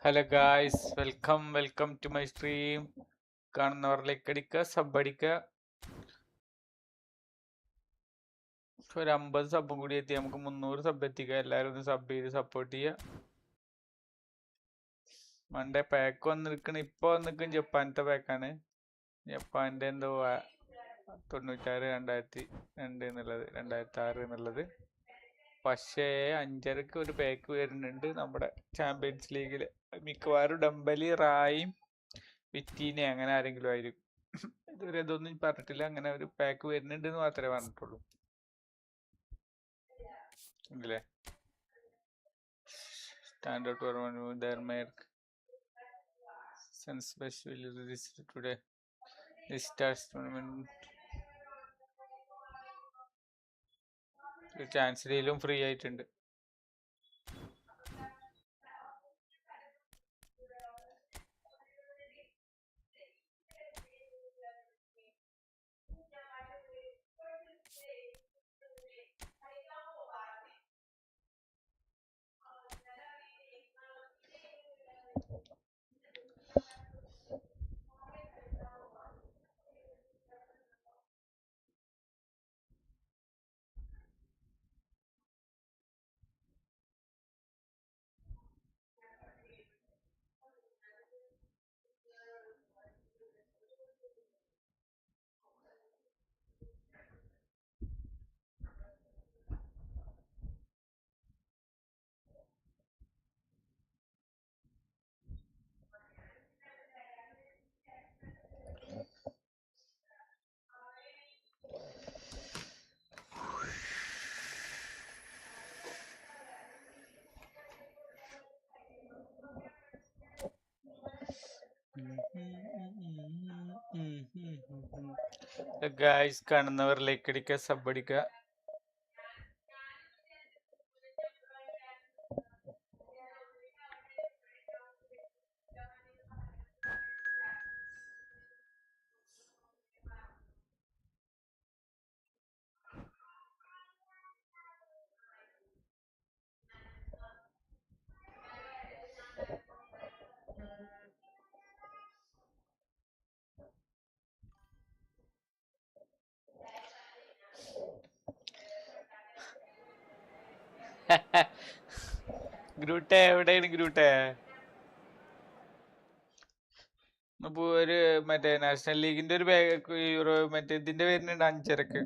Hello guys, welcome to my stream. കാണുന്നവരിലേക്ക് അടിക്കുക, sub അടിക്കുക. ഒരു 50 സബും കൂടി എത്തി നമുക്ക് 300 സബ് എത്തിക്കുക. എല്ലാവരും ഒന്ന് സബ് ചെയ്ത് സപ്പോർട്ട് ചെയ്യുക. മണ്ടേ പാക്ക് വന്നിരിക്കണ ഇപ്പൊ വന്നിരിക്കും ജപ്പാനത്തെ പാക്കാണ്. ജപ്പാന്റെ എന്തോ 96 2002 എന്നുള്ളത് 2006 എന്നുള്ളത്. പക്ഷേ 5:30 ഒരു പാക്ക് വരുന്നുണ്ട് നമ്മുടെ ചാമ്പ്യൻസ് ലീഗില്. മിക്കവാറും ഡംബലി റായും വിറ്റീനെ അങ്ങനെ ആരെങ്കിലും ആയിരിക്കും. ഇതുവരെ ഇതൊന്നും പറഞ്ഞിട്ടില്ല. അങ്ങനെ ഒരു പാക്ക് വരുന്നുണ്ട് എന്ന് മാത്രമേ പറഞ്ഞിട്ടുള്ളൂ. ഇല്ലേ സ്റ്റാൻഡേർഡ് ടുഡേ ചാൻസ് ഡീലും ഫ്രീ ആയിട്ടുണ്ട്. ഗായ്സ് കാണുന്നവർ ലൈക്ക് അടിക്കുക, സബ് അടിക്കുക. ഗ്രൂട്ടെ എവിടെയാണ് ഗ്രൂട്ടെ? ഇപ്പൊ ഒരു മറ്റേ നാഷണൽ ലീഗിന്റെ ഒരു യൂറോ മറ്റേ ഇതിന്റെ വരുന്നുണ്ട് 5:30.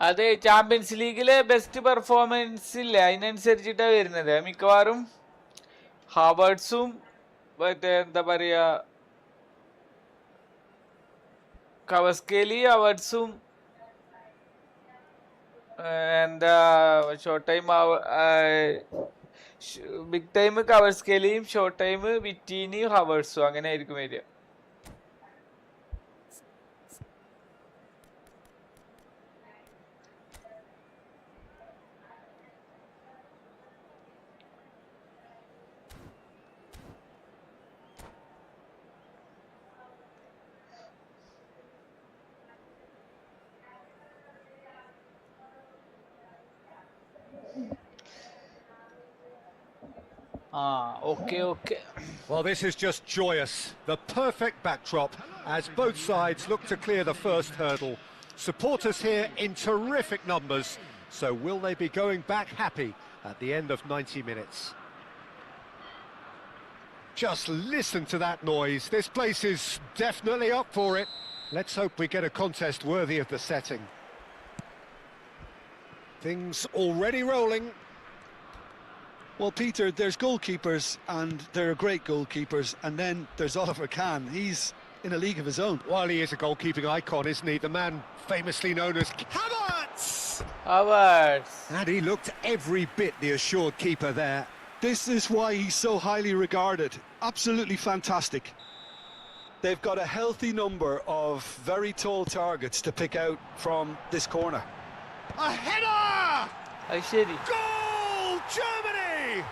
അത് ചാമ്പ്യൻസ് ലീഗിലെ ബെസ്റ്റ് പെർഫോമൻസ് ഇല്ല, അതിനനുസരിച്ചിട്ടാ വരുന്നത്. മിക്കവാറും ഹാവേർട്സും മറ്റേ എന്താ പറയാ കവസ്കേലി അവാർഡ്സും എന്താ ഷോർട്ട് ടൈം ബിഗ് ടൈം കവസ്കേലിയും ഷോർട്ട് ടൈം വിറ്റീനിയും ഹവേർട്സും അങ്ങനെ ആയിരിക്കും വരിക. Okay. Well, this is just joyous. The perfect backdrop as both sides look to clear the first hurdle. Supporters here in terrific numbers. So will they be going back happy at the end of 90 minutes? Just listen to that noise. This place is definitely up for it. Let's hope we get a contest worthy of the setting. Things already rolling. Well, Peter, there's goalkeepers, and there are great goalkeepers, and then there's Oliver Kahn. He's in a league of his own. Well, he is a goalkeeping icon, isn't he? The man famously known as Havertz! Havertz. And he looked every bit the assured keeper there. This is why he's so highly regarded. Absolutely fantastic. They've got a healthy number of very tall targets to pick out from this corner. A header! Asheri. Goal! Germany!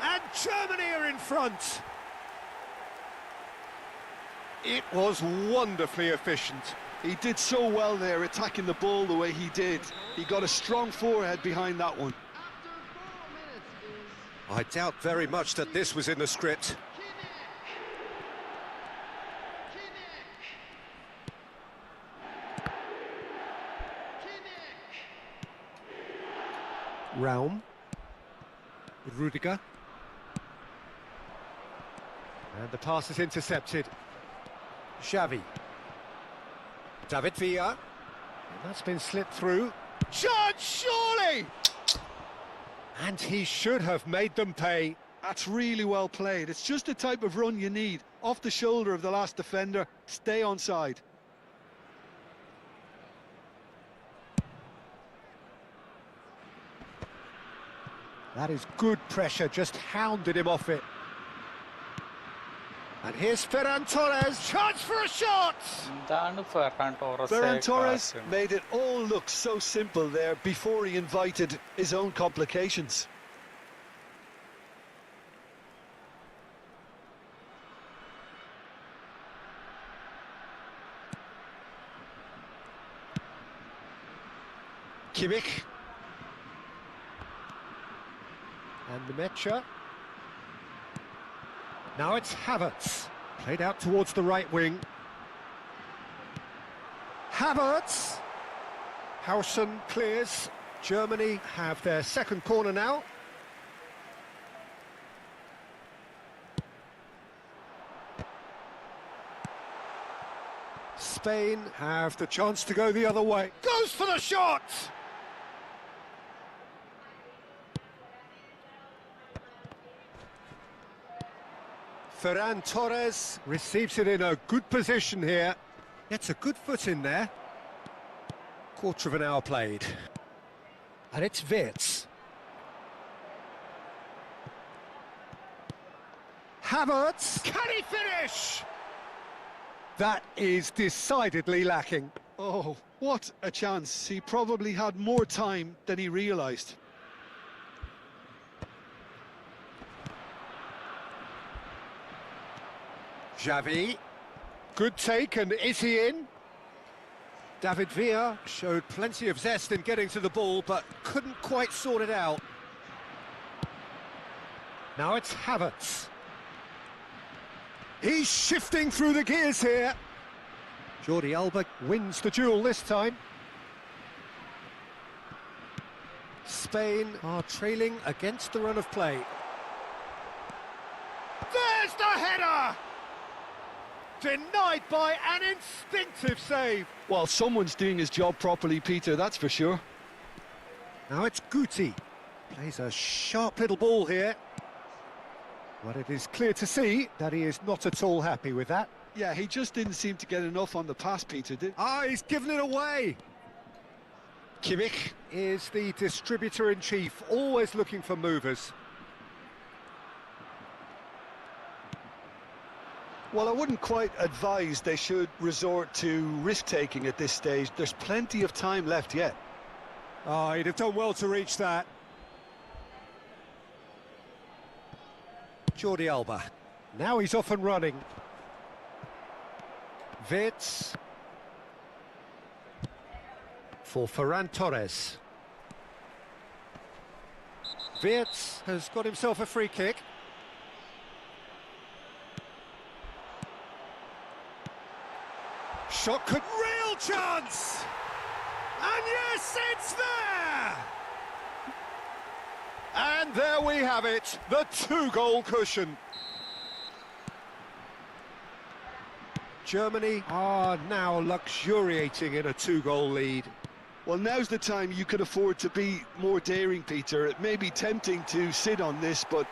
And Germany are in front. It was wonderfully efficient. He did so well there, attacking the ball the way he did. He got a strong forehead behind that one. I doubt very much that this was in the script. Raum. Rudiger. And the pass is intercepted. Xavi. David Villa. And that's been slipped through. Chance, surely! And he should have made them pay. That's really well played. It's just the type of run you need. Off the shoulder of the last defender, stay onside. That is good pressure, just hounded him off it. And here's Ferran Torres, chance for a shot! Ferran Torres made it all look so simple there before he invited his own complications. Kimmich. And the Mecha. Now it's Havertz. Played out towards the right wing. Havertz. Hausen clears. Germany have their second corner now. Spain have the chance to go the other way. Goes for the shot! Ferran Torres receives it in a good position here. Gets a good foot in there. Quarter of an hour played. And it's Wirtz. Havertz! Can he finish? That is decidedly lacking. Oh, what a chance. He probably had more time than he realised. Xavi. Good take, and is he in? David Villa showed plenty of zest in getting to the ball, but couldn't quite sort it out. Now it's Havertz. He's shifting through the gears here. Jordi Alba wins the duel this time. Spain are trailing against the run of play. There's the header! Denied by an instinctive save. Well, someone's doing his job properly, Peter, that's for sure. Now it's Guti. Plays a sharp little ball here. But it is clear to see that he is not at all happy with that. Yeah, he just didn't seem to get enough on the pass, Peter, did? Ah, he's given it away. Kimmich is the distributor-in-chief, always looking for movers. Well, I wouldn't quite advise they should resort to risk-taking at this stage. There's plenty of time left yet. Oh, he'd have done well to reach that. Jordi Alba. Now he's off and running. Wirtz. For Ferran Torres. Wirtz has got himself a free kick. Shot could... Real chance! And yes, it's there! And there we have it, the two-goal cushion. Germany are now luxuriating in a two-goal lead. Well, now's the time you could afford to be more daring, Peter. It may be tempting to sit on this, but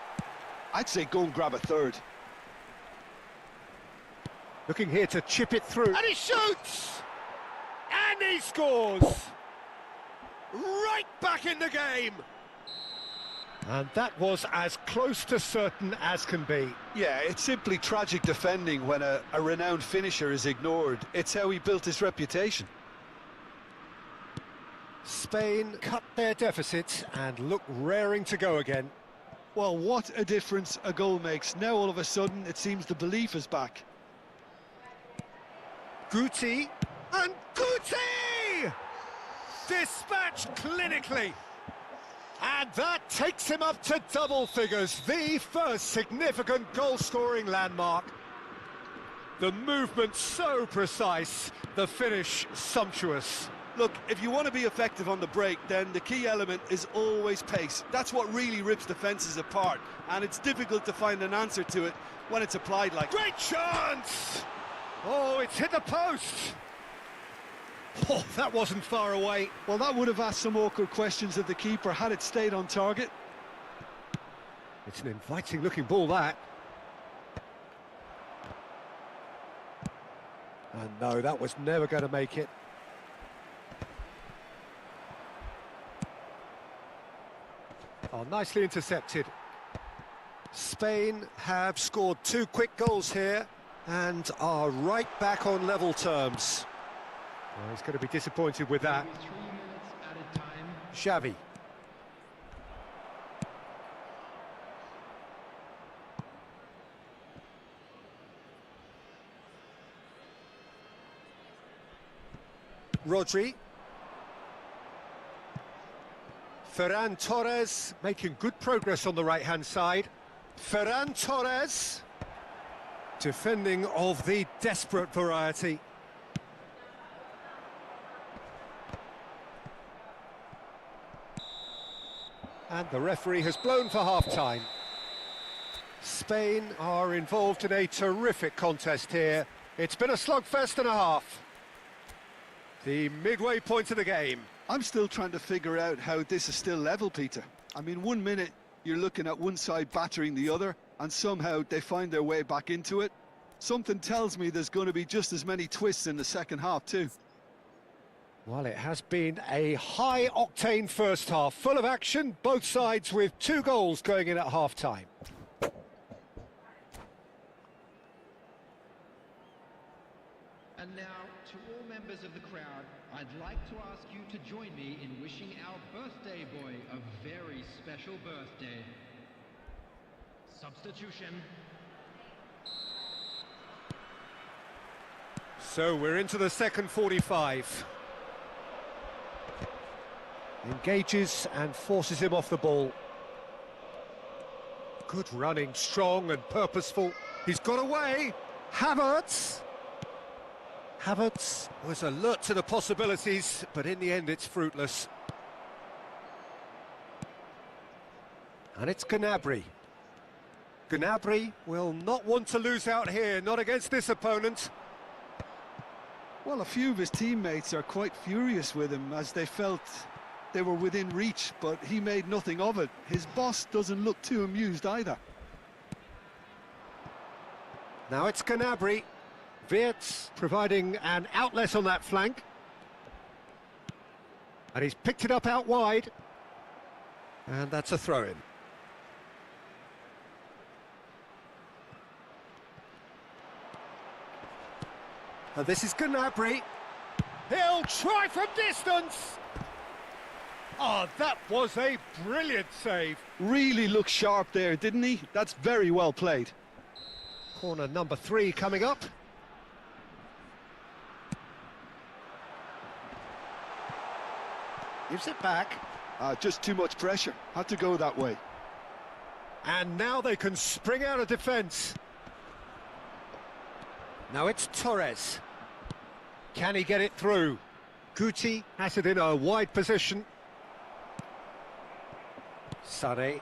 I'd say go and grab a third. Looking here to chip it through. And he shoots! And he scores! Right back in the game! And that was as close to certain as can be. Yeah, it's simply tragic defending when a renowned finisher is ignored. It's how he built his reputation. Spain cut their deficit and look raring to go again. Well, what a difference a goal makes. Now all of a sudden it seems the belief is back. Guti, and Guti! Dispatched clinically. And that takes him up to double figures, the first significant goal-scoring landmark. The movement so precise, the finish sumptuous. Look, if you want to be effective on the break, then the key element is always pace. That's what really rips defences apart, and it's difficult to find an answer to it when it's applied like... Great chance! Oh, it's hit the post! Oh, that wasn't far away. Well, that would have asked some awkward questions of the keeper had it stayed on target. It's an inviting-looking ball, that. And no, that was never going to make it. Oh, nicely intercepted. Spain have scored 2 quick goals here and are right back on level terms. Well, he's going to be disappointed with that. 3 minutes at a time. Xavi. Rodri. Ferran Torres making good progress on the right-hand side. Ferran Torres, defending of the desperate variety. And the referee has blown for half-time. Spain are involved in a terrific contest here. It's been a slugfest and a half. The midway point of the game. I'm still trying to figure out how this is still level, Peter. I mean, 1 minute you're looking at one side battering the other, and somehow they find their way back into it. Something tells me there's going to be just as many twists in the second half too. Well, it has been a high-octane first half, full of action, both sides with 2 goals going in at half-time. And now, to all members of the crowd, I'd like to ask you to join me in wishing our birthday boy a very special birthday. Substitution. So we're into the second 45. Engages and forces him off the ball. Good running, strong and purposeful. He's got away. Havertz. Havertz was alert to the possibilities, but in the end it's fruitless. And it's Gnabry. Gnabry will not want to lose out here, not against this opponent. Well, a few of his teammates are quite furious with him as they felt they were within reach, but he made nothing of it. His boss doesn't look too amused either. Now it's Gnabry. Wirtz providing an outlet on that flank. And he's picked it up out wide. And that's a throw-in. And this is Gnabry. He'll try from distance. Oh, that was a brilliant save. Really looked sharp there, didn't he? That's very well played. Corner number 3 coming up. Gives it back. Just too much pressure. Had to go that way. And now they can spring out of defence. Now it's Torres. Can he get it through? Guti has it in a wide position. Sane.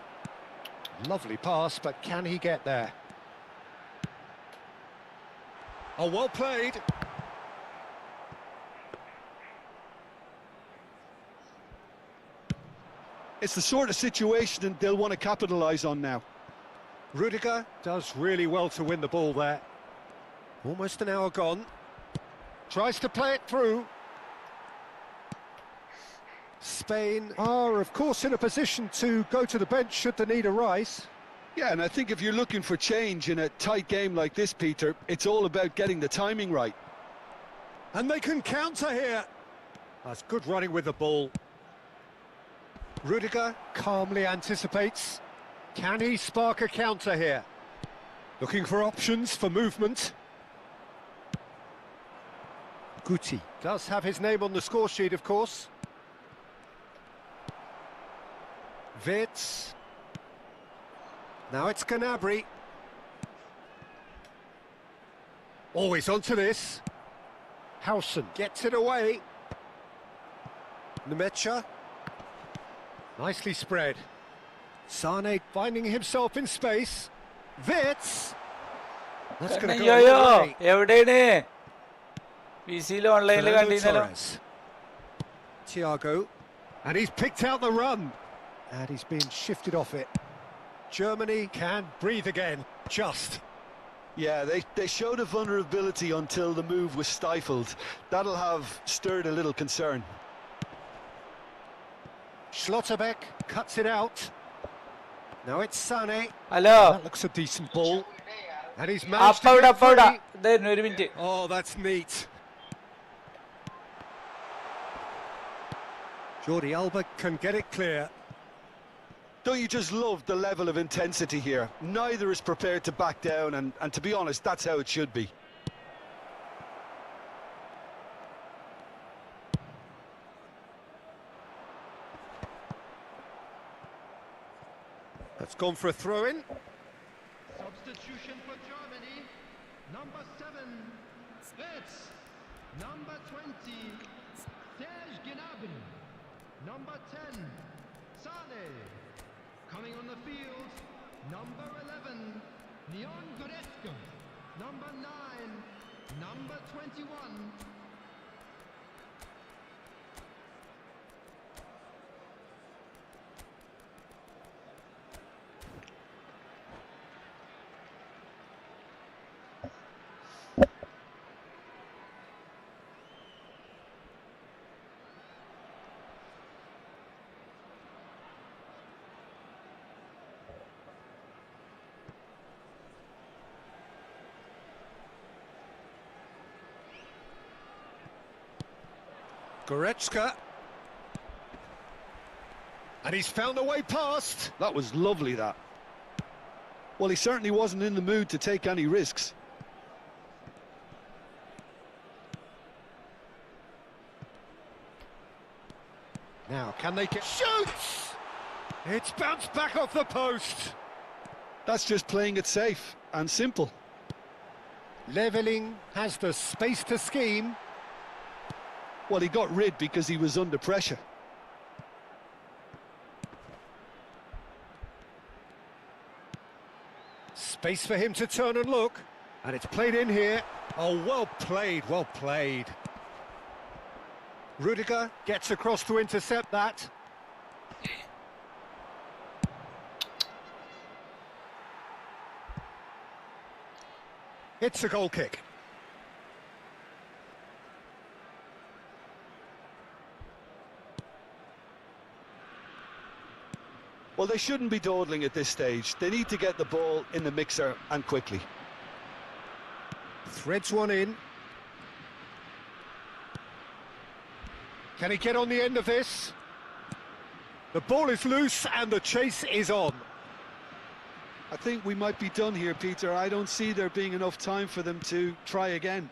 Lovely pass, but can he get there? Oh, well played. It's the sort of situation they'll want to capitalise on now. Rudiger does really well to win the ball there. Almost an hour gone. Tries to play it through. Spain are, of course, in a position to go to the bench should the need arise. Yeah, and I think if you're looking for change in a tight game like this, Peter, it's all about getting the timing right. And they can counter here. That's good running with the ball. Rudiger calmly anticipates. Can he spark a counter here? Looking for options for movement. Guti does have his name on the score sheet, of course. Vitz. Now it's Gnabry. Always onto this. Howson gets it away. Nemecha. Nicely spread. Sane finding himself in space. Vitz. That's going to go away. എവിടെയാണ് വിസിയിൽ ഓൺലൈനിൽ കണ്ടിരുന്നല്ലോ. Thiago. And he's picked out the run. And he's been shifted off it. Germany can breathe again. Just. Yeah, they showed a vulnerability until the move was stifled. That'll have stirred a little concern. Schlotterbeck cuts it out. Now it's Sane. Hello That looks a decent ball. And he's managed to get അപ്പവിടെ free. ഇതായിരുന്നു ഒരു minute. Oh, that's neat. Jordi Alba can get it clear. Don't you just love the level of intensity here? Neither is prepared to back down, and to be honest, that's how it should be. That's gone for a throw-in. Substitution for Germany. Number 7, Fitz. Number 20, Serge Gnabry. Number 10, Sane. Coming on the field, number 11, Leon Goretzka. Number 9, number 21. Goretzka. And he's found a way past. That was lovely, that. Well, he certainly wasn't in the mood to take any risks. Now, can they get... Shoots! It's bounced back off the post. That's just playing it safe and simple. Leveling has the space to scheme. Well, he got rid because he was under pressure. Space for him to turn and look. And it's played in here. Oh, well played, well played. Rudiger gets across to intercept that. It's a goal kick. Well, they shouldn't be dawdling at this stage. They need to get the ball in the mixer and quickly. Threads one in. Can he get on the end of this? The ball is loose and the chase is on. I think we might be done here, Peter. I don't see there being enough time for them to try again.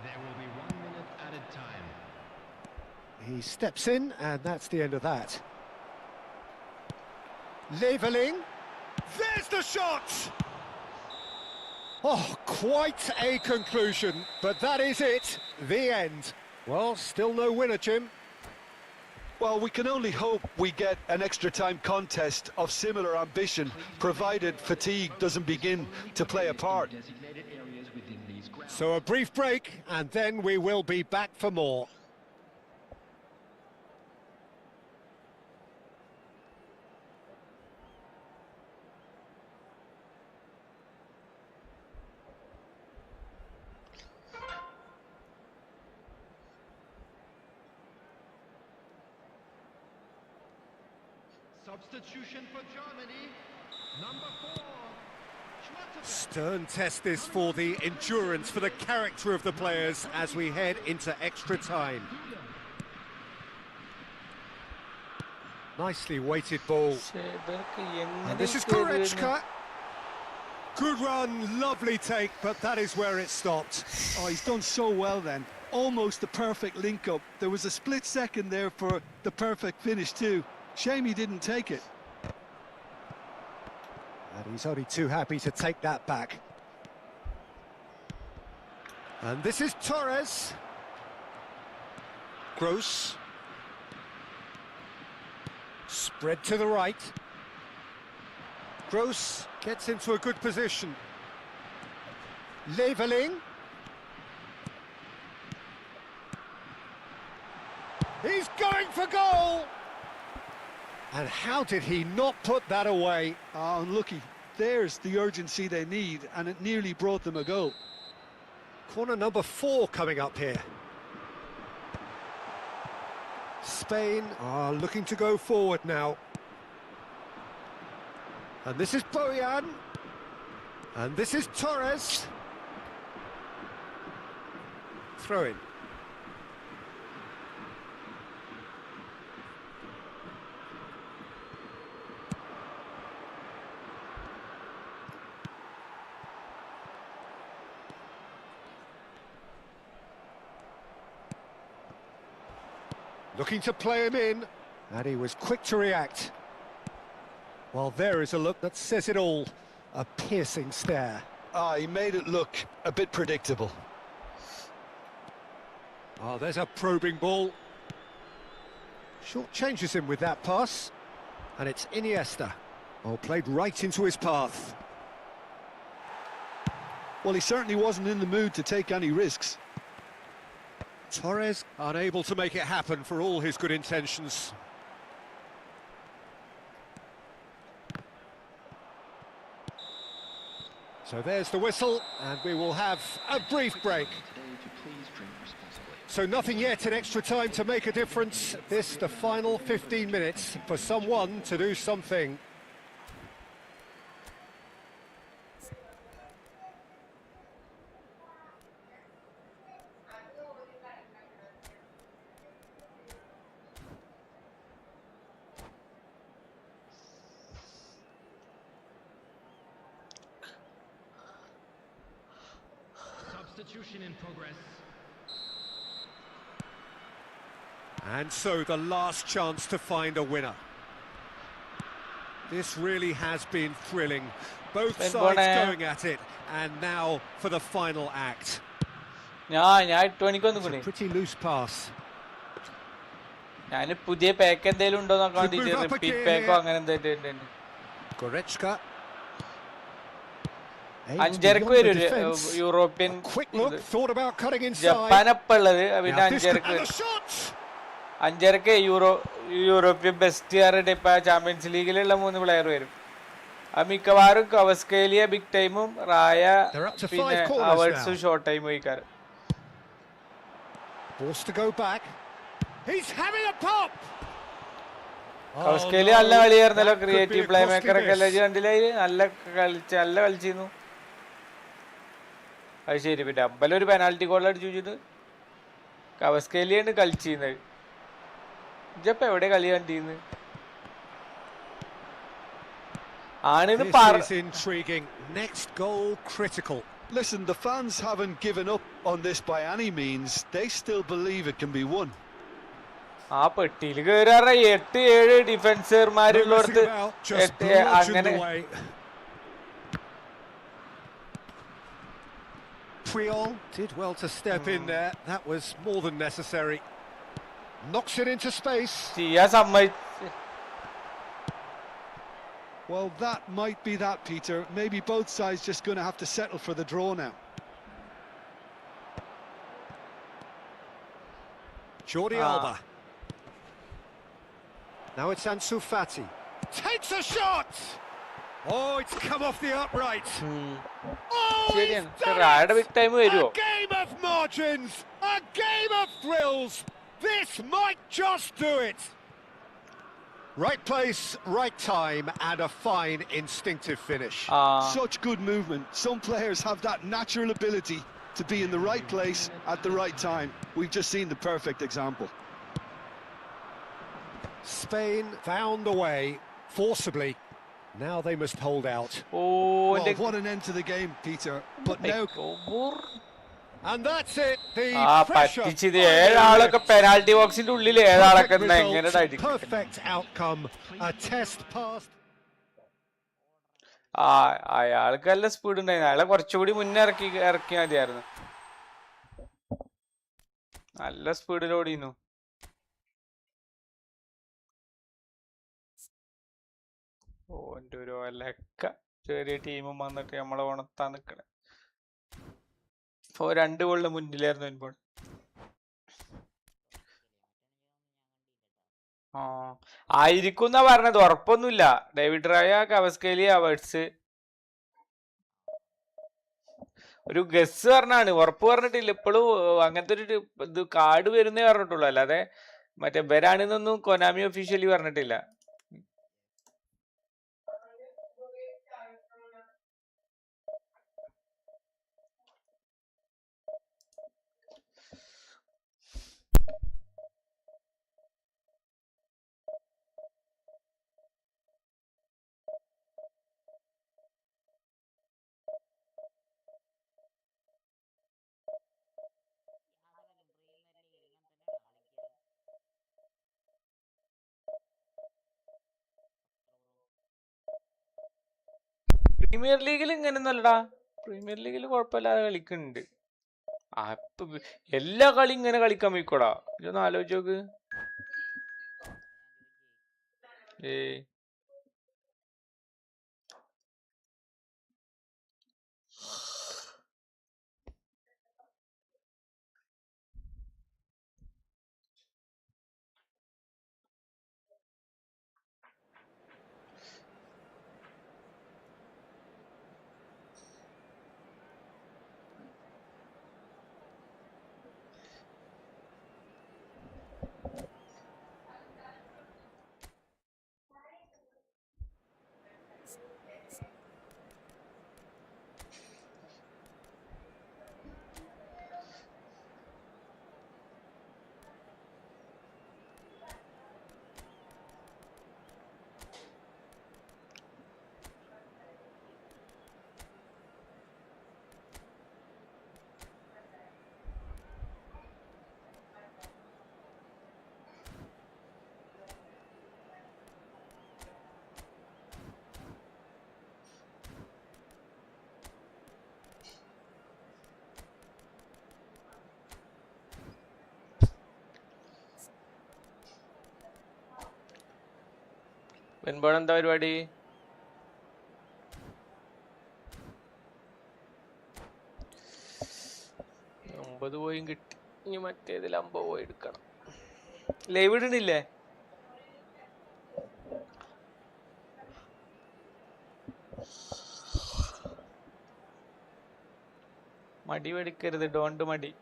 There will be 1 minute added time. He steps in and that's the end of that. Leveling. There's the shot! Oh, quite a conclusion, but that is it, the end. Well, still no winner, Jim. Well, we can only hope we get an extra time contest of similar ambition, provided fatigue doesn't begin to play a part. So a brief break, and then we will be back for more. Substitution for Germany. Number 4. Stern test this for the endurance, for the character of the players as we head into extra time. Nicely weighted ball. And this is Goretzka. Good run, lovely take, but that is where it stopped. Oh, he's done so well then. Almost the perfect link-up. There was a split second there for the perfect finish too. Shame he didn't take it. And he's only too happy to take that back. And this is Torres. Gross. Spread to the right. Gross gets into a good position. Leveling. He's going for goal! And how did he not put that away? Oh, unlucky. There's the urgency they need, and it nearly brought them a goal. Corner number 4 coming up here. Spain are looking to go forward now. And this is Bojan. And this is Torres. Throw in. Looking to play him in, and he was quick to react. Well, there is a look that says it all. A piercing stare. Ah, he made it look a bit predictable. Oh, there's a probing ball. Short changes him with that pass. And it's Iniesta. Oh, played right into his path. Well, he certainly wasn't in the mood to take any risks. Torres unable to make it happen for all his good intentions. So there's the whistle, and we will have a brief break. So nothing yet in extra time to make a difference. This, the final 15 minutes, for someone to do something. Substitution in progress. And so the last chance to find a winner. This really has been thrilling. Both sides going at it, and now for the final act. It's a pretty loose pass. Goretzka. അഞ്ചരക്ക് വരും European ജപ്പാനപ്പുള്ളത് അഞ്ചരക്ക് European best ആരുടെ ഇപ്പൊ champions ലീഗിലുള്ള 3 player വരും. അത് മിക്കവാറും കവസ്കേലിയ big ടൈമും റായ പിന്നെ അവേഴ്സും ഷോർട്ട് ടൈമും വയ്ക്കാറ്. കവസ്കേലിയ നല്ല കളിയായിരുന്നല്ലോ, ക്രിയേറ്റീവ് പ്ലേ മേക്കർ ഒക്കെ കണ്ടില്ല, നല്ല കളിച്ചിരുന്നു. അത് ശരി, പിന്നെ അമ്പലൊരു പെനാൽറ്റി ഗോൾ അടിച്ചു വെച്ചിട്ട് കവസ്കേലിയാണ് കളിച്ചിരുന്നത്. ഇജപ്പ എവിടെ കളി കണ്ടിരുന്നത്? Listen, the fans haven't given up on this by any means. They still believe it can be won. ആ പെട്ടിയിൽ കയറാറ 8-7 ഡിഫൻസർമാരുള്ളടത്ത് അങ്ങനെ Puyol did well to step in there. That was more than necessary. Knocks it into space. ചെയ്യാൻ സമ്മതിച്ചു. Well, that might be that, Peter. Maybe both sides just going to have to settle for the draw now. Jordi Alba. Now it's Ansu Fati. Takes a shot! Oh, it's come off the upright. Oh, he's done it! A game of margins! A game of thrills! This might just do it! Right place, right time, and a fine instinctive finish. Such good movement. Some players have that natural ability to be in the right place at the right time. We've just seen the perfect example. Spain found the way, forcibly. Now they must hold out. Well, what an end to the game, Peter. But now... And that's it. The pressure. പറ്റിച്ചത് ഏഴാളൊക്കെ penalty ബോക്സിന്റെ ഉള്ളിൽ ഏഴാളൊക്കെ എങ്ങനെ perfect outcome. A test passed. അയാൾക്ക് നല്ല speed ഉണ്ടായിരുന്നു. അയാളെ കുറച്ചുകൂടി മുന്നേ ഇറക്കിയാൽ മതിയായിരുന്നു. നല്ല സ്പീഡിൽ ഓടിയിരുന്നു. ഓൻ്റെ ഒരു ഒലക്ക ചെറിയ ടീമും വന്നിട്ട് നമ്മളെ ഉണർത്താൻ നിൽക്കണേ. ഇപ്പോൾ 2 ഗോളിന് മുന്നിലായിരുന്നു ഇപ്പോൾ. ആയിരിക്കും എന്നാ പറഞ്ഞത്, ഉറപ്പൊന്നുമില്ല. ഡേവിഡ് റായ, കവസ്കേലി, അവേർട്സ് ഒരു ഗസ് പറഞ്ഞാണ്, ഉറപ്പ് പറഞ്ഞിട്ടില്ല. ഇപ്പോഴും അങ്ങനത്തെ ഒരു ഇത് കാർഡ് വരുന്നേ പറഞ്ഞിട്ടുള്ളൂ, അല്ലാതെ മറ്റേ വരാണെന്നൊന്നും കൊനാമി ഒഫീഷ്യലി പറഞ്ഞിട്ടില്ല. പ്രീമിയർ ലീഗിൽ ഇങ്ങനെയൊന്നല്ലടാ, പ്രീമിയർ ലീഗിൽ കുഴപ്പമില്ലാതെ കളിക്കുന്നുണ്ട്. എല്ലാ കളി ഇങ്ങനെ കളിക്കാൻ പോയിക്കോടാ, ഇതൊന്ന് ആലോചിച്ച് നോക്ക്. വെൻപോണെന്താ പരിപാടി? പോയും കിട്ടി, ഇനി മറ്റേതിൽ 50 പോയി എടുക്കണം. ലൈവ് ഇടണില്ലേ? മടി മേടിക്കരുത്, ഡോണ്ട് മടി.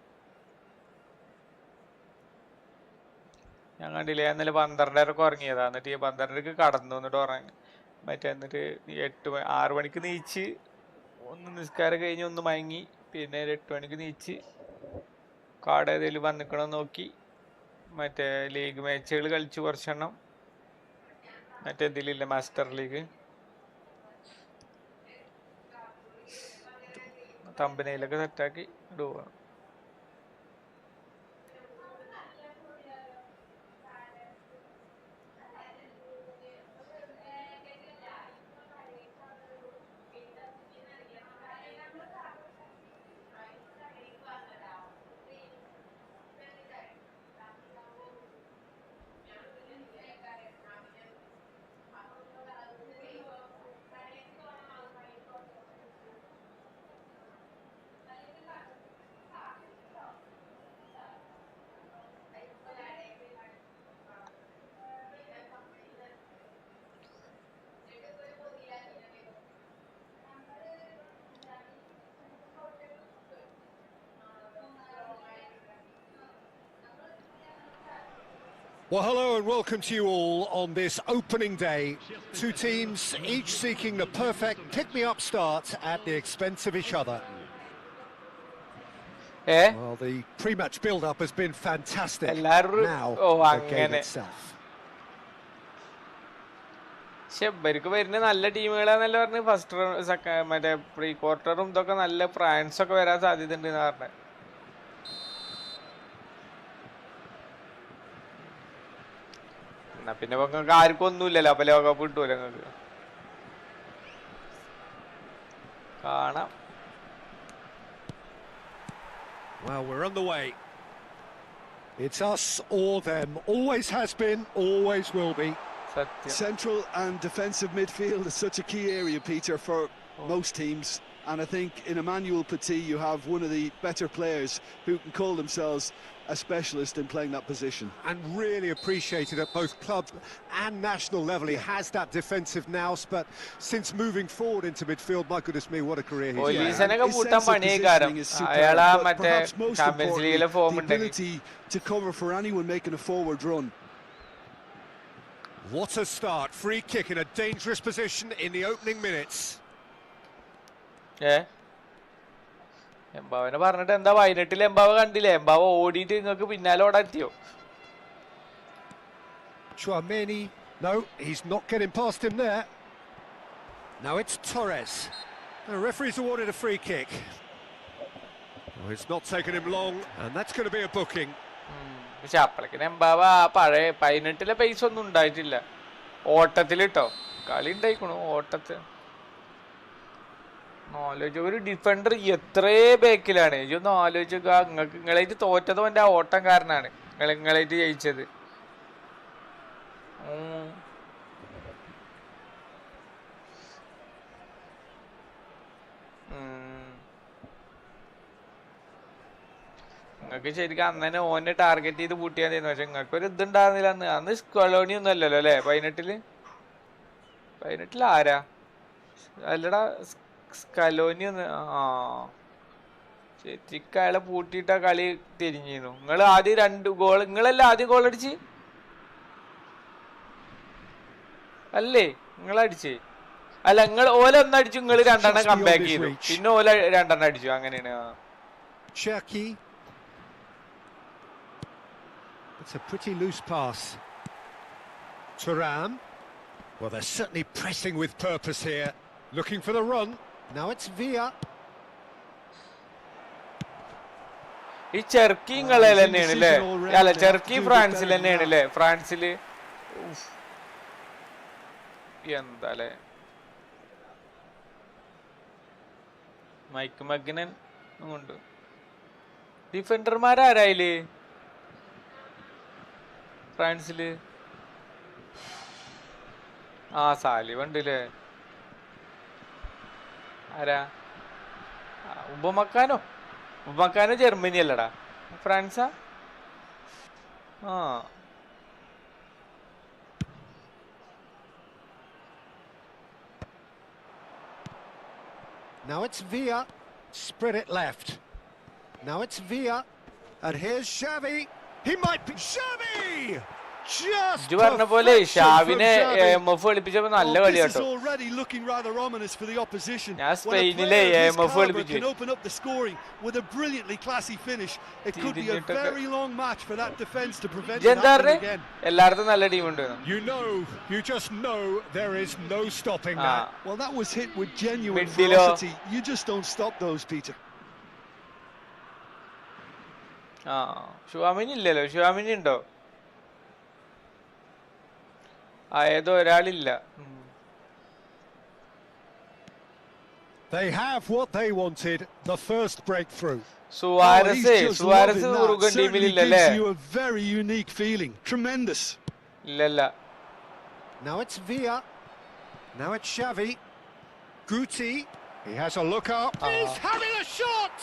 ഞാൻ കണ്ടില്ലേ, ഇന്നലെ 12:30 ഉറങ്ങിയതാ, എന്നിട്ട് 12:30 കടന്നു, എന്നിട്ട് ഉറങ്ങി. എന്നിട്ട് 6 മണിക്ക് നീച്ച് ഒന്ന് നിസ്കാരം കഴിഞ്ഞ് ഒന്ന് മയങ്ങി. പിന്നെ 8 മണിക്ക് നീച്ച് കാർഡ് ഏതെങ്കിലും വന്നിക്കണം നോക്കി, ലീഗ് മാച്ചുകൾ കളിച്ചു കുറച്ചെണ്ണം. ഇതിലില്ല, മാസ്റ്റർ ലീഗ് തമ്പനയിലൊക്കെ സെറ്റാക്കി ഇടുക. Well, hello and welcome to you all on this opening day. Two teams, each seeking the perfect pick-me-up start at the expense of each other. Well, the pre-match build-up has been fantastic. Now, the game itself. ഇവർക്ക് വരുന്ന നല്ല ടീമുകളാന്നല്ല പറഞ്ഞ് first മറ്റേ pre ക്വാർട്ടറും ഇതൊക്കെ നല്ല France ഒക്കെ വരാൻ സാധ്യത ഉണ്ട് പറഞ്ഞത്. എന്നാ പിന്നെ നിങ്ങൾക്ക് ആർക്കും ഒന്നുമില്ലല്ലോ, അപ്പൊ ലോകകപ്പ് കിട്ടൂല നിങ്ങൾക്ക് കാണാം. Well, we're on the way. It's us or them. Always has been, always will be. Central and defensive midfield is such a key area, Peter, for most teams. And I think in Emmanuel Petit you have one of the better players who can call themselves a specialist in playing that position. And really appreciated at both club and national level. He has that defensive nous, but since moving forward into midfield, my goodness me, what a career he's had. His sense of positioning is superb, but perhaps most importantly, the ability to cover for anyone making a forward run. What a start. Free kick in a dangerous position in the opening minutes. എംബാവിനെ പറഞ്ഞിട്ട് എന്താ? 18 എംബാവ് കണ്ടില്ലേ? എംബാവ് ഓടിയിട്ട് നിങ്ങൾക്ക് പിന്നാലെ ഓടാത്തിയോ? Chouameni, no, he's not getting past him there. Now it's Torres. The referee's awarded a free kick. Oh, it's not taken him long, and that's going to be a booking. പക്ഷെ അപ്പളേക്കിന് എംബാവ പഴയ 18 പൈസ ഒന്നും ഉണ്ടായിട്ടില്ല. ഓട്ടത്തിൽ കേട്ടോ കളി ഉണ്ടായിക്കണു. ഓട്ടത്തിൽ ആലോചിച്ച ഒരു ഡിഫൻഡർ എത്രേ ബാക്കിലാണ്. ഇതൊന്ന് ആലോചിക്കുക. നിങ്ങൾക്ക് നിങ്ങളായിട്ട് തോറ്റത് എൻ്റെ ആ ഓട്ടം കാരനാണ്. നിങ്ങളായിട്ട് ജയിച്ചത്. നിങ്ങൾക്ക് ശരിക്കും അന്ന് തന്നെ ഓനെ ടാർഗറ്റ് ചെയ്ത് പൂട്ടിയാൽ മതിയെന്ന്. പക്ഷെ നിങ്ങൾക്കൊരു ഇതുണ്ടായിരുന്നില്ല അന്ന്. അന്ന് സ്കലോണി ഒന്നും അല്ലല്ലോ അല്ലേ 18 ആരാ? അല്ലടാ സ്കലോനി ഒന്ന്. ശരിക്കും അയാളെ പൂട്ടിയിട്ടാ കളി തിരിഞ്ഞിരുന്നു. നിങ്ങൾ ആദ്യം 2 ഗോൾ, നിങ്ങളല്ലേ ആദ്യം ഗോൾ അടിച്ച് അല്ലേ? നിങ്ങളടിച്ചേ അല്ല, നിങ്ങൾ ഓല ഒന്നടിച്ചു, നിങ്ങൾ 2 കംബാക്ക് ചെയ്തു, പിന്നെ ഓല 2 അടിച്ചു. അങ്ങനെയാണ്. It's a pretty loose pass. Thuram. Well, they're certainly pressing with purpose here. Looking for the run. Now it's Villa. ഈ ചെറുക്കി നിങ്ങളിൽ തന്നെയാണ് അല്ലേ? അല്ല, ചെറുക്കി ഫ്രാൻസിൽ തന്നെയാണ് അല്ലേ? ഫ്രാൻസില് എന്താല്ലേ? മൈക്ക് മഗ്നൻ ഉണ്ട്. ഡിഫൻഡർമാരാരായില് ഫ്രാൻസില്? സാലിവ് ഉണ്ടല്ലേ? ആരാ? ഉപമക്കാനോ ജർമ്മനി അല്ലടാ, ഫ്രാൻസാ? Now it's Villa. Spread it left. Now it's Villa. And here's Xavi. He might be Xavi! Just പറഞ്ഞ പോലെ ഷാവിനെ എംഎഫ് കളിപ്പിച്ചപ്പോ നല്ല കളി കേട്ടോ. ഞാൻ സ്പെയിനിലെ എംഎഫ് കളിപ്പിച്ചു. എല്ലായിടത്തും നല്ല ടീമുണ്ട്. You just know there is no stopping that. Well, that was hit with genuine ferocity. You just don't stop those, Peter. ഷുവാമിനി ഇല്ലല്ലോ. ഷുവാമിനി ഉണ്ടോ? ഏതോ ഒരാളില്ല. They have what they wanted, the first breakthrough. Suarez ഉറുഗൻ ടീമിലില്ലല്ലേ? A very unique feeling. Tremendous. ഇല്ലല്ല. Now it's Villa. Now it's Xavi. Guti. He has a look up. He's having a shot.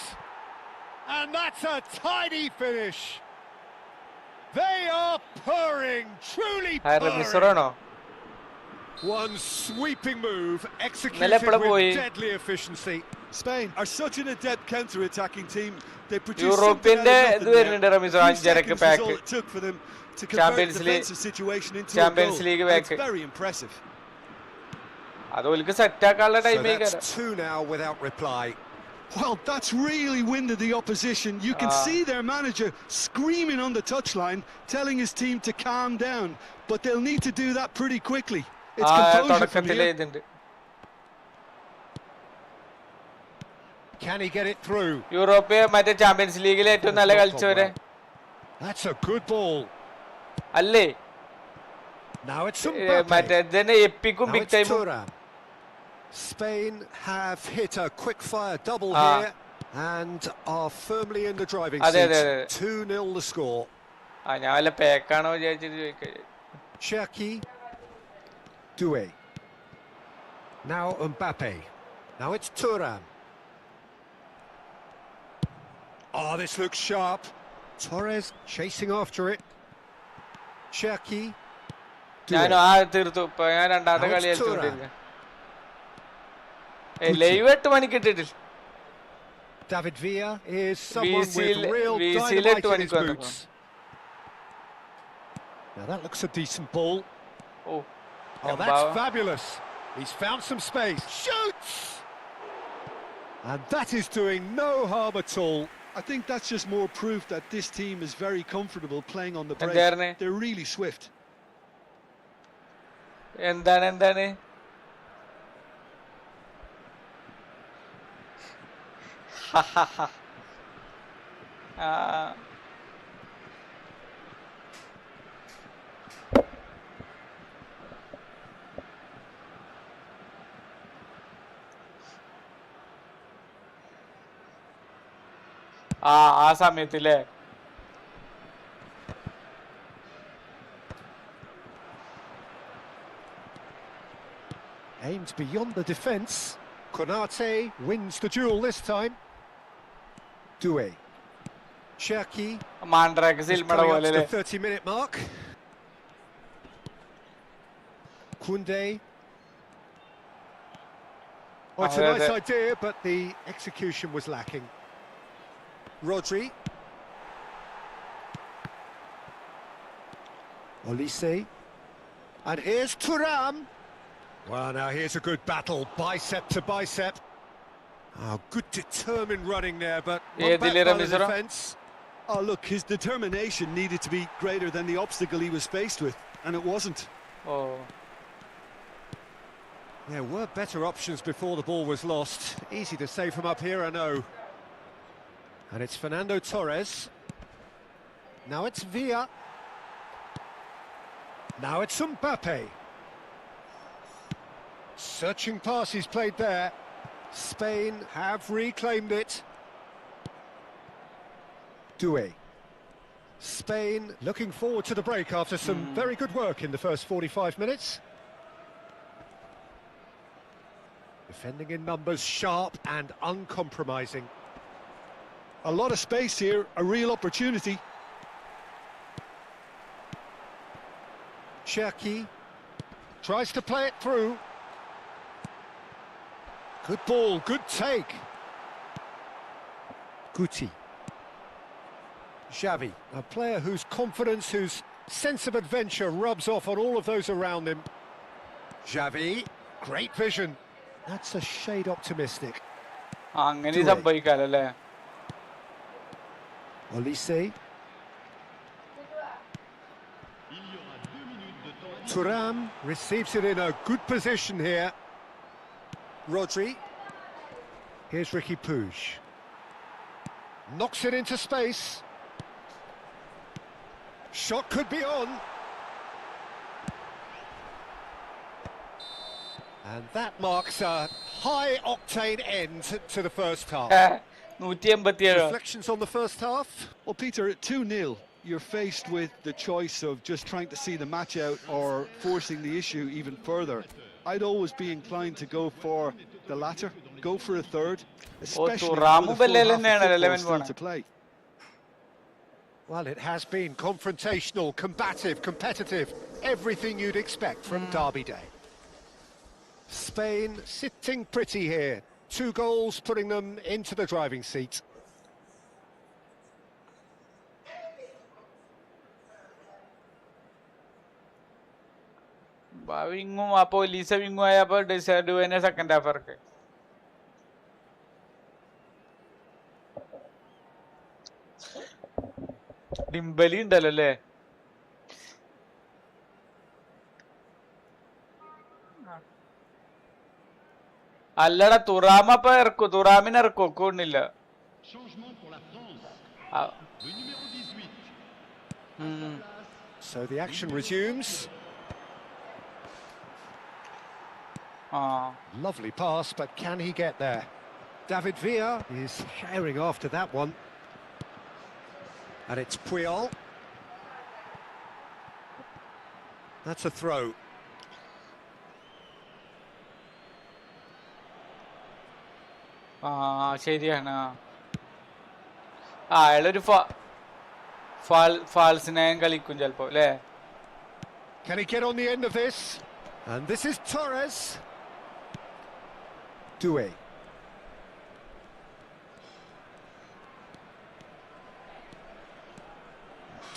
And that's a tidy finish. They are purring, truly purring. One sweeping move, executed with deadly efficiency. Spain are such an adept counter-attacking team. They produce European something out of nothing there. 2 seconds is all it took for them to convert a Champions League- defensive situation into Champions a goal. League And it's back. very impressive. അത് ഓൽക്ക് set ആക്കാനുള്ള So ടൈമേ that's two now without reply. Well, that's really winded the opposition. You can see their manager screaming on the touchline, telling his team to calm down. But they'll need to do that pretty quickly. It's composure from തുടക്കത്തിലേ here. ഇതുണ്ട്. Can he get it through? Europe മറ്റേ champions ലീഗിൽ ഏറ്റവും നല്ല കളിച്ചവരെ That's a good ball. അല്ലേ Now it's മറ്റേ Mbappe. ഇതിന് എപ്പിക്കും Now big it's ടൈമും Thuram. Spain have hit a quick-fire double Ah. here and are firmly in the driving അതെ, seat. അതെ, അതെ. 2-0 the score. ഞാൻ വല്ല പേക്കാണോ വിചാരിച്ചിട്ട് ചോദിക്കുക. Cherki. Doué. Now Mbappe. Now it's Thuram. Oh, this looks sharp. Torres chasing after it. Cherki. ഞാൻ തീർത്തു. ഇപ്പൊ ഞാൻ രണ്ടാമത്തെ കളി കളിച്ചോണ്ടിരുന്നു. ലൈവ് 8 മണിക്ക് ഇട്ടിട്ടില്ല. David Villa is someone with real VCL dynamite in his 20 boots. Now that looks a decent ball. Oh, that's fabulous. He's found some space. Shoots! And that is doing no harm at all. I think that's just more proof that this team is very comfortable playing on the break. എന്താണ്? They're really swift. എന്താണ് ആ സമയത്തില്ലേ Aims beyond the defence. Konate wins the duel this time. Doué. Cherki. Mandrake is സിൽമട coming up പോലെ to അല്ലേ? the 30-minute mark. Koundé. Oh, it's a Oh, nice yeah, idea, but the execution was lacking. Rodri. Olise. And here's Thuram. Well, now here's a good battle, bicep to bicep. Oh, good determined running there, but Yeah, one back by the Ramees, right? defence. Oh, look, his determination needed to be greater than the obstacle he was faced with, and it wasn't. Oh There were better options before the ball was lost. Easy to say from up here, I know. And it's Fernando Torres. Now it's Villa. Now it's Mbappe. Searching pass he's played there. Spain have reclaimed it. Doué. Spain looking forward to the break after some very good work in the first 45 minutes. Defending in numbers, sharp and uncompromising. A lot of space here, a real opportunity. Cherki tries to play it through. Good ball, good take. Guti. Xavi, a player whose confidence, whose sense of adventure rubs off on all of those around him. Xavi, great vision. That's a shade optimistic. അങ്ങനെ Doué. സംഭവിക്കാലല്ലേ? Olise. Thuram receives it in a good position here. Rodri. Here's Ricky Puig. Knocks it into space. Shot could be on. And that marks a high-octane end to the first half. 187. Reflections on the first half? Well, Peter, at 2-0, you're faced with the choice of just trying to see the match out or forcing the issue even further. I'd always be inclined to go for the latter, go for a third, especially with a Thuram full ബെല്ലേൽ half of തന്നെയാണ് football 11 still പോണെ. to play. Well, it has been confrontational, combative, competitive, everything you'd expect from Derby Day. Spain sitting pretty here. 2 goals putting them into the driving seat. വിങ്ങും ആ police വിങ്ങും ആയപ്പോ decide തന്നെ second half ഇറക്കി. ഡിംബലി ഉണ്ടല്ലോ അല്ലേ? അല്ലടാ തുറാമ അപ്പൊ ഇറക്കൂ, തുറാമിനെ ഇറക്കൂ, ഒക്കൊന്നില്ല. So the action resumes. Lovely pass, but can he get there? David Villa is herring after that one. And it's Puyol. That's a throw. ശരിയാണ്. അയാളൊരു ഫാൾസ് നയം കളിക്കും ചിലപ്പോ അല്ലേ? Can he get on the end of this? And this is Torres. Doué.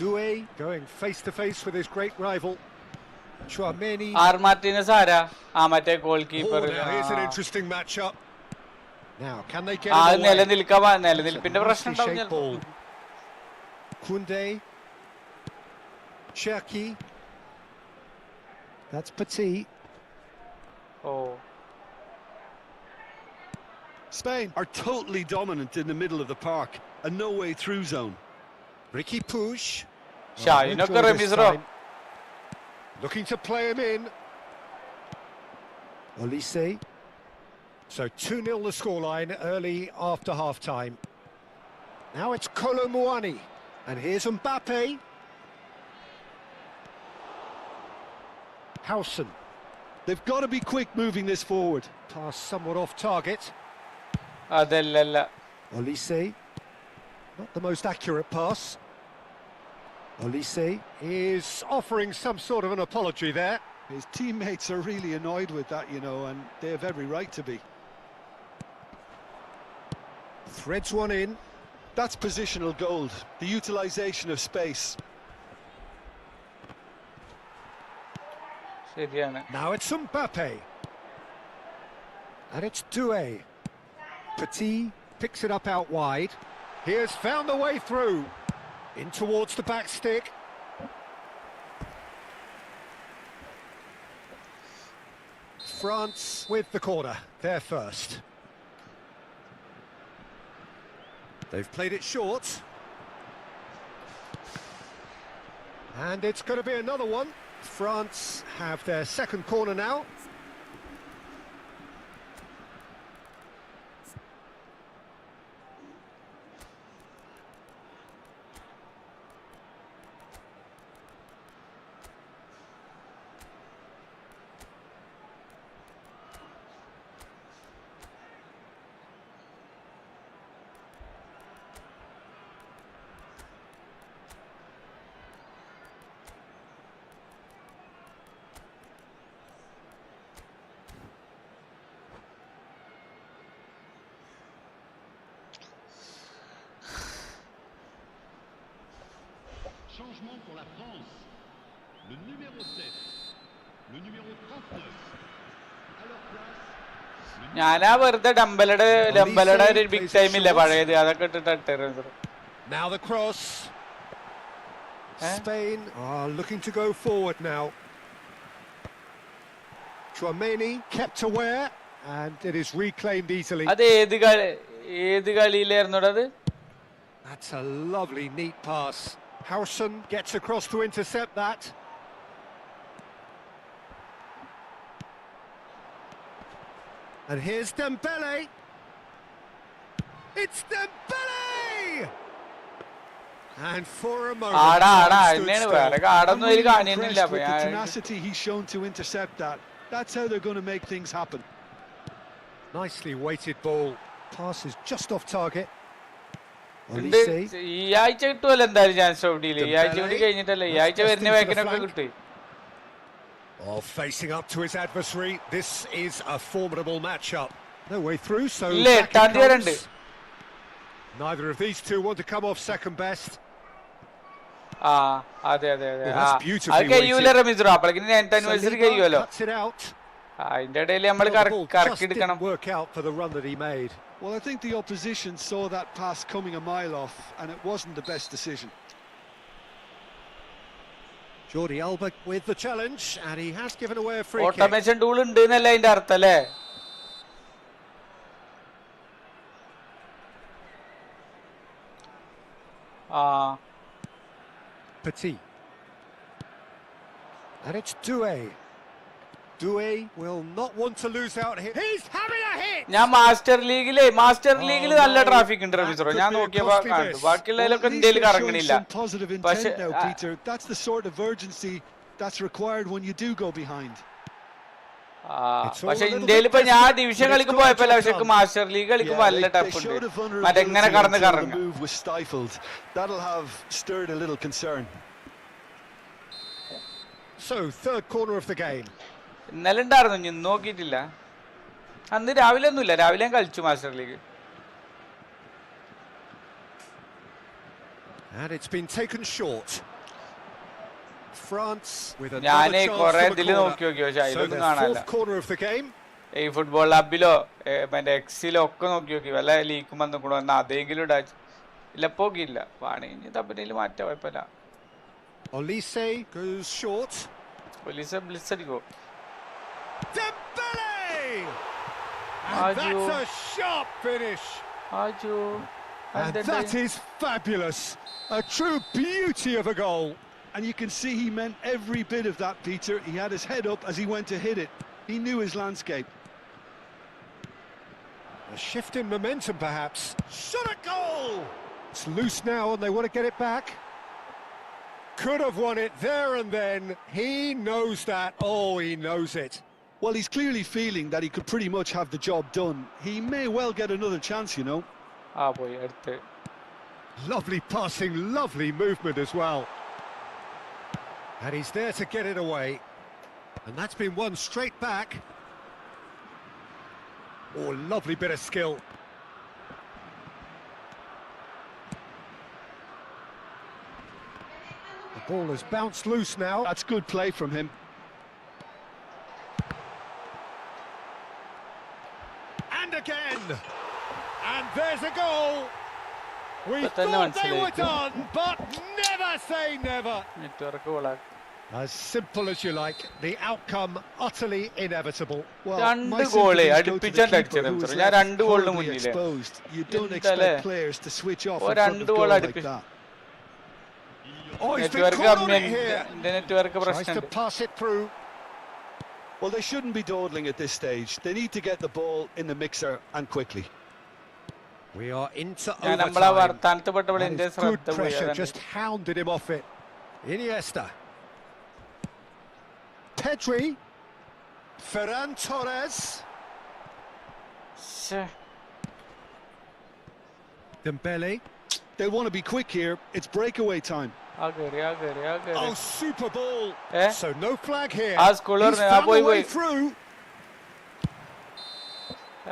Doué going face to face with his great rival. Chouameni. ആർ Martinez ആരാ? മറ്റേ goal keeper. Here's an interesting matchup. Now, can they get it away? നിലനിൽപ്പിന്റെ പ്രശ്നം ഉണ്ടാവും ചിലപ്പോ. Koundé. Cherki. That's Petit. Spain are totally dominant in the middle of the park. A no-way through zone. Ricky Puig. ഷാഹിനൊക്കെ റമീസറോ? Looking to play him in. Olise. So 2-0 the scoreline early after half-time. Now it's Kolo Muani. And here's Mbappe. Howson. They've got to be quick moving this forward. Pass somewhat off target. അതല്ല. Olise. Not the most accurate pass. Olise is offering some sort of an apology there. His teammates are really annoyed with that, you know, and they have every right to be. Threads one in. That's positional gold, the utilisation of space. ശരിയാണ്. Now it's Mbappe. And it's Doué. Petit picks it up out wide. He has found the way through. In towards the back stick. France with the corner. They're first. They've played it short. And it's going to be another one. France have their second corner now. Changement pour la France. Le numéro 7, le numéro 39. À leur place. ഞാനാ വെറുതെ ഡംബലയുടെ ഒരു big time ഇല്ലേ പഴയത്, അതൊക്കെ ഇട്ടിട്ട്. Now the cross. Spain are looking to go forward now. Chouameni kept aware and it is reclaimed easily. അത് ഏത് കളിയിലായിരുന്നു അത്? That's a lovely neat pass. Howson gets across to intercept that. And here's Dembele. It's Dembele! And for a moment, with the tenacity he's shown to intercept that. That's how they're going to make things happen. Nicely weighted ball. Pass is just off target. ഈ ആഴ്ച കിട്ടുമല്ലോ എന്തായാലും chance of. ഈ ആഴ്ച കൂടി കഴിഞ്ഞിട്ടല്ലേ, ഈ ആഴ്ച വരുന്ന വേക്കിനൊക്കെ കിട്ടും. Oh, facing up to his adversary. This is a formidable matchup. No way through, so neither of these two want to come off second best. അതെ അതെ അതെ. Well, that's അത് beautifully കഴിയൂല weighted. റമീസ് ബ്രോ, അപ്പോഴേക്കും 9th anniversary കഴിയുമല്ലോ. Cuts it out. അതിന്റെ ഇടയിൽ നമ്മൾ Well, the ball just കറക്കിയെടുക്കണം. didn't work out for the run that he made. Well, I think the opposition saw that pass coming a mile off, and it wasn't the best decision. Jordi Alba with the challenge, and he has given away a free kick. Automation tool ഉണ്ട് എന്നല്ല അതിന്റെ അർത്ഥം അല്ലേ? Petit. And it's Doué. Doué will not want to lose out here. He's having a hit! ഞാൻ master ലീഗിൽ നല്ല traffic ഉണ്ട് Rameez bro. ഞാൻ നോക്കിയപ്പോ കണ്ടു, ബാക്കിയുള്ളതിലൊക്കെ Well, at least ഇന്ത്യയിൽ they're showing കറങ്ങണില്ല. some positive പക്ഷെ intent now, Peter. That's the sort of urgency that's required when you do go behind. പക്ഷെ ഇന്ത്യയിൽ ഇപ്പൊ ഞാൻ ഡിവിഷൻ കളിക്ക് പോയപ്പോ പക്ഷെ മാസ്റ്റർ ലീഗ് കളിക്കുമ്പോ നല്ല ടഫ് ഉണ്ട്. മറ്റെങ്ങനെ കടന്ന് കറങ്ങും. move was stifled. That'll have stirred a little concern. So, third corner of the game. ഇന്നലെ ഉണ്ടായിരുന്നു, ഇന്ന് നോക്കിയിട്ടില്ല. അന്ന് രാവിലെ ഒന്നുമില്ല, രാവിലെ ഞാൻ കളിച്ചു master league. And it's been taken short. France with ഞാനേ another chance കൊറേ from a ഇതില് corner. നോക്കി പക്ഷെ So അതിലൊന്നും the കാണാനില്ല. fourth corner of the game. ഈ ഫുട്ബോൾ ഹബിലോ മറ്റേ എക്സിലോ ഒക്കെ നോക്കി വല്ല ലീക്കും വന്നു കൂടെ വന്ന അതെങ്കിലും ഇടാ ഇല്ല, പോകില്ല. പാണി തപ്പനയിൽ മാറ്റാൻ കുഴപ്പമില്ല. Olise goes short. പോലീസ് ബ്ലിസ് അടിക്കോ? Dembele! And Ajo. that's a sharp finish. And that is fabulous. A true beauty of a goal. And you can see he meant every bit of that, Peter. He had his head up as he went to hit it. He knew his landscape. A shift in momentum, perhaps. Shot a goal! It's loose now and they want to get it back. Could have won it there and then. He knows that. Oh, he knows it. Well, he's clearly feeling that he could pretty much have the job done. He may well get another chance, you know. പോയി അടുത്ത്. Lovely passing, lovely movement as well. And he's there to get it away. And that's been won straight back. Oh, lovely bit of skill. The ball has bounced loose now. That's good play from him. And again. And there's a goal. We But then thought they no were one's done, but never say never. Network കൊളാക്കി. As simple as you like, the outcome utterly inevitable. Well, രണ്ട് my goal sympathies go to the അടുപ്പിച്ചാണ്ട് keeper അടിച്ചത് who was ഞാൻ left 2 ഗോളിന് horribly മുന്നില്. exposed. You don't എന്തല്ലേ? expect players to switch off oh, in front രണ്ട് of goal goal like അടുപ്പിച്ചു. that. Oh, he's been network caught on കമ്മിയാണ്, it here. എന്റെ network Tries to പ്രശ്നമുണ്ട്. pass it through. Well, they shouldn't be dawdling at this stage. They need to get the ball in the mixer and quickly. We are into ഞാൻ നമ്മളെ overtime. വർത്താനത്ത് പെട്ടപ്പോൾ That എന്റെ is good ശ്രദ്ധ പോയി. pressure, അതാണ്. just hounded him off it. Iniesta. Pedri. Ferran Torres. ശ്ശേ. Dembele. They want to be quick here. It's breakaway time. ആ കേറി. Oh, super ball. Eh? So no flag here. ആ സ്കൂളിൽ He's ആ found പോയി a way പോയി. through.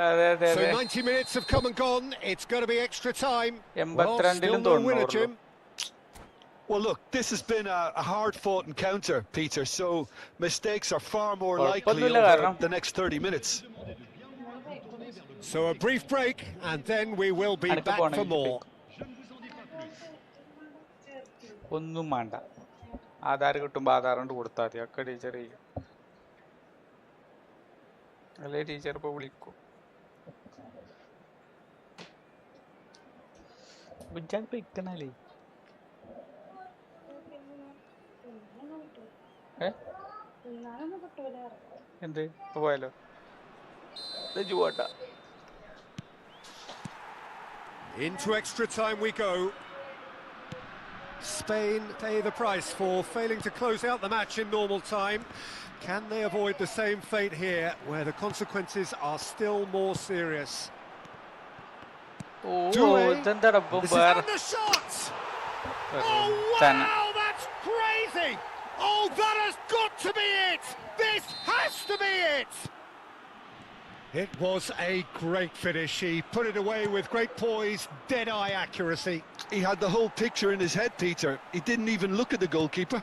അതെ. So 90 minutes have come and gone. It's going to be extra time. Well, 82 still no winner, 90. Jim. Well, look, this has been a hard-fought encounter, Peter, so mistakes are far more likely കുഴപ്പമൊന്നുമില്ല over കാരണം. the next 30 minutes. So a brief break, and then we will be അടുത്ത back പോണം for more. ഒന്നും വേണ്ട, ആധാർ കിട്ടുമ്പോൾ ആധാർ കൊണ്ട് കൊടുത്താൽ മതി. ഒക്കെ ടീച്ചർ ചെയ്യും, അല്ലേ ടീച്ചർ ഇപ്പോൾ വിളിക്കും. ബുജ്ജാൻ പൊയ്ക്കണല്ലേ? എന്ത് ഇപ്പൊ പോയാലോ? പോട്ടാ. Into extra time we go. Spain pay the price for failing to close out the match in normal time. Can they avoid the same fate here, where the consequences are still more serious? ഇതെന്താടാ This is and the shot! Oh wow, that's crazy! Oh, that has got to be it! This has to be it! It was a great finish. He put it away with great poise, dead-eye accuracy. He had the whole picture in his head, Peter. He didn't even look at the goalkeeper.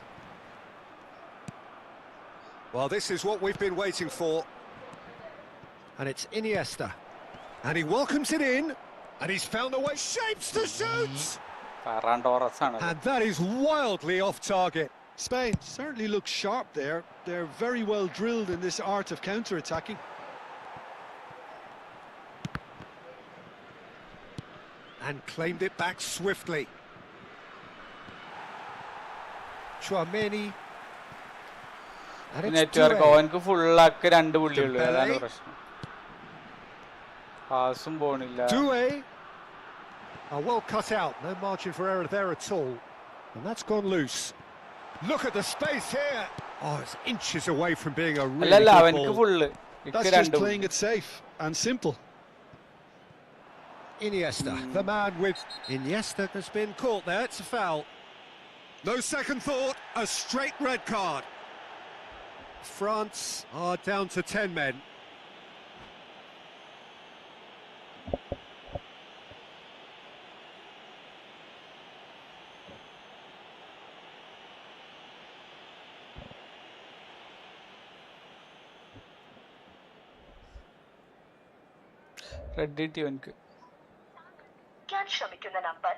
Well, this is what we've been waiting for. And it's Iniesta. And he welcomes it in. And he's found a way, shapes to shoot! And that is wildly off target. Spain certainly looks sharp there. They're very well drilled in this art of counter-attacking. And claimed it back swiftly. Chouameni. And it's network Doué. ഓനക്ക് ഫുള്ളാക്കി 2 പുള്ളിയുള്ളൂ. അതാണ് Dembele. പ്രശ്നം. പാസും പോണില്ല. Doué. Oh, well cut out, no margin for error there at all. And that's gone loose. Look at the space here. Oh, it's inches away from being a really അല്ലല്ല good അവനക്ക് ball. Full. That's just playing it safe and simple. Iniesta, the man with... Iniesta has been caught there, it's a foul. No second thought, a straight red card. France are down to 10 men. Red കിട്ടി അവനക്ക്. ശ്രമിക്കുന്ന number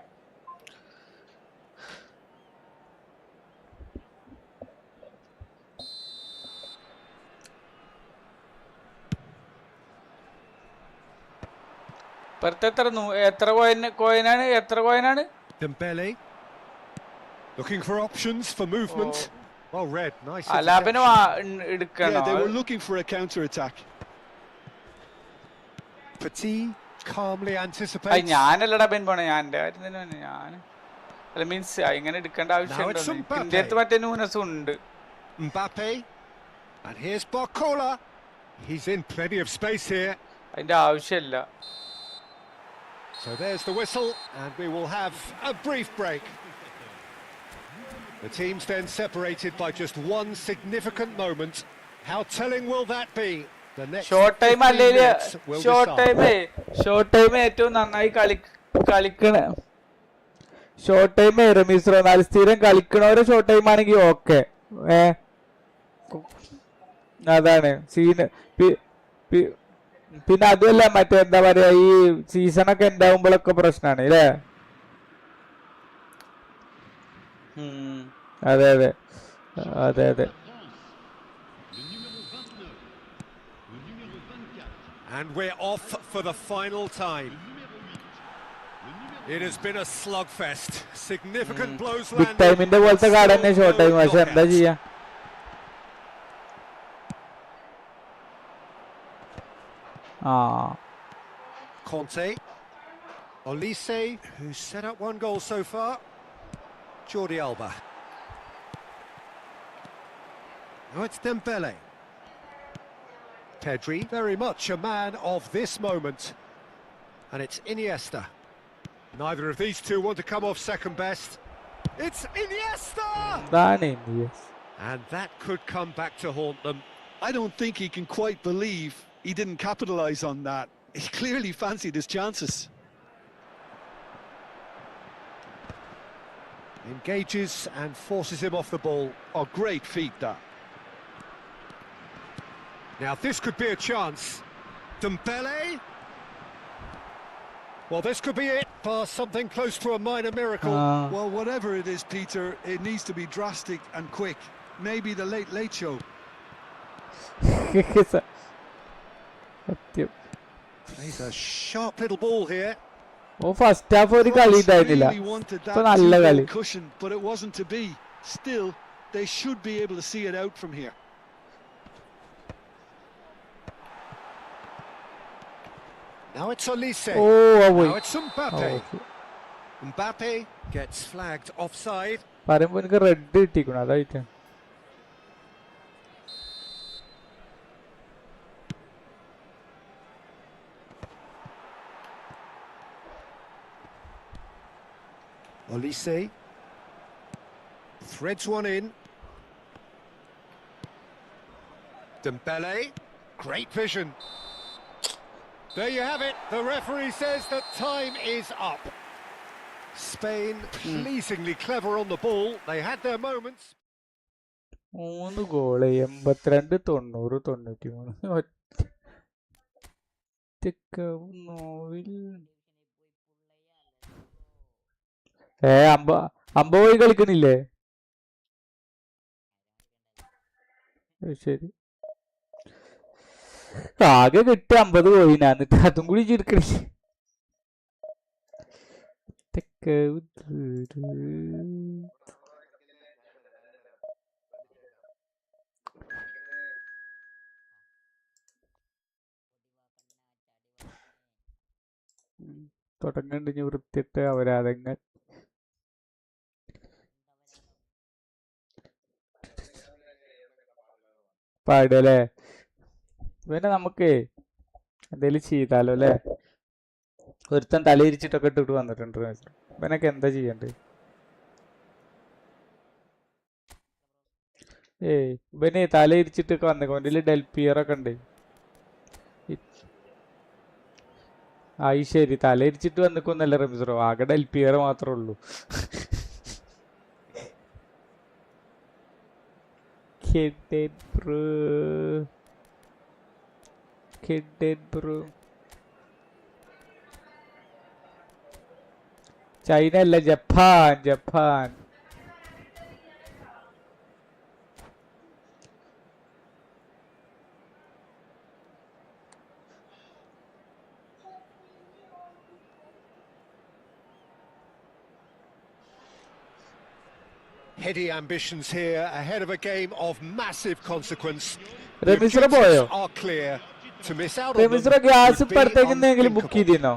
ഇപ്പുറത്തെ എത്ര കോയിനാണ്? Dembele looking for options for movement. Well read, nice. അലാബിന് Yeah, എടുക്കണോ? they were looking for a counter-attack. Petit calmly അത് anticipates. ഞാനല്ലടാ Ben പോണേ, ഞാൻ എൻ്റെ കാര്യം തന്നെ പറഞ്ഞു. ഞാൻ അല്ല മീൻസ് ഇങ്ങനെ എടുക്കേണ്ട ആവശ്യമുണ്ടോ? it's Mbappe. ഇന്ത്യ അടുത്ത് മറ്റേ ന്യൂനസും ഉണ്ട്. Mbappe. And here's Barcola. He's in plenty of space here. അതിന്റെ ആവശ്യമില്ല. So there's the whistle, and we will have a brief break. The teams then separated by just one significant moment. How telling will that be? The next short time 15 അല്ലെങ്കിൽ minutes will short time ഏറ്റവും നന്നായി കളിക്കണ short time Ramees Ronaldo സ്ഥിരം കളിക്കണവരെ short time ആണെങ്കിൽ okay. അതാണ് scene. പിന്നെ അതുമല്ല മറ്റേ എന്താ പറയാ, ഈ സീസണൊക്കെ ഉണ്ടാവുമ്പോഴൊക്കെ പ്രശ്നമാണ് അല്ലേ? അതെ അതെ അതെ അതെ. And we're off for the final time. It has been a slugfest. Significant blows big landed. ടൈമിന്റെ പോലത്തെ കാർഡ് തന്നെ ഷോർട്ട് ടൈം. പക്ഷെ എന്താ ചെയ്യാ? Conte. Olise, who's set up one goal so far. Jordi Alba. Now it's Dembele. Pedri, very much a man of this moment. And it's Iniesta. Neither of these two want to come off second best. It's Iniesta! And that could come back to haunt them. I don't think he can quite believe he didn't capitalise on that. He clearly fancied his chances. Engages and forces him off the ball. Oh, great feat, that. Now this could be a chance. Dembele. Well, this could be it for something close to a minor miracle. Well, whatever it is, Peter, it needs to be drastic and quick. Maybe the late show. He's a sharp little ball here. First half ഒരു കളി ഉണ്ടായിരുന്നില്ല. Really wanted that ഇപ്പൊ നല്ല കളി. cushion, but it wasn't to be. Still, they should be able to see it out from here. Now it's Olise. Now it's Mbappe. Mbappe gets flagged offside. പറയുമ്പോ എനിക്ക് red കിട്ടിക്കണം, അതായിട്ട്. Olise threads one in. Dembele, great vision. There you have it. The referee says that time is up. Spain pleasingly clever on the ball. They had their moments. 3 goal 82 90 93 ഒറ്റക്കവുന്നോവിൽ അമ്പ പോയി കളിക്കണില്ലേ? ശരി, ആകെ കിട്ടി 50 പോയിനാ, എന്നിട്ട് അതും കൂടി ചുരുക്കണേ. തുടങ്ങണ്ട് വൃത്തിയിട്ട് അവരാതെങ്ങ പാടല്ലേ. പിന്നെ നമുക്ക് എന്തേലും ചെയ്താലോ അല്ലേ? ഒരുത്തൻ തലയിരിച്ചിട്ടൊക്കെ ഇട്ടിട്ട് വന്നിട്ടുണ്ട്. ഇവനൊക്കെ എന്താ ചെയ്യണ്ടേ? ഇവന് തലയിരിച്ചിട്ടൊക്കെ വന്നേക്കോ. എൻ്റെ ഡെൽപിയറൊക്കെ ഉണ്ട്. ശരി, തലയിരിച്ചിട്ട് വന്നിക്കൊന്നല്ല റമീസറോ, ആകെ ഡെൽപിയർ മാത്രമേ ഉള്ളൂ. ചൈന അല്ല, Japan. Heady ambitions here ahead of a game of massive consequence. റമീസറ പോയോ? Are clear. To miss out on റമീസറ them ഗ്യാസ് would be ഇപ്പടുത്തെങ്കിലും ബുക്ക് ചെയ്തിരുന്നോ?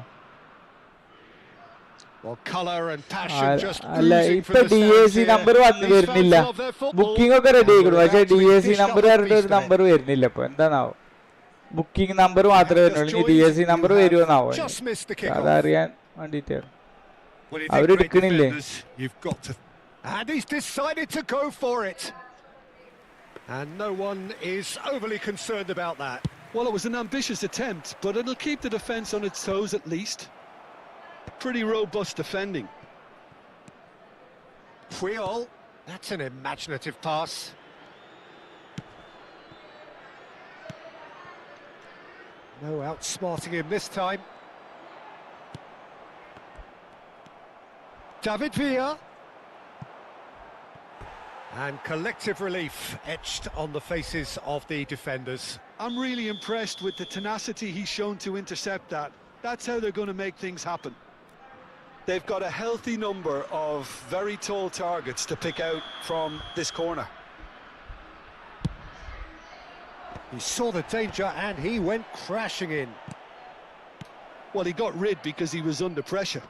Well, colour and passion just അല്ല, oozing ഇപ്പൊ from the stands DAC here. Number വന്നു വരുന്നില്ല. These fans love their football. Booking ഒക്കെ റെഡി ആയിക്കണു, പക്ഷെ Without being DAC dished number up പറഞ്ഞിട്ട് ഒരു beast നമ്പർ വരുന്നില്ല. ഇപ്പൊ എന്താണാവോ? ബുക്കിംഗ് നമ്പർ മാത്രമേ വരുന്നുള്ളൂ. ഇനി DAC നമ്പർ വരുമോന്നാവോ? Just missed the kick-off. അതറിയാൻ വേണ്ടിട്ടാണ് Well, you think അവരെടുക്കണില്ലേ? great defenders, you've got to. And he's decided to go for it. And no one is overly concerned about that. Well, it was an ambitious attempt, but it'll keep the defence on its toes at least. Pretty robust defending. Puyol, that's an imaginative pass. No outsmarting him this time. David Villa. And collective relief etched on the faces of the defenders. I'm really impressed with the tenacity he's shown to intercept that. That's how they're going to make things happen. They've got a healthy number of very tall targets to pick out from this corner. He saw the danger and he went crashing in. Well, he got rid because he was under pressure.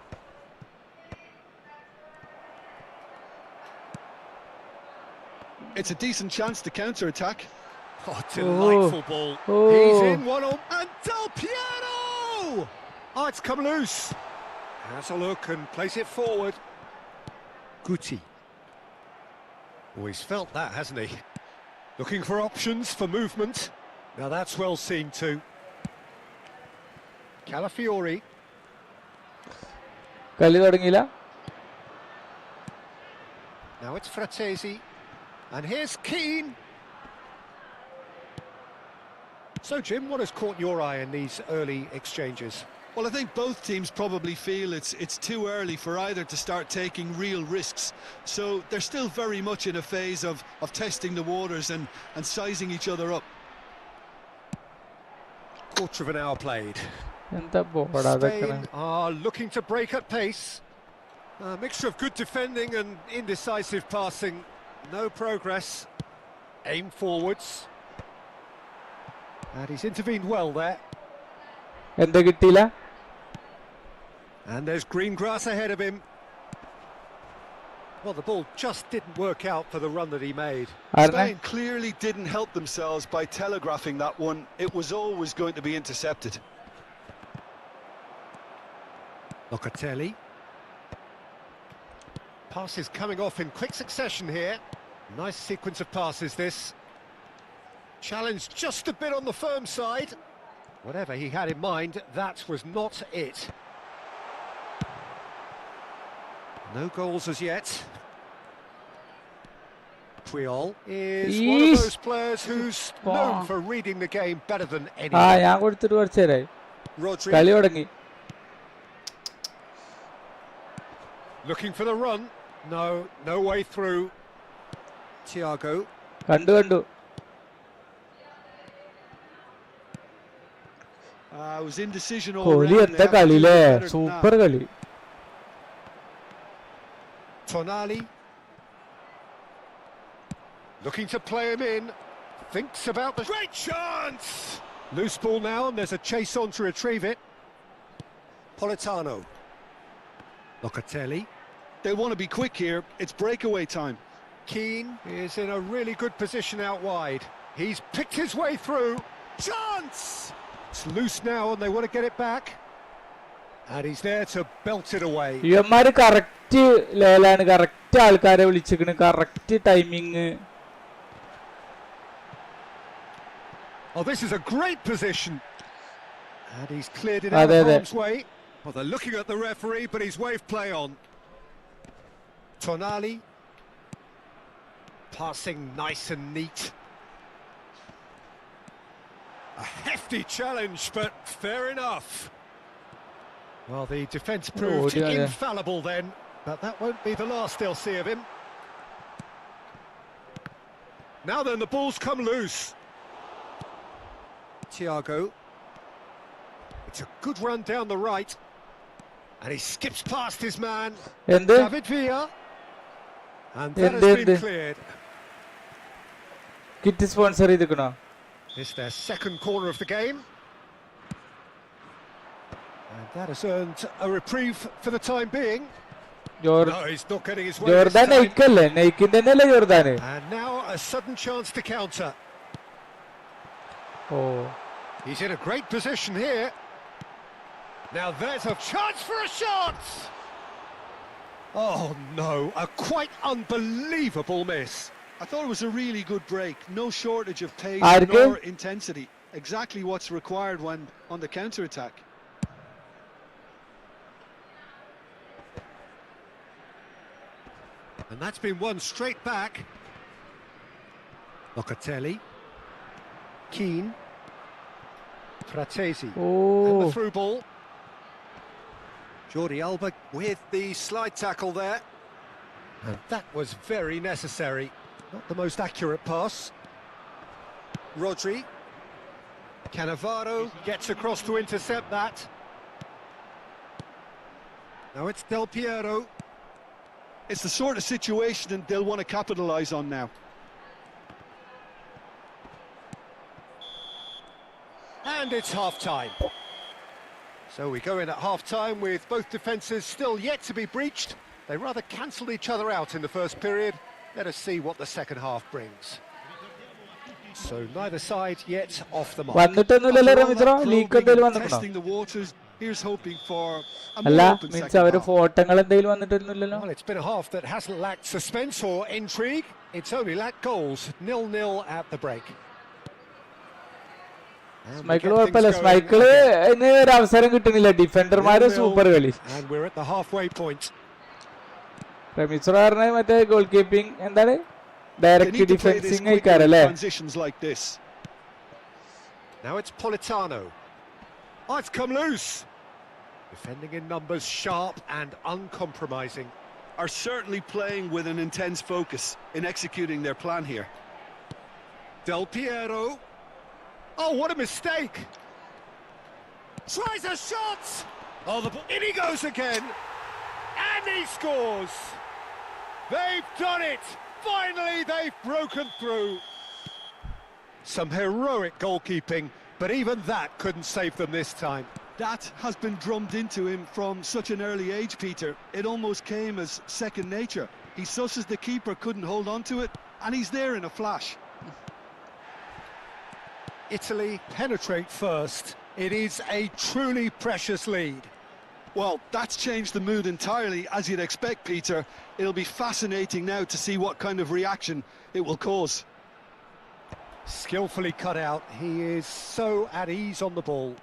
It's a decent chance to counter-attack. Oh, delightful ball. He's in one on... And Del Piero! Oh, it's come loose. Has a look and plays it forward. Guti. Oh, he's felt that, hasn't he? Looking for options for movement. Now that's well seen too. Calafiori. കളി തുടങ്ങിയില്ല. Now it's Fratesi. And here's Keane. So, Jim, what has caught your eye in these early exchanges? Well, I think both teams probably feel it's too early for either to start taking real risks. So they're still very much in a phase of testing the waters and sizing each other up. Quarter of an hour played. എന്താ പോടാ Spain are looking to break at pace. A mixture of good defending and indecisive passing. No progress. Aim forwards. And he's intervened well there. എന്താ കിട്ടിയില്ല? And there's green grass ahead of him. Well, the ball just didn't work out for the run that he made. Spain clearly didn't help themselves by telegraphing that one. It was always going to be intercepted. Locatelli. Passes coming off in quick succession here. Nice sequence of passes this. Challenge just a bit on the firm side. Whatever he had in mind, that was not it. No goals as yet. Puyol is one of those players who's known for reading the game better than anyone. Rodri looking for the run. No way through. Thiago. It was indecision all round. Super കളി. Tonali looking to play him in. Thinks about the great chance. Loose ball now, and there's a chase on to retrieve it. Politano. Locatelli. They want to be quick here. It's breakaway time. Keane is in a really good position out wide. He's picked his way through. Chance! It's loose now, and they want to get it back. And he's there to belt it away. ഇവന്മാര് correct ലെവലാണ്, correct ആൾക്കാരെ വിളിച്ചിരിക്കണ്, correct timing. Oh, this is a great position. And he's cleared it out of harm's way. Well, they're looking at the referee, but he's waved play on. Tonali. Passing nice and neat. A hefty challenge, but fair enough. Well, the defence proved infallible then, but that won't be the last they'll see of him. Now then, the ball's come loose. Thiago. It's a good run down the right. And he skips past his man. David Villa. And that has been cleared. Kit sponsor idukuna. It's their second corner of the game. And that has earned a reprieve for the time being. No, he's not getting his way this time. And now a sudden chance to counter. Oh. He's in a great position here. Now there's a chance for a shot! Oh no, a quite unbelievable miss. I thought it was a really good break. No shortage of pace nor intensity. Exactly what's required when on the counter-attack. And that's been won straight back. Locatelli. Keane. Fratesi. And the through ball. Jordi Alba with the slide tackle there. And that was very necessary. Not the most accurate pass. Rodri. Cannavaro gets across to intercept that. Now it's Del Piero. It's the sort of situation they'll want to capitalise on now. And it's half-time. So we go in at half-time with both defences still yet to be breached. They rather cancelled each other out in the first period. Let us see what the second half brings. So neither side yet off the mark. Testing the waters. Here's hoping for a more open second half. Well, it's been a half that hasn't lacked suspense or intrigue. It's only lacked goals. 0-0 at the break. Michael കുഴപ്പമില്ല, സ്മൈക്കിള് ഒരു അവസരം കിട്ടുന്നില്ല, ഡിഫൻഡർമാര് super കളി. And we're at the halfway point. റമീസുകാരനെ മറ്റേ goal keeping എന്താണ് direct defensing ആയിക്കാരല്ലേ. Now it's Politano. Oh, it's come loose. Defending in numbers, sharp and uncompromising. Are certainly playing with an intense focus in executing their plan here. Del Piero. Oh, what a mistake! Tries a shot! Oh, in he goes again! And he scores! They've done it! Finally, they've broken through! Some heroic goalkeeping, but even that couldn't save them this time. That has been drummed into him from such an early age, Peter. It almost came as second nature. He susses the keeper couldn't hold on to it, and he's there in a flash. Italy penetrate first. It is a truly precious lead. Well, that's changed the mood entirely, as you'd expect, Peter. It'll be fascinating now to see what kind of reaction it will cause. Skillfully cut out. He is so at ease on the ball.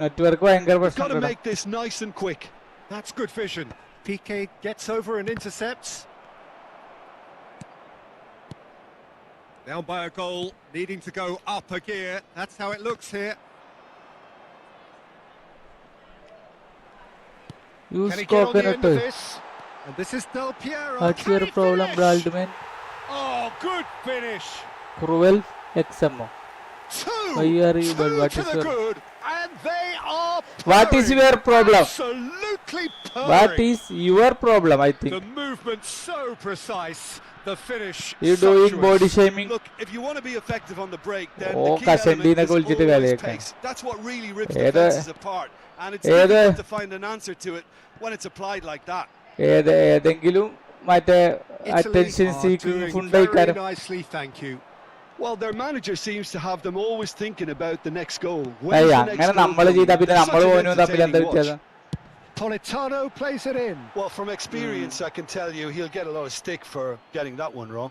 Network ഭയങ്കര Got to പ്രശ്നം. make this nice and quick. That's good vision. Piqué gets over and intercepts. Down by a goal, needing to go up a gear. That's how it looks here. Use Can he get on the end of coconut. this? And this is Del Piero. That's Can your he problem, finish? Braldman. Oh, good finish. Cruel XMO. Two, Why are you- two what to is the your- good, and they are What is purring. your problem? Absolutely purring. What is your problem, I The think? movement so precise, the finish You doing sumptuous. body shaming? Look, if you want to be effective on the break, then Oh, the key Kasendine element is വിളിച്ചിട്ട് always കളിയാക്കാൻ. pace. That's what really rips ഏത്- defenses apart, and it's ഏത്- difficult to find an answer to it when it's applied like that. ഏതെങ്കിലും മറ്റേ Italy attention are seeking doing food very കഴിക്കാരം. nicely, thank you. Well, their manager seems to have them always thinking about the next goal. When's ഏയ് the അങ്ങനെ next goal നമ്മൾ coming? ചെയ്താ പിന്നെ It's നമ്മൾ such an പോലും തമ്മിൽ എന്താ entertaining watch. വ്യത്യാസം? Politano plays it in. Well, from experience, I can tell you he'll get a lot of stick for getting that one wrong.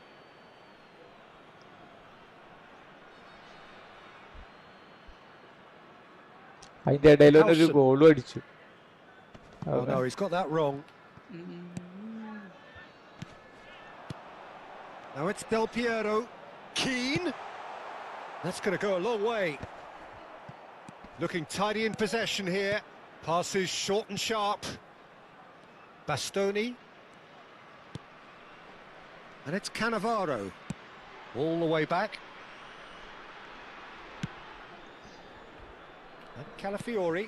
അതിന്റെ ഇടയിൽ ഒരു Howson. ഗോളും അടിച്ചു. Oh no, he's got that wrong. Now it's Del Piero. Keen. That's going to go a long way. Looking tidy in possession here. Passes short and sharp. Bastoni. And it's Cannavaro. All the way back. And Calafiori.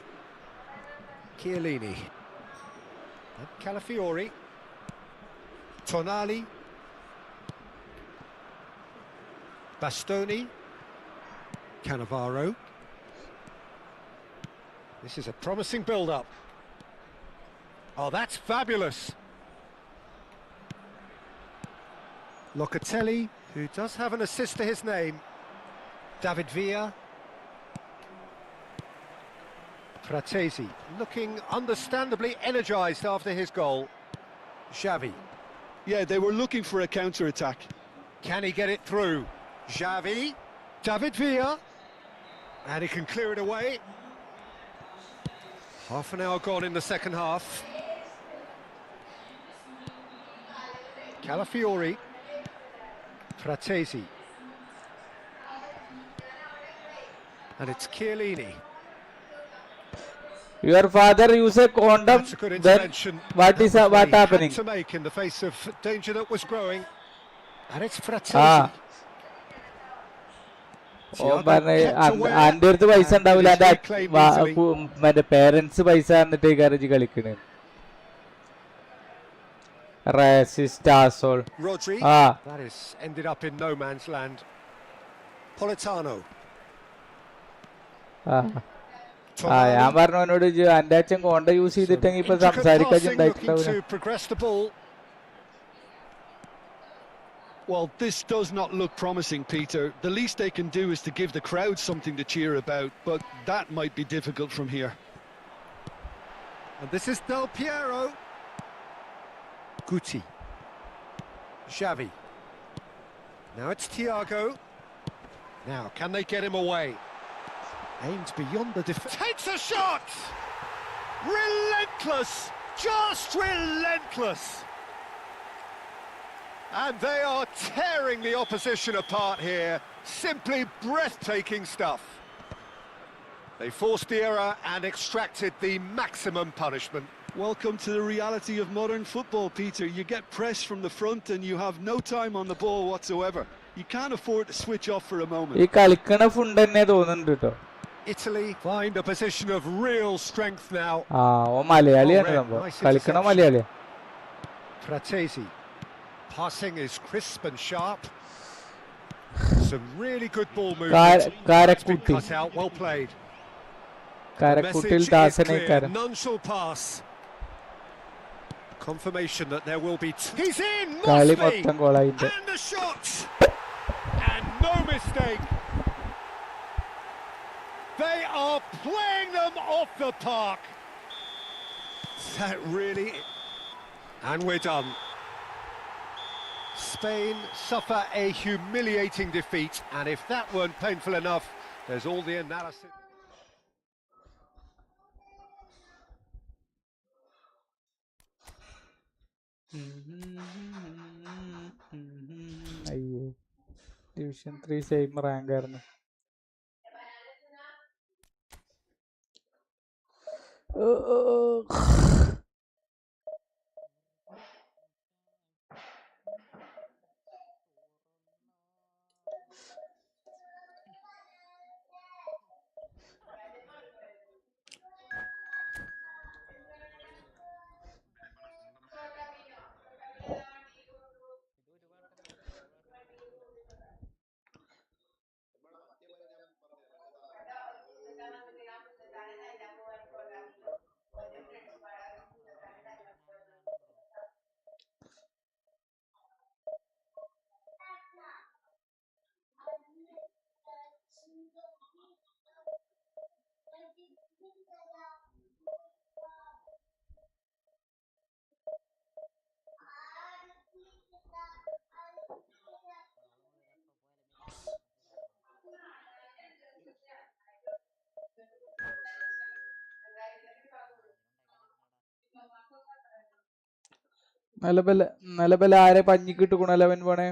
Chiellini. And Calafiori. Tonali. Bastoni. Cannavaro. This is a promising build-up. Oh, that's fabulous. Locatelli, who does have an assist to his name. David Villa. Fratesi, looking understandably energised after his goal. Xavi. Yeah, they were looking for a counter-attack. Can he get it through? Xavi. David Villa. And he can clear it away. Half an hour gone in the second half. Calafiori. Fratesi. And it's Chiellini. Your father use a condom, That's a good then intervention. what That is was what he happening? had to make in the face of danger that was growing. And it's Fratesi. Ah. ഓൻ പറഞ്ഞ അന്റെ അടുത്ത് പൈസ ഉണ്ടാവില്ല, മറ്റേ parents പൈസ തന്നിട്ട് കരജി കളിക്കണേ. Racist asshole. Rodri. Ah. That is ended up in no man's land. Politano. ഞാൻ പറഞ്ഞവനോട് എന്റെ അച്ഛൻ കോണ്ട യൂസ് ചെയ്തിട്ടെങ്കിൽ ഇപ്പൊ സംസാരിക്കാൻ ഉണ്ടായിട്ടുണ്ടാവില്ല. To progress the ball. Well, this does not look promising, Peter. The least they can do is to give the crowd something to cheer about, but that might be difficult from here. And this is Del Piero. Guti. Xavi. Now it's Thiago. Now, can they get him away? Aims beyond the defence. Takes a shot! Relentless! Just relentless! And they are tearing the opposition apart here. Simply breathtaking stuff. They forced the error and extracted the maximum punishment. Welcome to the reality of modern football, Peter. You get pressed from the front and you have no time on the ball whatsoever. You can't afford to switch off for a moment. ഈ കളിക്കണ ഫുണ്ട് തന്നെ തോന്നുന്നുണ്ട് കേട്ടോ. Italy find a position of real strength now. ഓ മലയാളിയാണ് സംഭവം, കളിക്കണ മലയാളിയാ. Fratesi. Passing is crisp and sharp. Some really good ball movement. That's been cut out, well played. കരക്കുട്ടിൽ ദാസനേക്കാരൻ. None shall pass. Confirmation that there will be. He's in. കളി Mosby. മൊത്തം ഗോളായിണ്ട്. And the shot. And no mistake. They are playing them off the park. That really. And we're done. Spain suffer a humiliating defeat, and if that weren't painful enough, there's all the analysis. അയ്യോ division 3 same rank ആയിരുന്നു. നിലബല ആരെ പഞ്ഞിക്കിട്ട് ഗുണലവൻ പോണേ?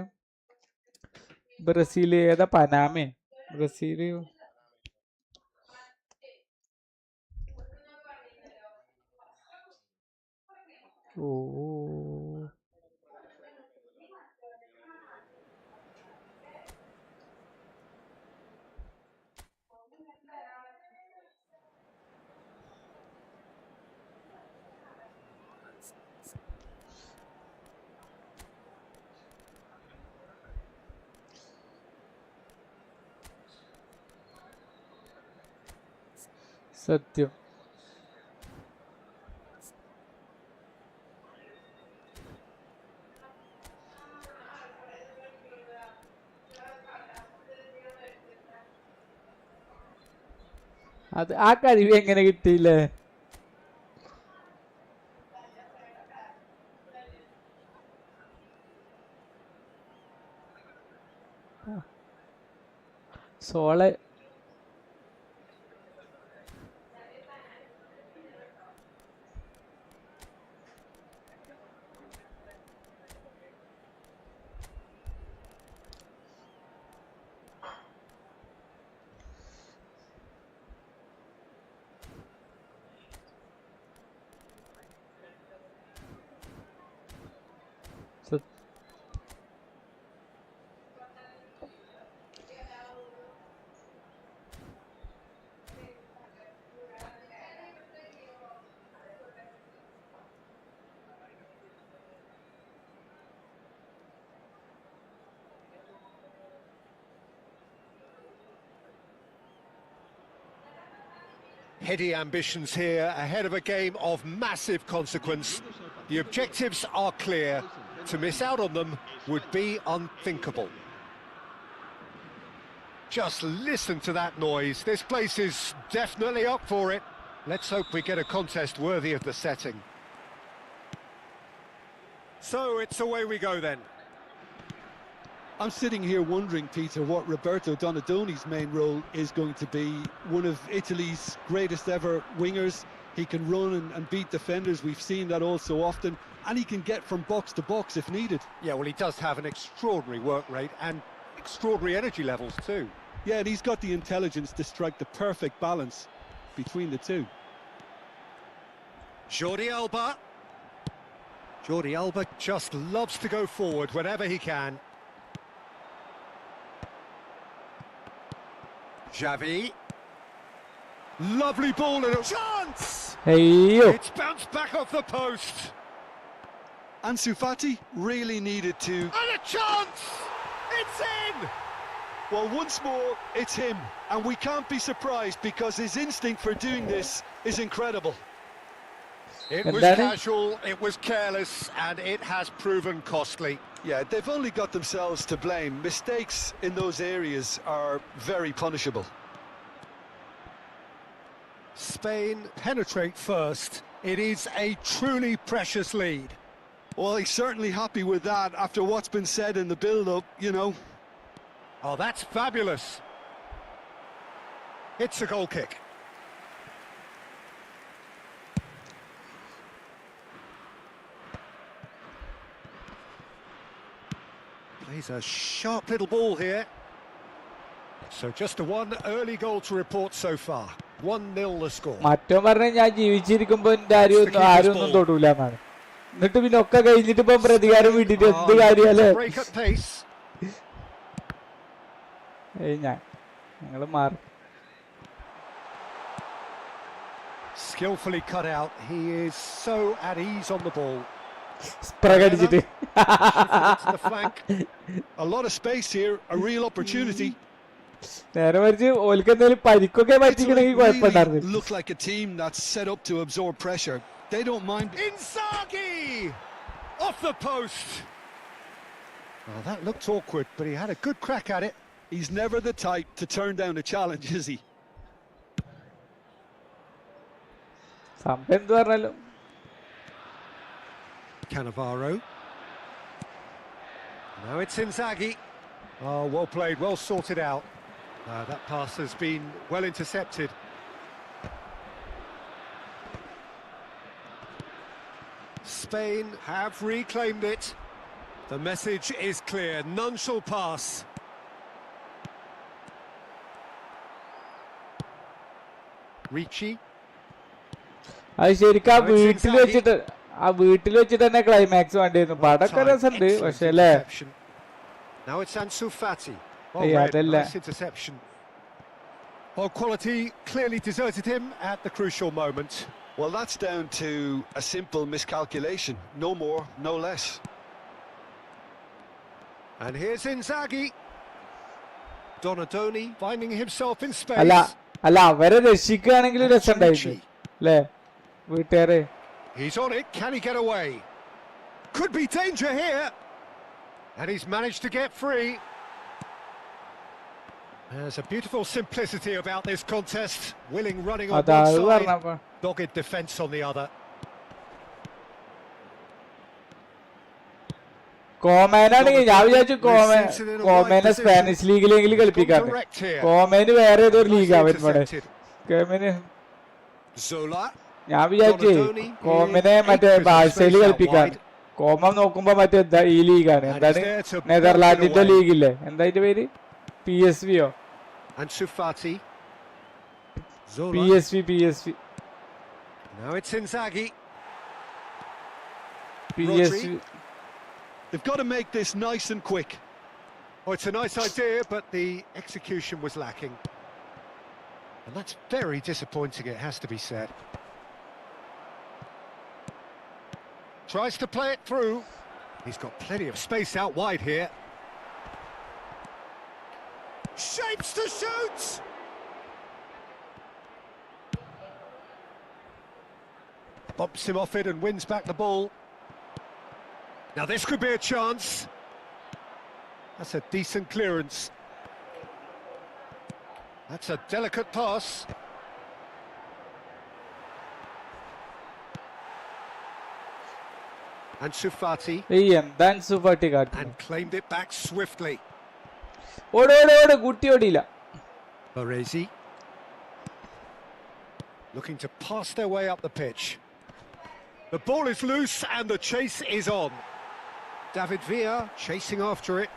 Brazil ഏതാ? പനാമേ? Brazil ഓ സത്യം. അത് ആ കഴിവ് എങ്ങനെ കിട്ടിയില്ലേ? സോളെ Heady ambitions here, ahead of a game of massive consequence. The objectives are clear. To miss out on them would be unthinkable. Just listen to that noise. This place is definitely up for it. Let's hope we get a contest worthy of the setting. So it's away we go then. I'm sitting here wondering, Peter, what Roberto Donadoni's main role is going to be. One of Italy's greatest ever wingers. He can run and beat defenders. We've seen that all so often. And he can get from box to box if needed. Yeah, well, he does have an extraordinary work rate and extraordinary energy levels too. Yeah, and he's got the intelligence to strike the perfect balance between the two. Jordi Alba. Jordi Alba just loves to go forward whenever he can. Xavi. Lovely ball and a chance! Hey, it's bounced back off the post. Ansu Fati really needed to... And a chance! It's in! Well, once more, it's him. And we can't be surprised because his instinct for doing this is incredible. It was casual, it was careless, and it has proven costly. Yeah, they've only got themselves to blame. Mistakes in those areas are very punishable. Spain penetrate first. It is a truly precious lead. Well, he's certainly happy with that after what's been said in the build-up, you know. Oh, that's fabulous. It's a goal kick. Plays a sharp little ball here. So just a one early goal to report so far. 1-0 the score. മറ്റോ പറഞ്ഞ ഞാൻ ജീവിച്ചിരിക്കുമ്പോ എന്റെ ആരും ഒന്നും തൊടൂല എന്നാണ്. എന്നിട്ട് പിന്നെ ഒക്കെ കഴിഞ്ഞിട്ട് ഇപ്പൊ പ്രതികാരം വീട്ടിട്ട് എന്ത് കാര്യല്ലേ? ഞങ്ങള് മാറി. Skillfully cut out. He is so at ease on the ball. പ്രകടിച്ചിട്ട്. A lot of space here, a real opportunity. നേരെ മറിച്ച് ഓൽക്ക് എന്തെങ്കിലും പരിക്കൊക്കെ പറ്റിക്കണമെങ്കിൽ കുഴപ്പമുണ്ടായിരുന്നു. Look like a team that's set up to absorb pressure. They don't mind. Inzaghi off the post. Well, that looked awkward, but he had a good crack at it. He's never the type to turn down a challenge, is he? സംഭവം എന്ത് പറഞ്ഞാലും. Cannavaro. Now it's Inzaghi. Oh, well played, well sorted out. That pass has been well intercepted. Spain have reclaimed it. The message is clear, none shall pass. Ricci. അത് ശരിക്കും ആ വീട്ടിൽ വെച്ചിട്ട് തന്നെ climax വേണ്ടിയിരുന്നു. പടമൊക്കെ രസമുണ്ട് പക്ഷെ അല്ലേ? Now it's Ansu Fati. Nice interception. Well, quality clearly deserted him at the crucial moment. Well, that's down to a simple miscalculation. No more, no less. And here's Inzaghi. Donadoni finding himself in space. അല്ല അവരെ രക്ഷിക്കുകയാണെങ്കിൽ രസമുണ്ടായിരുന്നു അല്ലേ വീട്ടുകാരെ? He's on it. Can he get away? Could be danger here. And he's managed to get free. There's a beautiful simplicity about this contest. Willing running on one side, dogged defence on the other. കോമേനാണെങ്കിൽ ഞാൻ വിചാരിച്ചു കോമേനെ Spanish ലീഗിലെങ്കിലും കളിപ്പിക്കാറ്. കോമേന് വേറെ ഏതൊരു ലീഗാ വരുമ്പോടെ ഞാൻ വിചാരിച്ചേ കോമനെ മറ്റേ ബാഴ്സയിൽ കളിപ്പിക്കാൻ. Com നോക്കുമ്പോ മറ്റേ ഈ ലീഗാണ്. എന്താണ് നെതർലാൻഡിന്റെ ലീഗില്ലേ? എന്താ അതിന്റെ പേര്? PSV. Now it's Inzaghi. PSV. They've got to make this nice and quick. Oh, it's a nice idea, but the execution was lacking. And that's very disappointing, it has to be said. Tries to play it through. He's got plenty of space out wide here. Shapes to shoot! Bumps him off it and wins back the ball. Now this could be a chance. That's a decent clearance. That's a delicate pass. Ansu Fati. And claimed it back swiftly. Baresi. Looking to pass their way up the pitch. The ball is loose and the chase is on. David Villa chasing after it.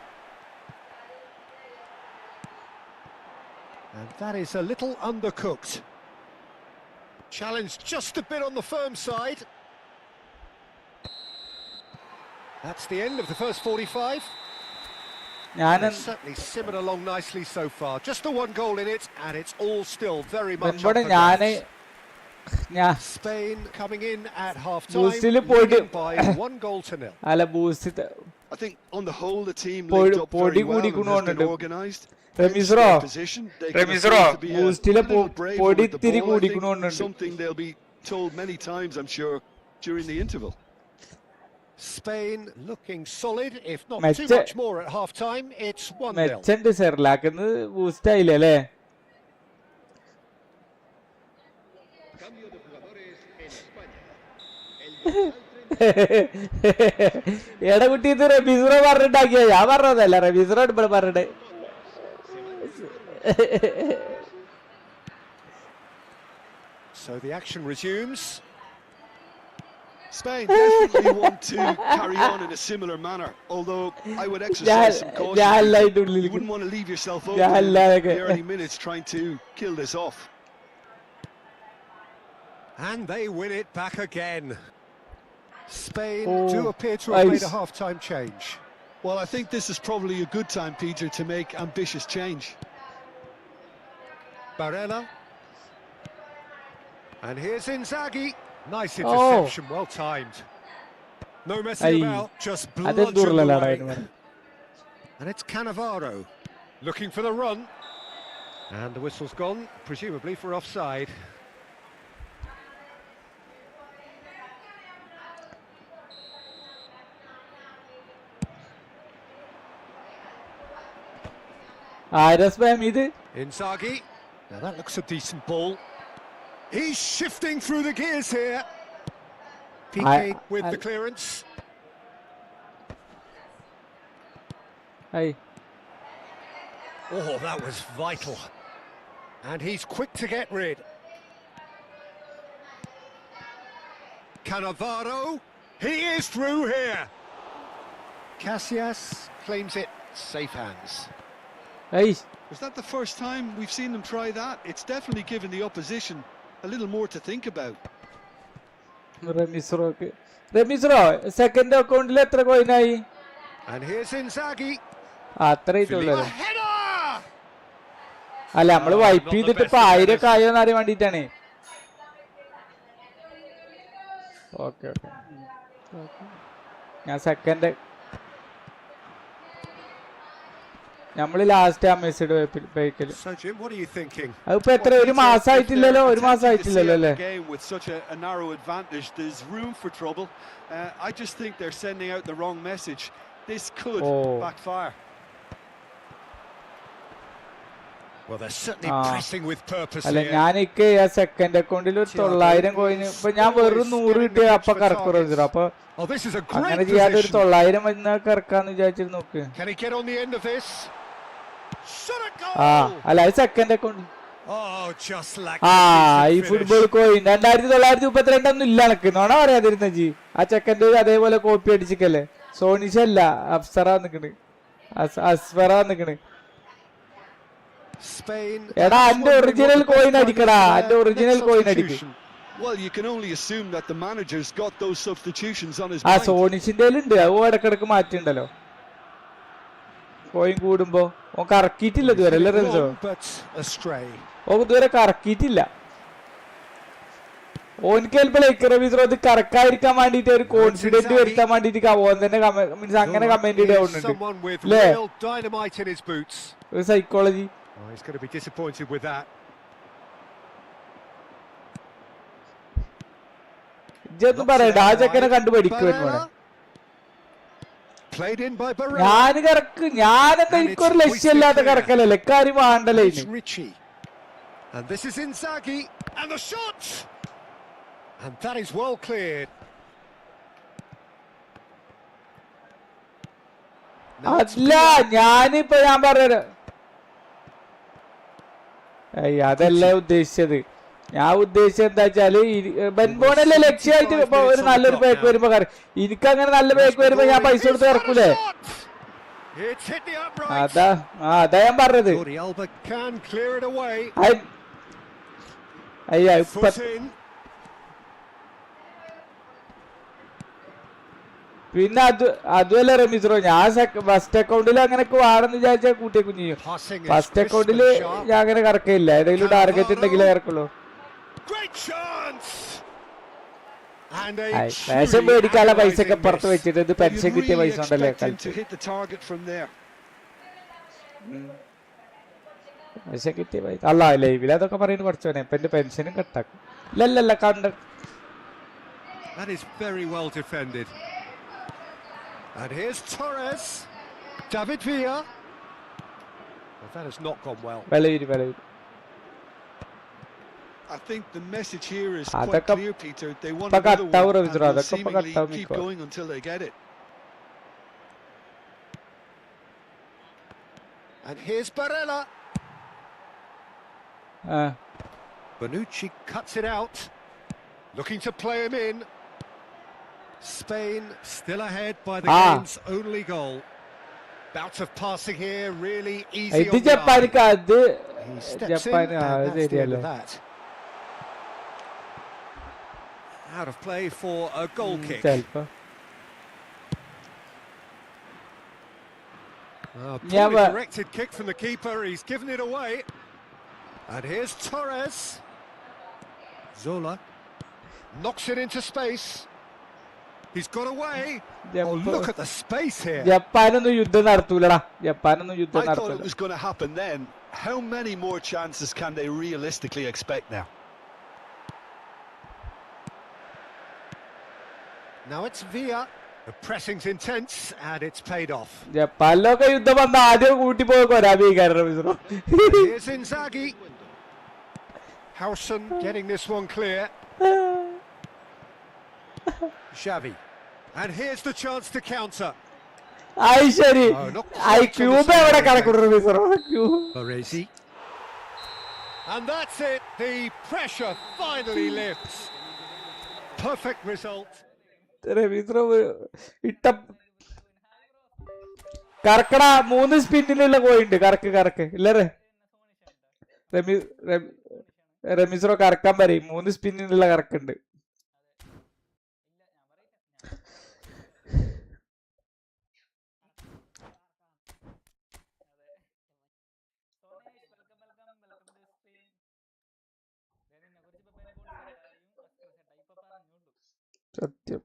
And that is a little undercooked. Challenged just a bit on the firm side. That's the end of the first 45. It's certainly simmered along nicely so far. Just the one goal in it, and it's all still very much up for grabs. Spain coming in at half-time, leading by 1-0. I think on the whole the team linked up very well and has been organised. Something they'll be told many times, I'm sure, during the interval. Spain looking solid, if not too much more at half-time. It's 1-0. എടാ കുട്ടി ഇത് റമീസ്റോ പറഞ്ഞിട്ടാക്കിയ ഞാൻ പറഞ്ഞതല്ല റമീസ്റോ ഇപ്പോൾ പറഞ്ഞിട്ട് So the action resumes. Spain definitely want to carry on in a similar manner, although I would exercise some caution. You wouldn't want to leave yourself open in the early minutes trying to kill this off. And they win it back again. Spain do appear to have made a half-time change. Well, I think this is probably a good time, Peter, to make ambitious change. Barella. And here's Inzaghi. Nice interception, well timed. No messing about, just bludgeon away. And it's Cannavaro looking for the run. And the whistle's gone, presumably for offside. Inzaghi. Now that looks a decent ball. He's shifting through the gears here. PK with the clearance. Oh, that was vital. And he's quick to get rid. Cannavaro. He is through here. Casillas claims it. Safe hands. Was that the first time we've seen them try that? It's definitely given the opposition a little more to think about. Remisro, second account letter going. And here's Inzaghi. അല്ല നമ്മള് wipe ചെയ്തിട്ട് ഇപ്പൊ 1000 കായോന്ന് അറിയാൻ വേണ്ടിട്ടാണ്. Okay okay ഞാൻ second നമ്മള് last അമേസിഡ് ബൈക്കില് അതിപ്പോ എത്ര ഒരു മാസമായിട്ടില്ലല്ലോ അല്ലേ? I just think they're sending out the wrong message. This could backfire. Well, they're certainly pressing with purpose അല്ല here. ഞാനിക്ക് ആ സെക്കൻഡ് അക്കൗണ്ടിൽ ഒരു 900 കോയിന് ഇപ്പൊ ഞാൻ വെറും 100 കിട്ടിയ അപ്പൊ കറക്കുറോ അപ്പൊ അങ്ങനെ ചെയ്യാതെ ഒരു 900 വന്ന് കറക്കാന്ന് വിചാരിച്ചിട്ട് നോക്ക്. അല്ല അത് സെക്കൻഡ് അക്കൗണ്ട്. ഈ ഫുട്ബോൾ കോയിൻ 2932 ഒന്നും ഇല്ല എനക്ക് നോണ പറയാതിരുന്ന ജി. ആ ചെക്കൻ്റെ അതേപോലെ കോപ്പി അടിച്ചിക്കല്ലേ. സോണിഷ അല്ല അഫ്സറ നിക്കണ്, അസ്ഫറ നിക്കണ്. എടാ എന്റെ ഒറിജിനൽ കോയിൻ അടിക്കടാ, എന്റെ ഒറിജിനൽ കോയിൻ അടിക്കും. Well, you can only assume that the manager's got those substitutions on his mind. ആ സോണിഷിന്റെ ഉണ്ട്, അത് ഇടക്കിടക്ക് മാറ്റിണ്ടല്ലോ കോയിൻ കൂടുമ്പോ. ഓൻ കറക്കിയിട്ടില്ല ഇതുവരെ അല്ലേ റെൻസോ? ഓ ഇതുവരെ കറക്കിയിട്ടില്ല. ഓനിക്ക് ചിലപ്പോൾ അത് കറക്കാതിരിക്കാൻ വേണ്ടിട്ട് ഒരു കോൺഫിഡന്റ് വരുത്താൻ വേണ്ടിട്ട് ഓൻ തന്നെ മീൻസ് അങ്ങനെ കമന്റ് ഇടുന്നുണ്ട് അല്ലേ? ഒരു psychology. Oh, he's going to be disappointed with that. ഇതൊന്നും പറയണ്ട, ആ ചെക്കനെ കണ്ടുപഠിക്കും. ഞാൻ കറക്ക്, ഞാനെന്താ എനിക്കൊരു ലക്ഷ്യമില്ലാത്ത കറക്കലല്ലേ, കാര്യം വേണ്ടല്ലേ. And this is Inzaghi and the shot, and that is well cleared. അല്ല ഞാനിപ്പോ ഞാൻ പറഞ്ഞ അതല്ല ഉദ്ദേശിച്ചത്. ഞാൻ ഉദ്ദേശിച്ചത് എന്താ വെച്ചാല് ബെൻബോണല്ലേ ലക്ഷ്യമായിട്ട് ഇപ്പൊ ഒരു നല്ലൊരു ബാക്ക് വരുമ്പോ എനിക്ക് അങ്ങനെ നല്ല ബാക്ക് വരുമ്പോ ഞാൻ പൈസ കൊടുത്ത് ഇറക്കൂലേ. അതാ ഞാൻ പറഞ്ഞത്. ഇപ്പൊ പിന്നെ അതുമല്ല റമീസ്റോ, ഞാൻ ഫസ്റ്റ് അക്കൗണ്ടിൽ അങ്ങനെ വേണമെന്ന് വിചാരിച്ചാൽ കൂട്ടിയേക്കും ചെയ്യും. ഫസ്റ്റ് അക്കൗണ്ടില് ഞാൻ അങ്ങനെ കറക്കില്ല, ഏതെങ്കിലും ടാർഗറ്റ് ഉണ്ടെങ്കിലേ കറക്കുള്ളൂ. പെൻഷൻ മേടിക്കാനുള്ള പൈസ ഒക്കെ പുറത്ത് വെച്ചിട്ട് ഇത് പെൻഷൻ കിട്ടിയ പൈസ ഉണ്ടല്ലേ പൈസ കിട്ടിയ പൈസ അല്ല ലൈവിൽ അതൊക്കെ പറയുന്നത് പഠിച്ചോനെ. ഇപ്പൊ എന്റെ പെൻഷനും കട്ടാക്കും. ഇല്ലല്ല കണ്ട. And here's Torres. David Villa. Well, that has not gone well. I I think the message here is That's quite a clear, Peter. They want Pag another attaw, one, and Ravindra, will that's a pag seemingly attaw, keep Miko. going until they get it. And here's Barella. Bonucci cuts it out. Looking to play him in. Spain still ahead by the game's only goal. Bout of passing here, really easy ഇത് on the ജപ്പാനിക്ക് eye. അത് He steps in, Japan and അത് that's the end ശരിയല്ലേ of that. Out of play for a goal kick. ചെലപ്പോ Poorly directed kick from the keeper, he's given it away. And here's Torres. Zola knocks it into space. He's got away. Oh, look at the space here. ജപ്പാനൊന്നും യുദ്ധം നടത്തൂലടാ, ജപ്പാനൊന്നും യുദ്ധം I thought it നടത്തൂല. was going to happen then. How many more chances can they realistically expect now? Now it's Villa. The pressing's intense and it's paid off. ജപ്പാനിലൊക്കെ യുദ്ധം വന്ന ആദ്യം കൂട്ടി പോയി കൊരാബിക്കാരുടെ മിശ്രം. Here's Inzaghi. Howson getting this one clear. Xavi. And here's the chance to counter. ആയി ശരി, not ആയി quite on the Cuba same എവിടെ wavelength. കണക്കൂടും മിശ്രം? Baresi. And that's it. The pressure finally lifts. Perfect result. മിശ്രം ഇട്ട കറക്കടാ, 3 സ്പിന്നിലുള്ള point. കറക്ക് ഇല്ലറേ റെമിസ്രോ കറക്കാൻ പറയും. 3 സ്പിന്നിനുള്ള കറക്കുണ്ട്. സത്യം.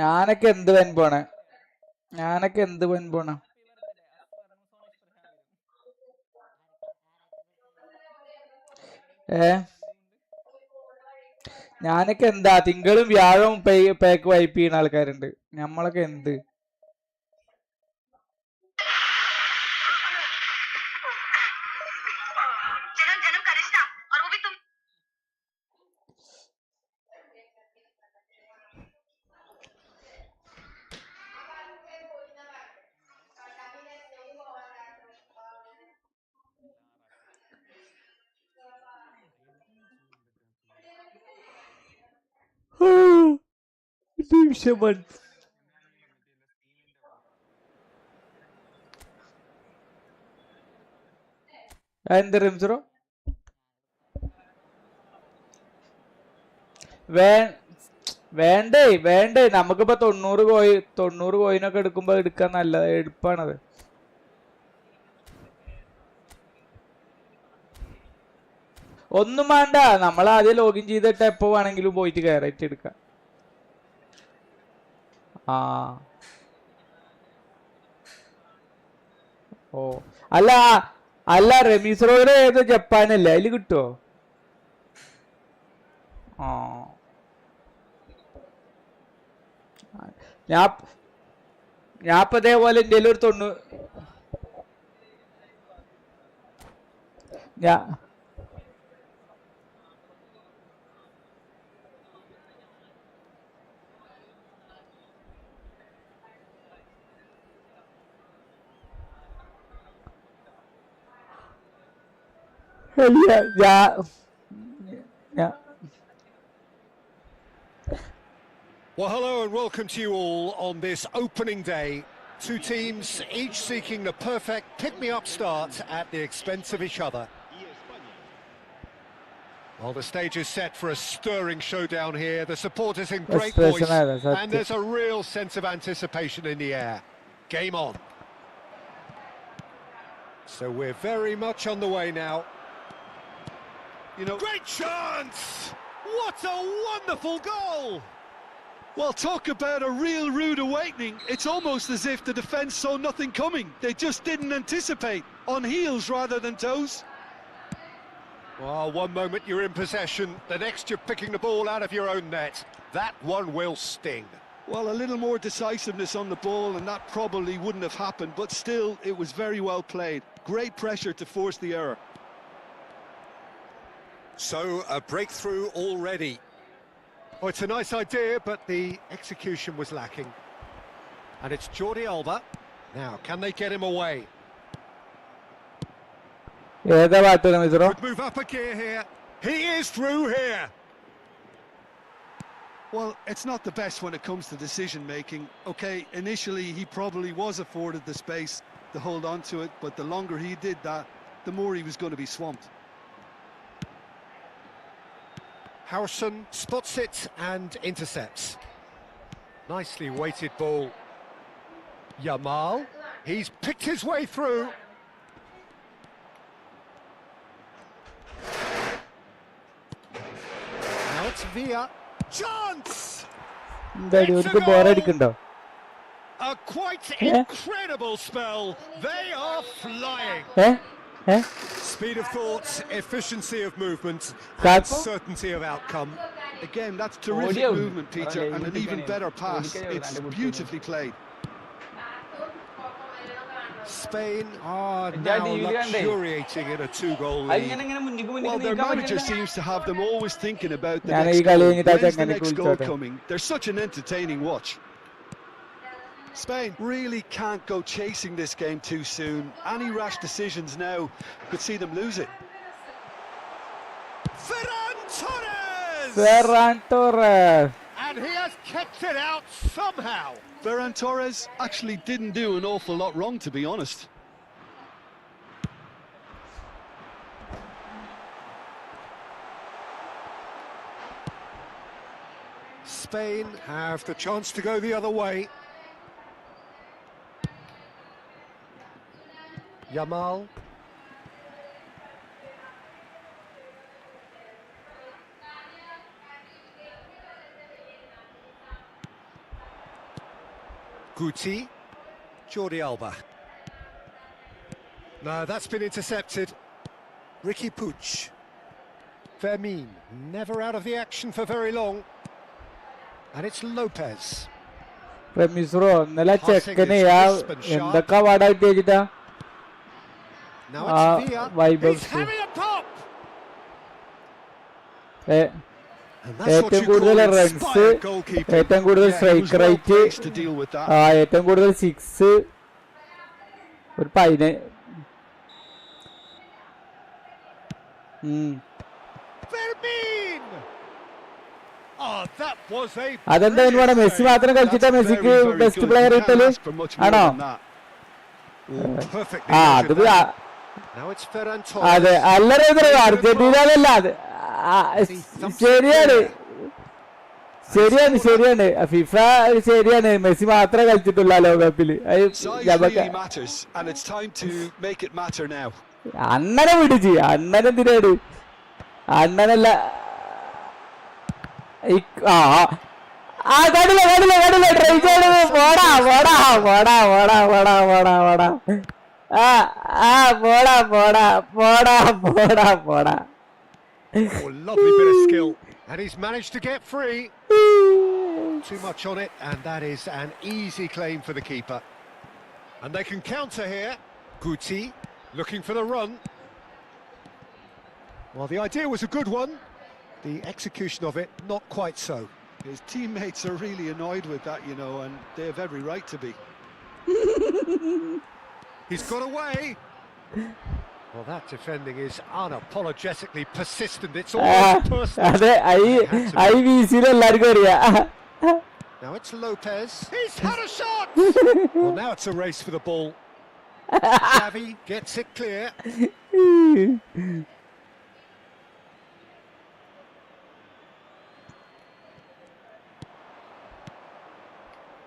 ഞാനൊക്കെ എന്ത് വൻ പോണേ, ഞാനൊക്കെ എന്താ തിങ്കളും വ്യാഴവും പേക്ക് വൈപ്പ് ചെയ്യുന്ന ആൾക്കാരുണ്ട്. നമ്മളൊക്കെ എന്ത് നിമിഷമൻ. എന്ത് റിംസറോ വേണ്ടേ നമുക്കിപ്പോ 90 കോയിനൊക്കെ എടുക്കുമ്പോ എടുക്കാൻ നല്ല എളുപ്പാണത്. ഒന്നും വേണ്ട, നമ്മൾ ആദ്യം ലോഗിൻ ചെയ്തിട്ട് എപ്പോ വേണമെങ്കിലും പോയിട്ട് കയറിയിട്ട് എടുക്കാം. ഓ അല്ല റെമീസ്രോയുടെ ഏതോ ജപ്പാനല്ലേ, അതില് കിട്ടുവോ? ഞാൻ ഇപ്പൊ ഇതേപോലെ ഇന്ത്യയിൽ ഒരു 90 Well, hello and welcome to you all on this opening day. Two teams, each seeking the perfect pick-me-up start at the expense of each other. Well, the stage is set for a stirring showdown here. The supporters in great voice, and there's a real sense of anticipation in the air. Game on. So we're very much on the way now. You know, great chance! What a wonderful goal! Well, talk about a real rude awakening. It's almost as if the defence saw nothing coming. They just didn't anticipate. On heels rather than toes. Well, one moment you're in possession, the next you're picking the ball out of your own net. That one will sting. Well, a little more decisiveness on the ball and that probably wouldn't have happened, but still, it was very well played. Great pressure to force the error. So, a breakthrough already. Oh, it's a nice idea, but the execution was lacking. And it's Jordi Alba. Now, can they get him away? ഏതാ പാട്ട് മിസ്രോ? Could move up a gear here. He is through here. Well, it's not the best when it comes to decision-making. OK, initially he probably was afforded the space to hold on to it, but the longer he did that, the more he was going to be swamped. Harrison spots it and intercepts. Nicely weighted ball. Yamal, he's picked his way through. Now it's Villa. Chance! എന്താടി It's a എനിക്ക് goal! ബോറടിക്കണ്ടോ? A quite incredible spell. They are flying. Speed of thought, efficiency of movement, and Capo? certainty of outcome. Again, that's terrific Audio. movement, Peter, and an even better pass. It's beautifully played. Spain are now luxuriating in a two-goal lead. Well, their manager seems to have them always thinking about the Yeah, next he got goal. it, he got When's the it, next he goal got it. coming? They're such an entertaining watch. Spain really can't go chasing this game too soon. Any rash decisions now could see them lose it. Ferran Torres! Ferran Torres. And he has kept it out somehow. Ferran Torres actually didn't do an awful lot wrong, to be honest. Spain have the chance to go the other way. Yamal. Guti. Jordi Alba. No, that's been intercepted. Ricky Puig. Fermin, never out of the action for very long. And it's Lopez. മിസ്രോ ഇന്നലെ Passing ചെക്കനെ is ആ crisp and sharp. എന്തൊക്കെ പാടായിട്ട് വെച്ചിട്ടാ Now Ah, it's Villa. Weibel He's too. having a pop. ഏ- And that's what ഏറ്റവും you കൂടുതൽ call runs, inspired goalkeeping. ഏറ്റവും കൂടുതൽ Yeah, he was strike well rate, placed to deal with that. ഏറ്റവും കൂടുതൽ six, ഒരു Fermin! Oh, that was a അതെന്താ എന്നോട് മെസ്സി brilliant മാത്രം കളിച്ചിട്ടാ That's മെസ്സിക്ക് very, very best good. Player You can't കിട്ടല് ask for much more ആണോ? than that. save. Perfectly ആ measured അത് that. Now it's Ferran Torres. അതെ അല്ലറ അർജന്റീനല്ല അത് ശരിയാണ് ശരിയാണ് ശരിയാണ് ഫിഫ ശരിയാണ് മെസ്സി മാത്രമേ കളിച്ചിട്ടുള്ള ലോകകപ്പില് Size really matters, and it's time to make it matter now. അണ്ണനെ വിടിച്ച് അണ്ണനെന്തിനാണ് അണ്ണനല്ല കണ്ടില്ല കണ്ടില്ല കണ്ടില്ല ട്രൈ ചെയ്തത് പോടാ പോടാ പോടാ പോടാ പോടാ പോടാ പോടാ പോടാ പോടാ പോടാ പോടാ പോടാ Oh, lovely bit of skill. And he's managed to get free. Too much on it, and that is an easy claim for the keeper. And they can counter here. Guti looking for the run. Well, the idea was a good one. The execution of it, not quite so. His teammates are really annoyed with that, you know, and they have every right to be. He's got away. Well, that defending is unapologetically persistent. It's almost personal. അതെ I വീസിയിൽ എല്ലാവർക്കും അറിയാം. Now it's Lopez. He's had a shot. Well, now it's a race for the ball. Xavi gets it clear.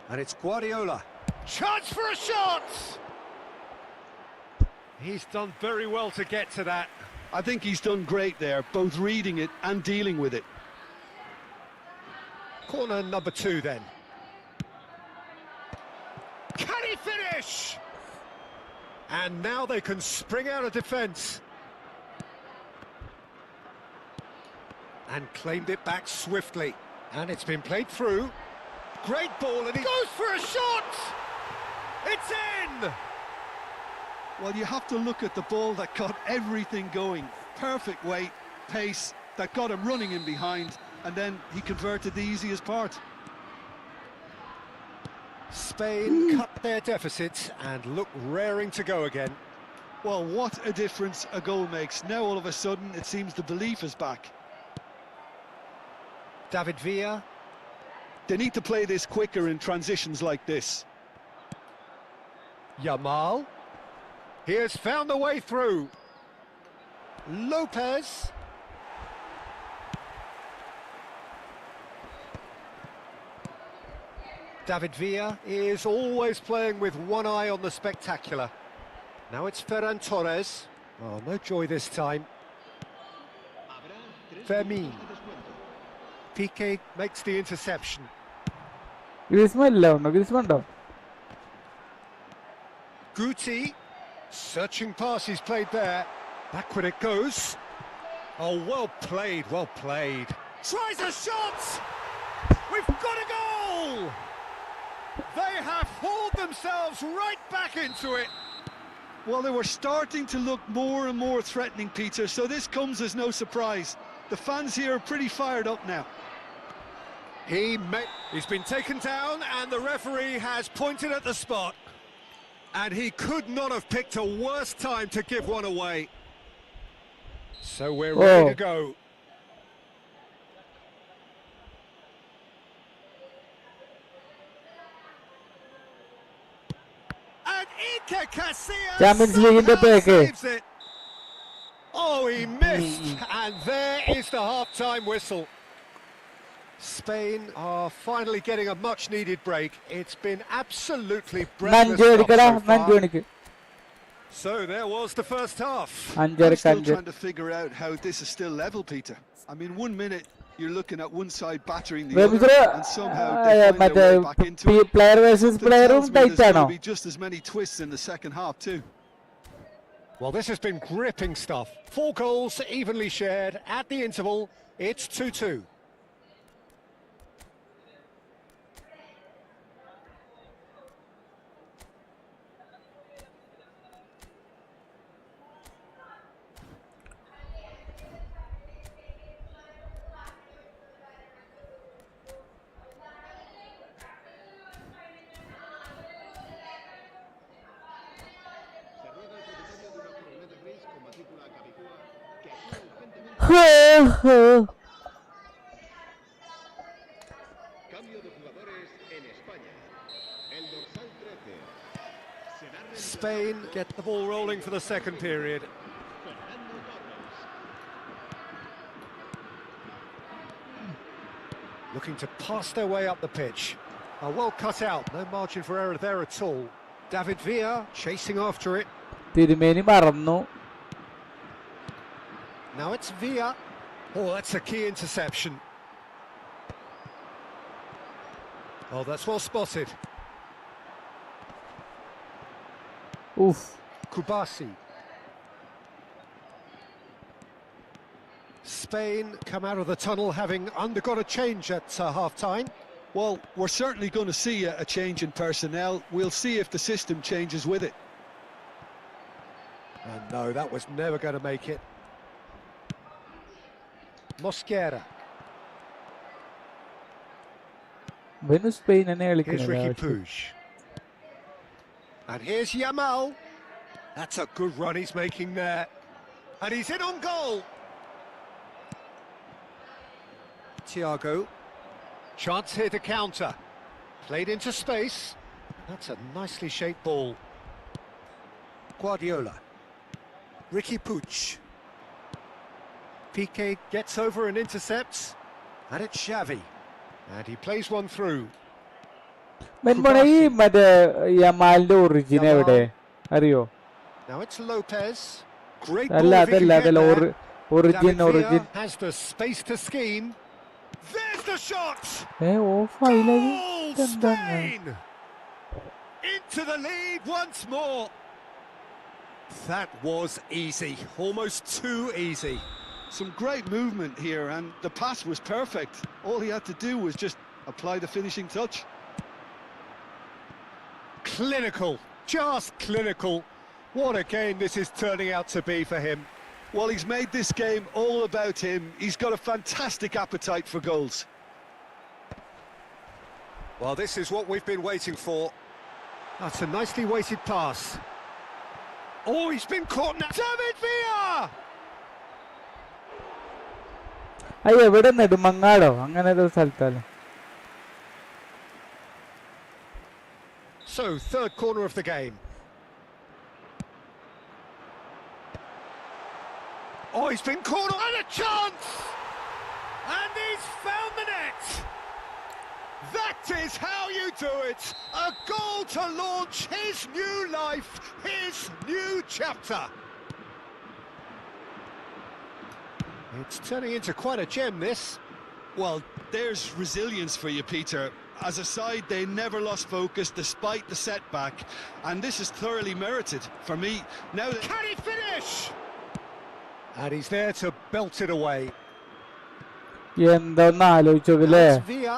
And it's Guardiola. Chance for a shot! He's done very well to get to that. I think he's done great there, both reading it and dealing with it. Corner number 2 then. Can he finish? And now they can spring out of defence. And claimed it back swiftly. And it's been played through. Great ball, and he goes for a shot! It's in! Well, you have to look at the ball that got everything going. Perfect weight, pace, that got him running in behind, and then he converted the easiest part. Spain cut their deficit and look raring to go again. Well, what a difference a goal makes. Now all of a sudden it seems the belief is back. David Villa. They need to play this quicker in transitions like this. Yamal. He has found the way through. Lopez. David Villa is always playing with one eye on the spectacular. Now it's Ferran Torres. Oh, no joy this time. Fermin. Piqué makes the interception. Guti. Searching pass he's played there. Backward it goes. Oh, well played, well played. Tries a shot! We've got a goal! They have hauled themselves right back into it. Well, they were starting to look more and more threatening, Peter, so this comes as no surprise. The fans here are pretty fired up now. He's been taken down and the referee has pointed at the spot. And he could not have picked a worse time to give one away. So we're ready to go. And Iker Casillas Champions League in the back. saves it. Oh, he missed. And there is the half-time whistle. Spain are finally getting a much-needed break. It's been absolutely breathless so far. So there was the first half. I'm still trying to figure out how this is still level, Peter. I mean, 1 minute you're looking at one side battering the other, and somehow they find their way back into it. Player versus player There's going to be just as many twists in the second half too. Well, this has been gripping stuff. 4 goals evenly shared at the interval. It's 2-2. Spain get the ball rolling for the second period. Looking to pass their way up the pitch. Oh, well cut out, no margin for error there at all. David Villa chasing after it. Now it's Villa. Oh, that's a key interception. Oh, that's well spotted. Oof. Kubasi. Spain come out of the tunnel having undergone a change at half-time. Well, we're certainly going to see a change in personnel. We'll see if the system changes with it. And no, that was never going to make it. Mosquera. Here's Ricky Puig. And here's Yamal. That's a good run he's making there. And he's in on goal. Thiago. Chance here to counter. Played into space. That's a nicely shaped ball. Guardiola. Ricky Puig. Piqué gets over and intercepts. And it's Xavi. And he plays one through. Now it's Lopez. Great ball if he can get there. David Villa has the space to scheme. There's the shot! Of ആയില്ലേ Goal, Spain! Into the lead once more. That was easy, almost too easy. Some great movement here, and the pass was perfect. All he had to do was just apply the finishing touch. Clinical, just clinical. What a game this is turning out to be for him. Well, he's made this game all about him. He's got a fantastic appetite for goals. Well, this is what we've been waiting for. That's a nicely weighted pass. Oh, he's been caught now. David Villa! അയ്യോ എവിടെ നെടുമങ്ങാടോ അങ്ങനെ ഒരു സ്ഥലത്തല്ലേ. So, third corner of the game. Oh, he's been caught on and a chance! And he's found the net! That is how you do it! A goal to launch his new life, his new chapter! It's turning into quite a gem, this. Well, there's resilience for you, Peter. As a side, they never lost focus despite the setback, and this is thoroughly merited for me. Now, Can he finish? And he's there to belt it away. എന്താന്ന് ആലോചിച്ചോക്കല്ലേ. That's Villa.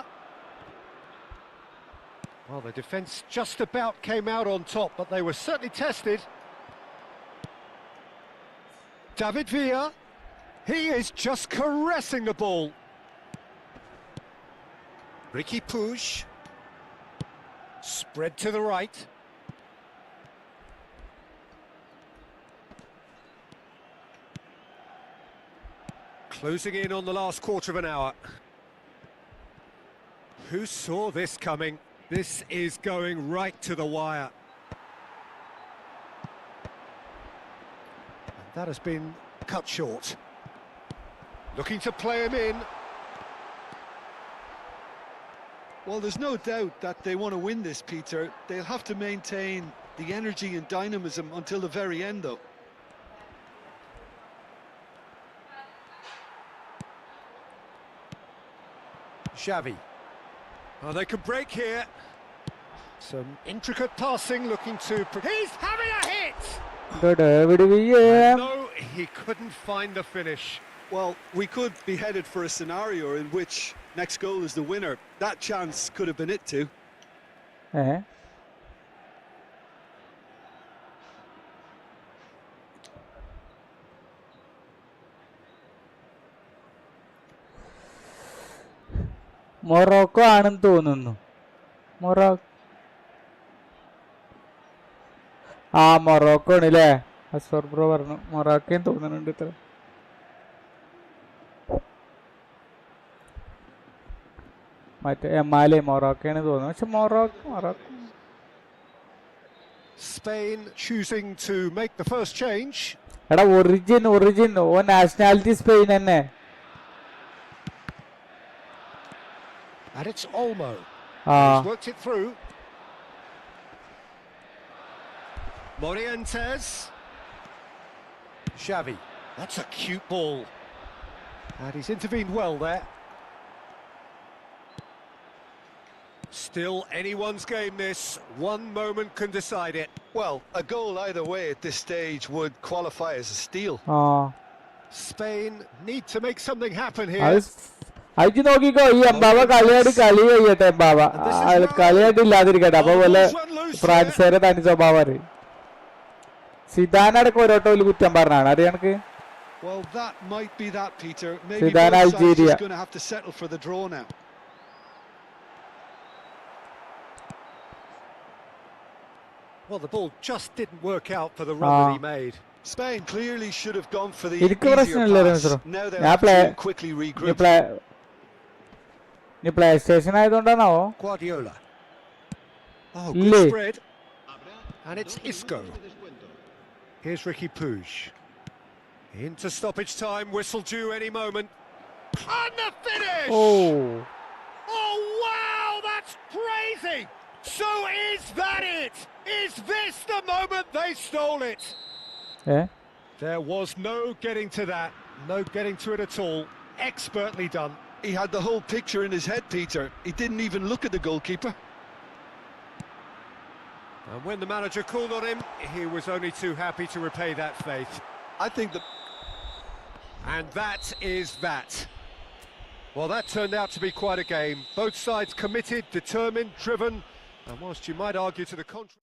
Well, the defence just about came out on top, but they were certainly tested. David Villa, he is just caressing the ball. Ricky Puig, spread to the right. Closing in on the last quarter of an hour. Who saw this coming? This is going right to the wire. And that has been cut short. Looking to play him in. well, there's no doubt that they want to win this, Peter. They'll have to maintain the energy and dynamism until the very end, though. Xavi. Oh, they can break here. Some intricate passing, looking to... He's having a hit! David Villa. No, he couldn't find the finish. Well, we could be headed for a scenario in which next goal is the winner. That chance could have been it too. Morocco ആണെന്ന് തോന്നുന്നു. Morocco ആണ് അല്ലേ? Aswar bro പറഞ്ഞു മൊറോക്കോയും തോന്നുന്നുണ്ട് ഇത്ര. മറ്റേ എമാലെ മൊറോക്കോയാണ് തോന്നുന്നു. പക്ഷെ Morocco Spain choosing to make the first change. എടാ ഒറിജിൻ ഓ നാഷണാലിറ്റി സ്പെയിൻ തന്നെ. And it's Olmo. He's worked it through. Morientes. Xavi. That's a cute ball. And he's intervened well there. Still anyone's game this. One moment can decide it. Well, a goal either way at this stage would qualify as a steal. Spain need to make something happen here. അയച്ചു നോക്കിക്കോ. ഈ എംബാബ കളി കഴിയട്ടെ. എംബാബ കളിയായിട്ട് ഇല്ലാതിരിക്കട്ടെ. അപ്പൊ പോലെ ഫ്രാൻസുകാരെ തനി സ്വഭാവം അറിയും. സിദാനടക്കം ഒരോട്ടോയിൽ കുറ്റം പറഞ്ഞാണ് അറിയാനക്ക്. Well, that might be that, Peter. Maybe Zidane, both sides Algeria. is going to have to settle for the draw now. Well, the ball just didn't work out for the run that he made. Spain clearly should have gone for the എനിക്ക് easier പ്രശ്നമില്ല. pass. Now they ഞാൻ have to quickly regroup. PlayStation ആയതുകൊണ്ടാണോ? Guardiola. Oh, Lee. good spread. And it's Isco. Here's Ricky Puig. Into stoppage time, whistle due any moment. And the finish! Oh, wow, that's crazy! So is that it? Is this the moment they stole it? There was no getting to that, no getting to it at all. Expertly done. he had the whole picture in his head, Peter. He didn't even look at the goalkeeper. And when the manager called on him, he was only too happy to repay that faith. I think that... And that is that. Well, that turned out to be quite a game. Both sides committed, determined, driven, and whilst you might argue to the contrary...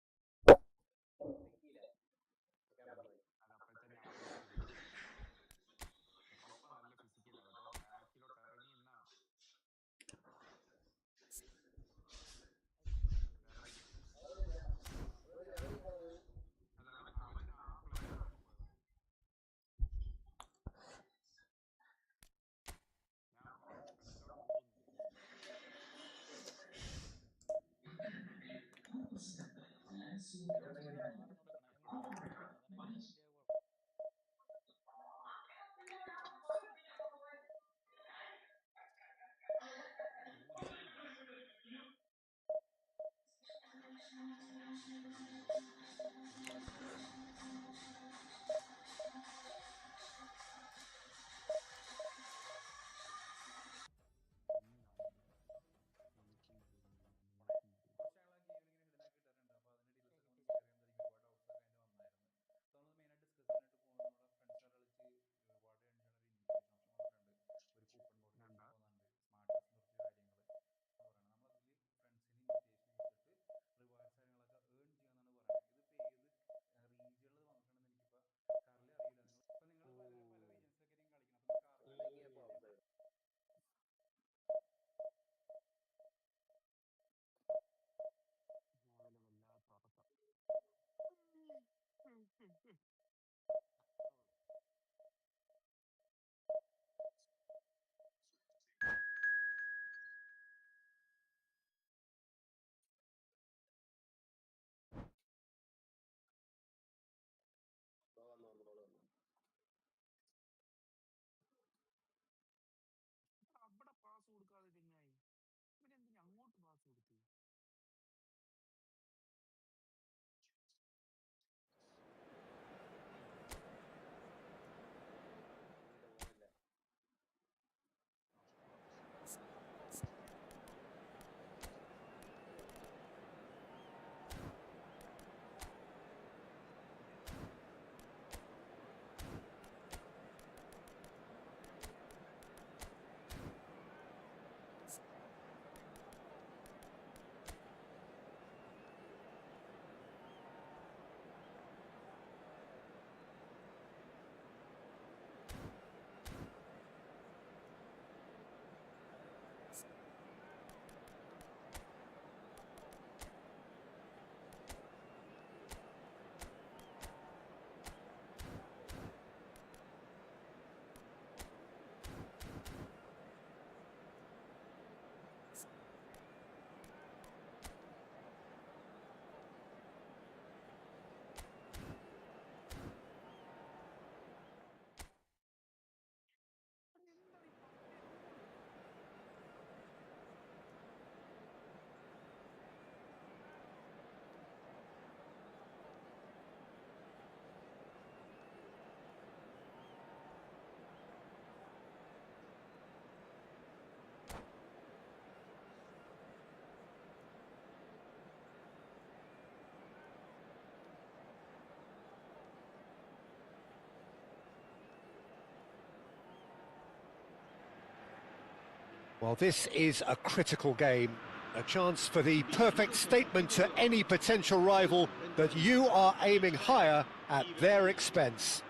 Well, this is a critical game, a chance for the perfect statement to any potential rival that you are aiming higher at their expense.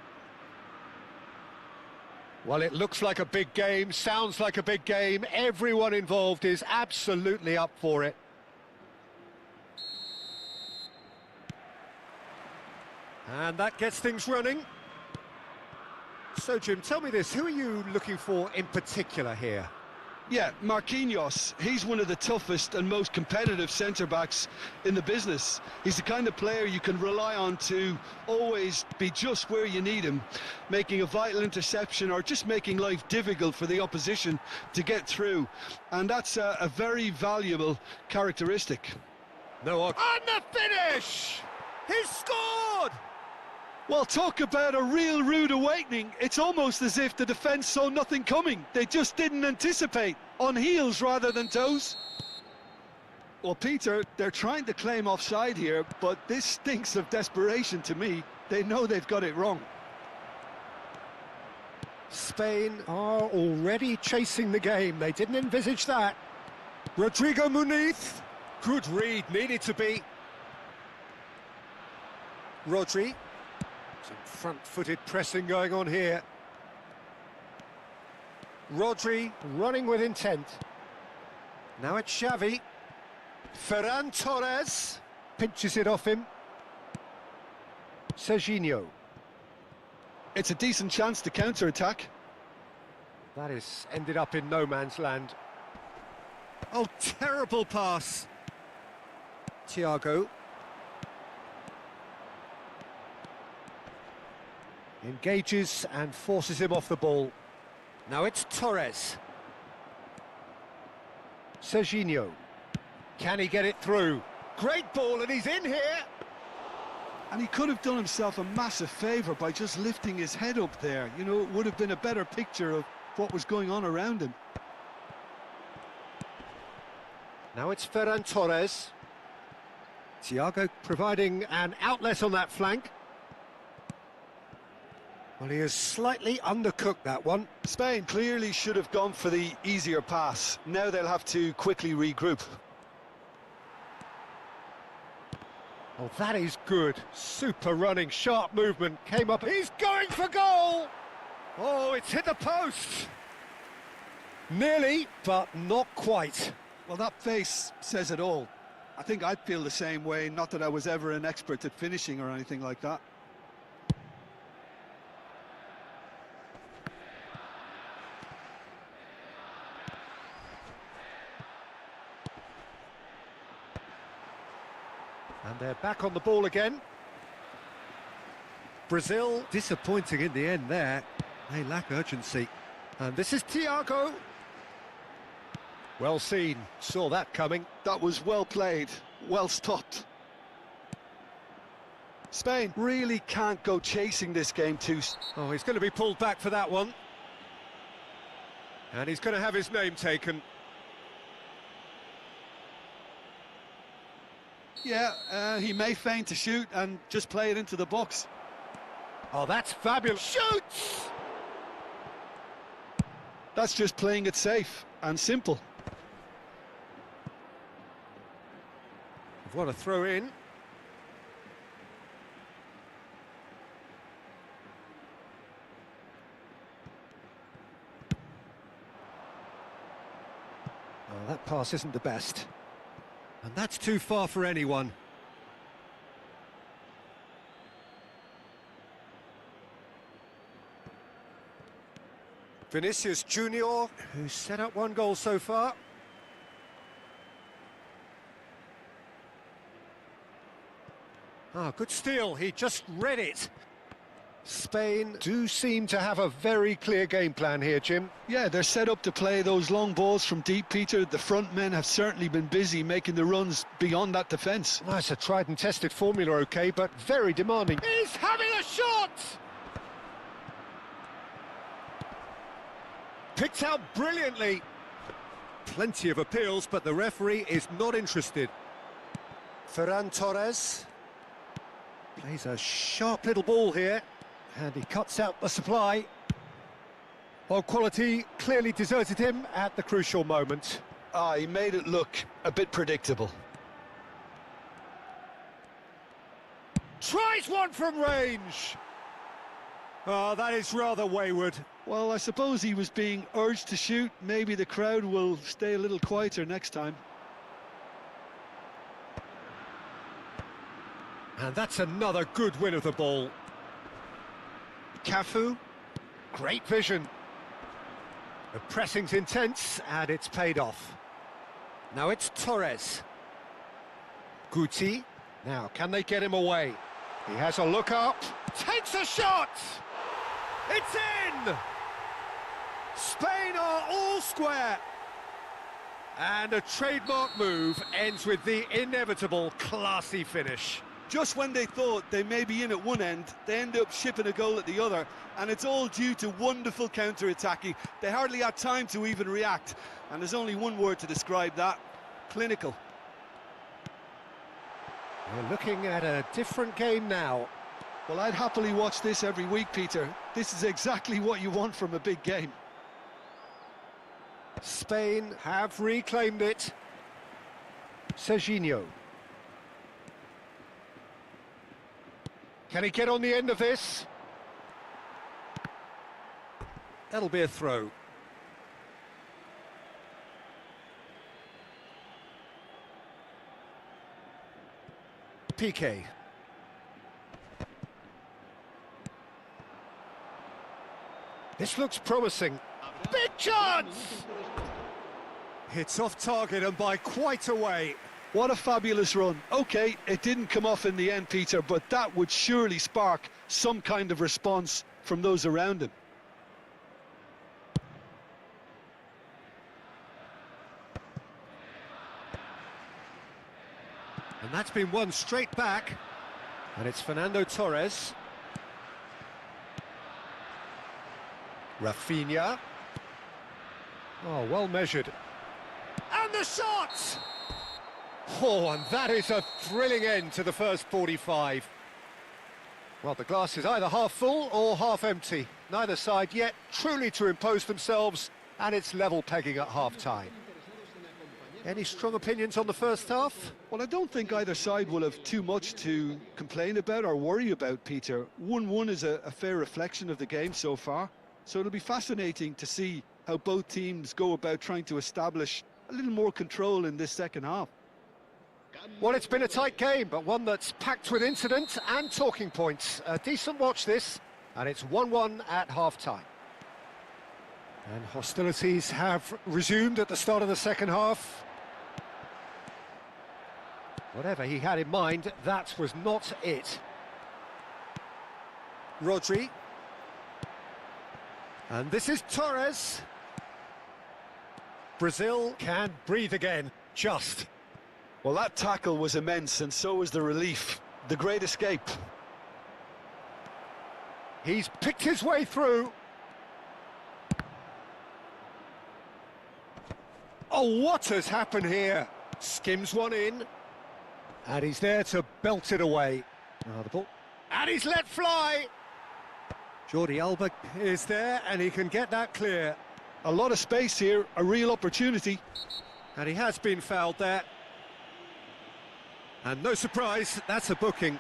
Well, it looks like a big game, sounds like a big game. Everyone involved is absolutely up for it. And that gets things running. So, Jim, tell me this, who are you looking for in particular here? Yeah, Marquinhos, he's one of the toughest and most competitive centre-backs in the business. He's the kind of player you can rely on to always be just where you need him, making a vital interception or just making life difficult for the opposition to get through. And that's a very valuable characteristic. No, and the finish! He's scored! Well, talk about a real rude awakening. It's almost as if the defence saw nothing coming. They just didn't anticipate. On heels rather than toes. Well, Peter, they're trying to claim offside here, but this stinks of desperation to me. They know they've got it wrong. Spain are already chasing the game. They didn't envisage that. Rodrigo Muniz. Good read, needed to be. Rodri. Some front-footed pressing going on here. Rodri running with intent. Now it's Xavi. Ferran Torres pinches it off him. Serginho. It's a decent chance to counter-attack. That is ended up in no man's land. Oh, terrible pass. Thiago. Engages and forces him off the ball. Now it's Torres. Serginho. Can he get it through? Great ball, and he's in here. And he could have done himself a massive favour by just lifting his head up there. You know, it would have been a better picture of what was going on around him. Now it's Ferran Torres. Thiago providing an outlet on that flank. Well, he has slightly undercooked that one. Spain clearly should have gone for the easier pass. Now they'll have to quickly regroup. Oh, that is good. Super running, sharp movement. Came up. He's going for goal! Oh, it's hit the post. Nearly, but not quite. Well, that face says it all. I think I'd feel the same way, not that I was ever an expert at finishing or anything like that. And they're back on the ball again. Brazil disappointing in the end there. They lack urgency. And this is Thiago. Well seen. Saw that coming. That was well played, well stopped. Spain really can't go chasing this game too. Oh, he's going to be pulled back for that one. And he's going to have his name taken. Yeah, he may feign to shoot and just play it into the box. Oh, that's fabulous. Shoots! That's just playing it safe and simple. What a throw in. Oh, that pass isn't the best. And that's too far for anyone. Vinicius Junior, who's set up one goal so far. Ah, good steal, he just read it. Spain do seem to have a very clear game plan here, Jim. Yeah, they're set up to play those long balls from deep, Peter. The front men have certainly been busy making the runs beyond that defence. Well, it's a tried and tested formula, okay, but very demanding. He's having a shot! Picked out brilliantly. Plenty of appeals, but the referee is not interested. Ferran Torres plays a sharp little ball here, and he cuts out the supply. Well, quality clearly deserted him at the crucial moment. Ah, he made it look a bit predictable. Tries one from range! Oh, that is rather wayward. Well, I suppose he was being urged to shoot. Maybe the crowd will stay a little quieter next time. And that's another good win of the ball. Cafu, great vision. The pressing's intense, and it's paid off. Now it's Torres. Guti. Now, can they get him away? He has a look up. Takes a shot! It's in! Spain are all square. And a trademark move ends with the inevitable classy finish. Just when they thought they may be in at one end, they end up shipping a goal at the other, and it's all due to wonderful counter-attacking. They hardly had time to even react, and there's only one word to describe that: clinical. We're looking at a different game now. Well, I'd happily watch this every week, Peter. This is exactly what you want from a big game. Spain have reclaimed it. Serginho. Can he get on the end of this? That'll be a throw. Piqué. This looks promising. Big chance! Hits off target and by quite a way. What a fabulous run. OK, it didn't come off in the end, Peter, but that would surely spark some kind of response from those around him. And that's been won straight back. And it's Fernando Torres. Rafinha. Oh, well measured. And the shot! Oh, and that is a thrilling end to the first 45. Well, the glass is either half full or half empty. Neither side yet truly to impose themselves, and it's level pegging at half-time. Any strong opinions on the first half? Well, I don't think either side will have too much to complain about or worry about, Peter. 1-1 is a fair reflection of the game so far, so it'll be fascinating to see how both teams go about trying to establish a little more control in this second half. Well, it's been a tight game, but one that's packed with incident and talking points. A decent watch this, and it's 1-1 at half-time. And hostilities have resumed at the start of the second half. Whatever he had in mind, that was not it. Rodri. And this is Torres. Brazil can breathe again, just. Well, that tackle was immense, and so was the relief. The great escape. He's picked his way through. Oh, what has happened here? Skims one in. And he's there to belt it away. Now the ball. And he's let fly. Jordi Alba is there, and he can get that clear. A lot of space here, a real opportunity. And he has been fouled there. And no surprise, that's a booking.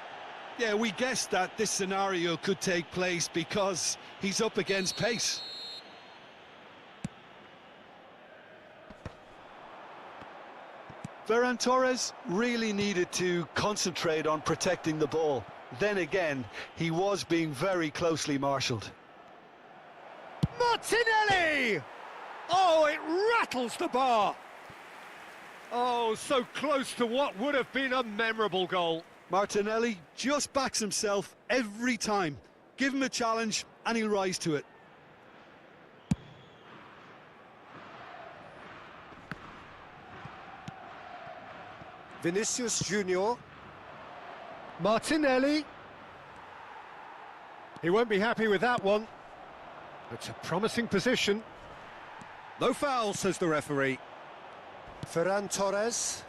Yeah, we guessed that this scenario could take place because he's up against pace. Ferran Torres really needed to concentrate on protecting the ball. Then again, he was being very closely marshalled. Martinelli! Oh, it rattles the bar. Oh, so close to what would have been a memorable goal. Martinelli just backs himself every time. Give him a challenge and he'll rise to it. Vinicius Junior. Martinelli. He won't be happy with that one. It's a promising position. No foul, says the referee. Ferran Torres.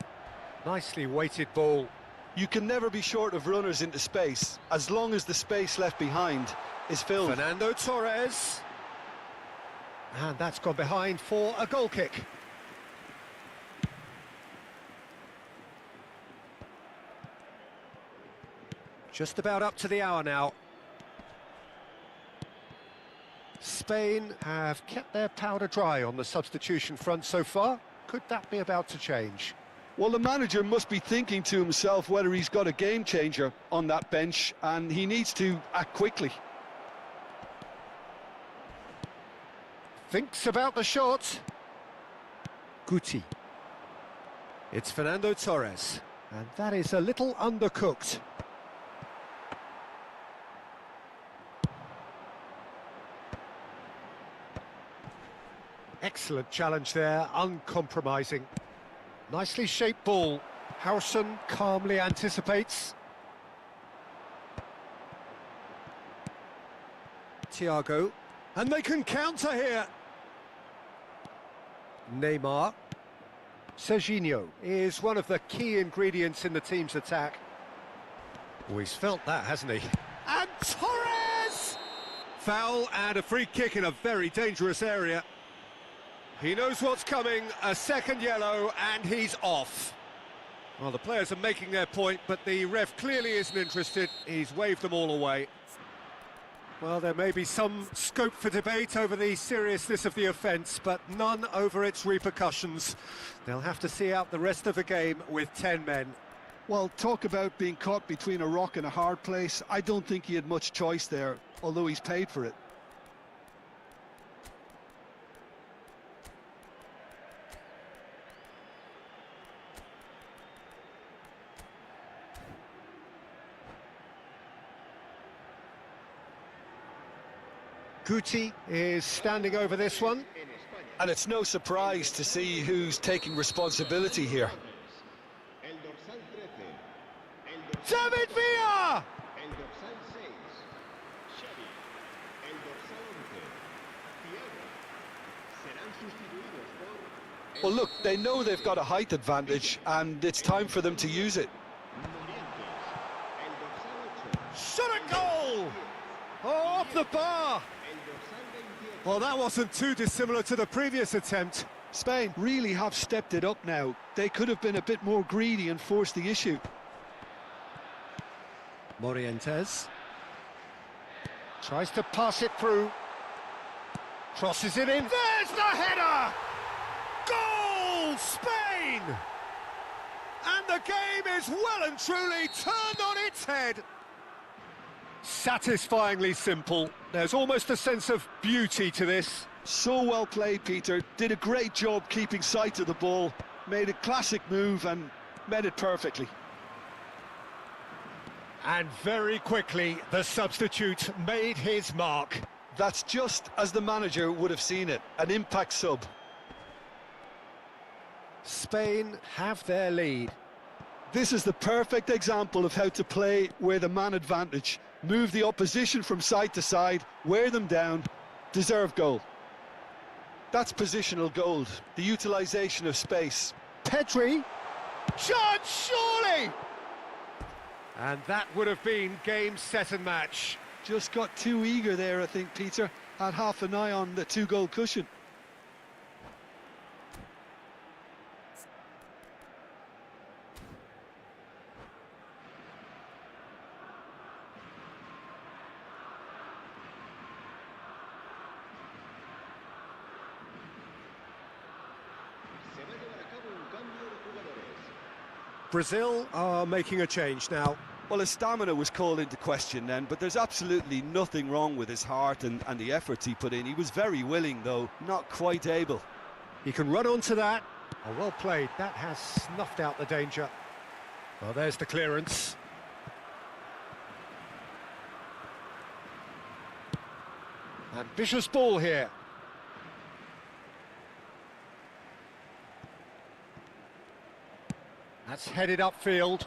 Nicely weighted ball. You can never be short of runners into space, as long as the space left behind is filled. Fernando Torres. And that's gone behind for a goal kick. Just about up to the hour now. Spain have kept their powder dry on the substitution front so far. Could that be about to change? Well, the manager must be thinking to himself whether he's got a game changer on that bench, and he needs to act quickly. Thinks about the shot. Guti. It's Fernando Torres, and that is a little undercooked. Excellent challenge there, uncompromising. Nicely shaped ball. Howson calmly anticipates. Thiago. And they can counter here. Neymar. Serginho is one of the key ingredients in the team's attack. Oh, he's felt that, hasn't he? And Torres! Foul and a free kick in a very dangerous area. He knows what's coming, a second yellow, and he's off. Well, the players are making their point, but the ref clearly isn't interested. He's waved them all away. Well, there may be some scope for debate over the seriousness of the offence, but none over its repercussions. They'll have to see out the rest of the game with 10 men. Well, talk about being caught between a rock and a hard place. I don't think he had much choice there, although he's paid for it. Guti is standing over this one. And it's no surprise to see who's taking responsibility here. David Villa! Well, look, they know they've got a height advantage, and it's time for them to use it. Shot a goal! Oh, off the bar! Well, that wasn't too dissimilar to the previous attempt. Spain really have stepped it up now. They could have been a bit more greedy and forced the issue. Morientes tries to pass it through. Crosses it in. There's the header! Goal, Spain! And the game is well and truly turned on its head. Satisfyingly simple. There's almost a sense of beauty to this. So well played, Peter. Did a great job keeping sight of the ball. Made a classic move and met it perfectly. And very quickly, the substitute made his mark. That's just as the manager would have seen it. An impact sub. Spain have their lead. This is the perfect example of how to play with a man advantage. Move the opposition from side to side, wear them down, deserve goal. That's positional gold, the utilisation of space. Pedri, chance surely! And that would have been game, set and match. Just got too eager there, I think, Peter. Had half an eye on the two-goal cushion. Brazil are making a change now. Well, his stamina was called into question then, but there's absolutely nothing wrong with his heart and the efforts he put in. He was very willing, though, not quite able. He can run onto that. Oh, well played. That has snuffed out the danger. Well, there's the clearance. Ambitious ball here. That's headed upfield.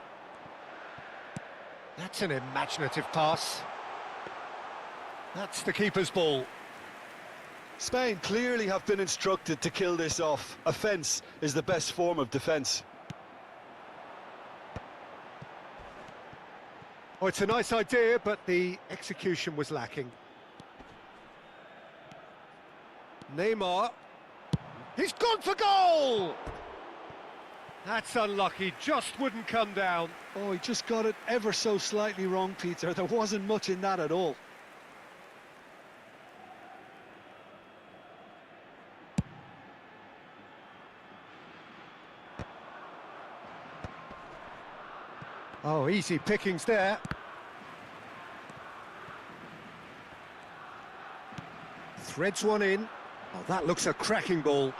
That's an imaginative pass. That's the keeper's ball. Spain clearly have been instructed to kill this off. Offence is the best form of defence. Oh, it's a nice idea, but the execution was lacking. Neymar. He's gone for goal! That's unlucky, just wouldn't come down. Oh, he just got it ever so slightly wrong, Peter. There wasn't much in that at all. Oh, easy pickings there. Threads one in. Oh, that looks a cracking ball.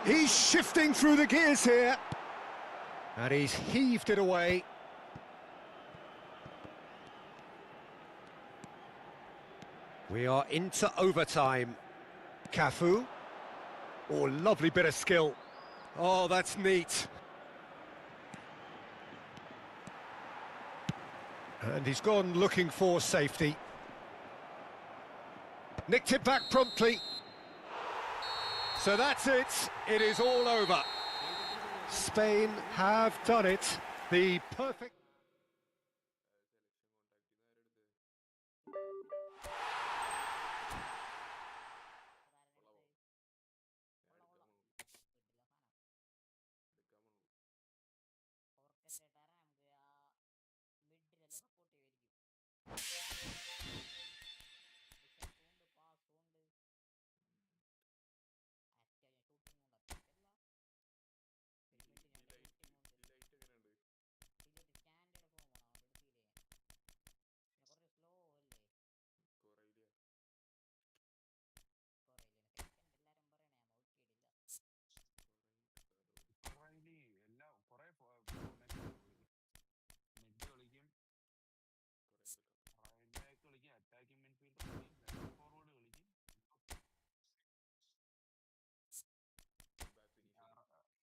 He's shifting through the gears here. And he's heaved it away. We are into overtime. Cafu. Oh, lovely bit of skill. Oh, that's neat. And he's gone looking for safety. Nicked it back promptly. So that's it. It is all over. Spain have done it. The perfect... Efootball content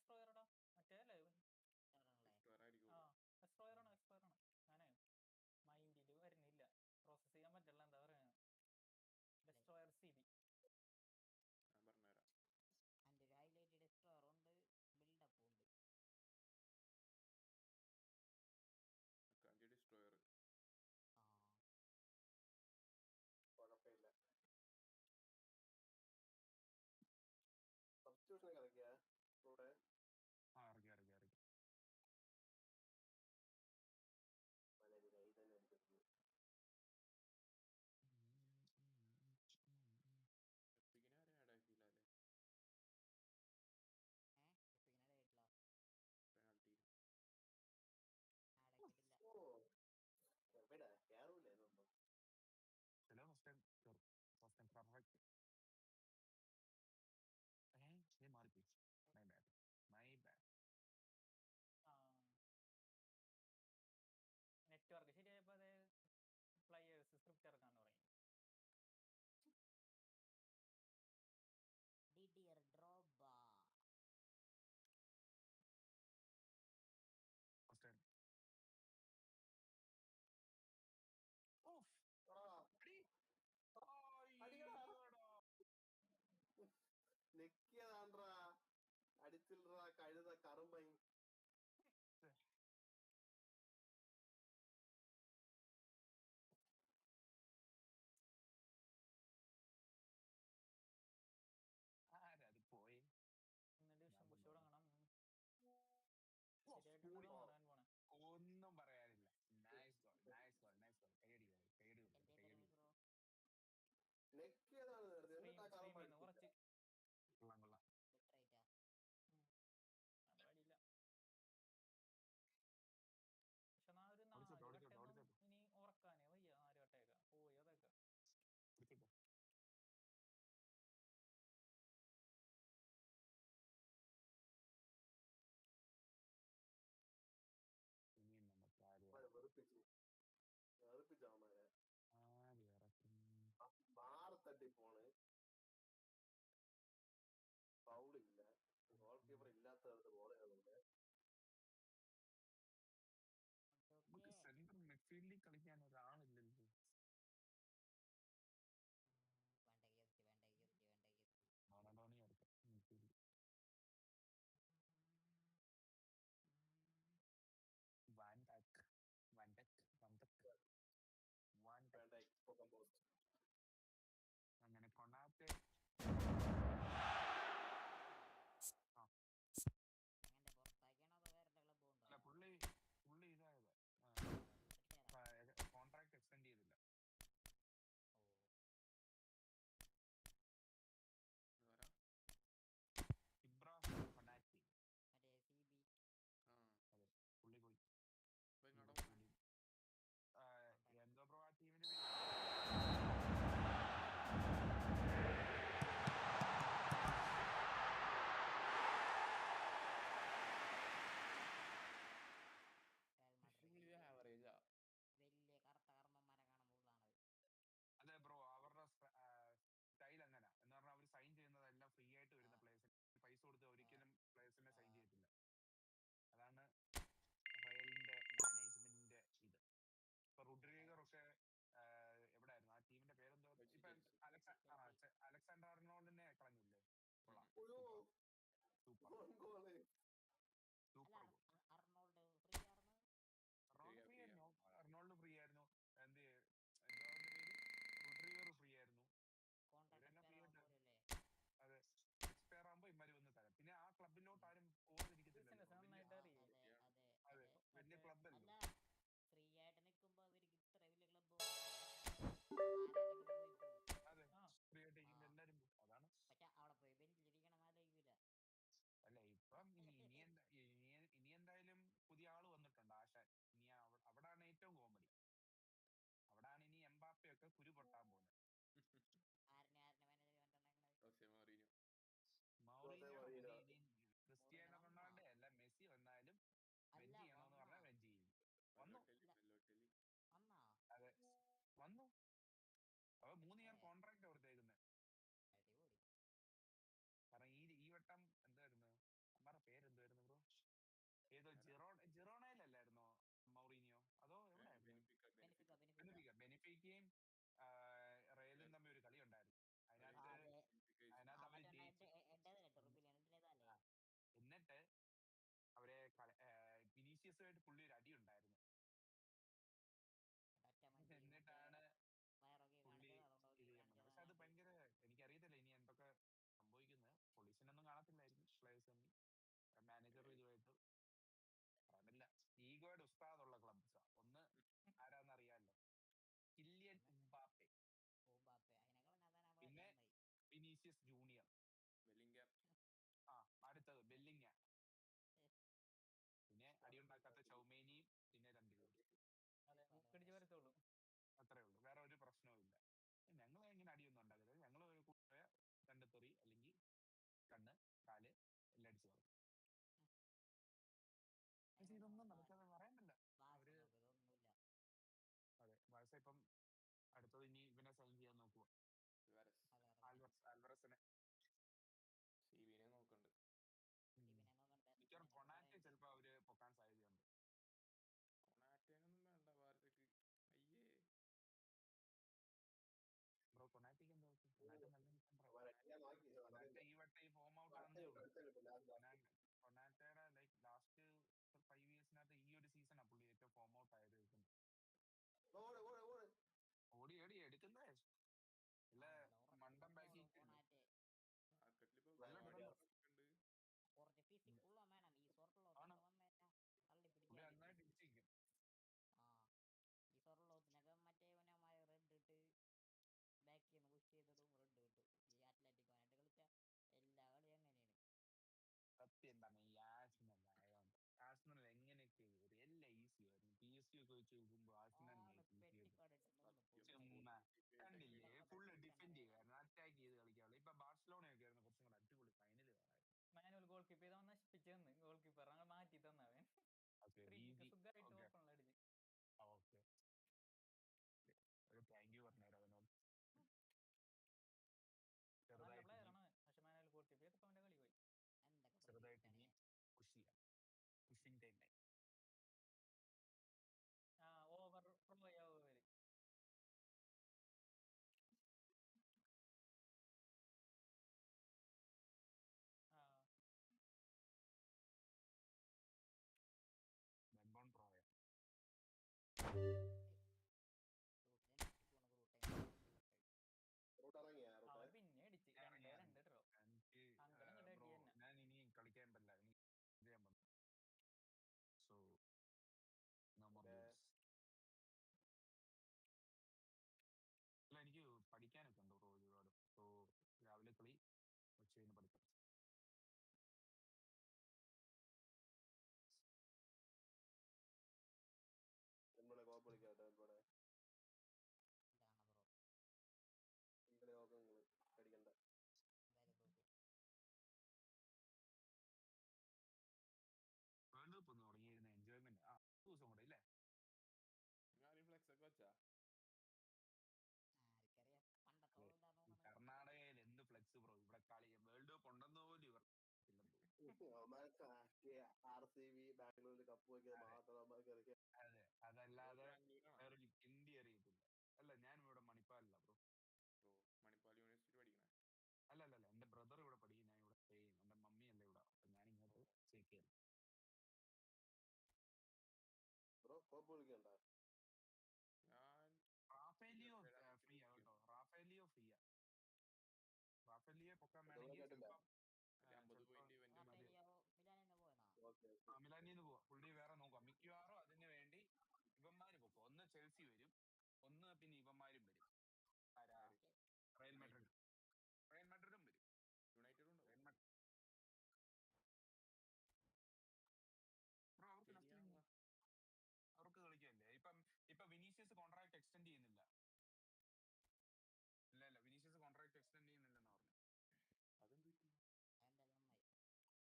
ഡെസ്ട്രോയറടാ മറ്റേ അല്ലേ ആ destroyer ആണ് ഞാനേ മൈൻഡിൽ വരുന്നില്ല process ചെയ്യാൻ പറ്റില്ല എന്താ പറയാ ഡെസ്ട്രോയർ CB ഞാൻ പറഞ്ഞുതരാം. എൻ്റെ ഒരു ഹൈലൈറ്റ് ഡെസ്ട്രോയർ ഉണ്ട്, ബിൽഡപ്പ് ഉണ്ട്. ഡിസ്ട്രോയർ ആ കുഴപ്പമില്ല. സബ്സ്റ്റിറ്റ്യൂഷൻ ഇറക്കിയാ കൂടെ ഇറക്കി ആരും ആഡ് ആക്കിയില്ല അല്ലേ പെനാൽറ്റി? ആടാക്കിയിട്ടില്ല. എവിടെ കേറൂലേ ഒന്നും. ചില ഫസ്റ്റ് ടൈം പെർഫെക്റ്റ് മാറിപ്പോയി. My bad. നെറ്റ്വർക്ക് ശരിയായപ്പോ അത് പ്ലേയേഴ്സ് സ്ക്രിപ്റ്റ് ഇറക്കാൻ തുടങ്ങി. ഡിഡിയർ ഡ്രോബ ഫസ്റ്റ് ടൈം നെക്കിയതാണ്ട്രാ, അടിച്ചില്ലറാ കഴുത കറുമ്പൈ. ആരത് പോയി? ഡിവിഷൻ പുഷ് തുടങ്ങണം. ഒന്നും പറയാനില്ല. Nice goal. കുറച്ച് അടിയില്ല. പക്ഷെ ഒരു 4 വട്ടം ഇനി ഉറക്കാനേ വയ്യ. 4 വട്ടേക്ക പോയി അതൊക്കെ തട്ടി പോണ്. ഫൗളില്ല, ഗോൾ കീപ്പർ ഇല്ലാത്തത് പോലെ. സെൻട്രൽ മിഡ്ഫീൽഡിൽ കളിക്കാൻ ഒരാളില്ലല്ലോ. മറഡോണി അടുത്ത് മിഡ്ഫീൽഡ്. അങ്ങനെ കൊണ്ടാത്തെ അല്ല പുള്ളി ഇതായത് കോൺട്രാക്ട് എക്സ്റ്റെൻഡ് ചെയ്തില്ല. പുള്ളി പോയി. എന്തോ ബ്രോ ആ ടീമിന് വലിയ കറുത്ത കർമ്മന്മാരെ കാണുമ്പോഴാണ്. അതെ ബ്രോ, അവരുടെ സ്റ്റൈൽ അങ്ങനെ എന്ന് പറഞ്ഞാൽ അവർ സൈൻ ചെയ്യുന്നതെല്ലാം ഫ്രീ ആയിട്ട് വരുന്ന പ്ലേയേഴ്സിന് പൈസ കൊടുത്ത് ഒരിക്കലും പ്ലേയേഴ്സിനെ സൈൻ ചെയ്യത്തില്ല. അതാണ് റയലിന്റെ മാനേജ്മെന്റിന്റെ ഇത്. ഇപ്പൊ റുഡ്രിഗർ ഒക്കെ എവിടെയായിരുന്നു ആ ടീമിന്റെ പേരെന്തോ? ഇപ്പൊ അലക്സാണ്ടർ അർണോൾഡിനെ കളഞ്ഞില്ലേ? സൂപ്പർ അർണോൾഡ് ഫ്രീ ആയിരുന്നു. അർണോൾഡ് ഫ്രീ ആയിരുന്നു. റുഡ്രിഗർ ഫ്രീ ആയിരുന്നു. അതെ, എക്സ്പയർ ആകുമ്പോ ഇമാര് വന്ന് തരാം. പിന്നെ ആ ക്ലബിലോട്ട് ആരും പോകാതിരിക്കത്തില്ലല്ലോ. അതെ, വലിയ ക്ലബല്ലേ. ഫ്രീ ആയിട്ട് നിൽക്കുമ്പോ അവർക്ക് ഇത്ര വലിയ ക്ലബ് അതെ, ഫ്രീ ആയിട്ട് എല്ലാരും അതാണ്. പക്ഷെ അവിടെ പോയി ബെഞ്ചിലിരിക്കണം ആലോചിക്കൂല. അല്ല ഇപ്പം ഇനി എന്തായാലും പുതിയ ആള് വന്നിട്ടുണ്ട്, ആശാൻ. ഇനി അവിടാണ് ഏറ്റവും കോമഡി. അവിടാണ് ഇനി എംബാപ്പയൊക്കെ കുരു പൊട്ടാൻ പോകുന്നത്. ക്രിസ്ത്യാനോ റൊണാൾഡോ അല്ല, മെസ്സി വന്നാലും വെഞ്ച് ചെയ്യണമെന്ന് പറഞ്ഞാൽ വെഞ്ച് ചെയ്യും. അതെ, വന്നു. അവ 3 year കോൺട്രാക്ട് കൊടുത്തേക്കുന്നത്. കാരണം ഈ വട്ടം എന്തായിരുന്നു അമ്മയുടെ പേരെന്തായിരുന്നു? പിന്നെ വിനീഷ്യസ് ജൂനിയർ, അടുത്തത് ബെല്ലിങ്ങ, പിന്നെ അടിയുണ്ടാക്കാത്ത ചൗമേനിയും, പിന്നെ 2 പേര്. അത്രേ ഉള്ളൂ, വേറെ ഒരു പ്രശ്നവും ഇല്ല. ഞങ്ങൾ ഇങ്ങനെ അടിയൊന്നും ഉണ്ടാക്കരുത്. ഞങ്ങൾ പോയ 2 തെറി അല്ലെങ്കിൽ കണ്ണ്, കാല് എല്ലാം അടിച്ചു കളയും. പക്ഷെ ഇതൊന്നും നമുക്കത് പറയാനില്ല. അതെ, ഭാഷ ഇപ്പം അടുത്തത് ഇനി ഇവനെ സൈൻ ചെയ്യാൻ നോക്കുക, ആൽവറസിനെ. നോക്കണ്ട്. മിക്കവാറും കൊണാറ്റെ ചിലപ്പോ അവര് പൊക്കാൻ സാധ്യതയുണ്ട്. കൊണാറ്റേനൊന്നും വേണ്ട വാർത്തക്ക്. അയ്യേ ബ്രോ, കൊണാറ്റയ്ക്ക് എന്താ കൊണാറ്റെ നല്ല കൊണാറ്റെ ഈ വട്ടം ഈ ഫോം ഔട്ട് ആണെന്നേ ഉള്ളൂ. കൊണാറ്റയുടെ ലൈക്ക് ലാസ്റ്റ് 5 ഇയേഴ്സിനകത്ത് ഈ ഒരു സീസണാ പുള്ളി ഏറ്റവും ഫോം ഔട്ട് ആയത്. ഓടി എടുക്കുന്നേ ഇല്ല, മണ്ടം ബാക്കി നന്നായിട്ട് ഇടിച്ചിരിക്കും. ഈ സ്വർലോകത്തിനൊക്കെ മറ്റേവനമായ റെഡ് ഇട്ട് ബാക്കിൽ നിന്ന് പുഷ് ചെയ്തതും റെഡ് കിട്ടും. ഈ അത്ലറ്റിക്കോനായിട്ട് കളിച്ച എല്ലാ കളിയും അങ്ങനെയാണ്. സത്യം തന്നെ, ഈ ആഴ്സണൽ എങ്ങനെയൊക്കെ എല്ലാം ഈസി ആയിരുന്നു. PSG ഒക്കെ വെച്ച് നോക്കുമ്പോ ആഴ്സണൽ കണ്ടില്ലേ, ഫുള്ള് ഡിഫെൻഡ് ചെയ്യുമായിരുന്നു, അറ്റാക്ക് ചെയ്ത് കളിക്കാറുള്ളൂ. ഇപ്പൊ ബാഴ്സലോണയൊക്കെ ആയിരുന്നു കുറച്ചും കൂടെ അടിപൊളി ഫൈനൽ കാണാൻ. മാനുവൽ ഗോൾ കീപ്പർ ചെയ്തവൻ നശിപ്പിച്ചെന്ന്, ഗോൾ കീപ്പർ അങ്ങനെ മാറ്റി തന്നവൻ സുഖമായിട്ട് ഓപ്പൺ അടിച്ച്. ഓക്കെ, ഒരു താങ്ക് യു പറഞ്ഞേരം അവനോട്. നല്ല പ്ലെയർ ആണ്, പക്ഷെ മാനുവൽ ഗോൾ കീപ്പർ ചെയ്തപ്പോ അവന്റെ കളി പോയി. ചെറുതായിട്ട് ഇനി പുഷിംഗ് ടൈം. ഓവർ പ്രോ ആവുക. പിന്നെ അടിച്ച് 2-2 ഡ്രോ. ഞാൻ ഇനി കളിക്കാൻ പറ്റില്ല. സോ അല്ല, എനിക്ക് പഠിക്കാനൊക്കെ ഉണ്ട് ബ്രോ ഒരുപാട്. സോ രാവിലെ കളി, ഉച്ചയിൽ പഠിക്കാം. വേൾഡ് കപ്പ് ഒന്ന് തുടങ്ങിയിരുന്ന എൻജോയ്മെന്റ്. ദിവസം കൂടെ ഇല്ലേ? ഫ്ലെക്സ് ഒക്കെ വെച്ചാ കർണാടകയിൽ എന്ത് ഫ്ലെക്സ് ബ്രോ, ഇവിടെ കളി വേൾഡ് കപ്പ് ഉണ്ടെന്ന് പോലും ഇവർ ബാംഗ്ലൂരിൽ കപ്പ് വയ്ക്കുന്നത്. അതെ, അതല്ലാതെ വേറെ ഇന്ത്യ അറിയത്തില്ല. അല്ല, ഞാൻ ഇവിടെ മണിപ്പാലില്ല ബ്രോ. മണിപ്പാൽ യൂണിവേഴ്സിറ്റി പഠിക്കണേ? അല്ല, എന്റെ ബ്രദർ ഇവിടെ പഠിക്കും, ഞാൻ ഇവിടെ സ്റ്റേ ചെയ്യും. എന്റെ മമ്മി അല്ല ഇവിടെ, അപ്പൊ ഞാൻ ഇങ്ങോട്ട് ചേക്കേറി. റാഫേലിയോ ഫ്രീയാ കേട്ടോ, റാഫേലിയോ ഫ്രീയാ. റാഫേലിയെ പൊക്കാൻ വേണമെങ്കിൽ മിലാനിന്ന് പോവാം. പുള്ളി വേറെ നോക്കാം. മിക്കവാറും അതിന് വേണ്ടി ഇവന്മാര് പൊക്കും. ഒന്ന് ചെൽസി വരും, ഒന്ന് പിന്നെ ഇവന്മാരും വരും. റയൽ മാഡ്രിഡും വരും, യുണൈറ്റഡും ഉണ്ടോ? അവർക്ക് കളിക്കല്ലേ. ഇപ്പൊ വിനീഷ്യസ് കോൺട്രാക്ട് എക്സ്റ്റെൻഡ് ചെയ്യുന്നില്ല. ഇല്ല, വിനീഷ്യസ് കോൺട്രാക്ട് എക്സ്റ്റെൻഡ് ചെയ്യുന്നില്ലെന്ന് പറഞ്ഞു.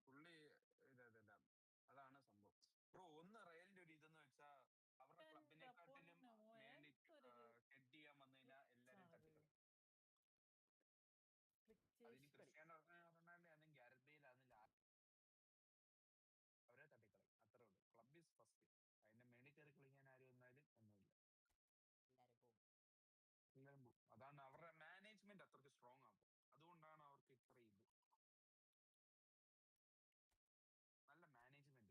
പുള്ളി അതാണ് സംഭവം ബ്രോ. ഒന്ന് റയലിന്റെ ഒരു ഇതെന്ന് വെച്ചാ അവരുടെ ക്ലബിനെക്കാട്ടിലും വേണ്ടി ഹെഡ് ചെയ്യാൻ വന്നു കഴിഞ്ഞാൽ എല്ലാരും തട്ടിക്കളയും. അതിന് ക്രിസ്ത്യാനോ റൊണാൾഡോ ആണെങ്കിൽ ഗാരത്ത് ബെയിൽ ആണെന്നില്ല, അവരെ തട്ടിക്കളയും. അത്രേ ഉള്ളൂ. Club is first. അതിന്റെ മേളിൽ കയറി കളിക്കാൻ ആരും വന്നാലും ഒന്നുമില്ല, എല്ലാവരും പോകും. അതാണ് അവരുടെ മാനേജ്മെന്റ് അത്രയ്ക്ക് സ്ട്രോങ് ആകും. അതുകൊണ്ടാണ് അവർക്ക് ഇത്ര ഇത് നല്ല മാനേജ്മെന്റ്.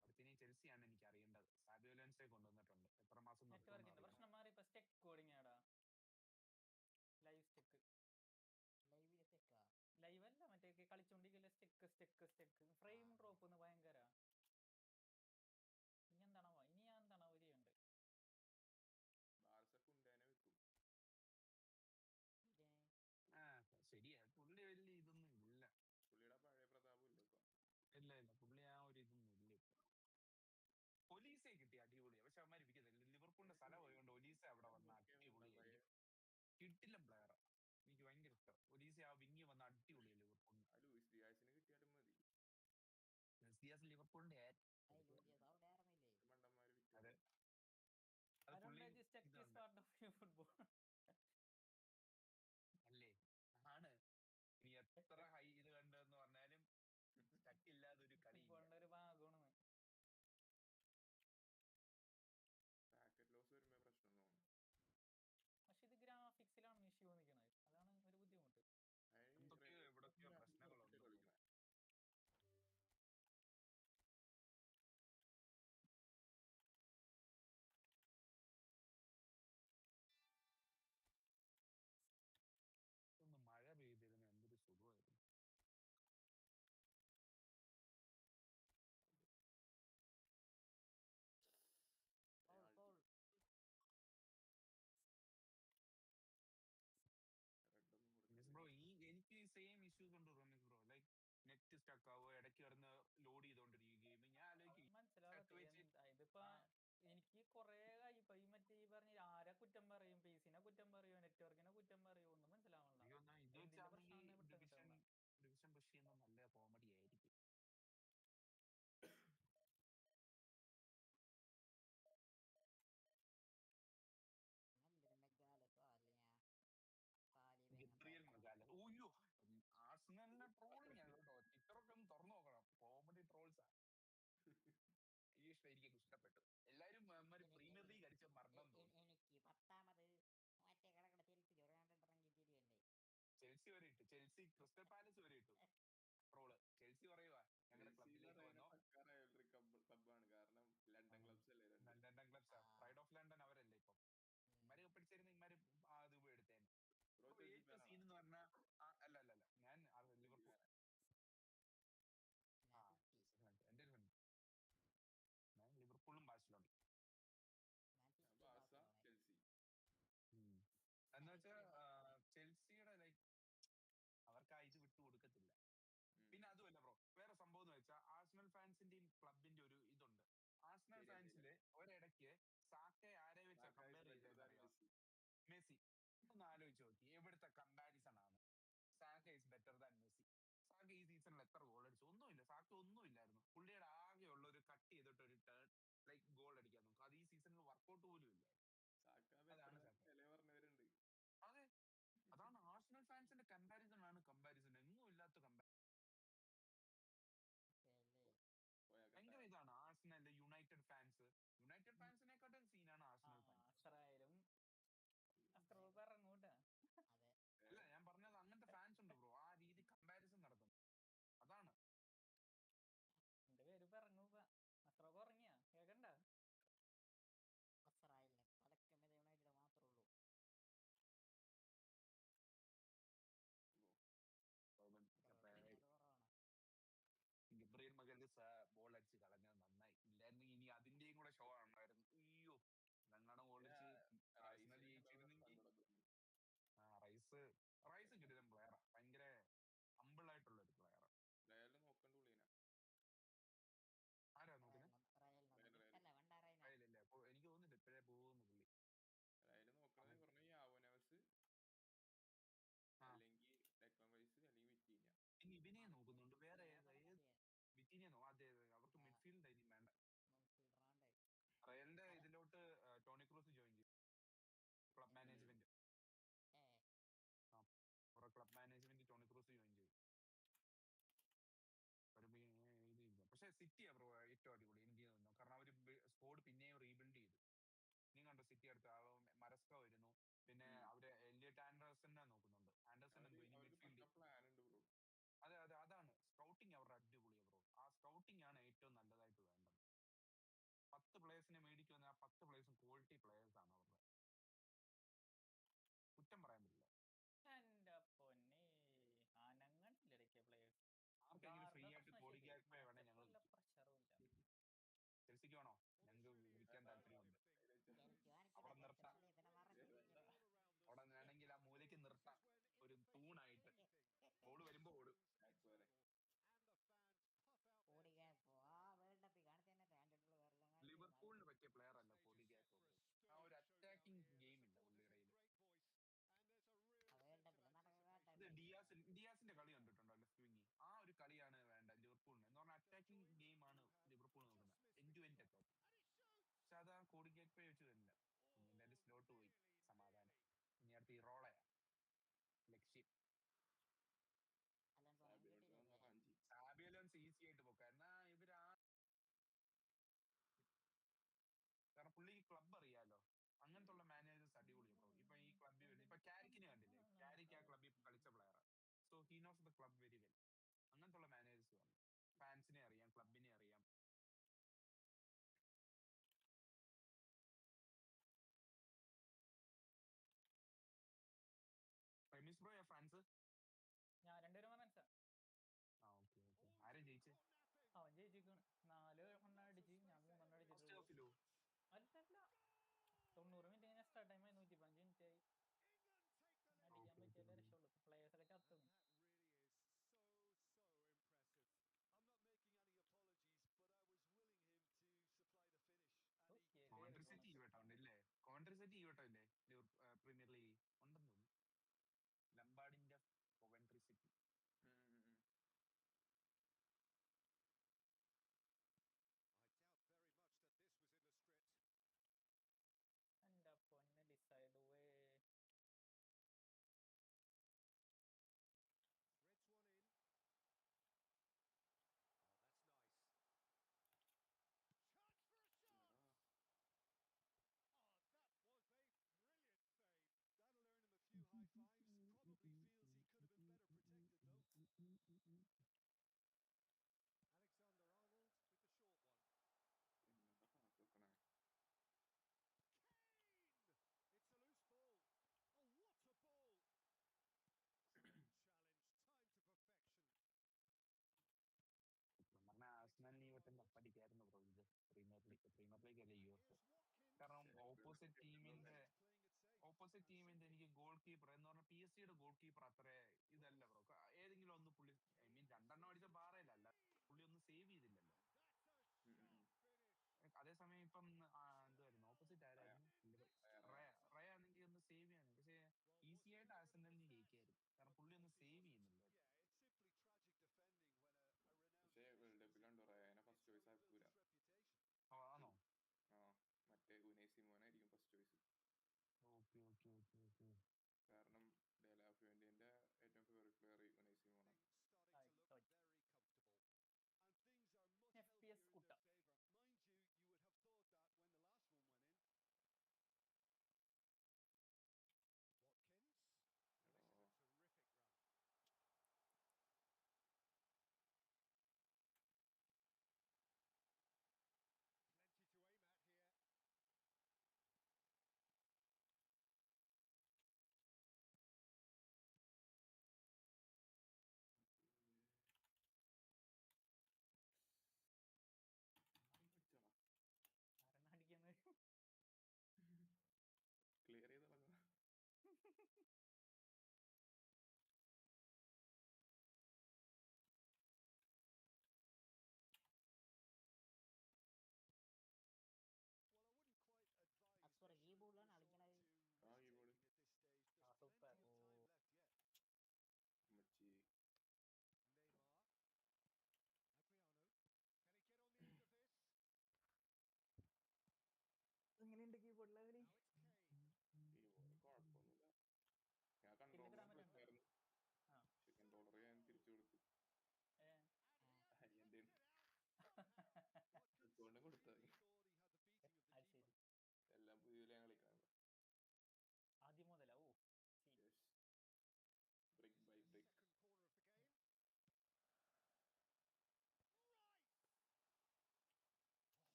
ഇപ്പൊ അടുത്തിനി ചെൽസിയാണ് എനിക്ക് അറിയേണ്ടത്. സാബിയോ ലോറൻസെ കൊണ്ടുവന്നിട്ടുണ്ട്. എത്ര മാസം പ്രശ്നം മാറി. ഇപ്പൊ സ്റ്റെക്ക് കോഡിങ് ആടാ, ലൈവ് സ്റ്റെക്ക്. ലൈവ് അല്ല, മറ്റേ കളിച്ചോണ്ടിരിക്കില്ല, സ്റ്റെക്ക് ഫ്രെയിം ഡ്രോപ്പ് ഒന്ന് ഭയങ്കര. ഇനി എന്താണോ വരികയുണ്ട്. ബാർസക്ക് ഉണ്ടേനെ വെക്കും. സ്ഥലം പോയതുകൊണ്ട് ഒലീസ അവിടെ വന്ന അടിപൊളിയായിരിക്കും. കിട്ടില്ല പ്ലെയർ, എനിക്ക് ഭയങ്കര ഇഷ്ടം. ഒലീസ ആ വിങ്ങി വന്ന അടിപൊളിയല്ലേ ലിവർപൂളിന്. ലൂയിസ് ഡിയാസിന് കിട്ടിയാലും മതി. ലിവർപൂളിന്റെ ലൂസിയസ് അവിടെ ആയിരുന്നില്ലേ? മണ്ടന്മാര് അതെ, I don't know, this tech is part of your football. അല്ലേ? ആണ്. ഇനി എത്ര ഹൈ ഇത് കണ്ടെന്ന് പറഞ്ഞാലും സ്റ്റക്കില്ലാതെ ഒരു കളി. ഫുട്ബോളിന്റെ ഒരു ഭാഗമാണ്. പാക്കറ്റ് ലോസ് വരുമ്പോ പ്രശ്നം തോന്നുന്നു. പക്ഷെ ഇത് ഗ്രാഫിക്സിലാണ് ഇഷ്യൂ നിൽക്കുന്നത്, അതാണ് ഒരു ബുദ്ധിമുട്ട്. എന്തൊക്കെയോ എവിടൊക്കെയോ പ്രശ്നങ്ങളുണ്ട്. ഒന്ന് മഴ പെയ്തിരുന്നു എന്തൊരു സുഖമായിരുന്നു. ബ്രോ എനിക്ക് സെയിം ഇഷ്യൂസ് ഉണ്ട് Rameez bro. Like net stuck ആവോ, ഇടയ്ക്ക് വരുന്ന ലോഡ് ചെയ്തോണ്ടിരിക്കും ഗെയിം. ഞാൻ ഇതിപ്പോ എനിക്ക് കൊറേ ഇപ്പൊ ഈ മറ്റേ ഈ പറഞ്ഞ ആരെ കുറ്റം പറയും, പീസിനെ കുറ്റം പറയോ, നെറ്റ്വർക്കിനെ കുറ്റം പറയോ, ഒന്നും മനസ്സിലാവണ്ട. ഡിവിഷൻ പുഷ് ചെയ്യുന്ന നല്ല കോമഡി ആയിരിക്കും. ആർസണലിനെ ട്രോളിങ് കേട്ടോ, ട്വിറ്ററൊക്കെ ഒന്ന് തുറന്നു നോക്കണം. കോമഡി ട്രോൾസാ. എനിക്ക് ഇഷ്ടപ്പെട്ടു. എല്ലാരും പ്രീമിയർ ലീഗ് അടിച്ച മരണം തോന്നി. എനിക്ക് 10ാമത് മറ്റേ കിടക്കട ചെൽസി വരെ ഇട്ടു. ചെൽസി ക്രിസ്റ്റൽ പാലസ് വരെ ഇട്ടു ട്രോള്. ചെൽസി പറയുവാ ഞങ്ങളുടെ ക്ലബിലേക്ക് വന്നോ. ക്ലബാണ് കാരണം ലണ്ടൻ ക്ലബ്സ് അല്ലേ, London clubs, pride of London അവരല്ലേ ഇപ്പം. ഇമാര് പിടിച്ചിരുന്ന ഇമാര് അത് എടുത്തേനെ. ഏറ്റവും സീൻ എന്ന് പറഞ്ഞാൽ അല്ല ഞാൻ ലിവർപൂൾ എന്റെ ഞാൻ ലിവർപൂളും ബാഴ്സലോണയും. എന്ന് വെച്ചാൽ ചെൽസിയുടെ ലൈക്ക് അവർക്ക് ആ ഇത് വിട്ടു കൊടുക്കത്തില്ല. പിന്നെ അതുമല്ല ബ്രോ, വേറെ സംഭവം എന്ന് വെച്ചാൽ ആഴ്സണൽ ഫാൻസിന്റെയും ക്ലബിന്റെ ഒരു ഇതുണ്ട്. ആഴ്സണൽ ഫാൻസില് ഒരിടയ്ക്ക് സാക്കെ ആരെ വെച്ചാ കമ്പയർ ചെയ്തറിയോ? മെസ്സി. ഒന്ന് ആലോചിച്ച് നോക്കി, എവിടുത്തെ കമ്പാരിസൺ ആണ്? Saka is better than Messi. Saka ഈ സീസണിൽ എത്ര ഗോൾ അടിച്ചു? ഒന്നുമില്ല. സാക്ക ഒന്നുമില്ലായിരുന്നു. പുള്ളിയുടെ ആകെയുള്ള ഒരു കട്ട് ചെയ്തിട്ട് ഒരു ടേൺ ലൈക്ക് ഗോൾ അടിക്കാൻ നോക്കും. അത് ഈ സീസണിൽ വർക്കൗട്ട് പോലും ഇല്ല. അതെ, അതാണ് ആഴ്സണൽ ഫാൻസിന്റെ കമ്പാരിസൺ ആണ് കമ്പാരിസൺ. എങ്ങും ഇല്ലാത്ത ഭയങ്കര ഇതാണ് ആഴ്സണലിന്റെ യുണൈറ്റഡ് ഫാൻസിനെക്കാട്ടും സീനാണ് ആഴ്സണൽ ഫാൻസ്. അല്ല, ഞാൻ പറഞ്ഞത് അങ്ങനത്തെ ഫാൻസ് ഉണ്ട് ബ്രോ, ആ രീതി കമ്പാരിസൺ നടത്തും. അതാണ് എന്റെ പേര് പറഞ്ഞൂപ്പ. അസ്ട്രോക്ക് ഉറങ്ങിയാ കേക്കണ്ട? യുണൈറ്റഡ് മാത്രമേ ഉള്ളൂ. ഗബ്രിയേൽ മഗൽസ് ബോൾ അടിച്ച് കളഞ്ഞത് നന്നായി. ഇല്ലായിരുന്നെങ്കിൽ ഇനി അതിന്റെയും കൂടെ ഷോ ആണായിരുന്നു. അയ്യോ, രണ്ടെണ്ണം ഗോൾ അടിച്ച് ആഴ്സണൽ ജയിച്ചിരുന്നെങ്കിൽ. റൈസ് കിട്ടിയ പ്ലെയർ, ഭയങ്കര ഹമ്പിൾ ആയിട്ടുള്ള ഒരു പ്ലെയർ. ആരാ നോക്കുന്നത്? എനിക്ക് തോന്നുന്നില്ല ഇപ്പോഴേ പോകുന്നു പുള്ളി. ഇനി ഇവനെ നോക്കുന്നുണ്ട്. വേറെ വിറ്റീനിയാണോ? അതെ, അവർക്ക് മിഡ്ഫീൽഡ് ഇനി വേണ്ട. റയലിന്റെ ഇതിലോട്ട് ടോണി ക്രൂസ് ജോയിൻ ചെയ്തു. Club management club management Toni Kroos join ചെയ്തു. പക്ഷെ സിറ്റിയാ ബ്രോ ഏറ്റവും അടിപൊളി എനിക്ക് തോന്നുന്നു. കാരണം അവര് സ്കോഡ് പിന്നെയും റീബിൽഡ് ചെയ്തു. നീ കണ്ടോ സിറ്റി അടുത്ത മരസ്ക വരുന്നു. പിന്നെ അവര് എലിയട്ട് ആൻഡേഴ്സനെ നോക്കുന്നുണ്ട്. ആൻഡേഴ്സൺ എന്തോ ഇനി മിഡ്ഫീൽഡ്. അതെ, അതാണ് സ്കൗട്ടിങ് അവരുടെ അടിപൊളിയാ ബ്രോ. ആ സ്കൗട്ടിങ് ആണ് ഏറ്റവും നല്ലതായിട്ട് വേണ്ടത്. 10 പ്ലേയേഴ്സിനെ മേടിക്കുമെന്ന്, ആ 10 പ്ലേയേഴ്സും ക്വാളിറ്റി പ്ലേയേഴ്സ് ആണ് അവരുടെ. കുറ്റം പറയാൻ പറ്റില്ല. എന്റെ പൊന്നെ, അനങ്ങണില്ലടക്കെ പ്ലേയേഴ്സ്. ആർക്കെങ്കിലും ഫ്രീ ആയിട്ട് കോടിക്കാർക്ക് വേണേ ഞങ്ങൾ ചെൽസിക്ക് വേണോ? ഞങ്ങൾക്ക് വിൽക്കാൻ താല്പര്യമുണ്ട്. അവിടെ നിർത്താം. അവിടെ വേണമെങ്കിൽ ആ മൂലയ്ക്ക് നിർത്താം, ഒരു തൂണായിട്ട്. ബോൾ വരുമ്പോ ഓടും. ലിവർപൂളിന് പറ്റിയ പ്ലെയർ അല്ല കോഡിഗാക്കോ. ആ ഒരു ഡിയാസിന്റെ കളി കണ്ടിട്ടുണ്ടോ ലെഫ്റ്റ് വിങ്ങി? ആ ഒരു കളിയാണ് വേണ്ട ലിവർപൂളിന് എന്ന് പറഞ്ഞാൽ അറ്റാക്കിംഗ് ഗെയിമാണ് ലിവർപൂൾ നോക്കുന്നത്, എൻഡ് ടു എൻഡ് അറ്റാക്ക്. പക്ഷെ അത് ആ കോഡി ഗേക്വേ വെച്ച് തരില്ല. ഇനി എന്തായാലും സ്ലോട്ട് പോയി, സമാധാനം. ഇനി അടുത്ത് ഈ റോളയാ ലക്ഷ്യം. അലൻസോ ഞാൻ സാബിലോട്ട് വന്ന കേട്ടില്ലേ റാഞ്ചി. സാബിയലോൻസ് ഈസി ആയിട്ട് പോക്കാം. എന്നാ കാരണം പുള്ളിക്ക് ക്ലബ് അറിയാലോ, അങ്ങനത്തെ മാനേജേഴ്സ് അടിപൊളി ബ്രോ. ഇപ്പൊ ഈ ക്ലബ്ബിൽ വരുന്നത് ഇപ്പൊ ക്യാരിക്കിനെ കണ്ടില്ലേ, ക്യാരിക്ക് ആ ക്ലബ്ബിൽ കളിച്ച പ്ലെയറാണ്. So he knows the club very well. അങ്ങനത്തെ മാനേജേഴ്സ് വന്നു, ഫാൻസിനെ അറിയാം, ക്ലബിനെ അറിയാം. റമീസ് ബ്രോയാ ഫ്രാൻസ്? ഞാൻ രണ്ടുപേരും മനസ്സിലാ. ആ ഓക്കെ ഓക്കെ. ആരും ജയിച്ചേ? അവൻ ജയിച്ചിരിക്കാണ്. 4 എണ്ണം അടിച്ച്, ഞാൻ 3 എണ്ണം ഫസ്റ്റ് അടിച്ചിട്ടുള്ളൂ. ഹാഫിലോ? അല്ലല്ല, 90 മിനിറ്റ് കഴിഞ്ഞാൽ സ്റ്റാർട്ട് ടൈം 105 മിനിറ്റ് ആയി. അടിക്കാൻ ഓക്കെ ഓക്കെ പറ്റിയല്ലേ ഓക്കെ. രക്ഷയുള്ളൂ. പ്ലേയേഴ്സ് ഒക്കെ ചത്തു. I'm not making any apologies, but I was willing him to supply the finish, and he Coventry gave set us. ഈവട്ടോ ഉണ്ടല്ലേ? കോൺട്രി സെറ്റ് ഈവട്ടോ ഇല്ലേ പ്രീമിയർ ലീഗ് ഉണ്ടെന്ന് തോന്നുന്നു. ലംബാർഡിന്റെ Coventry City. I doubt very much that this was in the script. എന്റെ പൊന്നെ decide way. Threads one in. Oh, that's nice. Chance for a shot! Oh, that was a brilliant save. That'll earn him a few high fives. Probably feels he could have been better protected, though. Alexander-Arnold with the short one. Kane! It's a loose ball. Oh, what a ball! Great challenge, timed to perfection. പറഞ്ഞ ആഴ്സണലിന് ഈ വട്ടം കപ്പടിക്കായിരുന്നു bro. ഇത് premier league അല്ലേ U F. Here's Watkins. കാരണം He's playing it safe. Opposite ടീമിന്റെ എനിക്ക് goal keeper എന്ന് പറഞ്ഞാൽ പി എസ് സിയുടെ ഗോൾ കീപ്പർ അത്ര ഇതല്ല ബ്രോ. ഏതെങ്കിലും ഒന്ന് പുള്ളി, ഐ മീൻ 2 എണ്ണം അടിച്ച പാറയിലല്ല, പുള്ളി ഒന്നും സേവ് ചെയ്തില്ലല്ലോ. And that's a sharp finish. അതേസമയം ഇപ്പം എന്തുവായിരുന്നു, ഓപ്പോസിറ്റ് ആരായിരുന്നു? റയ ആണെങ്കിൽ ഒന്ന് സേവ് ചെയ്യാനും, പക്ഷേ Well, was ഈസി ആയിട്ട് there able to ആഴ്സണലിന് protect? ജയിക്കായിരുന്നു, കാരണം But പുള്ളി ഒന്ന് he സേവ് wasn't. ചെയ്യുന്നില്ല. Yeah, it's simply tragic defending when a renowned പക്ഷേ finisher വേൾഡ് is കപ്പിലുണ്ട് involved. റയാനെ It's first how choice he built ആക്കൂല. his reputation. ആണോ? ആ മറ്റേ ഉനൈ സിമോനായിരിക്കും first choice. Okay okay okay okay. കാരണം ഡെലാഫ്യുവന്റിന്റെ ഏറ്റവും ഫേവറേറ്റ് പ്ലെയർ ഉനൈ സിമോനാണ്. Starting to look very comfortable. And things are much FPS healthier in കുട്ട. their favour. Mind you, you would have thought that when the last one went in. Watkins. And this is a terrific run. Plenty to aim at here.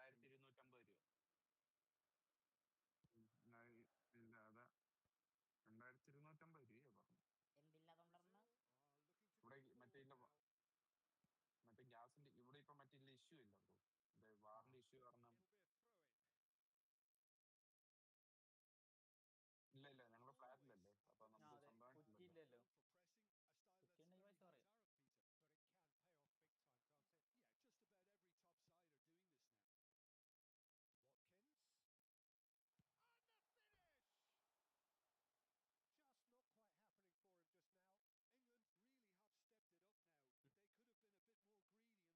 2250 രൂപ. ഇല്ല അതാ 2250 രൂപ പറഞ്ഞു. എന്തില്ലാത്തോണ്ടർന്ന് ഇവിടെ മറ്റേ ഗ്യാസിന്റെ ഇവിടെ ഇപ്പൊ മറ്റേ ഇഷ്യൂ ഇല്ല ബ്രോ. വാറിന്റെ ഇഷ്യൂ കാരണം. ഇല്ല ഞങ്ങളുടെ ഫ്ലാറ്റിലല്ലേ, അപ്പൊ നമുക്ക് അതെ കുറ്റി സ്വന്തമായിട്ടില്ലല്ലോ. ഇല്ലല്ലോ. കുറ്റി ഉണ്ടെങ്കിൽ പൈസ പറയും. But it can pay off big time, can't it? Yeah, just about every top side are doing this now. Watkins. And the finish! Just not quite happening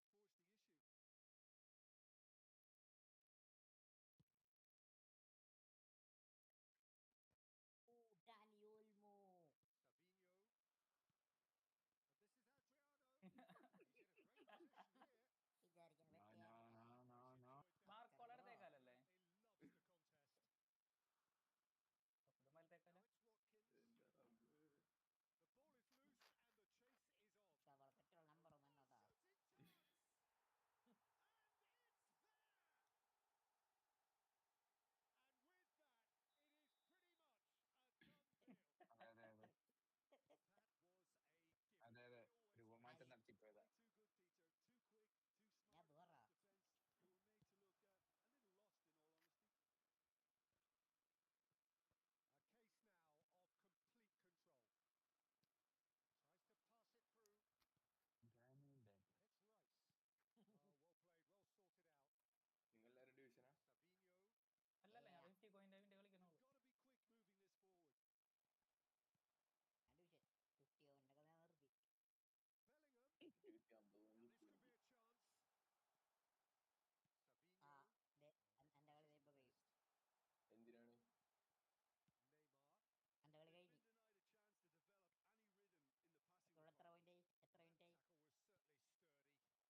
for him just now. England really have stepped it up now. They could have been a bit more greedy and forced the issue. Oh, Danny Olmo. Savinho. And this is Adriano. He's in a great position here. വിചാരിക്കാൻ No, പറ്റിയ no, no, He's no. enjoyed that. മാർക്ക് വളർത്തേക്കാലല്ലേ? He loves the contest. മലത്തേക്കാല Now it's Watkins. The ball is loose and the chase is on. അവളെ പറ്റിയുള്ള number ഒന്നും എന്നതാ. Shooting chance. And it's there. And with that, it is pretty much a done deal. അതെ That was a gift. അതെ It always രൂപമാറ്റം was. നടത്തിപ്പോയതാ. Way too good, Peter. Too quick, too ഞാൻ smart ദൂറാ. past defence. They were made to look a little lost, in all honesty. A case now of complete control. Tries to pass it through. And it's Rice. Oh, well played, well sorted out. നിങ്ങൾ എല്ലാവരും ഡിവിഷനാ? Savinho. അല്ലല്ല ഞാൻ 50 കോയിന്റെ കളിക്കണുള്ളൂ. They've got to be quick moving this forward.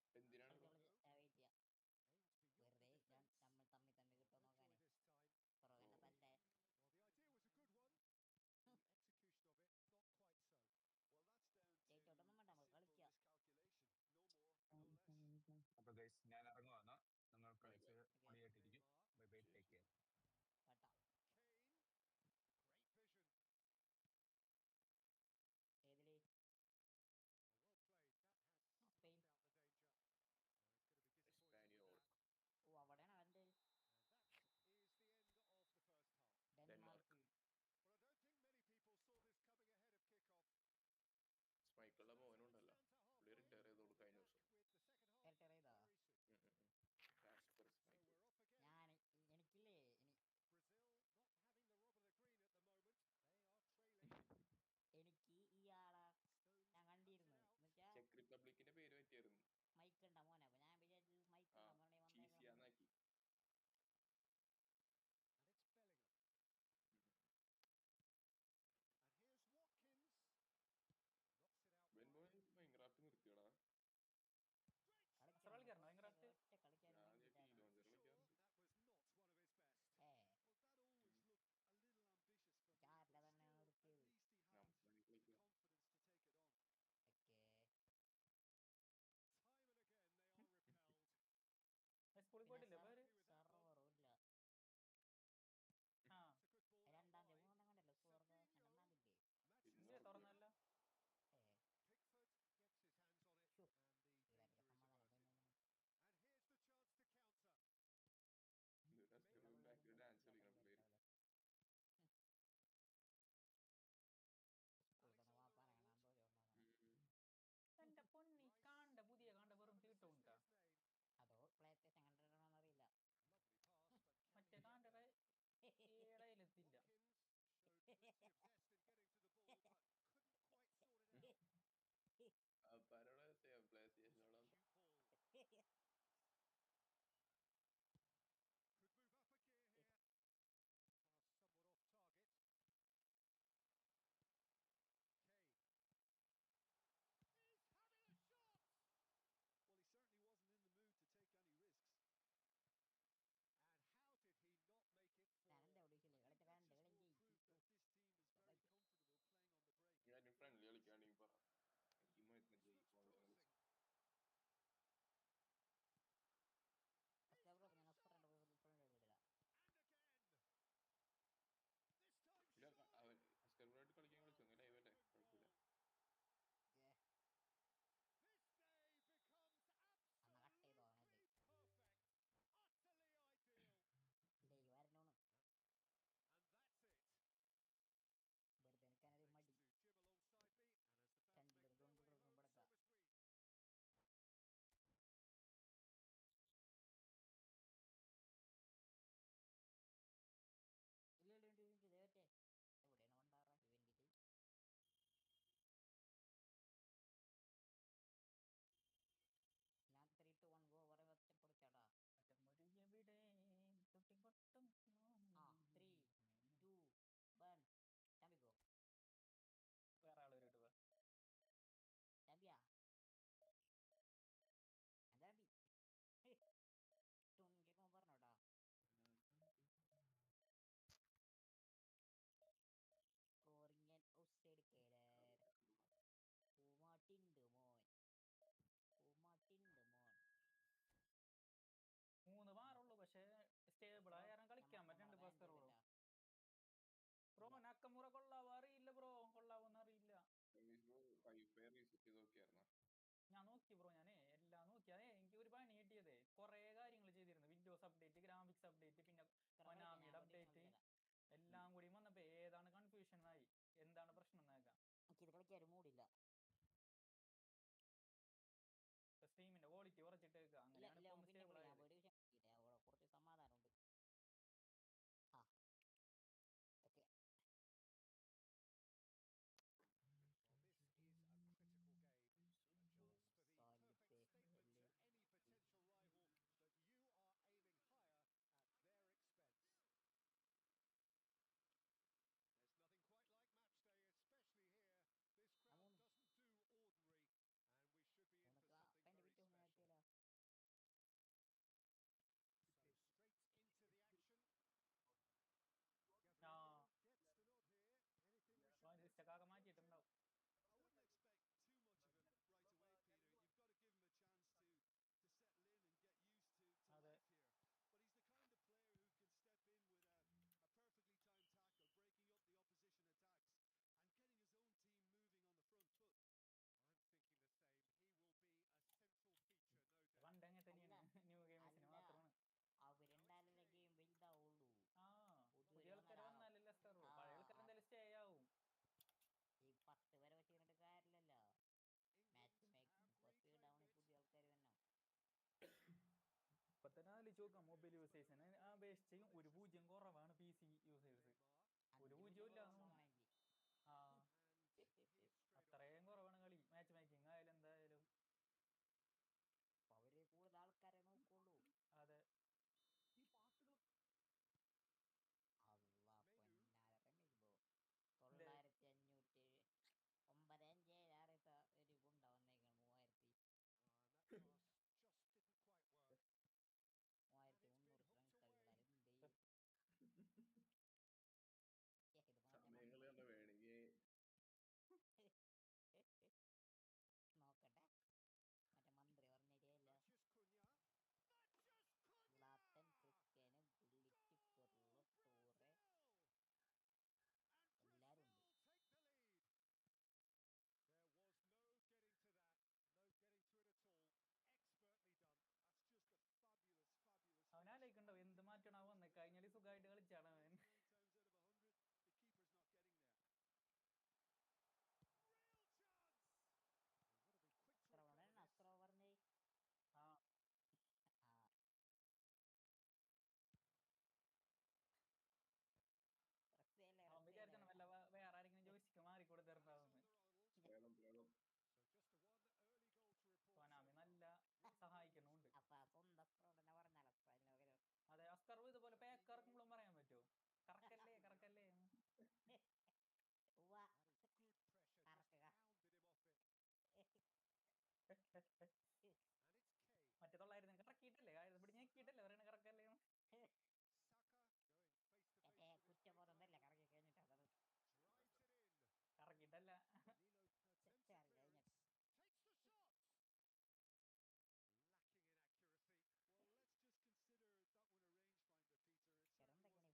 Division 50 ഓവറിന്റെ ഞാൻ നിർത്തി. Bellingham. 250 Now this could be a chance. Savinho. എന്റെ കളി ഇപ്പൊ കഴിയും. എന്തിനാണ്? Neymar. എന്റെ കളി They've കഴിഞ്ഞു. been denied a chance to develop any rhythm in the passing ഇവിടെ എത്ര department. പോയിന്റ് എത്ര That minute tackle was certainly sturdy. എന്തിനാണ്? വെയിറ്റ് ചെയ്യാം. Aims beyond the വെറുതെ defence. നമ്മൾ തമ്മിൽ കിട്ടുമോ No നോക്കാനേ. joy this time. പുറകെ പറ്റേ. Well, the idea was a good one. The execution of it, not quite so. Well, that's down to ജയിച്ചോട്ടൊന്നും വേണ്ട a നമുക്ക് simple കളിക്കാം. miscalculation. No more, no less. അപ്പൊ ഗൈസ് ഞാൻ ഇറങ്ങുവാണ്. നിങ്ങൾ Bye, കളിച്ച് bye. പൊളിയായിട്ടിരിക്കും. Neymar. Bye bye, ശരി, take care. കേട്ടോ Kane. Great vision. ഏതില് Well played. That had Spain. snuffed out the danger. He's going to be disappointed with Spaniard. that. ഓ അവിടെയാണ് അവന്റെ And that is the end of the first half. Denmark. Well, I don't think many people saw this coming ahead of kickoff. സ്മൈക്കുള്ള മോനുണ്ടല്ലോ, പുള്ളി retire ചെയ്ത് കൊടുക്കും കഴിഞ്ഞ ദിവസം. Retire ചെയ്താ? Casper So സ്മൈക്കിൾ. we're up again. ഞാൻ എനിക്കില്ലേ Brazil not having the rub of the green at the moment. They are trailing. എനിക്ക് ഈ ആളെ Stones ഞാൻ cuts കണ്ടിരുന്നു. it out. എന്നുവെച്ചാ ചെക്ക് റിപ്പബ്ലിക്കിന്റെ പേര് പറ്റിയായിരുന്നു. മൈക്ക് ഉണ്ടാ മോനെ. അപ്പൊ ഞാൻ വിചാരിച്ചു മൈക്ക് ആ, ഉണ്ടാ മോനെ വന്നേക്കണം. ചീസിയാന്നാക്കി. And it's Bellingham. And here's Watkins. Knocks it out wide. Minecraft നിർത്തിയടാ. കളിക്കാറുണ്ടോ മൈൻക്രാഫ്റ്റ്? ഒറ്റ കളിക്കാൻ ഞാൻ വേണ്ടിയിട്ടാണ്. ടീ ലോഞ്ചർ Sure, കളിക്കാറുണ്ട്. that was not one of his best. Well, that always looked a little ambitious from him, ചാറ്റില but തന്നെ still, at നിർത്തിയത്. least he ഞാൻ had the കളിക്കാം. confidence to take it on. Okay Time and again they are repelled. സ്കൂളിൽ പോയിട്ടില്ലേ ഇപ്പൊ അവര്? Happy with that one. സെർവറും ഇല്ല. ആ That's a good ball out രണ്ടാം തീയതി wide. മൂന്നാം കണ്ടല്ലോ സ്കൂൾ Savinho. രണ്ടാം തീയതി. Matches ഇന്ന് ഇല്ലേ the തുറന്നല്ല? Pickford gets his hands on it, and the danger is averted. And here's the chance to counter. ബാക്കിൽ ഡാൻസ് കളിക്കണം പിള്ളേര്. സ്കൂളിൽ വാപ്പാനെ കാണാൻ പോലും എന്റെ പൊന്നി കാണ്ട പുതിയ കാണ്ട വെറും തീട്ടുണ്ടാ. അതോ പ്ലേ സ്റ്റേഷൻ കണ്ടിട്ടാണോന്ന് അറിയില്ല. Lovely pass, but can മറ്റേ he get കാണ്ട there? ഏടയിലെത്തില്ല. Watkins showed plenty of zest in getting to the ball, but couldn't quite sort it out. അപ്പാരോടെ പ്ലേ സ്റ്റേഷനോടെ Cute ball. Could move up a gear here. Pass somewhat off target. Kane. He's having a shot! Well, he certainly wasn't in the mood to take any risks. And how did he not make it fall? ഞാനെന്താ I വിളിച്ചില്ലേ think കളിച്ച that's കണ്ട് just കളി more proof ജയിച്ചു. that this team is very നോക്കി bro, ഞാനേ എല്ലാം നോക്കി. അതെ എനിക്ക് ഒരു പണി കിട്ടിയതേ, കുറെ കാര്യങ്ങൾ ചെയ്തിരുന്നു. വിൻഡോസ് അപ്ഡേറ്റ്, ഗ്രാഫിക്സ് അപ്ഡേറ്റ്, പിന്നെ കൊനാമിയുടെ അപ്ഡേറ്റ് എല്ലാം കൂടി വന്നപ്പോ ഏതാണ് കൺഫ്യൂഷൻ ആയി, എന്താണ് പ്രശ്നം എന്നേക്കാം. ഇത് കളിക്കാൻ ഒരു മൂടില്ല. സ്ട്രീമിന്റെ ക്വാളിറ്റി കുറച്ചിട്ട് അങ്ങനെയാണ് ഇപ്പൊ സ്റ്റേബിൾ ആയത്. കുറച്ച് സമാധാനമുണ്ട്. Okay. Well, this is a critical game, a chance for the perfect statement to any potential rival that you are aiming higher at their expense. There's nothing quite like match day, especially here. This crowd doesn't do ordinary, and we should be in for something very special. So straight into the action. Gabriel gets the nod here. Anything we should മാറ്റിയിട്ടുണ്ടാവും. I wouldn't expect too much of him right away, Peter. You've got to give him a chance to settle in and get used to life here. But he's the kind of player who can step in with a perfectly timed tackle, breaking up the opposition attacks and getting his own team moving on the front foot. I'm thinking the same. He will be a central feature, no doubt. New ഗെയിംസിന് മാത്രമാണ്. അവരെന്തായാലും game വലുതാവുള്ളൂ. പുതിയ ആൾക്കാർ വന്നാലല്ലേ Leicester, പഴയ ആൾക്കാർ എന്തായാലും stay ആവും. ഈ 10 വരെ വെച്ചിട്ട് കാര്യമില്ലല്ലോ. മാച്ച് മേക്കിംഗ് സ്പീഡ് ആവണ പുതിയ ആൾക്കാർ തന്നെ. ഇപ്പൊ തന്നെ ആലോചിച്ച് നോക്കാം, മൊബൈൽ യൂസേഴ്സിന് അപേക്ഷിച്ച് 1 കുറവാണ് PC യൂസേഴ്സ്. 1 ഇല്ല. അത്രയും കുറവാണ് കളി. മാച്ച് മേക്കിംഗ് ആയാലും എന്തായാലും അവര് കൂടുതൽ ആൾക്കാരെ നോക്കുള്ളൂ. അതെ. അല്ലാ പൊന്നാര രമേശ് ബ്രോ, 9500 9500 ഒരു ഗുണ്ട വന്നേക്കാണ്. 3300 ഫ്രണ്ട്സ് കളികളുണ്ട്. നോക്കട്ടെ, മറ്റേ മന്ത്രി പറഞ്ഞില്ലല്ലോ. ക്രിസ്ത്യന് വിളിച്ച് പെർള് എല്ലാരും ഉണ്ട്. There was no getting to that, no getting to it at all. Expertly done. That's just a fabulous അവനാലോചിക്കണ്ടോ എന്ത് മാറ്റണോ വന്നേ, കഴിഞ്ഞ സുഖമായിട്ട് കളിച്ചാണ് അവൻ. 9 times out of 100 the keeper's not getting there. Real chance. They've got to be quick to recover this. അസ്ത്രോ പറഞ്ഞേ. അവൻ വിചാരിച്ചാണ് വല്ല വേറെ ആരെങ്കിലും ജോയിസ്റ്റിക്ക് മാറി കൊടുത്തിട്ടുണ്ടാവുന്നു. കൊനാമി നല്ല സഹായിക്കുന്നുണ്ട്. അതെ, അസ്കർ ഇതുപോലെ പാക്ക് ഇറക്കുമ്പോഴും പറയാൻ പറ്റുമോ, കറക്കല്ലേ കറക്കല്ലേ. മറ്റേ 900 കറക്കിയിട്ടല്ലേ, ഇവിടെ ഞെക്കിയിട്ടല്ലേ പറയണ കറക്കല്ലേ. കുറ്റബോധമല്ലേ കറക്കി കഴിഞ്ഞിട്ട്, കറക്കിയിട്ടല്ല. Lacking in accuracy. Well, let's just consider that one a rangefinder, Peter. It certainly wasn't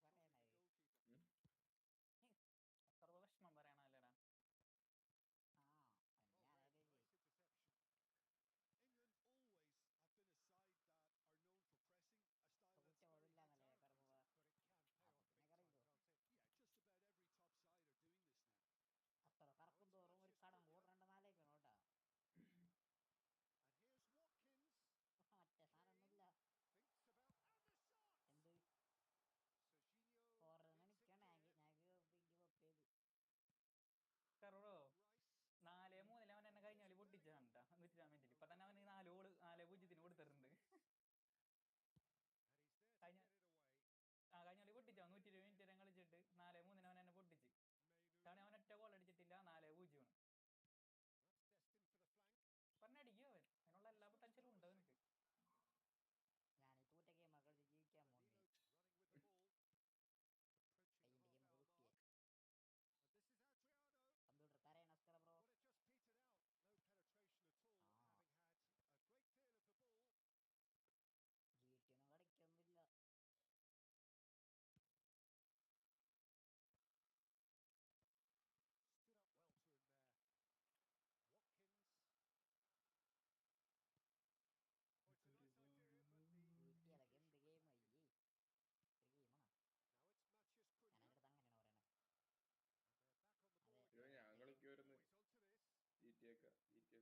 ഒക്കെ GTA 5.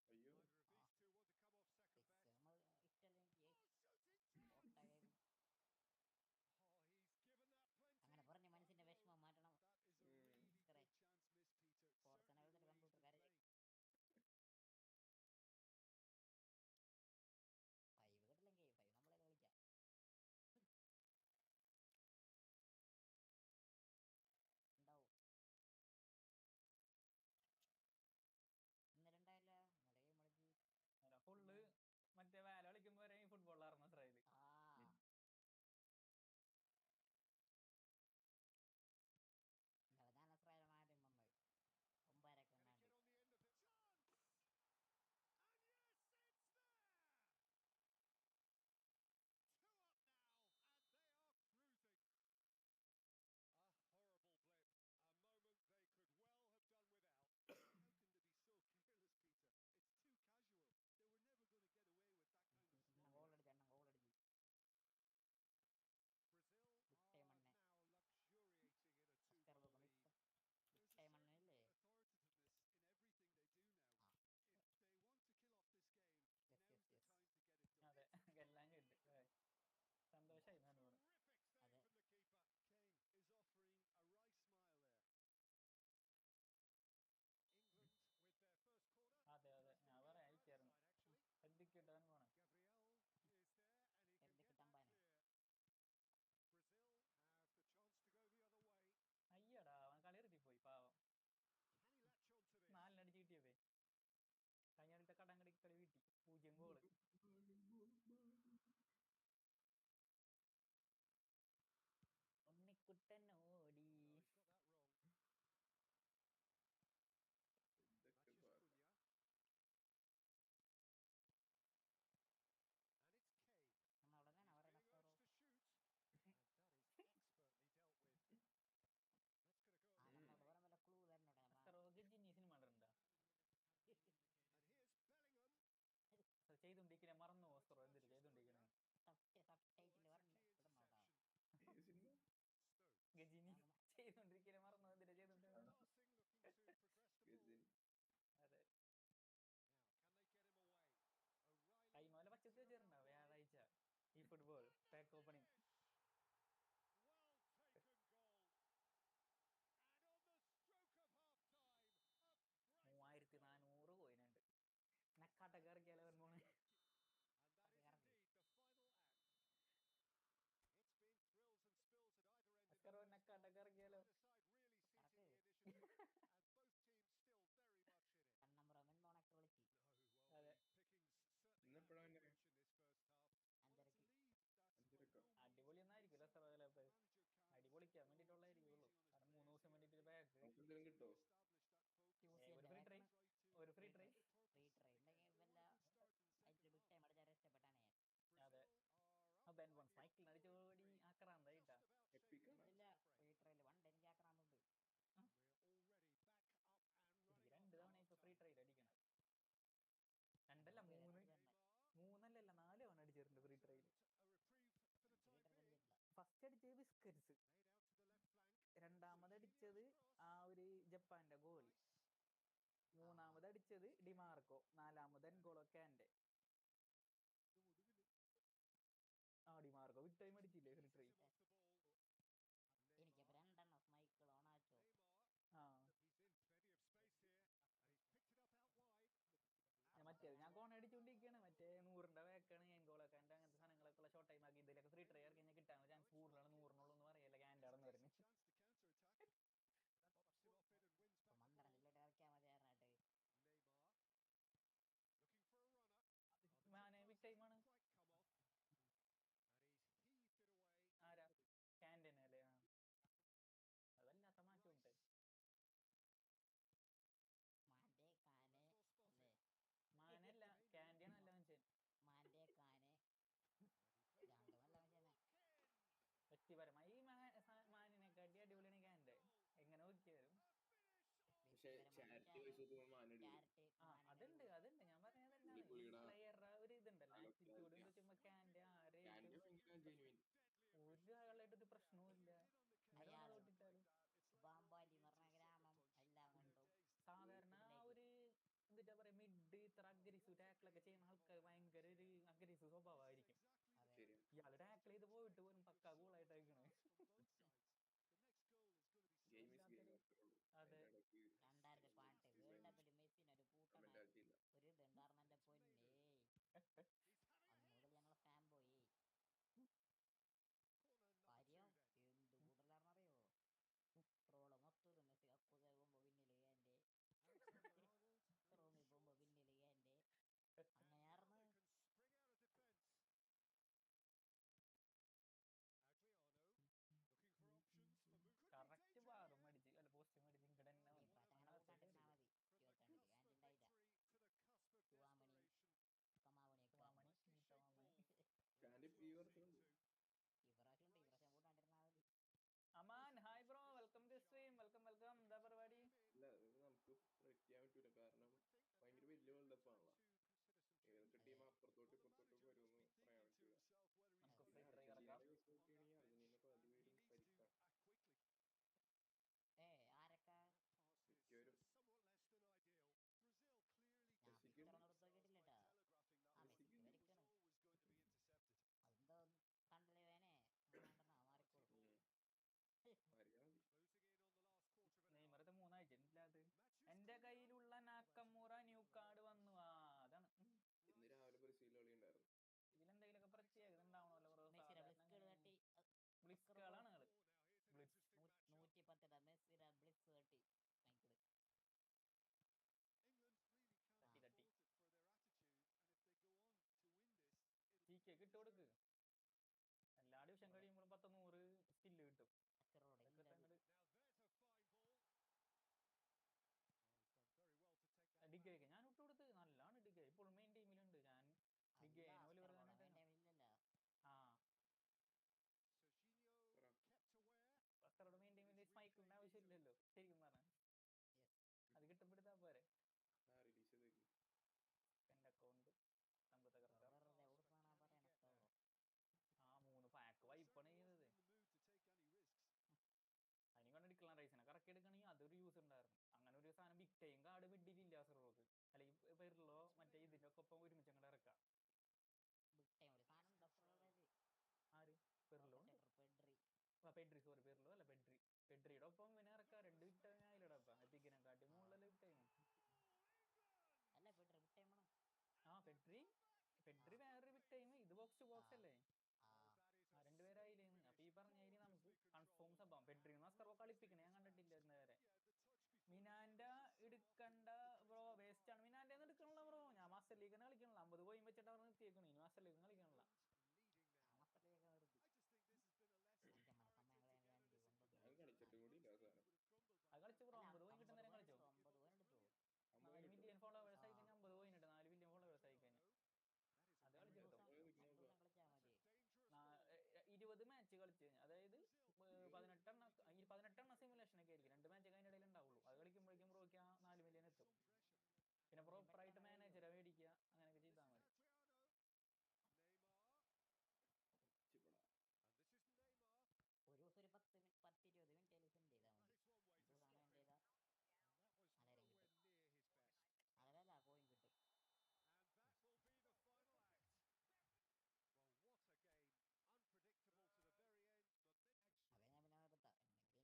Gabriel does well to get it back. GTA 5 അല്ല GTA 6 ഉണ്ടായിരുന്നല്ലോ GTA 5 അല്ലേ 6 അയ്യോ Neither of these two want to come off second 6 best. നമ്മൾ ഇഷ്ടമല്ലെങ്കിൽ Oh, shooting chance! ഒട്ടകം Oh, he's given that plenty. അങ്ങനെ പറഞ്ഞ് മനസ്സിന്റെ No, വിഷമം മാറ്റണം. that is a really Correct. good chance miss, Peter. Fourth Certainly level the way he's computer been കാര്യം. playing. 5 കിട്ടില്ലെങ്കിൽ 5 നമ്മളെ കളിക്കാം. ഉണ്ടാവും. ഇന്നലെ ഉണ്ടായില്ല, ഇന്നലെ ഗെയിം കളിച്ച്. ഫുള്ള് മറ്റേ വേല കളിക്കുമ്പോ വരെ ഫുട്ബോളായിരുന്നു ട്രയല്. ആ ഇന്നലെ ഞാൻ അസ്രായാലും ആദ്യം വന്നത് 9:00 Can he എങ്ങാണ്ട്. get on the end of it? Chance! And yes, it's there! 2 up now, and they are cruising. A horrible blip. A moment they could well have done without. How can they be so careless, Peter? It's too casual. They were never going to get away with that kind of stuff. Goal അടിച്ചു. Brazil are now luxuriating in a 2-goal lead. There's a certain authoritiveness in everything they do now. If they want to kill off this game, now's the time to get it done. അതെ എല്ലാം കിട്ടി. സന്തോഷായി നല്ലോണം. Terrific save from the keeper. Kane is offering a wry smile there. England with their first corner. അതെ ഞാൻ പറയാം അയക്കായിരുന്നു. ശ്രദ്ധിക്കട്ടാൻ പോണം. Gabriel is there and he can get that clear. Brazil have the chance to go the other way. അയ്യടാ അവൻ കളി നിർത്തി പോയി പാവം. Can he latch on to this? 4 അടിച്ച് കിട്ടിയപ്പേ കഴിഞ്ഞ കളിത്തെ കടങ്കടി കളി കിട്ടി 0 ഗോള്. ഉണ്ണിക്കുട്ടൻ ഓടി. No, he's got that wrong. Matches Cunha. And it's Kane. He's being urged to shoot. And that is expertly dealt with. That's going to go a long way. അസ്കറോക്ക് ജിന്നീസിന് മണ്ടണ്ട. And here's Bellingham. ചെയ്തോണ്ടിരിക്കണേ മറന്നു ഓസ്കറോ എന്തിട്ട് ചെയ്തോണ്ടിരിക്കണേ. ഗജിനി ചെയ്തോണ്ടിരിക്കണേ മറന്നു എന്തിട്ട് ചെയ്തോണ്ടിരിക്കണേ. അതെ കൈമോലെ പച്ചത്ത് വെച്ചിട്ടുണ്ടോ വ്യാഴാഴ്ച ഈ football pack opening. Well taken goal. And on the stroke of half time, a bright 3400 കോയിനുണ്ട്. നക്കാട്ടൊക്കെ ഇറക്കിയാലോ പോണേ. And that is indeed the final act. It's been thrills and spills at either end in the first half. Neither side really seizing the initiative, and both teams still very much in it. No, well, the pickings certainly have been rich in this first half. അടിപൊളി ഒന്നായിരിക്കുമല്ലോ സർവകലാപ്പ്. അടിപൊളിക്കാൻ വേണ്ടിട്ടുള്ളതായിരിക്കുള്ളൂ. കാരണം 3 ദിവസം വേണ്ടിട്ട് back ഒരു free try. അതെ cycle അടിച്ചോടി ആക്രാന്തായിട്ടാ. എനിക്ക് 2 തവണ ഇപ്പൊ free ട്രൈൽ അടിക്കണം. 2 അല്ല 3 4 തവണ അടിച്ചിട്ടുണ്ട് ഫ്രീ ട്രൈൽ. ഫസ്റ്റ് അടിച്ചത് ബിസ്കറ്റ്സ്, രണ്ടാമത് അടിച്ചത് ആ ഒരു ജപ്പാന്റെ ഗോളി, മൂന്നാമത് അടിച്ചത് ഡിമാർക്കോ, നാലാമത് എൻഗോളോ കാന്റെ. ആ ഡിമാർക്കോ വിട്ട് ടൈം അടിച്ചില്ലേ ഫ്രീ ട്രൈ. എനിക്ക് 2 സ്മൈക്കിൾ ഓണാച്ചോ. മറ്റേത് ഞാൻ കോണ അടിച്ചോണ്ടിരിക്കുകയാണ്. മറ്റേ 100ന്റെ വേക്കാണ് എൻഗോളൊക്കെ എന്റെ അങ്ങനത്തെ സാധനങ്ങളൊക്കെ ഷോർട്ട് ടൈം ആക്കി. ഇതിലൊക്കെ ഫ്രീ ട്രൈ ഇറക്കി കിട്ടാൻ ചാൻസ് കൂടുതലാണ്. 100-നുള്ളൂ എന്ന് പറയല്ല ക്യാൻ്റെ ആണെന്ന് പറഞ്ഞു. 12 ഇറക്കിയാൽ മതിയായിരുന്നായിട്ട്. ബിഗ് ടൈമാണ്. ആരാ ക്യാൻറ്റീൻ അല്ലേ? അതല്ലാത്ത മാറ്റമുണ്ട്. മാനല്ല ക്യാൻറ്റീൻ അല്ല മനുഷ്യൻ. വ്യക്തിപരമായി ഈ മാനിനെക്കാട്ടി അടിപൊളിയാണ് ക്യാൻ്റെ. എങ്ങനെ നോക്കിയാലും അതുണ്ട് ഞാൻ പറഞ്ഞതല്ലാണ്. ഈ പ്ലെയറുടെ ഒരു ഇതുണ്ടല്ലോ ആറ്റിറ്റ്യൂഡ് വെച്ചുമ്പോ ക്യാൻ്റെ ആരെയും ഒരാളായിട്ട് ഒരു പ്രശ്നവും ഇല്ല. തോട്ടിട്ടാലും ടാക്കിളൊക്കെ ചെയ്യുന്ന ആൾക്കാർ ഭയങ്കര ഒരു അഗ്രസീവ് സ്വഭാവമായിരിക്കും. അതെ. ശരിയാ. ഇയാള് ടാക്കിൾ ചെയ്ത് പോയിട്ട് പോലും പക്കാ കൂളായിട്ടായിരിക്കണേ. ഗെയിം ഈസ് ഗെയിം വല്ലാത്തൊരു അത്രേ ഉള്ളൂ. അതെ. അതിന്റെ ഇടയ്ക്ക് 2018 വേൾഡ് കപ്പിൽ മെസ്സിന് ഒരു കൂട്ടണ മെന്റാലിറ്റി ഇല്ല. ഒരു ഇതുണ്ടായിരുന്ന എന്റെ പൊന്നേ, അന്ന് മുതൽ ഞങ്ങളെ ഫാൻ പോയി. കാര്യം എന്ത് കൂടുതലാണെന്നറിയോ, ട്രോള് മൊത്തം ഇത് മെസ്സി കക്കുതാകുമ്പോ പിന്നില് എന്റെ റൂമിൽ പോകുമ്പോ പിന്നില് എന്റെ അങ്ങനെയാർന്ന്. കറക്റ്റ് ബാറും അടിച്ച് അല്ല പോസ്റ്റും അടിച്ച് ഇങ്ങടെ തന്നെ വന്നു. ഇപ്രാവശ്യം അങ്ങനെ കൂട്ടാണ്ടിരുന്നാ മതി. 22 ഗ്യാരണ്ടി ഉണ്ടായില്ല. ചുവാമണി കമാവണിയൊക്കെ ചുമ്മാമണി ചുമ്മാമണി. ചാൻഡ് ഈ വർഷമുണ്ട്. ഇപ്രാവശ്യം ഉണ്ട്. ഇപ്രാവശ്യം കൂട്ടാണ്ടിരുന്നാ മതി. Aman hi bro, welcome to stream. Welcome welcome. എന്താ പരിപാടി? ഇല്ല, ഇത് നമുക്ക് പ്രെഡിക്റ്റ് ചെയ്യാൻ പറ്റൂല. കാരണം ഭയങ്കര വലിയ വേൾഡ് കപ്പ് ആണല്ലോ. ഏതൊക്കെ ടീം അപ്പുറത്തോട്ട് ഇപ്പുറത്തോട്ട് വരുമെന്ന് പറയാൻ പറ്റൂല. നമുക്ക് പിന്നെ ഫ്രീ ട്രൈ ഇറക്കാം. അർജന്റീനയുടെ കേസ് നോക്കുകയാണെങ്കിൽ അർജന്റീന പതിവേരും പരിക്കാണ് ആരൊക്കെ മിക്കവരും. ഞാൻ മെസ്സിക്ക് പിക്ചർ ഒന്നും എടുത്ത് നോക്കിയിട്ടില്ലട്ടാ. മെസ്സിക്ക് മെസ്സിക്ക് വരിക്കണം. അതെന്തോ കണ്ടില്ലേ വേനെ മൂന്നാണ്ടെണ്ണ മാറിക്കോളും. അറിയാൻ മതി. നെയ്മറത്തെ 3 ആഴ്ച ഇല്ലാത്. എന്റെ കയ്യിലുള്ള നാക്കമ്മൂറ ന്യൂ കാർഡ് വന്നു. അതാണ്. ഇന്ന് രാവിലെ ബ്രസീൽ കളി ഉണ്ടായിരുന്നു. ഇതിലെന്തെങ്കിലുമൊക്കെ പ്രത്യേകത ഉണ്ടാവണല്ലോ ബ്രോ. മെസ്സിയുടെ സാധാരണ ബ്ലിസ്കൾ തട്ടി ബ്ലിസ്കളാണ് നിങ്ങള്. ബ്ലിസ് 110 മെസ്സിയുടെ ബ്ലിക്സ് തട്ടി മൈക്കിള് തട്ടി തട്ടി ചീക്കേക്ക് ഇട്ട് കൊടുക്ക്. എല്ലാ ഡിവിഷൻ കഴിയുമ്പോഴും 100 സ്കില്ല് കിട്ടും. അച്ചറോടെ അതൊക്കെ ഇല്ലത്. അങ്ങട് ഡിഗയ്ക്ക് ഞാൻ ഇട്ട് കൊടുത്ത്. നല്ലാണ് ഡിഗ. ഇപ്പോഴും മെയിൻ ടീമിലുണ്ട്. ഞാൻ ഡിഗേനെ പോലെ ഇല്ലല്ലോ. ആ മെയിൻ ടീമിൽ സ്പൈക്കിന്റെ ആവശ്യമില്ലല്ലോ ശരിക്കും പറഞ്ഞാൽ. അത് കിട്ടുമ്പോഴത്താ പോരെ. റിലീസ് ചെയ്തേക്ക്. എന്റെ അക്കൗണ്ട് നമുക്ക് തകർക്കാം. വെറുതെ ഉടുപ്പാണ് പറയണോ. 3 പാക്ക് വൈപ്പാണ് ചെയ്തത്. അതിന് കൊണ്ട് എടുക്കണം. റൈസിനെ കറക്റ്റ് എടുക്കണമെങ്കിൽ അതൊരു യൂസ് ഉണ്ടായിരുന്നു. അങ്ങനെ ഒരു സാധനം ബിഗ് ടൈം കാർഡ് വിഡിലില്ല സെർവർക്ക്. അല്ലെങ്കിൽ പെരിലോ മറ്റേ ഇതിന്റെ ഒക്കെ ഒപ്പം ഒരുമിച്ച് അങ്ങോട്ട് ഇറക്കാം. ആര് പെരിലോ പെഡ്രി, സോറി പെരിലോ അല്ല പെഡ്രി. പെഡ്രിയുടെ ഒപ്പം പിന്നെ ഇറക്കാം. 2 ബിഗ് ടൈം ആയില്ലടപ്പം. എത്തിക്കിനെ കാട്ടി മുകളിൽ ബിഗ് ടൈം. അല്ല പെട്രി പെഡ്രി വേറൊരു ബിഗ് ടൈം. ഇത് ബോക്സ് ടു ബോക്സ് അല്ലേ. 2 പേരായില്ലേന്ന്. അപ്പൊ ഈ പറഞ്ഞതിന് നമുക്ക് കൺഫേം സംഭവം. പെഡ്രി നസ്കറോ കളിപ്പിക്കണേ ഞാൻ കണ്ടിട്ടില്ല ഇന്നേരെ. മിനാന്റെ എടുക്കണ്ട ബ്രോ, വേസ്റ്റ് ആണ്. മിനാന്റെ എടുക്കണല്ലോ ബ്രോ. ഞാൻ മാസ്റ്റർ ലീഗ് കളിക്കണല്ലോ. 50 പോയി വെച്ചിട്ട് അവർ നിർത്തിയേക്കണേ. ഇനി മാസ്റ്റർ ലീഗ് കളിക്കണല്ലോ. ഞാൻ കളിച്ചിട്ട് കൂടി ഇല്ല സാധനം. അത് കളിച്ചു ബ്രോ. 50 പോയി കിട്ടുന്നേരം കളിച്ചോ. 4 മില്യൺ ഫോളോവേഴ്സ് ആയി കഴിഞ്ഞാൽ 50 പോയിട്ടുണ്ട്. 4 മില്യൺ ഫോളോവേഴ്സ് ആയി കഴിഞ്ഞാൽ അത് കളിച്ചു കിട്ടും. 20 മാച്ച് കളിച്ചു കഴിഞ്ഞാൽ, അതായത് 18 സിമുലേഷൻ ഒക്കെ ആയിരിക്കും. 2 മാച്ച് അതിൻ്റെ ഇടയിൽ ഉണ്ടാവുള്ളൂ. അത് കളിക്കുമ്പോഴേക്കും ബ്രോയ്ക്ക് 4 മില്യൺ എത്തും. പിന്നെ പ്രോപ്പറായിട്ട് മാനേജറെ മേടിക്കുക, അങ്ങനെയൊക്കെ ചെയ്താൽ മതി. ഒരു ദിവസം ഒരു 10-20 മിനിറ്റ് സെൻഡ് ചെയ്താൽ മതി. അതല്ല കോയിൻ കിട്ടും. അത് ഞാൻ പിന്നെ നിർത്താം. എനിക്ക്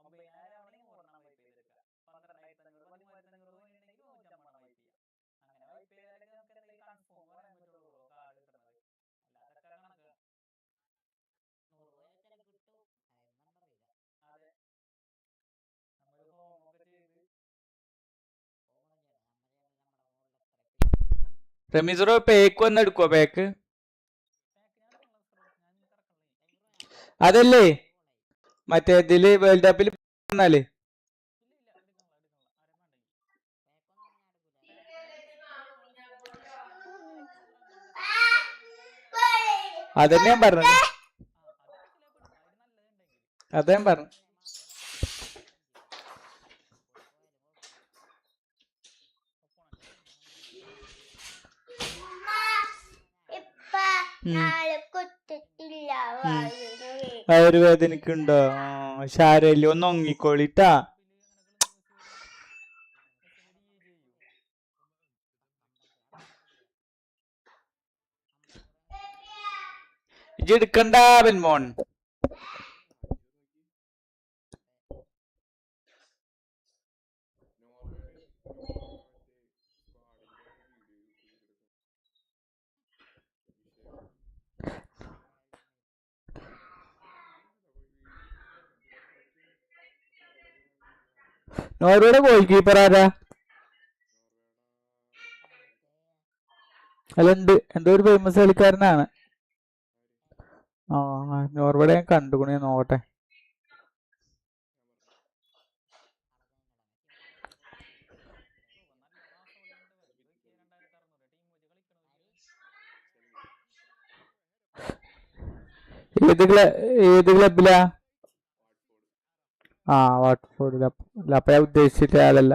9,000 ആവണമെങ്കിൽ 100 വൈപ്പ് ചെയ്തെടുക്കുക. 12,500 13,500 പോയിട്ടുണ്ടെങ്കിൽ 150 വൈപ്പ് ചെയ്യാം. അങ്ങനെ വൈപ്പ് ചെയ്താലൊക്കെ നമുക്ക് എന്തെങ്കിലും കൺഫേം പറയാൻ പറ്റുള്ളൂ ബ്രോ കാർഡ് കിട്ടുന്നത്. അല്ലാതൊക്കെ കണക്ക്. 100 രൂപ വെച്ചാൽ കിട്ടും. അതെന്താണെന്നറിയില്ല. അതെ, നമ്മൾ ഹോം ഒക്കെ ചെയ്ത് ഓണം ചെയ്യണം. നമ്മുടെ മുകളിൽ എത്ര റമീസ് ബ്രോ പേക്ക് വന്ന് എടുക്കുവോ പേക്ക്? പാക്ക് ഞാൻ എടുക്കണല്ലോ ബ്രോ, ഞാൻ തിരക്കണല്ലേ. അതല്ലേ കോളായി. മറ്റേ ഇതില് വേൾഡ് കപ്പിൽ വന്നാല് ഇല്ല എടുക്കണല്ലോ ആരും വേണ്ടെങ്കിൽ. പേക്കൊന്നും ഞാൻ എടുക്കൂല. പാക്ക് ജസ്റ്റ് സ്മാൾ അതന്നെ ഞാൻ പറഞ്ഞത്. അതെടുക്കലേ പെടും, അതിന് നല്ലതുണ്ടെങ്കിൽ. അതാ ഞാൻ പറഞ്ഞു. മാത്രമേ ആയുർവേദനിക്കുണ്ടോ? ശാരല്ലേ, ഒന്ന് ഒങ്ങിക്കോളിട്ടാ. ഇജ്ജ് എടുക്കണ്ട ബെൻമോൻ. നോർവേയുടെ ഗോൾ കീപ്പർ ആരാ? അല്ല ഉണ്ട്, എന്തോ ഒരു ഫേമസ് കളിക്കാരനാണ്. ആ നോർവേയുടെ ഞാൻ കണ്ടുകുണേ, നോക്കട്ടെ. ഏത് ക്ലബിലാ? ആ വാട്ട്ഫോർഡ്. അപ്പൊ ഞാൻ ഉദ്ദേശിച്ചിട്ട് അതല്ല.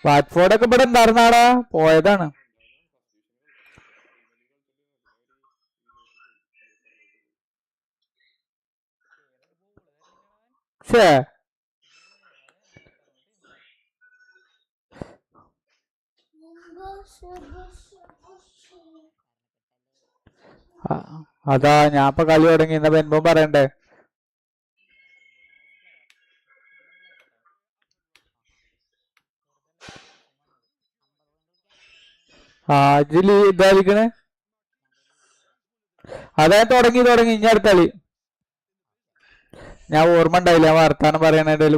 വാട്ട്ഫോർഡൊക്കെ ഇവിടെ ഉണ്ടായിരുന്നാടാ, പോയതാണ്. ഷേ അതാ ഞാൻ ഇപ്പൊ കളി തുടങ്ങി. എന്നാ ബെൻബോ പറയണ്ടേ? ആ ഇതില് ഇതായിരിക്കണേ. അതാ തുടങ്ങി ഇനി അടുത്ത കളി. ഞാൻ ഓർമ്മ ഉണ്ടായില്ല, ഞാൻ വർത്താനം പറയണേന്റെ.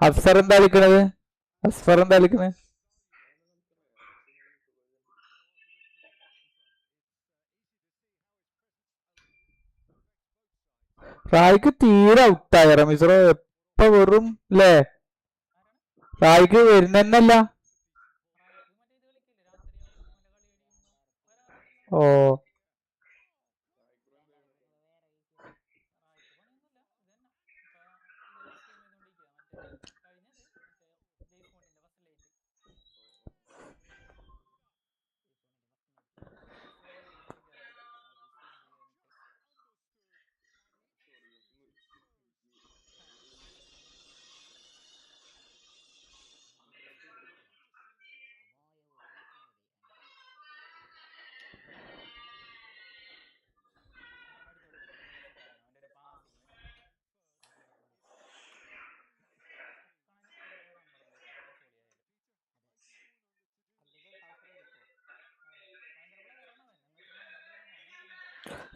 അഫ്സർ എന്താ കളിക്കണത്? അസ്ഫർ എന്താ കളിക്കണത്? റായിക്ക് തീരെ ഔട്ടായ റമീസറോ. എപ്പ വെറും അല്ലേ, റായിക്ക് വരുന്നല്ല. ഓ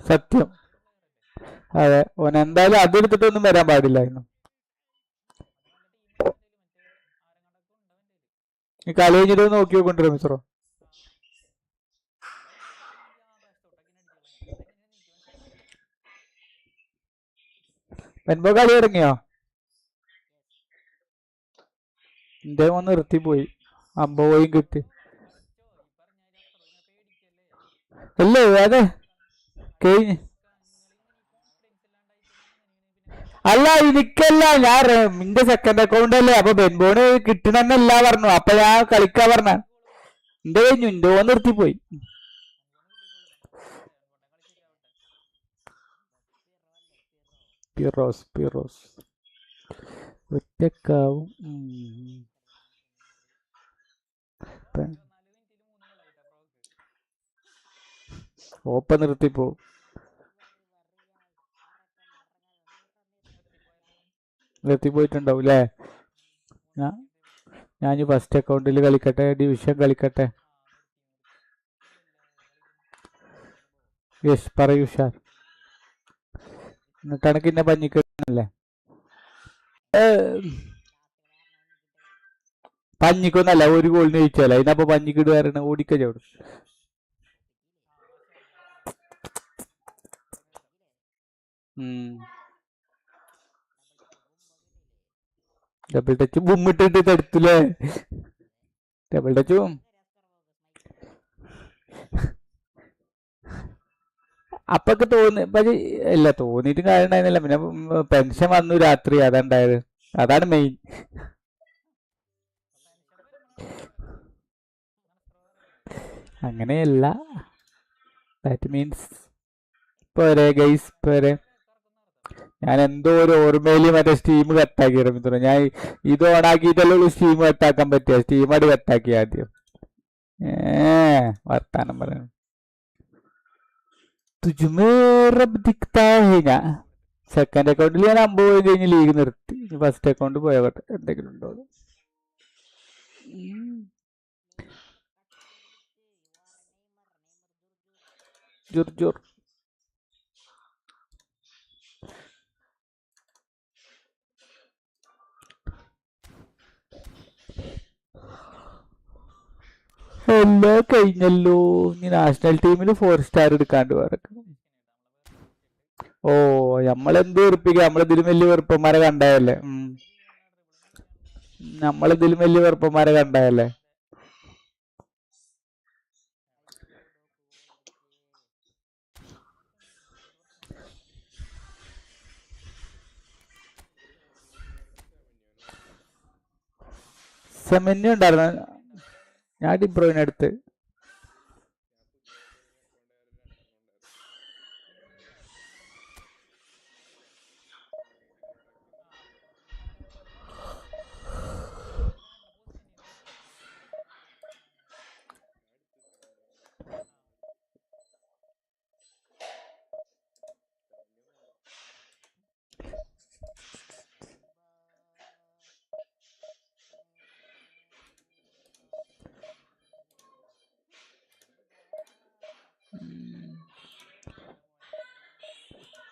സത്യം. അതെ, ഓൻ എന്തായാലും അതെടുത്തിട്ടൊന്നും വരാൻ പാടില്ലായിരുന്നു. ഈ കളി കഴിഞ്ഞിട്ട് നോക്കി നോക്കണ്ടോ മിസ്രോ? വെൻപോ കളി തുടങ്ങിയോ? എന്റെ ഒന്ന് നിർത്തിപ്പോയി. അമ്പപോയും കിട്ടി. അല്ലേ അതെ കഴിഞ്ഞ്. അല്ല എനിക്കല്ല, ഞാൻ എന്റെ സെക്കൻഡ് അക്കൗണ്ട് അല്ലേ, അപ്പൊ ബെൻബോണ് കിട്ടണമെന്നല്ല പറഞ്ഞു. അപ്പൊ ഞാൻ കളിക്കാ പറഞ്ഞ എന്റെ കഴിഞ്ഞു. എന്റെ ഓൻ നിർത്തിപ്പോയി. പിറോസ് ഒറ്റക്കാവും. ഓപ്പ നിർത്തിപ്പോ. നിർത്തിപ്പോയിട്ടുണ്ടാവും അല്ലേ? ഞാൻ ഫസ്റ്റ് അക്കൗണ്ടിൽ കളിക്കട്ടെ, ഡിവിഷൻ കളിക്കട്ടെ. യെസ്, പറയൂ ഷാർ. എന്നിട്ടാണ് പിന്നെ പഞ്ഞിക്കല്ലേ? പഞ്ഞിക്കൊന്നല്ല, ഒരു ഗോളിന് ജയിച്ചല്ല. ഇതിനപ്പോ പഞ്ഞിക്കിടുകാരാണ് ഓടിക്ക ചവിടും. ഡബിൾ ടച്ച് ബുമ്മിട്ടിട്ട് തടുത്തില്ലേ? ഡബിൾ ടച്ചും അപ്പൊക്കെ പക്ഷെ ഇല്ല, തോന്നിയിട്ട് കാര്യം ഉണ്ടായിരുന്നില്ല. പിന്നെ പെൻഷൻ വന്നു രാത്രി, അതുണ്ടായത്. അതാണ് മെയിൻ. അങ്ങനെയല്ല, ദാറ്റ് മീൻസ് പോരെ ഗൈസ്, പോരെ. ഞാൻ എന്തോ ഒരു ഓർമ്മയില് മറ്റേ സ്റ്റീം കട്ടാക്കി റമിത്തുറ. ഞാൻ ഇത് ഓണാക്കിയിട്ടല്ലേ ഉള്ളൂ സ്റ്റീം കട്ടാക്കാൻ പറ്റിയ. സ്റ്റീം അടി കട്ടാക്കി ആദ്യം. വർത്താനം പറയണം. സെക്കൻഡ് അക്കൗണ്ടിൽ ഞാൻ 50 കഴിഞ്ഞ് ലീഗ് നിർത്തി. ഫസ്റ്റ് അക്കൗണ്ട് പോയോട്ടെ, എന്തെങ്കിലും ഉണ്ടോ? ജുർജുർ എല്ലാം കഴിഞ്ഞല്ലോ. ഇനി നാഷണൽ ടീമിൽ 4 സ്റ്റാർ എടുക്കാണ്ട് പറക്കണം. ഓ, നമ്മളെന്ത് വെറുപ്പിക്കുക? നമ്മളിതിലും വലിയ വെറുപ്പന്മാരെ കണ്ടായല്ലേ. നമ്മളിതിലും വലിയ വെറുപ്പന്മാരെ കണ്ടായല്ലേ. സെമന്യ ഉണ്ടായിരുന്നു. ഞാൻ ഡിബ്രോയിനടുത്ത്.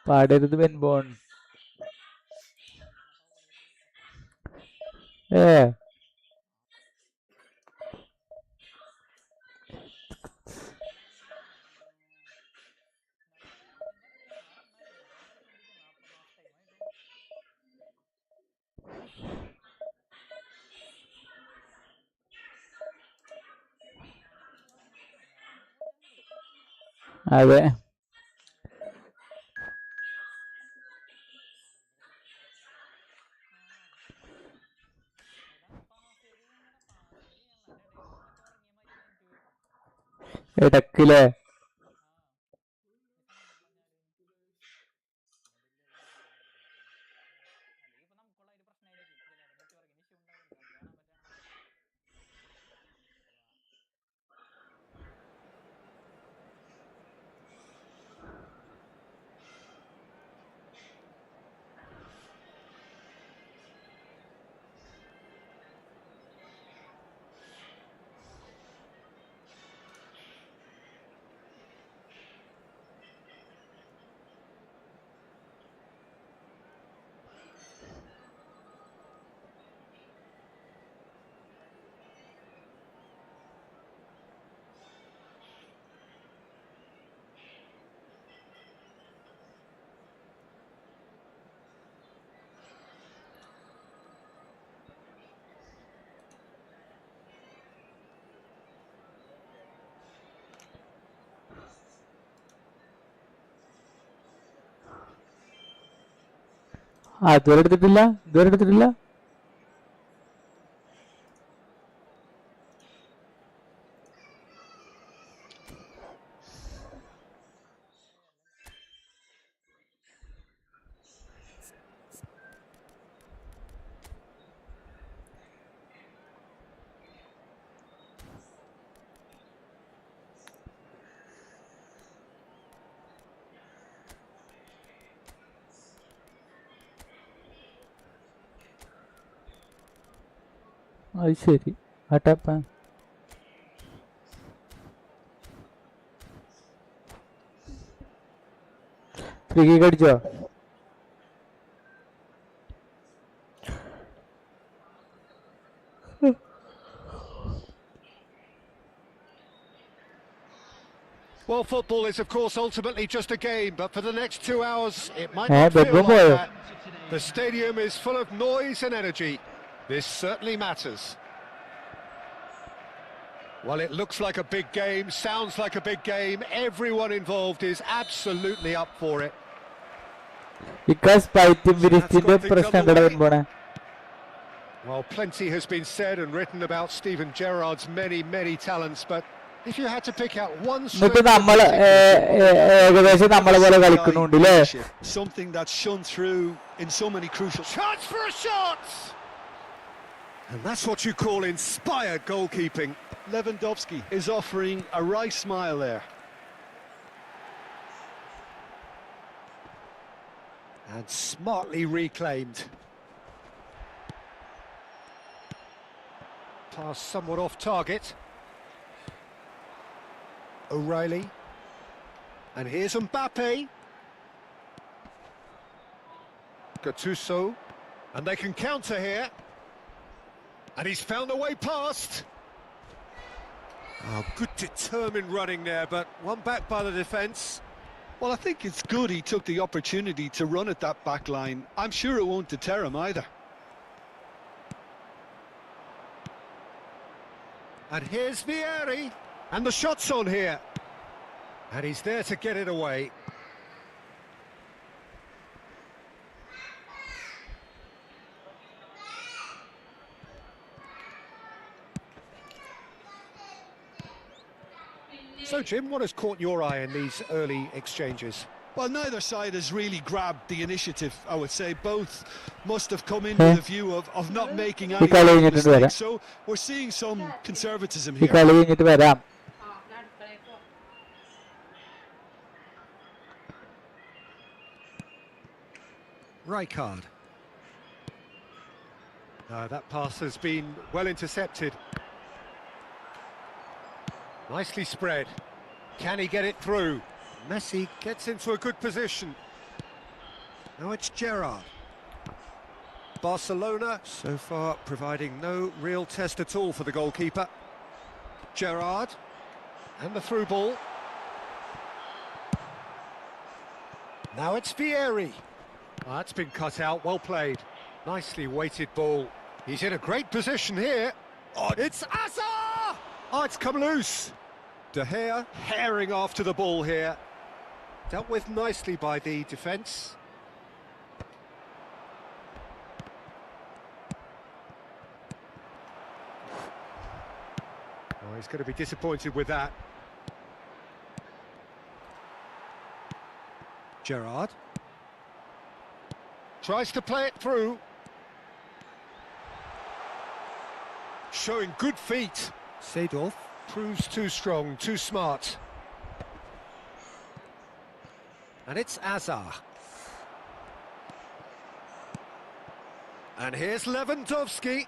പാടരുത് വെൻബോൺ. അതെ, ഇടക്കില്ലേ? ഇതുവരെ എടുത്തിട്ടില്ല, ഇതുവരെ എടുത്തിട്ടില്ല. അത് ശരി ആട്ടപ്പ ഫ്രീ കിക്ക് അടിച്ചോ? Well, football is, of course, ultimately just a game, but for the next 2 hours, it might not feel like that. The stadium is full of noise and energy. This certainly matters. Well, it looks like a big game, sounds like a big game. Everyone involved is absolutely up for it. Well, plenty has been said and written about Steven Gerrard's many, many talents, but if you had to pick out one something that shone through in so many crucial chance for a shot, and that's what you call inspired goalkeeping. Lewandowski is offering a right smile there. And smartly reclaimed. Pass somewhat off target. O'Reilly. And here's Mbappe. Gattuso. And they can counter here. And he's found a way past. Oh, good determined running there, but one back by the defence. Well, I think it's good he took the opportunity to run at that back line. I'm sure it won't deter him either. And here's Vieri. And the shot's on here. And he's there to get it away. So, Jim, what has caught your eye in these early exchanges? Well, neither side has really grabbed the initiative, I would say. Both must have come in with a view of not making any mistakes. So we're seeing some conservatism here. Rijkaard. That pass has been well intercepted. Nicely spread. Can he get it through? Messi gets into a good position. Now it's Gerrard. Barcelona so far providing no real test at all for the goalkeeper. Gerrard. And the through ball. Now it's Vieri. Oh, that's been cut out, well played. Nicely weighted ball. He's in a great position here. Oh, it's Hazard! Oh, it's come loose. De Gea herring after the ball here. Dealt with nicely by the defence. Oh, he's going to be disappointed with that. Gerrard. Tries to play it through. Showing good feet. Seedorf proves too strong, too smart. And it's Hazard. And here's Lewandowski.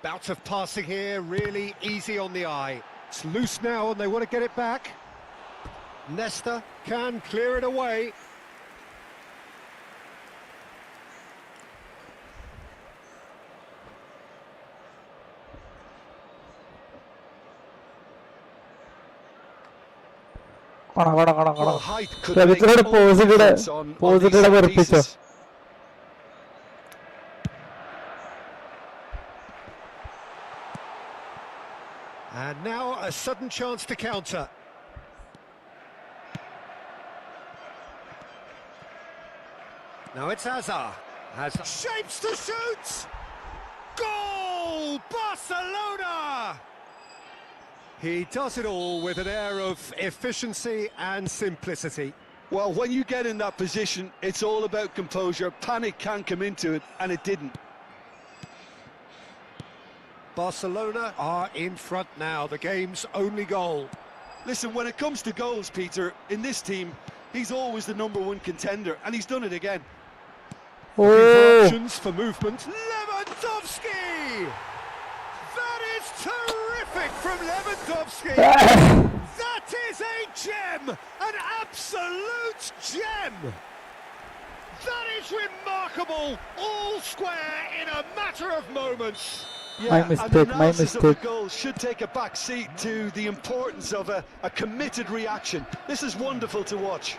Bout of passing here, really easy on the eye. It's loose now and they want to get it back. Nesta can clear it away. Height could make all the difference on these set pieces. And now a sudden chance to counter. Now it's Hazard. Hazard shapes to shoot! Goal! Barcelona! He does it all with an air of efficiency and simplicity. Well, when you get in that position, it's all about composure. Panic can come into it, and it didn't. Barcelona are in front now, the game's only goal. Listen, when it comes to goals, Peter, in this team, he's always the #1 contender, and he's done it again. Options for movement. Lewandowski! That is terrific from Lewandowski. That is a gem, an absolute gem. That is remarkable, all square in a matter of moments. My And mistake, the my analysis of the mistake. goal should take a back seat to the importance of a committed reaction. This is wonderful to watch.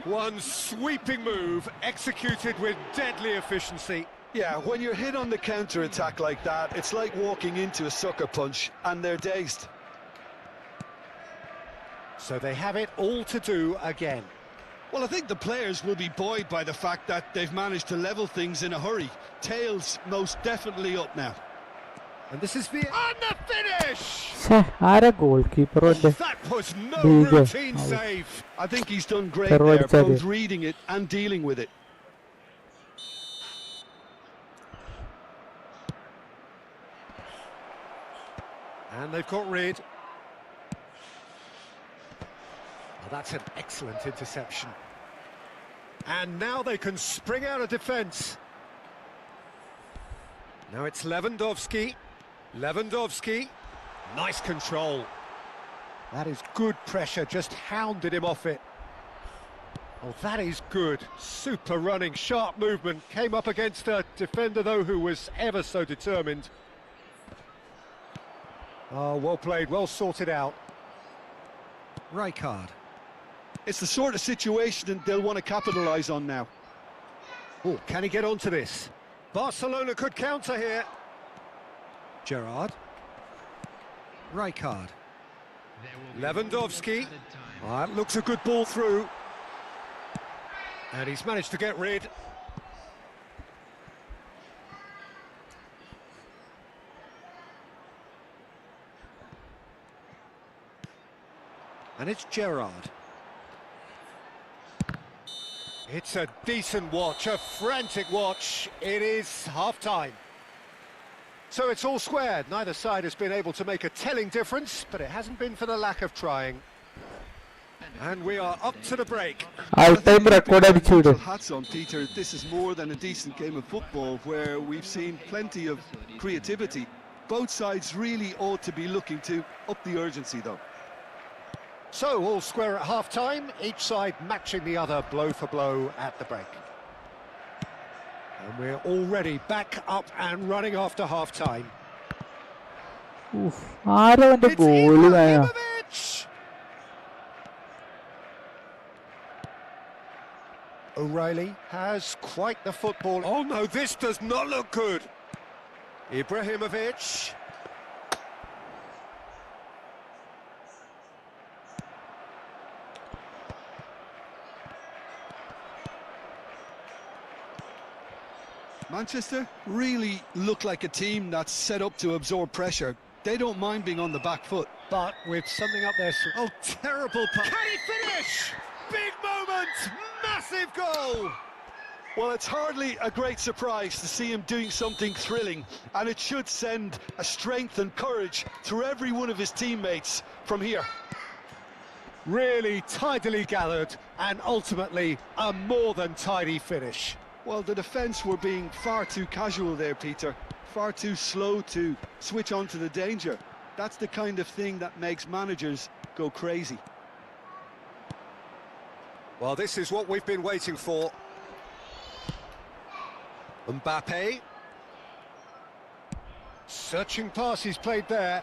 One sweeping move executed with deadly efficiency. Yeah, when you're hit on the counter-attack like that, it's like walking into a sucker punch and they're dazed. So they have it all to do again. Well, I think the players will be buoyed by the fact that they've managed to level things in a hurry. Tails most definitely up now. And this is the finish! ആരാ goal keeper That was no Big. routine save. I think he's done great Terror there, attack. both reading it and dealing with it. And they've got rid. Oh, that's an excellent interception. And now they can spring out of defence. Now it's Lewandowski. Lewandowski. Nice control. That is good pressure, just hounded him off it. Oh, that is good. Super running, sharp movement. Came up against a defender, though, who was ever so determined. Oh, well played, well sorted out. Rijkaard. It's the sort of situation they'll want to capitalise on now. Oh, can he get onto this? Barcelona could counter here. Gerrard. Rijkaard. Lewandowski. Oh, that looks a good ball through. And he's managed to get rid. And it's Gerrard. It's a decent watch, a frantic watch. It is half-time. So it's all squared. Neither side has been able to make a telling difference, but it hasn't been for the lack of trying. And we are up to the break. Time record അടിച്ചു വിടും. Hats on, Peter. This is more than a decent game of football where we've seen plenty of creativity. Both sides really ought to be looking to up the urgency, though. So all square at half-time, each side matching the other blow for blow at the break. And we're already back up and running after half-time. ആരാ അവന്റെ It's goal Ibrahimovic! O'Reilly has quite the football. Oh no, this does not look good. Ibrahimovic. Manchester really look like a team that's set up to absorb pressure. They don't mind being on the back foot. But with something up there... Oh, terrible pass. Can he finish? Big moment! Massive goal! Well, it's hardly a great surprise to see him doing something thrilling, and it should send a strength and courage through every one of his teammates from here. Really tidily gathered, and ultimately a more than tidy finish. Well, the defence were being far too casual there, Peter. Far too slow to switch on to the danger. That's the kind of thing that makes managers go crazy. Well, this is what we've been waiting for. Mbappe. Searching pass he's played there.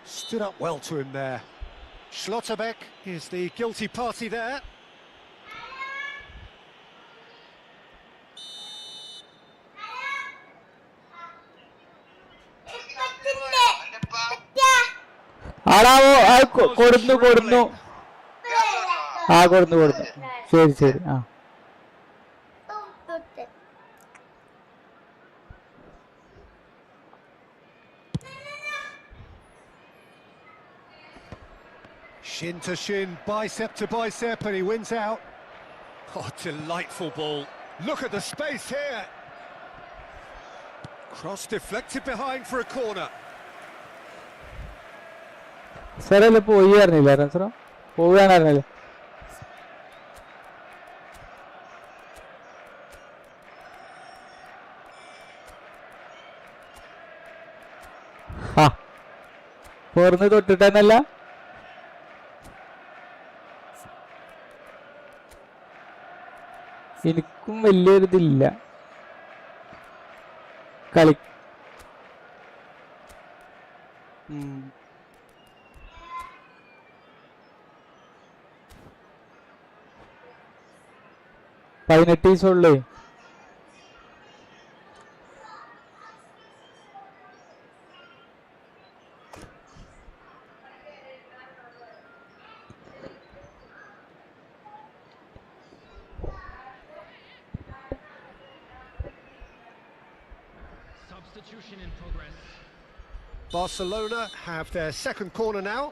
Stood up well to him there. Schlotterbeck is the guilty party there. ആടാവോ കൊടുന്നു കൊടുന്നു ശരി ശരി ആ Shin to shin, bicep to bicep, and he wins out. Oh, delightful ball. Look at the space here. Cross deflected behind for a corner. സാറല്ലേ പോയി അറിഞ്ഞില്ല Sara പോവുകയാണല്ലേ. ആ പോർന്ന് തൊട്ടിട്ടെന്നല്ല. എനിക്കും വലിയൊരിതില്ല കളി. പതിനെട്ട് ദിവസമുള്ളേ. Substitution in progress. Barcelona have their second corner now.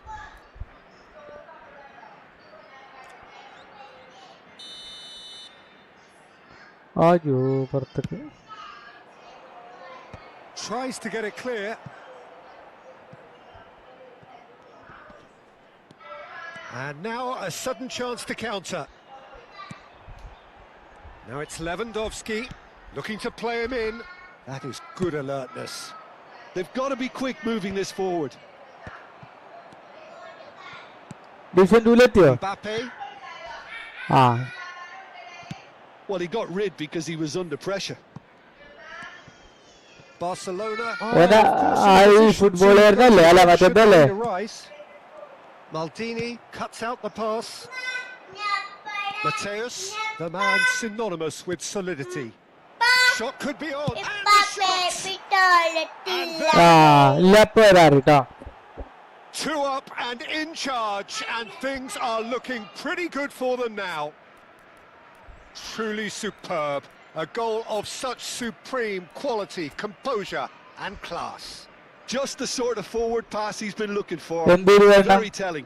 അയ്യോ പുറത്തേക്ക്. Tries to get it clear. And now a sudden chance to counter. Now it's Lewandowski looking to play him in. That is good alertness. They've got to be quick moving this forward. Mbappe. Well, he got rid because he was under pressure. Barcelona. Football Rise. Maldini cuts out the pass. Mateus, the man synonymous with solidity. Shot could be on. And the shot. Two up and in charge, and things are looking pretty good for them now. Truly superb. A goal of such supreme quality, composure and class. Just the sort of forward pass he's been looking for. Very telling.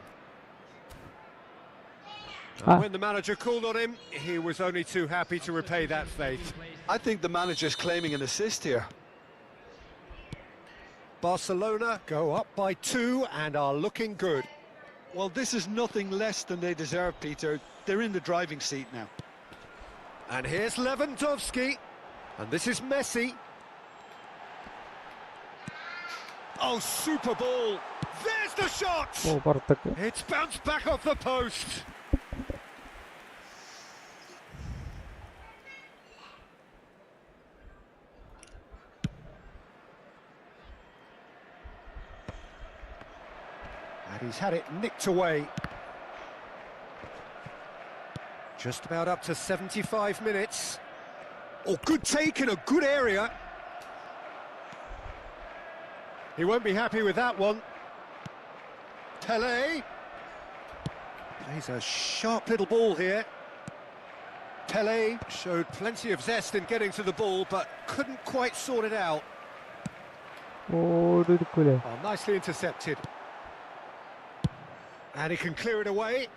When the manager called on him, he was only too happy to repay that faith. I think the manager's claiming an assist here. Barcelona go up by 2 and are looking good. Well, this is nothing less than they deserve, Peter. They're in the driving seat now. And here's Lewandowski. And this is Messi. Oh, super ball. There's the shot! It's bounced back off the post. And he's had it nicked away. Just about up to 75 minutes. Oh, good take in a good area. He won't be happy with that one. Pele. Plays a sharp little ball here. Pele showed plenty of zest in getting to the ball, but couldn't quite sort it out. Oh, nicely intercepted. And he can clear it away.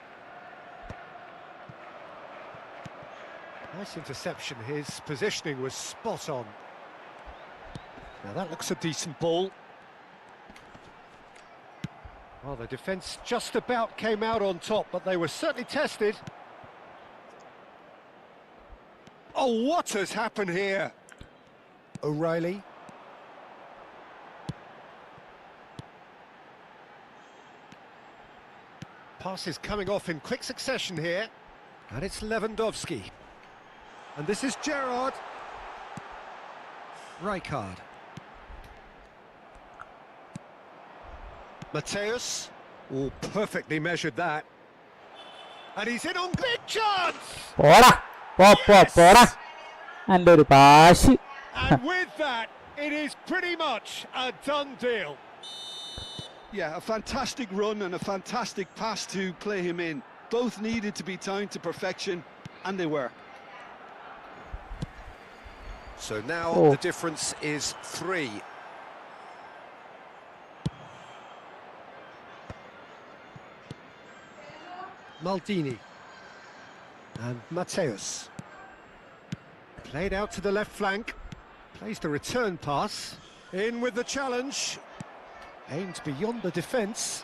Nice interception. His positioning was spot on. Now that looks a decent ball. Well, the defence just about came out on top, but they were certainly tested. Oh, what has happened here? O'Reilly. Pass is coming off in quick succession here. And it's Lewandowski. And this is Gerrard. Rijkaard. Mateus. Oh, perfectly measured that. And he's in on big chance! And with that, it is pretty much a done deal. Yeah, a fantastic run and a fantastic pass to play him in. Both needed to be timed to perfection, and they were. So now the difference is 3. Maldini. And Mateus. Played out to the left flank. Plays the return pass. In with the challenge. Aimed beyond the defence.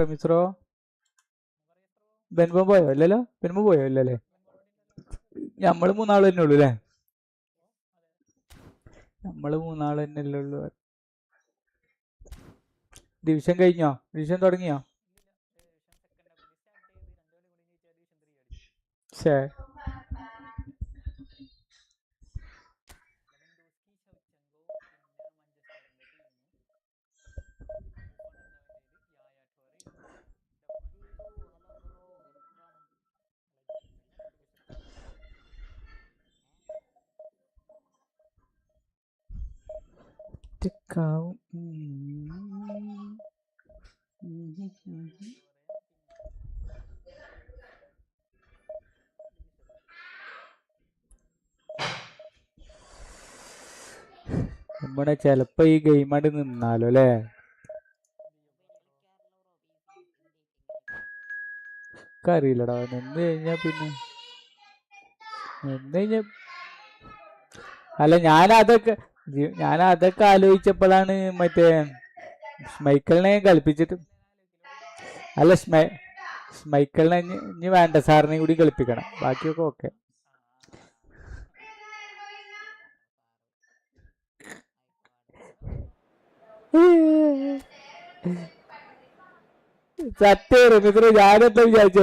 റമീസ്രോ Benbow പോയോ ഇല്ലല്ലോ? Benbow പോയോ ഇല്ലല്ലേ? നമ്മള് മൂന്നാള് തന്നെ ഉള്ളു അല്ലേ? നമ്മള് മൂന്നാള് തന്നെ ഉള്ളു. ഡിവിഷൻ കഴിഞ്ഞോ? ഡിവിഷൻ തുടങ്ങിയോ? ശേ നമ്മുടെ ചെലപ്പോ ഈ ഗെയിമായിട്ട് നിന്നാലോ അല്ലേ? അറിയില്ലടാ നിന്ന് കഴിഞ്ഞാ പിന്നെ നിന്ന് കഴിഞ്ഞ അല്ല ഞാനതൊക്കെ ആലോചിച്ചപ്പോഴാണ് മറ്റേ സ്മൈക്കിളിനെ കളിപ്പിച്ചിട്ട് അല്ല സ്മൈക്കിളിനെ ഇനി വേണ്ട സാറിനെയും കൂടി കളിപ്പിക്കണം. ബാക്കിയൊക്കെ ഓക്കെ. സത്യം മിത്ര ഞാനെന്താ വിചാരിച്ചു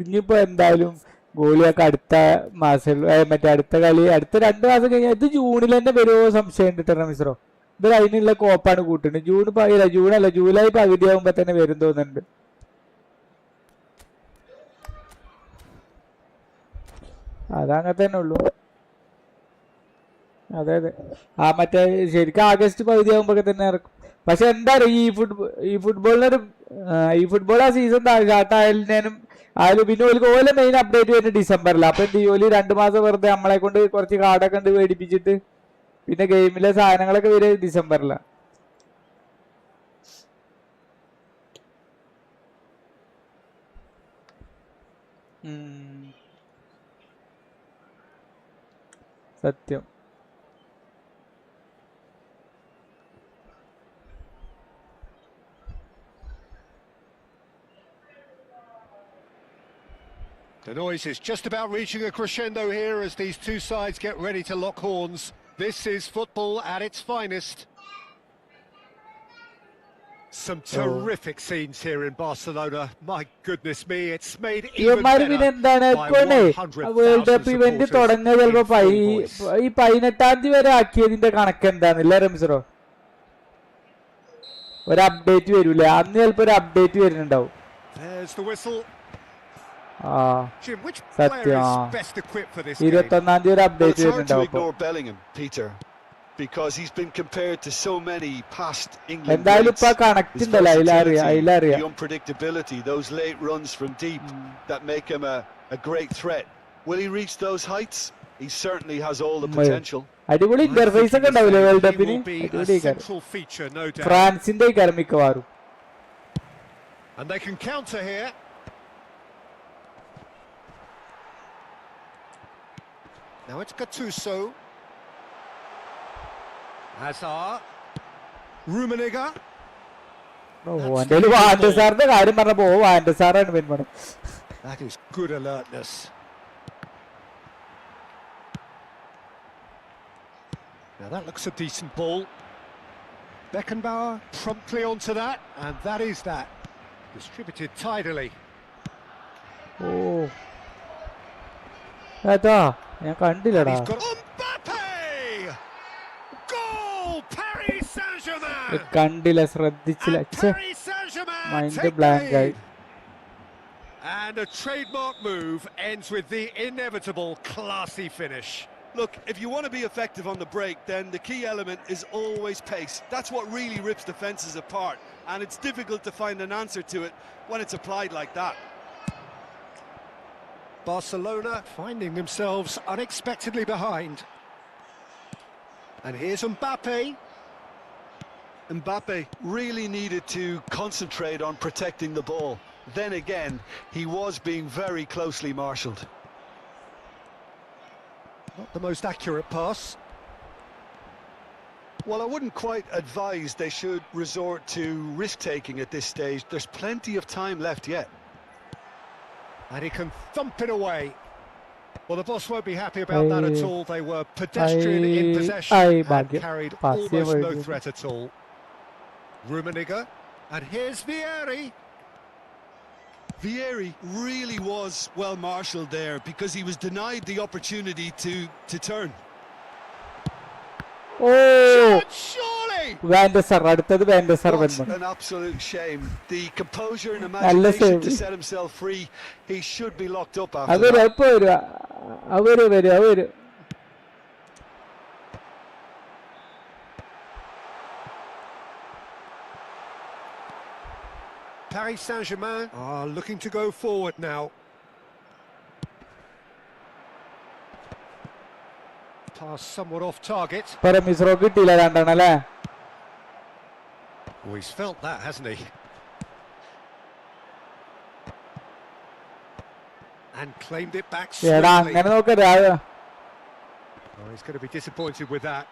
ഇനിയിപ്പോ എന്തായാലും ഗോളിയൊക്കെ അടുത്ത മാസം മറ്റേ അടുത്ത കളി അടുത്ത 2 മാസം കഴിഞ്ഞാൽ ഇത് ജൂണിൽ തന്നെ വരുമോ സംശയം ഉണ്ട് മിശ്രോ. ഇത് അതിനുള്ള കോപ്പാണ് കൂട്ടുന്നത്. ജൂണല്ല ജൂലൈ പകുതി ആകുമ്പോ തന്നെ വരും തോന്നുന്നുണ്ട്. അതങ്ങനെ തന്നെ ഉള്ളു. അതെ അതെ മറ്റേ ശരിക്കും ആഗസ്റ്റ് പകുതി ആകുമ്പോഴൊക്കെ തന്നെ ഇറക്കും. പക്ഷെ എന്താ പറയുക ഈ ഫുട്ബോൾ ആ സീസൺ സ്റ്റാർട്ടായാലും പിന്നെ ഓലെ മെയിൻ അപ്ഡേറ്റ് വരുന്നത് ഡിസംബറിലാണ്. അപ്പൊ എന്ത് ചെയ്യും 2 മാസം വെറുതെ നമ്മളെ കൊണ്ട് കുറച്ച് കാർഡൊക്കെ ഉണ്ട് മേടിപ്പിച്ചിട്ട് പിന്നെ ഗെയിമിലെ സാധനങ്ങളൊക്കെ വരെ ഡിസംബറിലാണ്. സത്യം. The noise is just about reaching a crescendo here as these two sides get ready to lock horns. This is football at its finest. Some terrific scenes here in Barcelona. My goodness me, it's made even better by 100,000 supporters in full voice. ഈ 18-ാം തീയതി വരെ ആക്കിയതിന്റെ കണക്ക് എന്താന്നില്ല റംസറോ? ഒരു update വരൂലേ? അന്ന് ചിലപ്പോ ഒരു update വരുന്നുണ്ടാവും. There's the whistle. Jim, which player is best equipped for this game? 21-ാം തീയതി ഒരു update വരുന്നുണ്ടാവും. It's hard to ignore Bellingham, Peter, because he's been compared to so many past England എന്തായാലും ഇപ്പൊ കണക്ട് ഉണ്ടല്ലോ, അതിലറിയാം. The unpredictability, those late runs from deep that make him a great threat. Will he reach those heights? He certainly has all the potential. അടിപൊളി interface ഒക്കെ ഉണ്ടാവില്ലേ world കപ്പിന്? ഫ്രാൻസിന്റെ മിക്കവാറും. And they can counter here. Now it's Gattuso. Hazard. Rummenigge. വാൻഡസാറിന്റെ കാര്യം പറഞ്ഞപ്പോ വാൻഡസാറാണ് പിൻപണം. That is good alertness. Now that looks a decent ball. Beckenbauer promptly onto that, and that is that. Distributed tidily. അതാ ഞാൻ കണ്ടില്ലടാ. കണ്ടില്ല, ശ്രദ്ധിച്ചില്ല. Mind blank ആയി. And a trademark move ends with the inevitable classy finish. Look, if you want to be effective on the break, then the key element is always pace. That's what really rips defences apart, and it's difficult to find an answer to it when it's applied like that. Barcelona finding themselves unexpectedly behind. And here's Mbappe. Mbappe really needed to concentrate on protecting the ball. Then again, he was being very closely marshalled. Not the most accurate pass. Well, I wouldn't quite advise they should resort to risk-taking at this stage. There's plenty of time left yet. And he can thump it away. Well, the boss won't be happy about that at all. They were pedestrian in possession and carried almost no threat at all. Rummenigge, and here's Vieri. Vieri really was well marshalled there because he was denied the opportunity to turn. Oh! Surely! Vandesar, അടുത്തത് Vandesar What വന്നു. an absolute shame. The composure and imagination to set himself free. He should be locked up after അവര് that. എപ്പോ വരുവാ? അവര്. Paris Saint-Germain are looking to go forward now. Pass somewhat off target. മിസ്രോ കിട്ടിയില്ല രണ്ടെണ്ണം അല്ലേ? Oh, he's felt that, hasn't he? And claimed it back എടാ swiftly. അങ്ങനെ നോക്കരുത്. Oh, he's going to be disappointed with that.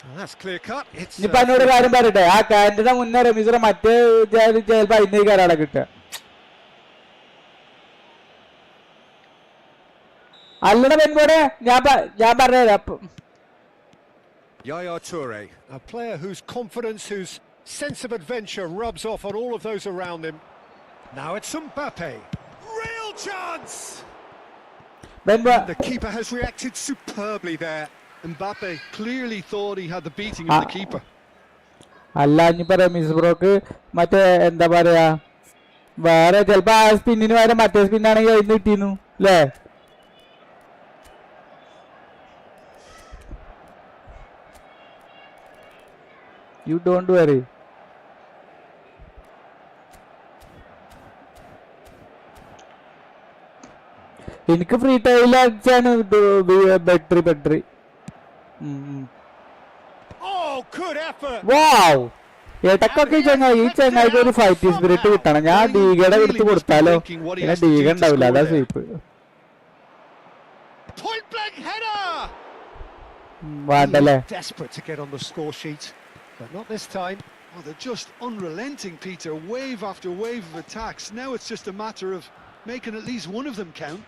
Well, that's clear cut. It's ഇനിയിപ്പോ എന്നോട് കാര്യം പറയട്ടെ, ആ കാൻഡിന്റെ മുന്നേ റമീസിനെ മറ്റേ ചിലപ്പോ അതിന്റെ കാരാണ് കിട്ടുക. അല്ലട പെൺപോടെ ഞാൻ പറഞ്ഞുതരാം. Yaya Toure, a player whose confidence, whose sense of adventure rubs off on all of those around him. Now it's Mbappe. Real chance! The keeper has reacted superbly there. Mbappe clearly thought he had the beating of the keeper. അല്ല ഇനിയിപ്പോ റമീസ് ബ്രോക്ക് മറ്റേ എന്താ പറയാ വേറെ ചിലപ്പോ ആ സ്പിന്നിന് പകരം മറ്റേ സ്പിന്നാണെങ്കിൽ അതിന് കിട്ടിയിരുന്നു അല്ലേ? You don't worry. എനിക്ക് ഫ്രീ ടൈമിൽ അടിച്ചാണ് ബെറ്ററി. Oh, good effort. Wow! ഏട്ടക്കൊക്കെ ഈ ചങ്ങായിക്ക് ഒരു ഫൈറ്റിംഗ് സ്പിരിറ്റ് കിട്ടണം. ഞാൻ ഡീഗയുടെ എടുത്ത് കൊടുത്താലോ? പിന്നെ ഡീഗ ഉണ്ടാവില്ല, അതാ സ്വീപ്പ്. Point blank header. വേണ്ടല്ലേ? Desperate to get on the score sheet, but not this time. Oh, they're just unrelenting, Peter. Wave after wave of attacks. Now it's just a matter of making at least one of them count.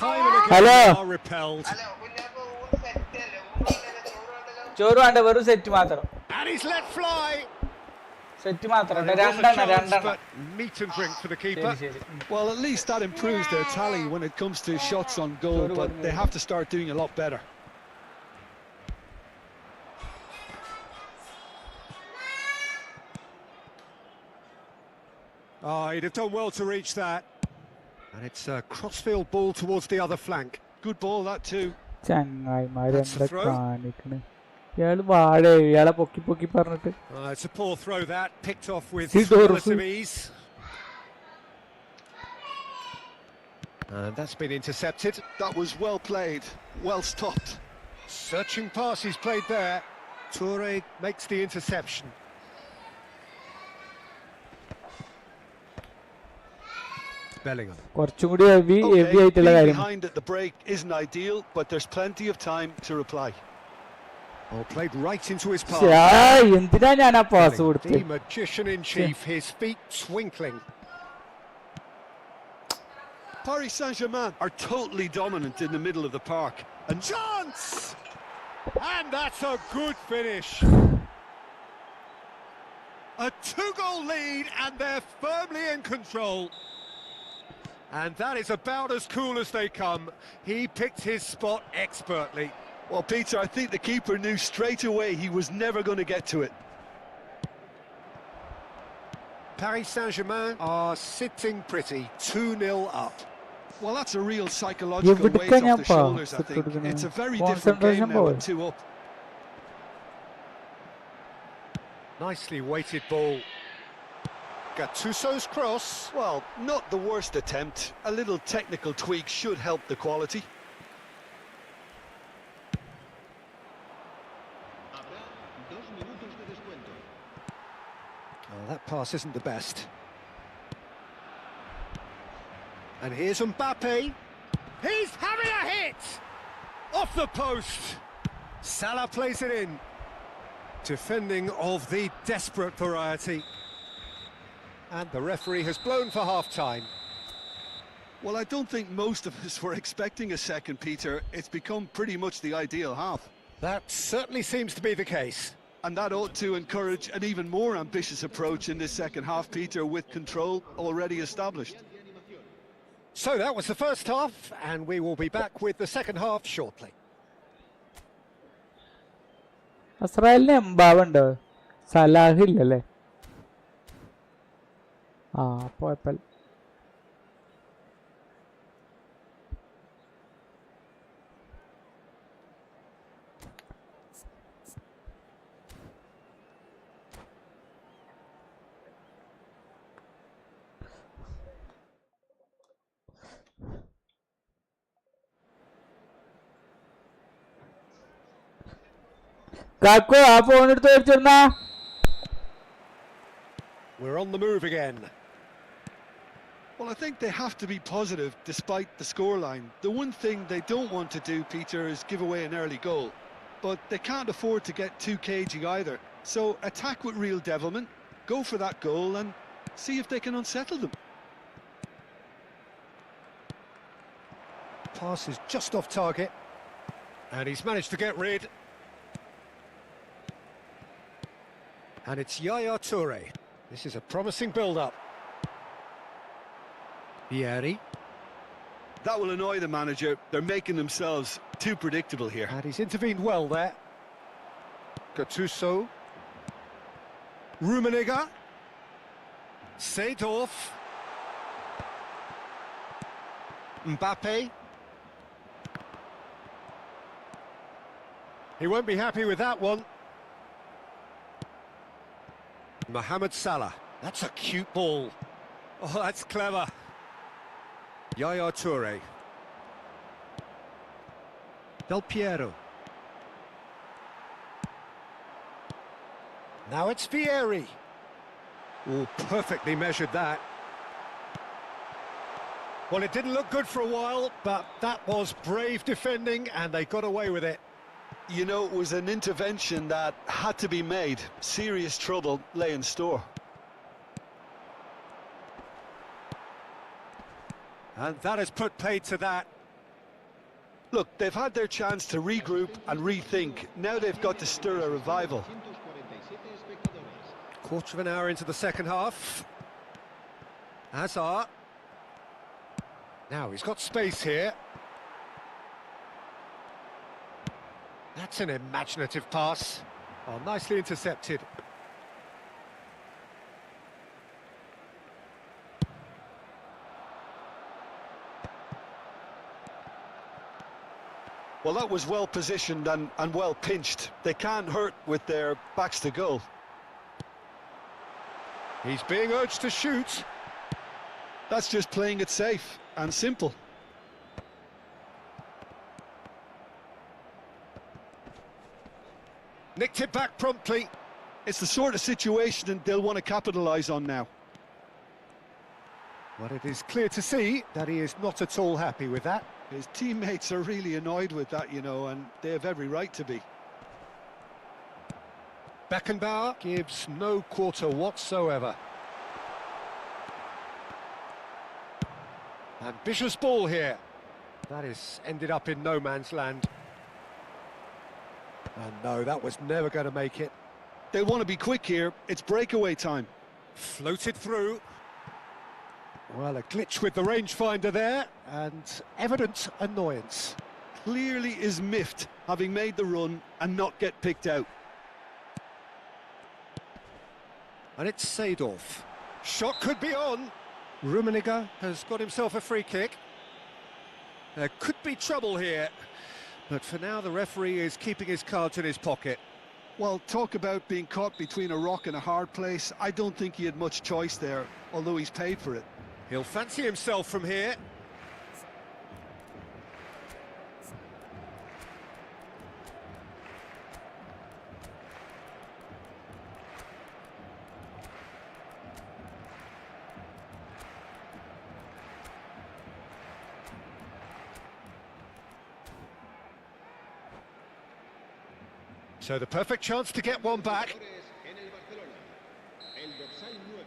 Time and again Hello. they are repelled. ചോറ് വേണ്ട, വെറും set മാത്രം. And he's let fly. Set മാത്രം There was a chance, രണ്ടെണ്ണം. but meat and drink for the keeper. Well, at least that improves their tally when it comes to shots on goal, but they have to start doing a lot better. Oh, he'd have done well to reach that. And it's a crossfield ball towards the other flank. Good ball, that too. ചങ്ങായിമാരെന്താ കാണിക്കണ്? ഇയാളെ പൊക്കി പറഞ്ഞിട്ട്. It's a poor throw that, picked off with Sidor. relative ease. And that's been intercepted. That was well played, well stopped. Searching pass he's played there. Toure makes the interception. Bellingham. കുറച്ചും കൂടി heavy ആയിട്ടുള്ള being കാര്യം. behind at the break isn't ideal, but there's plenty of time to reply. Oh, played right into his path. എന്തിനാ ഞാൻ ആ pass കൊടുത്തത്? The magician in chief, his feet twinkling. Paris Saint-Germain are totally dominant in the middle of the park. And chance! And that's a good finish. A 2-goal lead and they're firmly in control. And that is about as cool as they come. He picked his spot expertly. Well, Peter, I think the keeper knew straight away he was never going to get to it. Paris Saint-Germain are sitting pretty, 2-0 up. Well, that's a real psychological weight off the shoulders, I think. It's a very different game now with 2 up. Nicely weighted ball. Gattuso's cross. Well, not the worst attempt. A little technical tweak should help the quality. Oh, that pass isn't the best. And here's Mbappe. He's having a hit! Off the post. Salah plays it in. Defending of the desperate variety. And the referee has blown for half-time. Well, I don't think most of us were expecting a second, Peter. It's become pretty much the ideal half. That certainly seems to be the case. And that ought to encourage an even more ambitious approach in this second half, Peter, with control already established. So that was the first half, and we will be back with the second half shortly. ഇസ്രായേലിന് എംബാവുണ്ട്, സലാഹ് ഇല്ലല്ലേ? ആ കുഴപ്പമില്ല. കാക്കു ആ phone എടുത്ത് വെച്ചിരുന്നാ. We're on the move again. Well, I think they have to be positive despite the scoreline. The one thing they don't want to do, Peter, is give away an early goal. But they can't afford to get too cagey either. So attack with real devilment, go for that goal and see if they can unsettle them. Pass is just off target. And he's managed to get rid. And it's Yaya Toure. This is a promising build-up. Vieri. That will annoy the manager. They're making themselves too predictable here. And he's intervened well there. Gattuso. Rummenigge. Seedorf. Mbappe. He won't be happy with that one. Mohamed Salah. That's a cute ball. Oh, that's clever. Yaya Toure. Del Piero. Now it's Vieri. Oh, perfectly measured that. Well, it didn't look good for a while, but that was brave defending and they got away with it. You know, it was an intervention that had to be made. Serious trouble lay in store. And that has put paid to that. Look, they've had their chance to regroup and rethink. Now they've got to stir a revival. Quarter of an hour into the second half. Hazard. Now he's got space here. That's an imaginative pass. Oh, nicely intercepted. Well, that was well positioned and well pinched. They can't hurt with their backs to goal. He's being urged to shoot. That's just playing it safe and simple. Nicked it back promptly. It's the sort of situation they'll want to capitalise on now. But it is clear to see that he is not at all happy with that. His teammates are really annoyed with that, you know, and they have every right to be. Beckenbauer gives no quarter whatsoever. Ambitious ball here. That is ended up in no man's land. And no, that was never going to make it. They want to be quick here. It's breakaway time. Floated through. Well, a glitch with the rangefinder there, and evident annoyance. Clearly is miffed, having made the run and not get picked out. And it's Seedorf. Shot could be on. Rummenigge has got himself a free kick. There could be trouble here, but for now the referee is keeping his cards in his pocket. Well, talk about being caught between a rock and a hard place. I don't think he had much choice there, although he's paid for it. He'll fancy himself from here. So the perfect chance to get one back. En el Barcelona, el dorsal 9,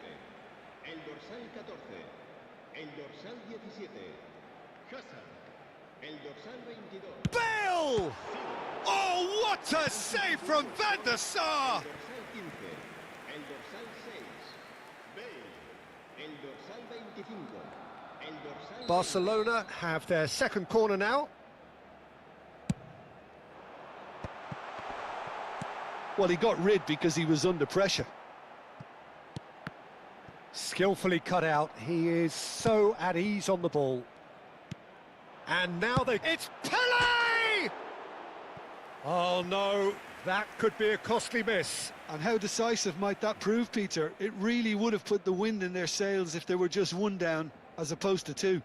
el dorsal 14, el dorsal 17, Hazard, el dorsal 22. Bale! Oh, what a save from Van der Sar! El dorsal 15, el dorsal 6, Bale, el dorsal 25, el dorsal Barcelona have their second corner now. Well, he got rid because he was under pressure. Skillfully cut out. He is so at ease on the ball. And now it's Pele! Oh no, that could be a costly miss. And how decisive might that prove, Peter? It really would have put the wind in their sails if there were just one down as opposed to two.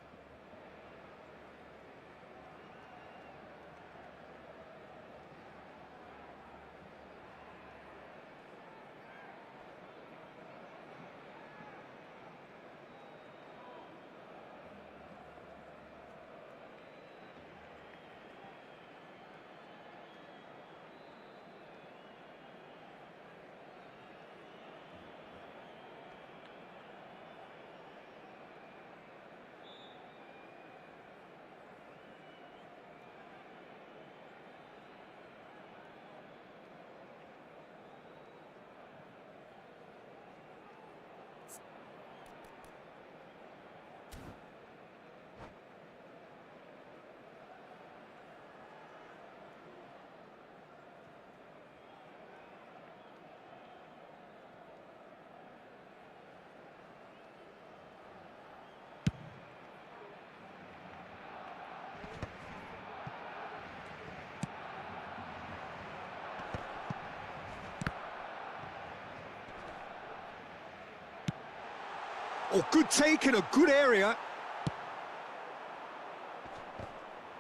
Oh, good take in a good area.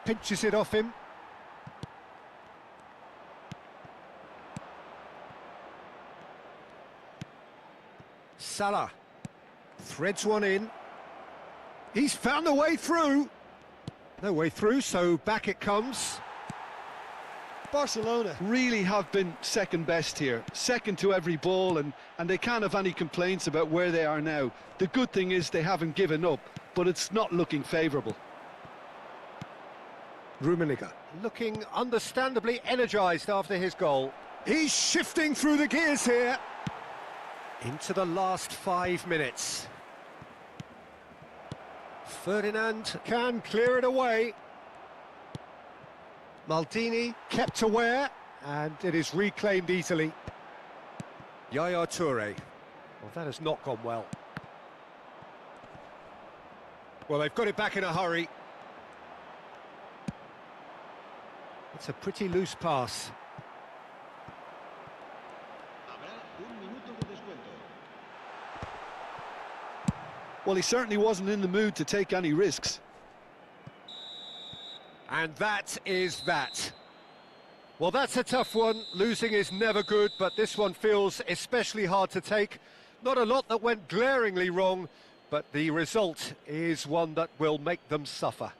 Pinches it off him. Salah threads one in. He's found a way through. No way through, so back it comes. Barcelona really have been second best here, second to every ball, and they can't have any complaints about where they are now. The good thing is they haven't given up, but it's not looking favourable. Rummenigge looking understandably energised after his goal. He's shifting through the gears here. Into the last 5 minutes. Ferdinand can clear it away. Maldini kept aware, and it is reclaimed easily. Yaya Toure. Well, that has not gone well. Well, they've got it back in a hurry. It's a pretty loose pass. Habrá un minuto de descuento. Well, he certainly wasn't in the mood to take any risks. And that is that. Well, that's a tough one. Losing is never good, but this one feels especially hard to take. Not a lot that went glaringly wrong, but the result is one that will make them suffer.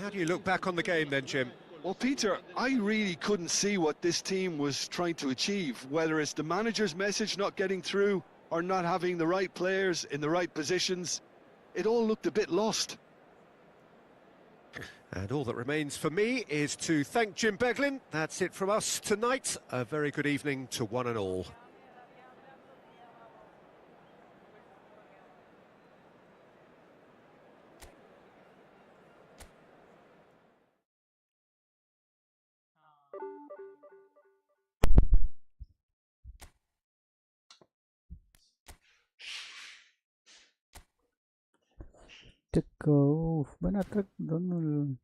How do you look back on the game then, Jim? Well, Peter, I really couldn't see what this team was trying to achieve, whether it's the manager's message not getting through or not having the right players in the right positions. It all looked a bit lost. And all that remains for me is to thank Jim Beglin. That's it from us tonight. A very good evening to one and all. അത്ര ഇതൊന്നുമില്ല.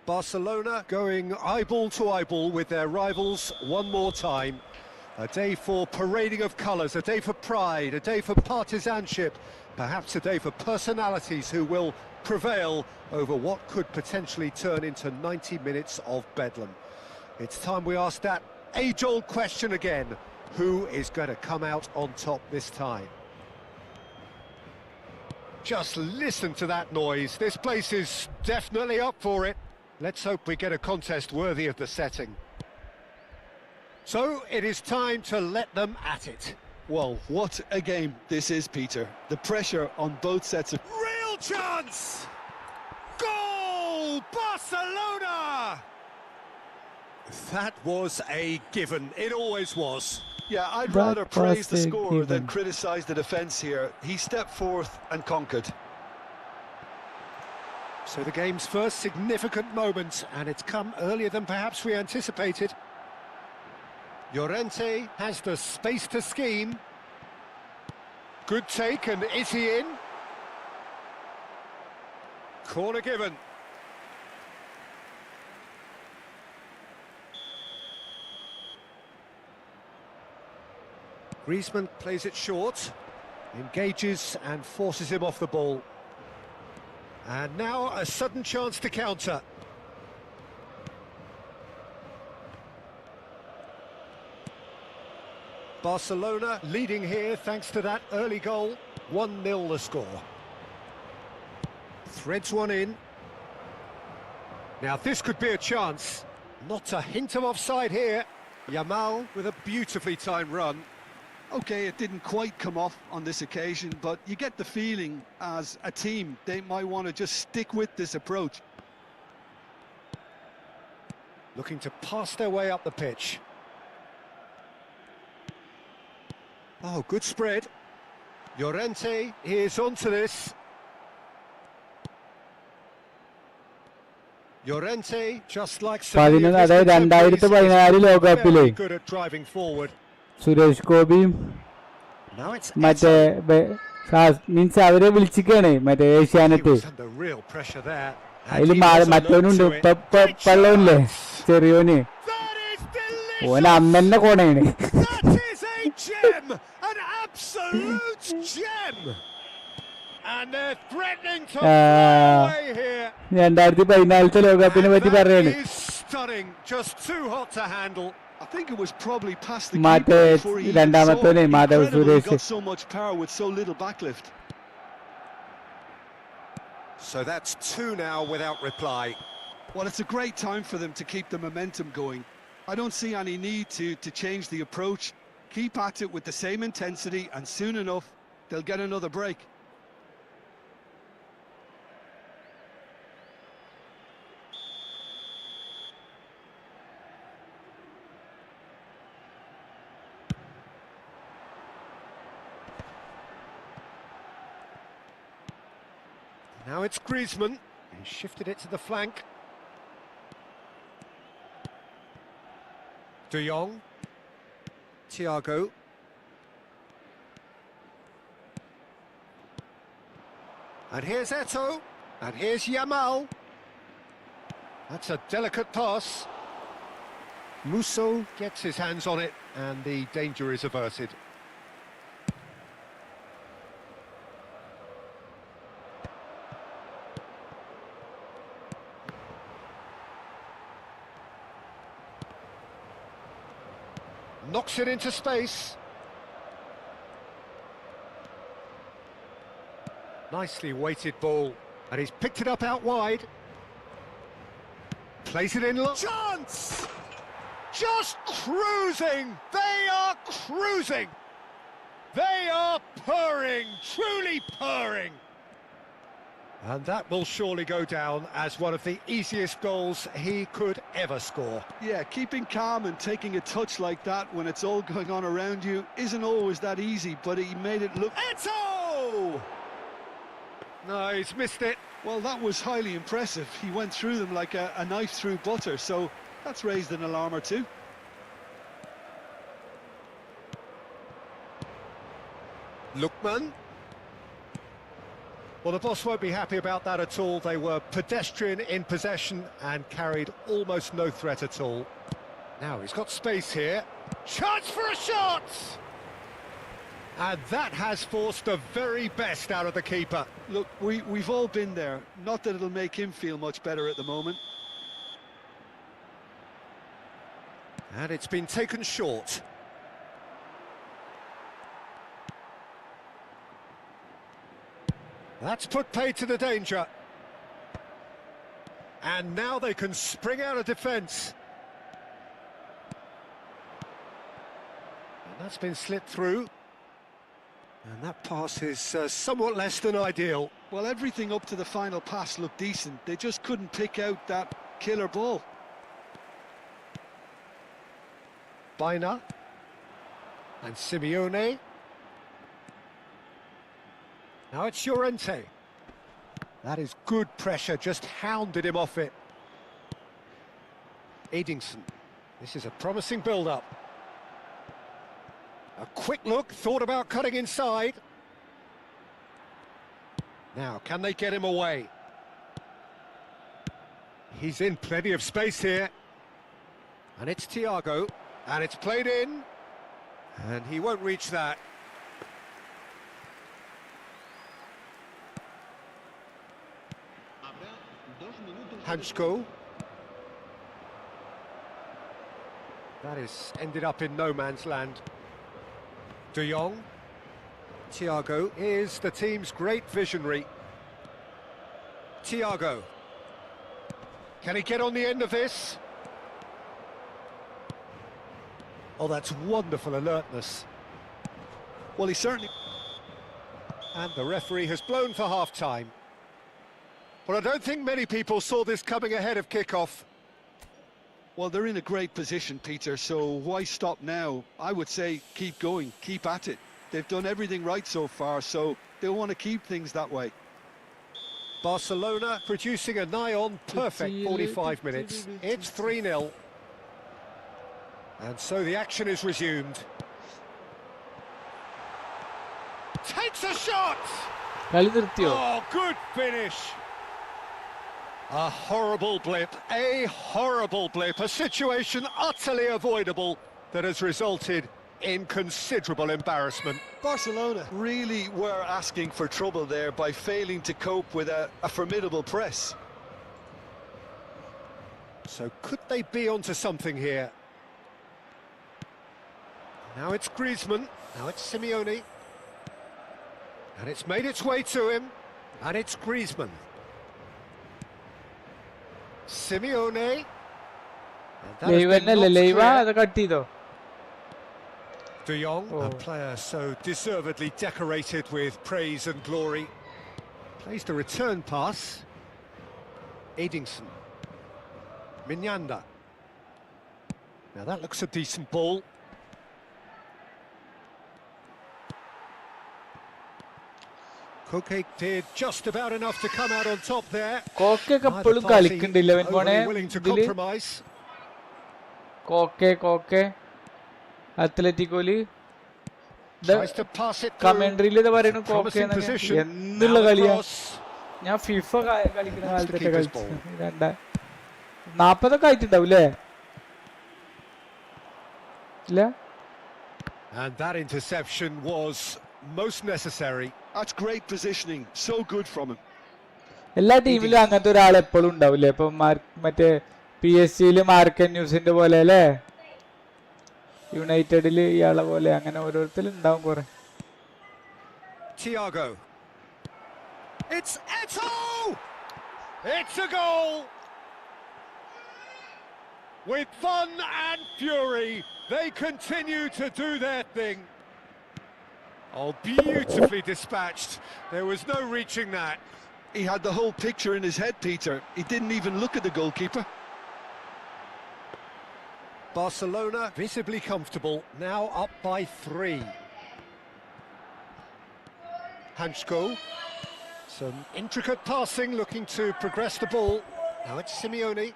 Barcelona going eyeball to eyeball with their rivals one more time. A day for parading of colours, a day for pride, a day for partisanship, perhaps a day for personalities who will prevail over what could potentially turn into 90 minutes of bedlam. It's time we ask that age-old question again. Who is going to come out on top this time? Just listen to that noise. This place is definitely up for it. Let's hope we get a contest worthy of the setting. So it is time to let them at it. Well, what a game this is, Peter. The pressure on both sets of... Real chance! Goal! Barcelona! That was a given. It always was. Yeah, I'd That rather praise the was a scorer than given. criticise the defence here. He stepped forth and conquered. So the game's first significant moment, and it's come earlier than perhaps we anticipated. Llorente has the space to scheme. Good take, and is he in? Corner given. Griezmann plays it short, engages and forces him off the ball. And now a sudden chance to counter. Barcelona leading here thanks to that early goal. 1-0 the score. Threads one in. Now this could be a chance. Not a hint of offside here. Yamal with a beautifully timed run. OK, it didn't quite come off on this occasion, but you get the feeling as a team they might want to just stick with this approach. Looking to pass their way up the pitch. Oh, good spread. Llorente is onto this. Llorente, just like so many of his contemporaries, is 2014 ലോകകപ്പിലെ very good at driving forward. Suresh ഗോപിയും Now it's മറ്റേ means അവരെ വിളിച്ചിക്കാണ് മറ്റേ he Asianet. was under real pressure there. And അതില് he was മറ്റവനുണ്ട് alert to it. പള്ളവനില്ലേ ചെറിയോന്, That is ഓൻ delicious! അമ്മന്നെ കോണയാണ്. That is a gem! An absolute gem! And they're threatening to fly away here. 2014 ലോകകപ്പിനെ പറ്റി That പറയാണ്. is stunning. Just too hot to handle. I think it was probably past the Mate, keeper before he even saw രണ്ടാമത്തോനെ it. Madhav Incredible he Suresh. got so much power with so little backlift. So that's two now without reply. Well, it's a great time for them to keep the momentum going. I don't see any need to change the approach. Keep at it with the same intensity, and soon enough, they'll get another break. Now it's Griezmann. He shifted it to the flank. De Jong. Thiago. And here's Eto'o. And here's Yamal. That's a delicate pass. Musso gets his hands on it, and the danger is averted. Knocks it into space. Nicely weighted ball, and he's picked it up out wide. Plays it in. Chance! Just cruising! They are cruising! They are purring, truly purring! And that will surely go down as one of the easiest goals he could ever score. Yeah, keeping calm and taking a touch like that when it's all going on around you isn't always that easy, but he made it look... Eto'o! No, he's missed it. Well, that was highly impressive. He went through them like a knife through butter, so that's raised an alarm or two. Lookman. Well, the boss won't be happy about that at all. They were pedestrian in possession and carried almost no threat at all. Now he's got space here. Chance for a shot! And that has forced the very best out of the keeper. Look, we've all been there. Not that it'll make him feel much better at the moment. And it's been taken short. That's put paid to the danger. And now they can spring out of defence. And that's been slipped through. And that pass is somewhat less than ideal. Well, everything up to the final pass looked decent. They just couldn't pick out that killer ball. Baina. And Simeone. Now it's Llorente. That is good pressure, just hounded him off it. Edingson. This is a promising build-up. A quick look, thought about cutting inside. Now, can they get him away? He's in plenty of space here. And it's Thiago. And it's played in. And he won't reach that. Hansko. That is ended up in no man's land. De Jong. Thiago is the team's great visionary. Thiago. Can he get on the end of this? Oh, that's wonderful alertness. Well, he certainly... And the referee has blown for half-time. Well, I don't think many people saw this coming ahead of kick-off. Well, they're in a great position, Peter, so why stop now? I would say keep going, keep at it. They've done everything right so far, so they'll want to keep things that way. Barcelona producing a nigh-on perfect 45 minutes. It's 3-0. And so the action is resumed. Takes a shot! Oh, good finish! A horrible blip, a situation utterly avoidable that has resulted in considerable embarrassment. Barcelona really were asking for trouble there by failing to cope with a formidable press. So could they be onto something here? Now it's Griezmann, now it's Simeone. And it's made its way to him, and it's Griezmann. Simeone. De Jong, a player so deservedly decorated with praise and glory. Plays the return pass. Edingson. Mignanda. Now that looks a decent ball. Koke did just about enough to come out on top there. Koke kappalu kalikkundiല്ല overly willing to compromise. Koke Atletico-ല് Tries to pass it through. കമന്ററിയിൽ ഇത് പറയുന്നു Koke എന്നുള്ള കളിയാ. ഞാൻ FIFA കളിക്കുന്ന കാലത്തൊക്കെ കളിച്ചു. 40 ആയിട്ടുണ്ടാവും അല്ലേ? ഇല്ല. And that interception was most necessary. That's great positioning, so good from him. എല്ലാ ടീമിലും അങ്ങനത്തെ ഒരാൾ എപ്പോഴും ഉണ്ടാവില്ലേ? ഇപ്പൊ മറ്റേ PSG-ല് മാർക്കൻ ന്യൂസിന്റെ പോലെ അല്ലേ? യുണൈറ്റഡില് ഇയാളെ പോലെ അങ്ങനെ ഓരോരുത്തരും ഉണ്ടാവും കുറെ. Thiago. It's Eto'o! It's a goal! With fun and fury, they continue to do their thing. Oh, beautifully dispatched. There was no reaching that. He had the whole picture in his head, Peter. He didn't even look at the goalkeeper. Barcelona visibly comfortable, now up by 3. Hansko. Some intricate passing, looking to progress the ball. Now it's Simeone.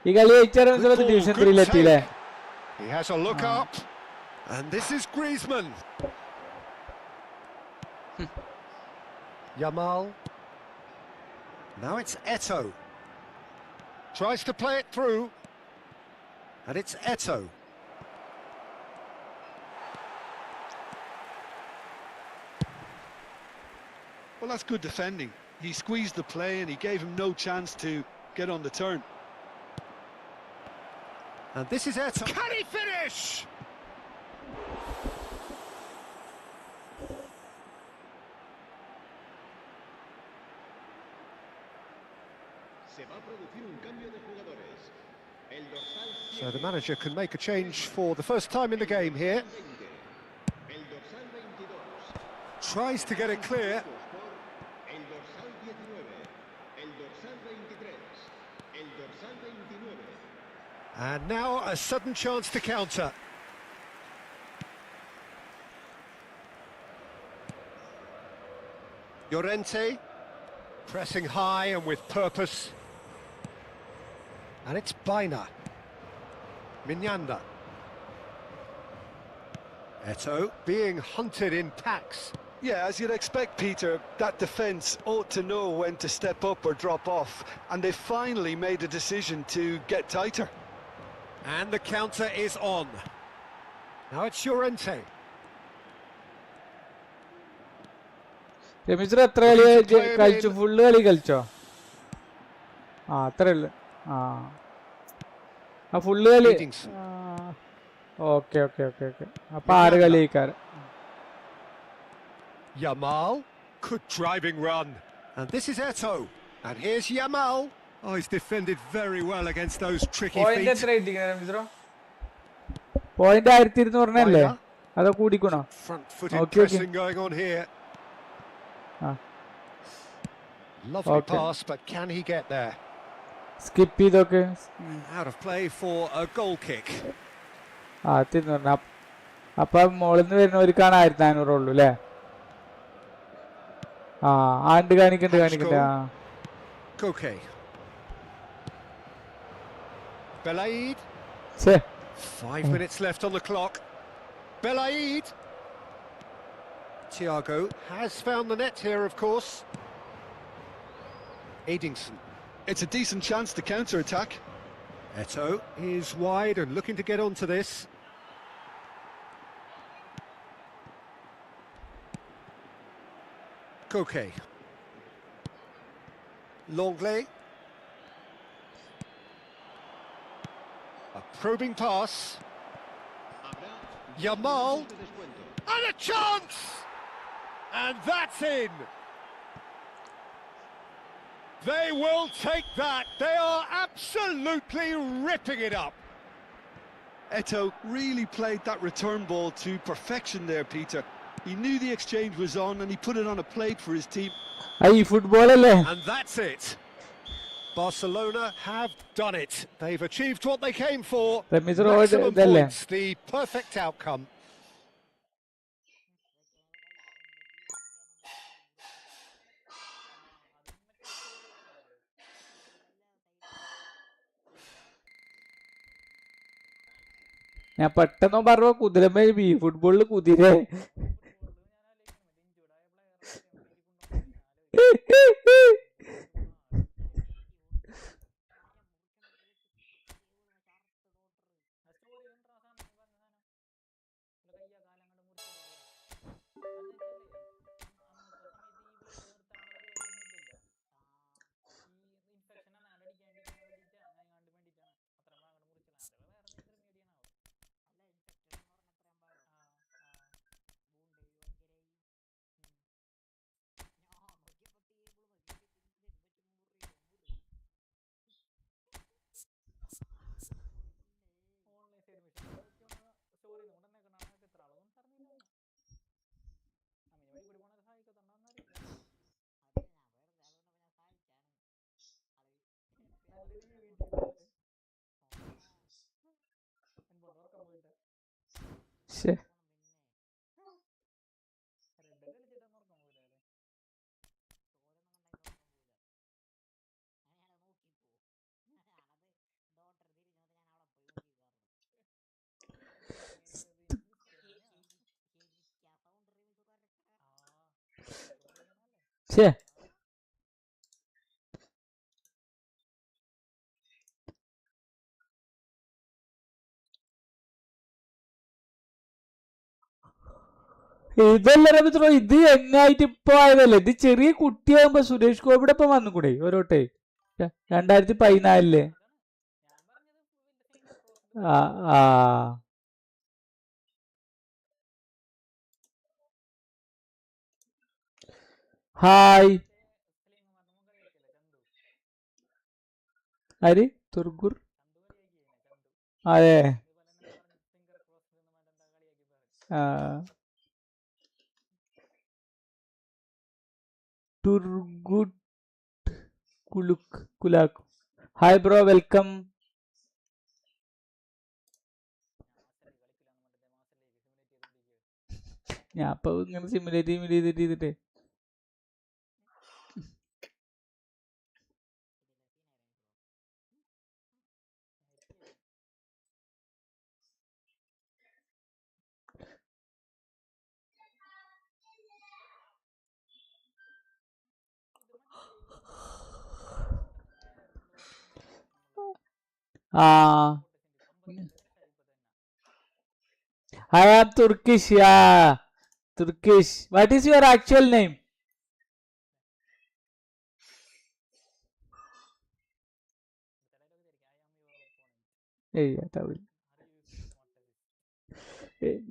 ഈ കളി ജയിച്ചാലും division 3-ൽ എത്തിയില്ലേ? He has a look up, and this is Griezmann. Yamal. Now it's Eto. Tries to play it through. And it's Eto. Well, that's good defending. He squeezed the play and he gave him no chance to get on the turn. And this is Eto. Can he finish? Se va a producir un cambio de jugadores. El dorsal So the manager can make a change for the first time in the game here. 20. El dorsal 22. Tries to get it clear. El dorsal 19. El dorsal 23. El dorsal 29. And now a sudden chance to counter. Llorente pressing high and with purpose. And it's Baina. Minyanda. Eto being hunted in packs. Yeah, as you'd expect, Peter, that defence ought to know when to step up or drop off, and they finally made a decision to get tighter. And the counter is on. Now it's Llorente. Ramees എത്ര കളി കളിച്ചു? Full കളി കളിച്ചോ? ആ അത്രയല്ല. ആ full കളി. Okay okay okay okay. അപ്പൊ 6 കളി കളിക്കാരൻ. Yamal, good driving run. And this is Eto. And here's Yamal. Oh, he's defended very well against those tricky point feet. എത്ര കിട്ടിക്കണ രമീസ്? പോയിന്റ് 1200 അല്ലേ? അതോ കൂടിക്കണോ? Front-footed pressing going on here. Lovely pass, but can he get there? Skip ചെയ്തൊക്കെ. Out of play for a goal kick. ആ തിന്നു. അപ്പൊ മോളിൽ നിന്ന് വരുന്നവർക്കാണ് 1400 ഉള്ളൂ അല്ലേ? ആ ആണ്ട് കാണിക്കണ്ട്. Koke. Belaid. 5 minutes left on the clock. Belaid. Thiago has found the net here, of course. Edingson. It's a decent chance to counter-attack. Eto is wide and looking to get onto this. Koke. Longley. A probing pass. Yamal. And a chance! And that's in! They will take that. They are absolutely ripping it up. Eto really played that return ball to perfection there, Peter. He knew the exchange was on and he put it on a plate for his team. Efootball അല്ലേ? And that's it. Barcelona have done it. They've achieved what they came for. Maximum points, the perfect outcome. ഞാൻ പെട്ടെന്ന് പറഞ്ഞ കുതിരമേ ഫുട്ബോളിൽ കുതിര. ഛേ ഇതല്ല മിത്രോ, ഇത് എങ്ങായിട്ട് ഇപ്പൊ ആയതല്ലേ. ഇത് ചെറിയ കുട്ടിയാകുമ്പോ സുരേഷ് ഗോപിയുടെ ഒപ്പം വന്നുകൂടെ ഓരോട്ടെ 2014. ആ ആ ഹായ് ആര് തുർഗുർ? അതെ തുർഗുഡ് കുലാക്ക്. Hi bro, welcome. ഞാൻ ഇപ്പൊ ഇങ്ങനെ സിമുലേറ്റ് ചെയ്തിട്ട് I am Turkish, yeah. Turkish. What is your actual name?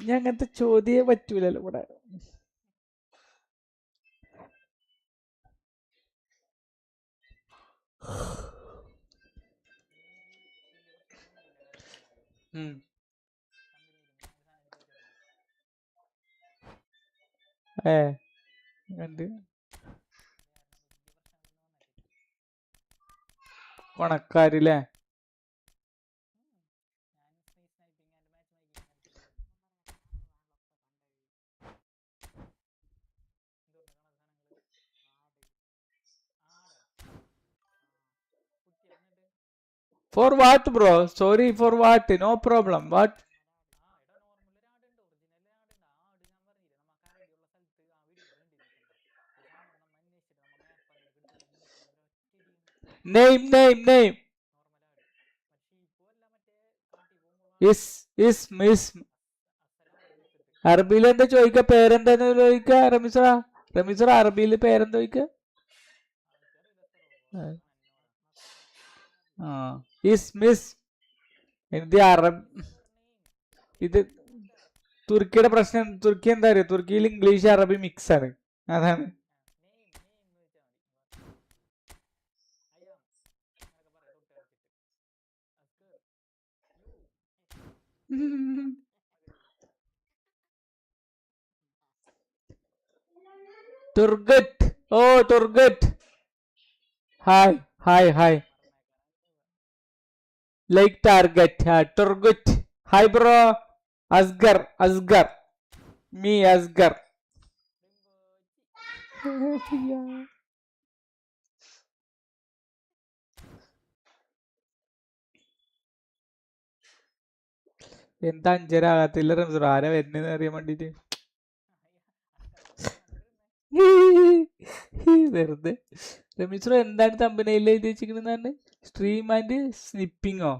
ഞാൻ അങ്ങനത്തെ ചോദ്യമേ പറ്റൂലല്ലോ ഇവിടെ. കണ്ട് പണക്കാരില്ലേ? For what bro? Sorry for what? No problem. What? Name. Is അറബിയിൽ എന്താ ചോദിക്ക? പേരെന്താന്ന് ചോദിക്ക റമീസ. അറബിയിൽ പേരെന്താ ചോദിക്ക? ഇത് തുർക്കിയുടെ പ്രശ്നം. തുർക്കി എന്താ അറിയോ? തുർക്കിയിൽ ഇംഗ്ലീഷ് അറബി മിക്സ് ആണ്, അതാണ്. തുർഗറ്റ്. ഓ Turgut. Hi. Like target. Turgut. Hi bro. Asghar. Me Asghar. എന്താ 5:30 ആകത്തില്ല റംസർ? ആരാ വരുന്നതെന്ന് അറിയാൻ വേണ്ടിട്ട് വെറുതെ. റമീസ്രോ എന്താണ് തമ്പനയിൽ എഴുതി വെച്ചിരിക്കുന്നത്? സ്ട്രീം ആൻഡ് സ്നിപ്പിങ്ങോ?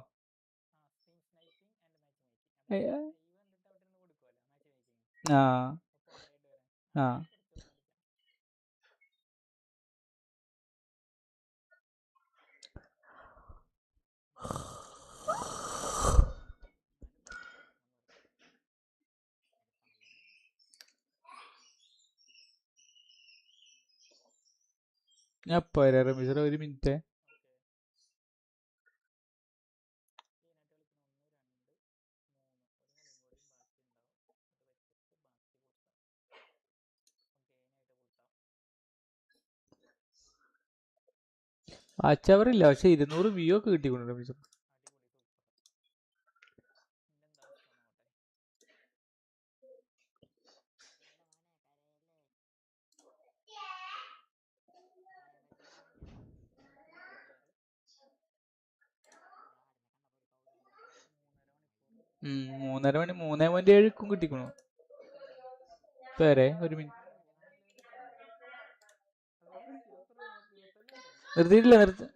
ആ ഞാൻ പോരാ റമീസ്രോ, ഒരു മിനിറ്റ്. വാച്ചവറില്ല, പക്ഷെ 200 വ്യൂ ഒക്കെ കിട്ടിക്കൊണ്ട് റമീസ്രോ. മൂന്നര മണി 3.7 കിട്ടിക്കണു പേരെ. ഒരു മിനിറ്റ്. നിർത്തിയിട്ടില്ല, നിർത്തി.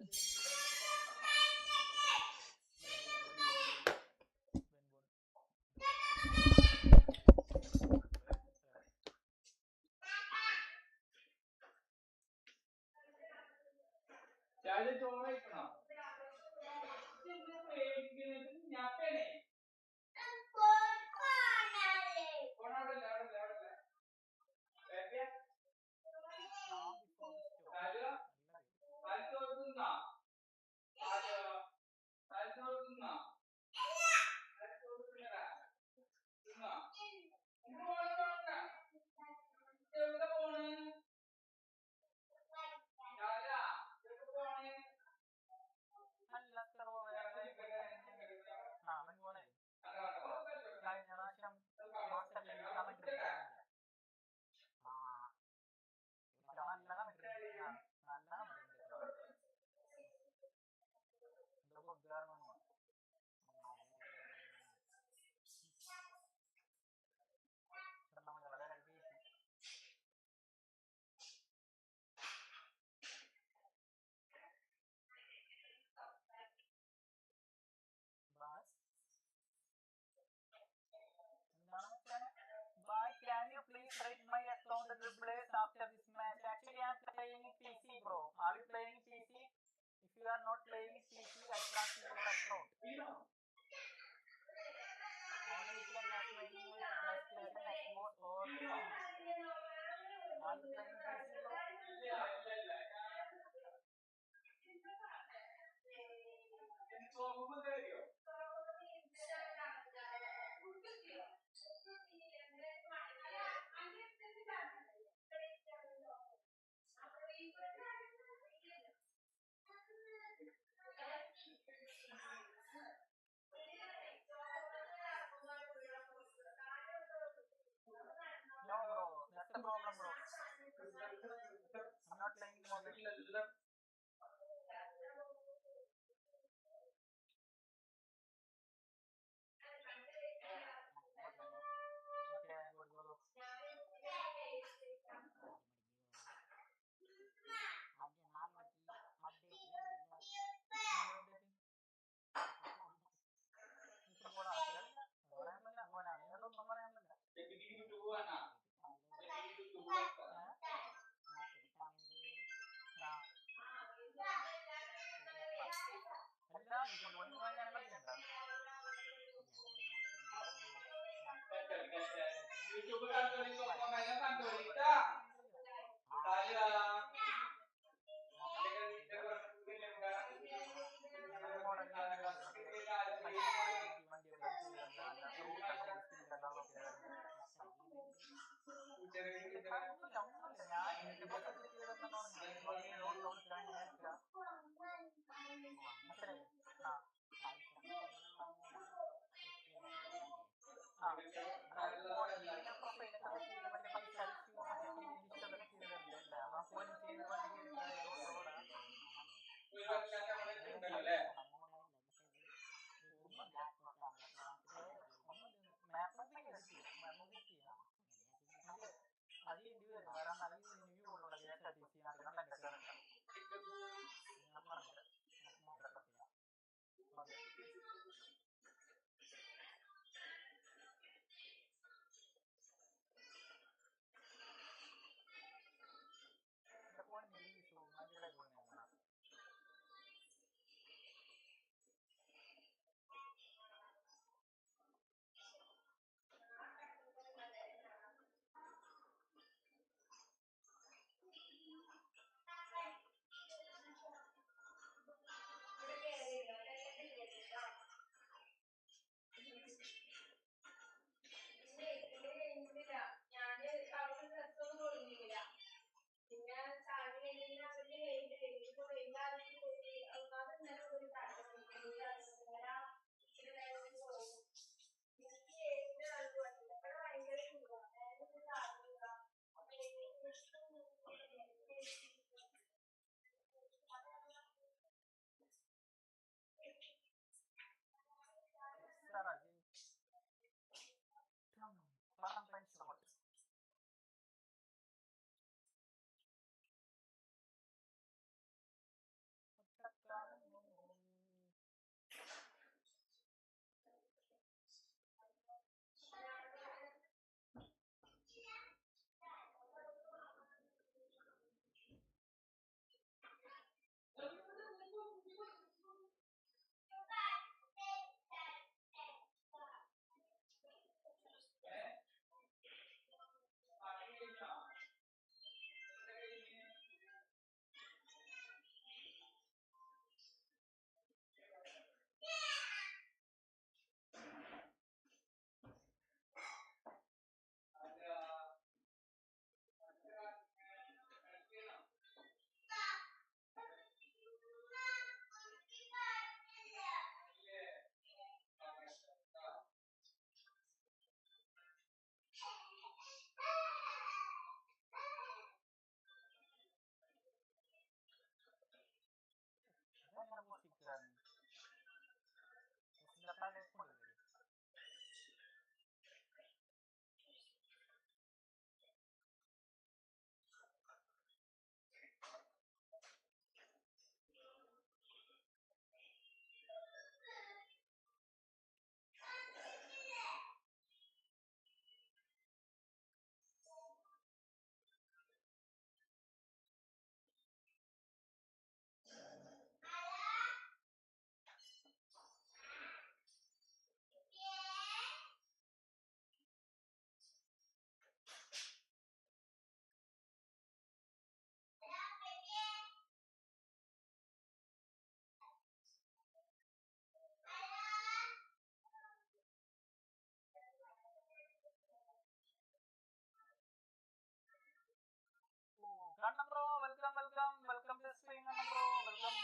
Kanna bro, welcome to the stream, Kanna bro, welcome.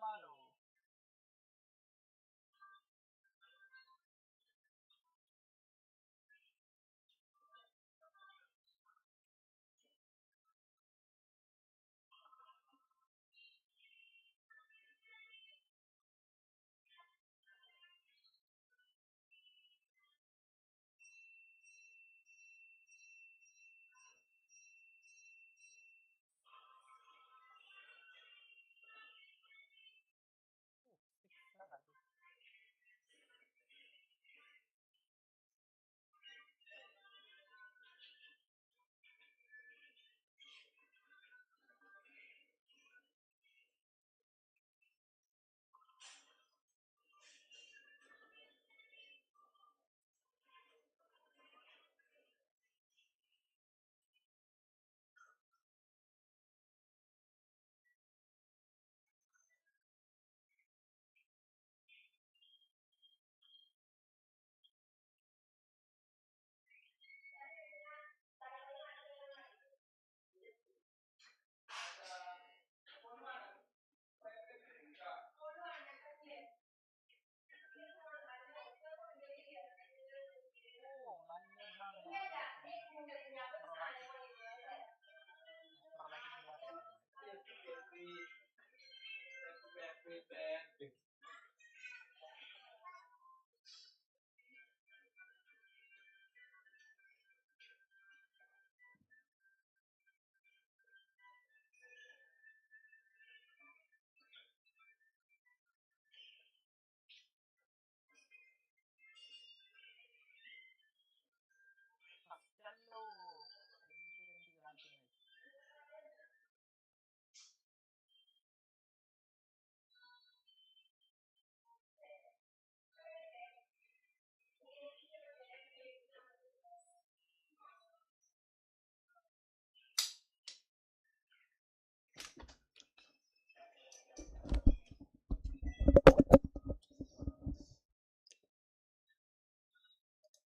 Mallu.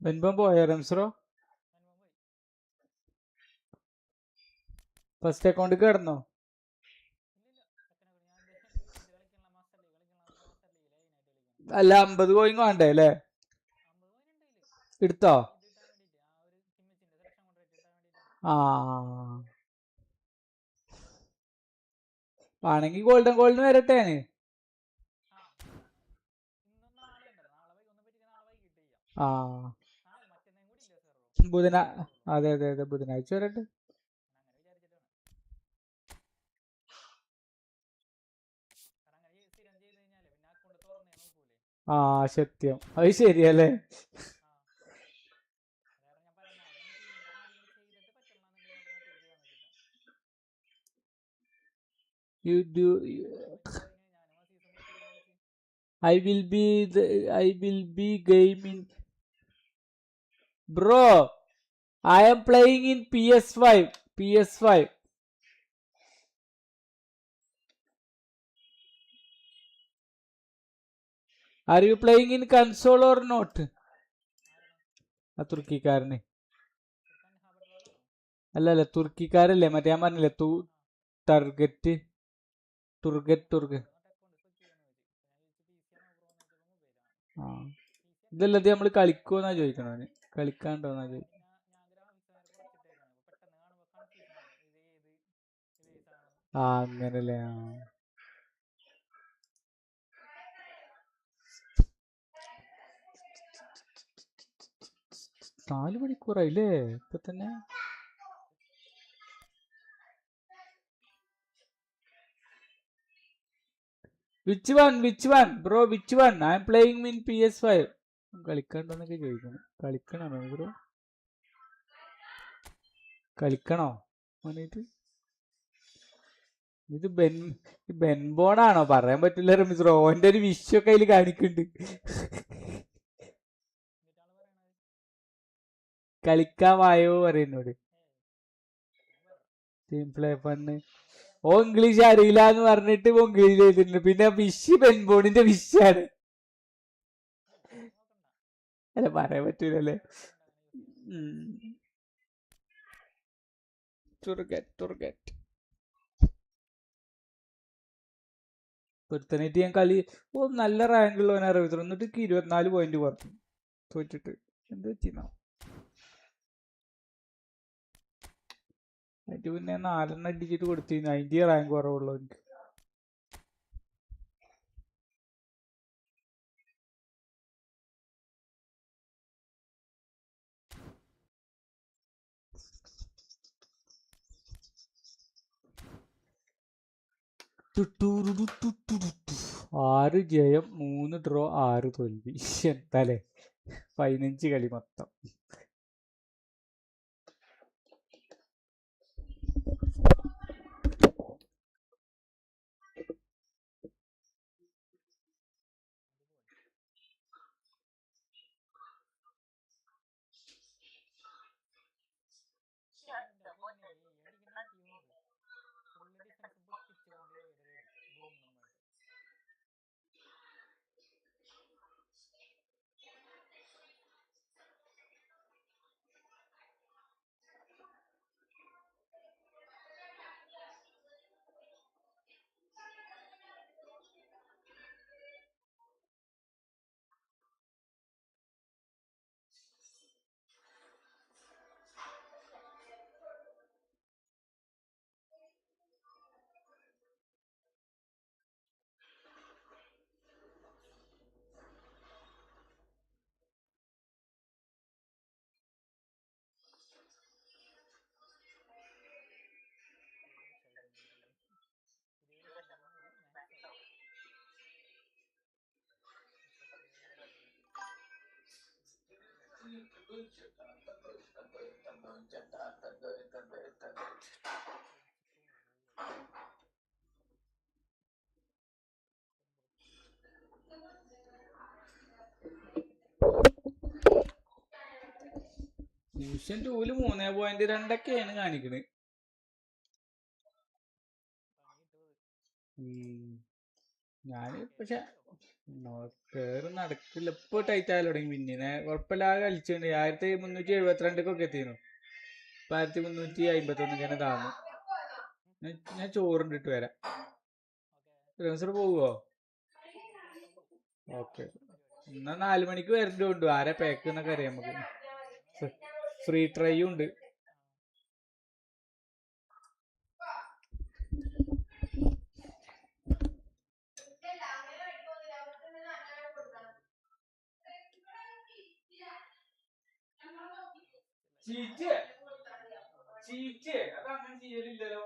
വെൻപം പോയോ റംസ്രോ? ഫസ്റ്റ് അക്കൗണ്ട് കിടന്നോ? അല്ല 50 കോയിൻ വേണ്ടേ അല്ലേ? എടുത്തോ? ആ ആണെങ്കി ഗോൾഡൻ ഗോളിന് വരട്ടെ. ആ അതെ അതെ അതെ ബുധനാഴ്ച വരട്ടെ. ആ സത്യം, അത് ശരിയല്ലേ. You do. I will be gaming. Bro, I am playing in PS5. Are you playing in console or not? ആ തുർക്കിക്കാരന് അല്ലല്ല തുർക്കിക്കാരല്ലേ, മറ്റേ ഞാൻ പറഞ്ഞില്ലേ ടർഗറ്റ്. ആ ഇതല്ലത് നമ്മള് കളിക്കുമെന്നാ ചോദിക്കണവന്, കളിക്കാണ്ടോന്നാ ചോദിക്കണം. ആ അങ്ങനല്ലേ. 4 മണിക്കൂറായില്ലേ ഇപ്പൊ തന്നെ. Which one bro, which one? I am playing in PS5. കളിക്കണ്ടോന്നൊക്കെ ചോദിക്കണം. കളിക്കണോ ബ്രോ? കളിക്കണോ? ഇത് ബെൻബോണാണോ പറയാൻ പറ്റില്ല റമീസ്. ഓന്റെ ഒരു വിഷയൊക്കെ അതിൽ കാണിക്കുന്നുണ്ട്. കളിക്കാൻ വായോ പറയുന്നോട്. ടീം പ്ലേ ഫണ്ട് ഓ ഇംഗ്ലീഷ് അറിയില്ല എന്ന് പറഞ്ഞിട്ട് ഇംഗ്ലീഷ് ചെയ്തിട്ടുണ്ട്. പിന്നെ വിഷ് ബെൻബോണിന്റെ വിഷാണ്. അല്ല പറയാൻ പറ്റൂലല്ലേ. തുറക്കറ്റ് പൊരുത്തനായിട്ട് ഞാൻ കളി നല്ല റാങ്ക് ഉള്ളവനെ അറിയത്തുള്ളൂ. എന്നിട്ട് 24 പോയിന്റ് കുറഞ്ഞു തോറ്റിട്ട്. എന്ത് പറ്റിയെന്നോ. അതിന് പിന്നെ 4 അടിച്ചിട്ട് കൊടുത്തിരുന്നു. 90 റാങ്ക് കുറവുള്ളൂ എനിക്ക്. ആറ് ജയം 3 ഡ്രോ 6 തോൽവി. എന്താലേ 15 കളി മൊത്തം. ഡിവിഷൻ 2-ല് 3.2 കാണിക്കണ്. ഞാന് പക്ഷെ കേറി നടക്കില്ല. ഇപ്പൊ ടൈറ്റ് ആയാലും തുടങ്ങി. പിന്നെ കുഴപ്പമില്ലാതെ കളിച്ചിട്ടുണ്ട്. 1372 എത്തിയിരുന്നു. ഇപ്പൊ 1351 താന്നു. ഞാൻ ചോറുണ്ടിട്ട് വരാം. റൺസർ പോവോ? ഓക്കെ. എന്നാ 4 മണിക്ക് വരണ്ടുണ്ട്. ആരെ പാക്ക് എന്നൊക്കെ അറിയാം നമുക്ക്. ഫ്രീ ട്രൈയും ഉണ്ട്. അതങ്ങനെ ചെയ്യലില്ലല്ലോ.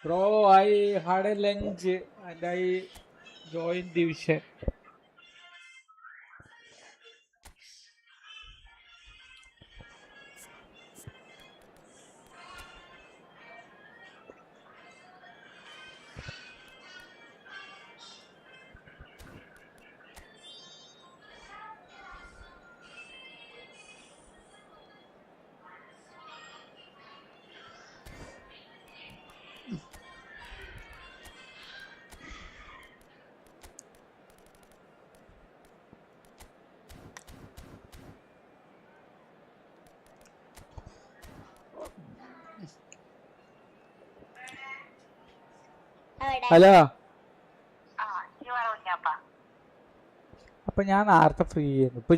Bro, I had a lunch and I joined division. Hello അപ്പൊ ഞാൻ നേരത്തെ ഫ്രീ ചെയ്യുന്നു ഇപ്പൊ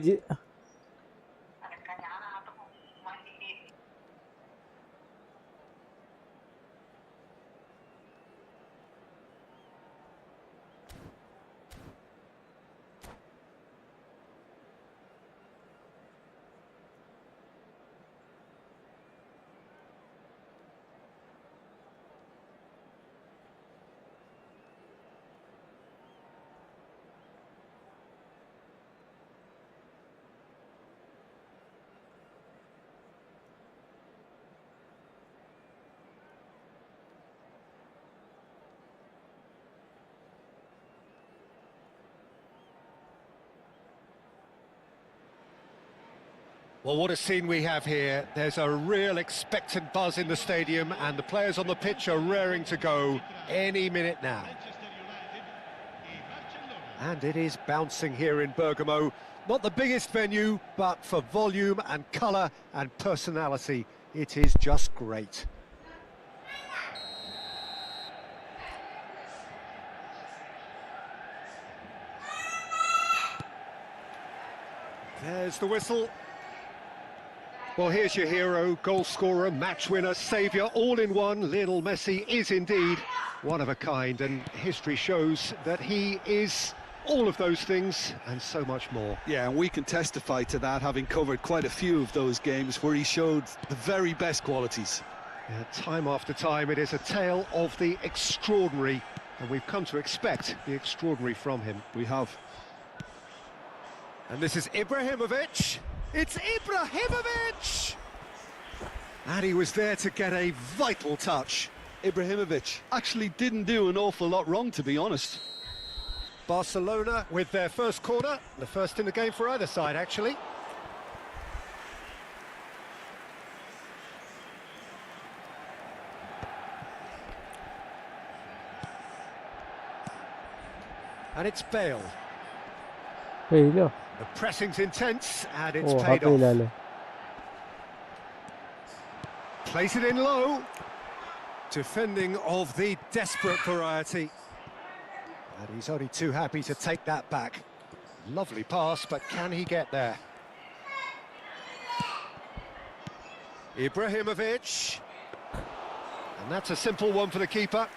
Well, what a scene we have here. There's a real expectant buzz in the stadium and the players on the pitch are raring to go any minute now. And it is bouncing here in Bergamo. Not the biggest venue, but for volume and colour and personality, it is just great. There's the whistle. Well, here's your hero, goal scorer, match winner, saviour, all in one. Lionel Messi is indeed one of a kind, and history shows that he is all of those things and so much more. Yeah, and we can testify to that, having covered quite a few of those games where he showed the very best qualities. Yeah, time after time, it is a tale of the extraordinary, and we've come to expect the extraordinary from him. We have. And this is Ibrahimovic. It's Ibrahimovic! And he was there to get a vital touch. Ibrahimovic actually didn't do an awful lot wrong, to be honest. Barcelona with their first corner, the first in the game for either side, actually. And it's Bale. Bale. The pressing's intense, and it's paid off. Plays it in low. Defending of the desperate variety. And he's only too happy to take that back. Lovely pass, but can he get there? Ibrahimovic. And that's a simple one for the keeper.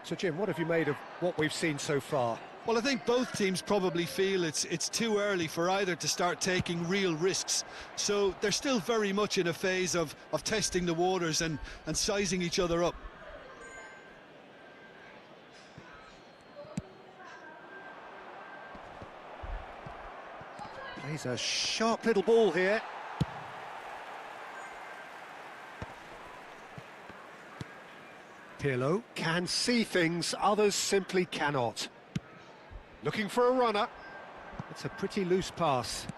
So, Jim, what have you made of what we've seen so far? Well, I think both teams probably feel it's too early for either to start taking real risks. So they're still very much in a phase of testing the waters and sizing each other up. Plays a sharp little ball here. Pirlo can see things others simply cannot. Looking for a runner. It's a pretty loose pass.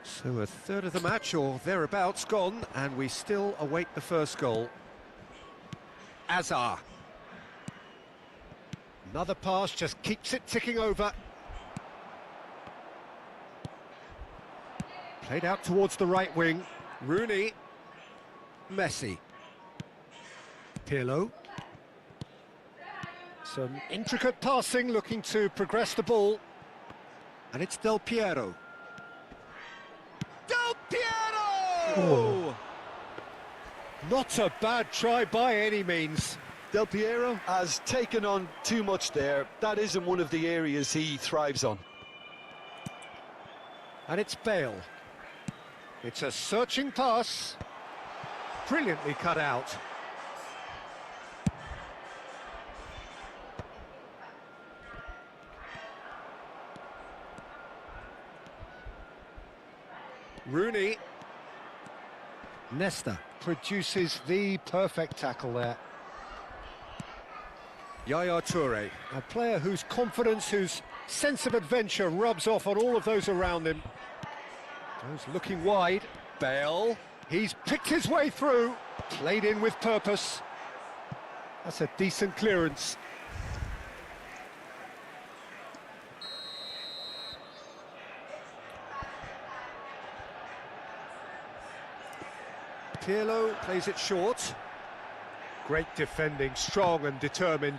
So a third of the match or thereabouts gone, and we still await the first goal. Azar. Another pass just keeps it ticking over. Played out towards the right wing. Rooney. Messi. Pirlo. Some intricate passing, looking to progress the ball. And it's Del Piero. Del Piero! Oh. Not a bad try by any means. Del Piero has taken on too much there. That isn't one of the areas he thrives on. And it's Bale. It's a searching pass. Brilliantly cut out. Rooney. Nesta produces the perfect tackle there. Yaya Toure, a player whose confidence, whose sense of adventure rubs off on all of those around him. Goes looking wide. Bale. He's picked his way through. Played in with purpose. That's a decent clearance. Pirlo plays it short. Great defending, strong and determined.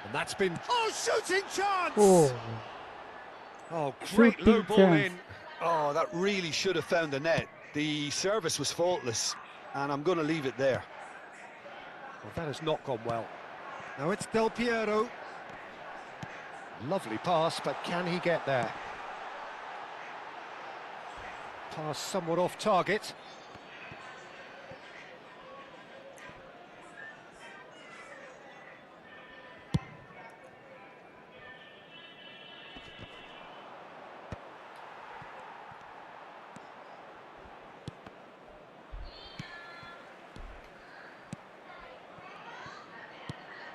And that's been... Oh, shooting chance! Oh, great Shooting low ball chance. in. Oh, that really should have found the net. The service was faultless, and I'm going to leave it there. Well, that has not gone well. Now it's Del Piero. Lovely pass, but can he get there? Pass somewhat off target.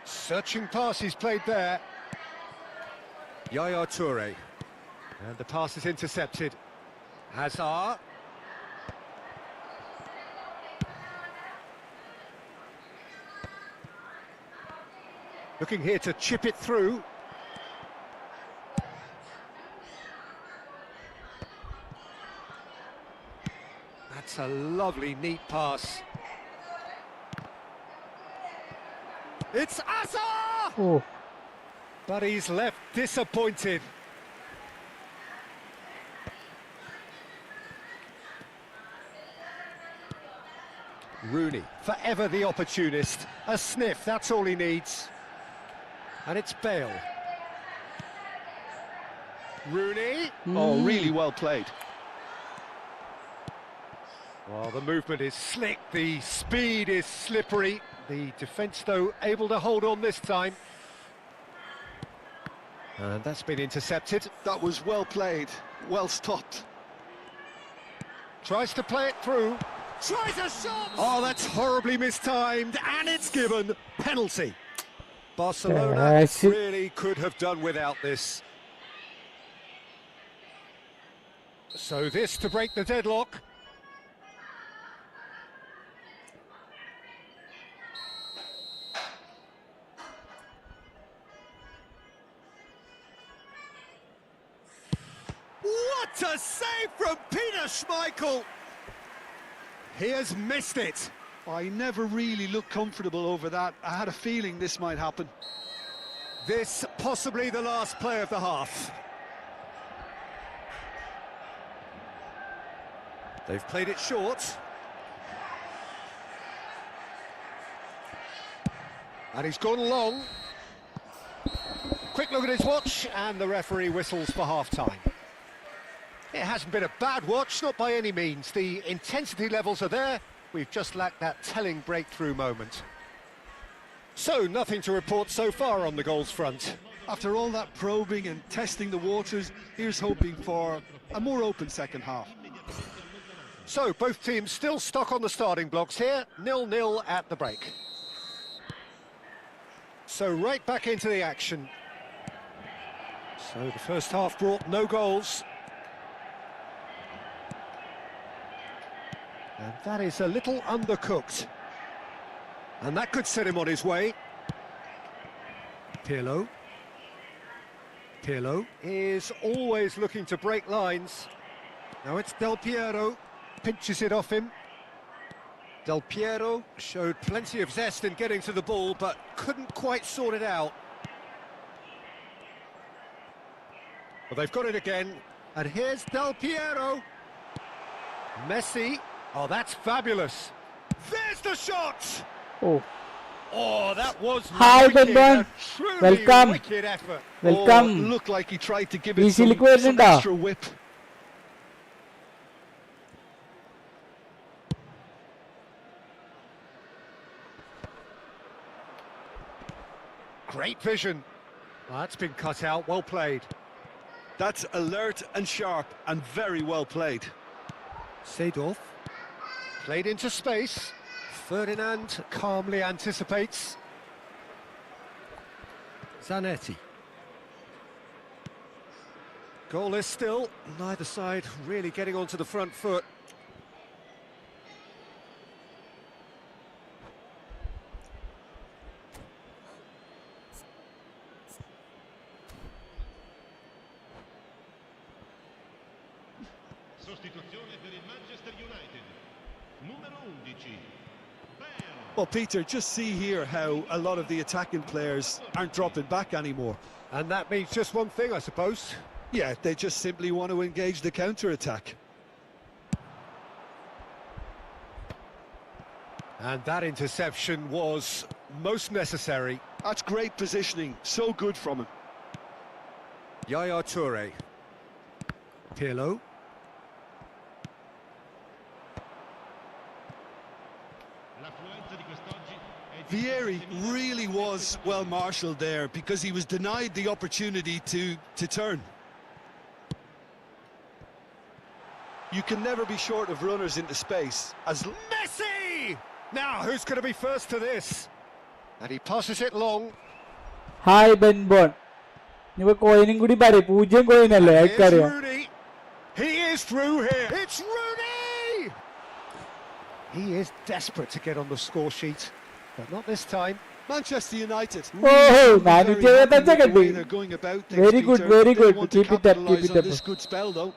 Searching pass he's played there. Yaya Toure. And the pass is intercepted. Hazard. Looking here to chip it through. That's a lovely, neat pass. It's Hazard! Oh, But he's left disappointed. Rooney, forever the opportunist. A sniff, that's all he needs. And it's Bale. Rooney. Oh, really well played. Well, the movement is slick, the speed is slippery. The defence, though, able to hold on this time. And that's been intercepted. That was well played, well stopped. Tries to play it through. Tries a shot! Oh, that's horribly mistimed, and it's given. Penalty. Barcelona Yes. really could have done without this. So this to break the deadlock. What a save from Peter Schmeichel! He has missed it. I never really looked comfortable over that. I had a feeling this might happen. This possibly the last play of the half. They've played it short. And he's gone long. Quick look at his watch, and the referee whistles for half-time. It hasn't been a bad watch, not by any means. The intensity levels are there. We've just lacked that telling breakthrough moment. So, nothing to report so far on the goals front. After all that probing and testing the waters, here's hoping for a more open second half. So, both teams still stuck on the starting blocks here, 0-0 at the break. So, right back into the action. So, the first half brought no goals. And that is a little undercooked. And that could set him on his way. Pirlo. Pirlo is always looking to break lines. Now it's Del Piero. Pinches it off him. Del Piero showed plenty of zest in getting to the ball, but couldn't quite sort it out. Well, they've got it again. And here's Del Piero. Messi. Oh, that's fabulous. There's the shot! Oh. Oh, that was Hi, wicked. Ben. A truly Welcome. wicked effort. Welcome. Looked like he tried to give He it some liquid extra whip. Great vision. Well, that's been cut out. Well played. That's alert and sharp and very well played. Seedorf played into space. Ferdinand calmly anticipates. Zanetti. Goalless still. Neither side really getting onto the front foot. Sostituzione per il Manchester United. Numero 11. Well, Peter, just see here how a lot of the attacking players aren't dropping back anymore. And that means just one thing, I suppose. Yeah, they just simply want to engage the counter-attack. And that interception was most necessary. That's great positioning, so good from him. Yaya Toure. Pirlo. Vieri really was well marshalled there because he was denied the opportunity to turn. You can never be short of runners into space. As Messi! Now, who's going to be first to this? And he passes it long. Hi, Ben Bon. You were coining goody parry. Pujan coin alle. Here's Rooney. He is through here. It's Rooney! He is desperate to get on the score sheet, but not this time. Manchester United. Oh, Very they're going about things, very good, Peter. very They good. want to Keep it up, keep capitalise it on up. this good spell, though.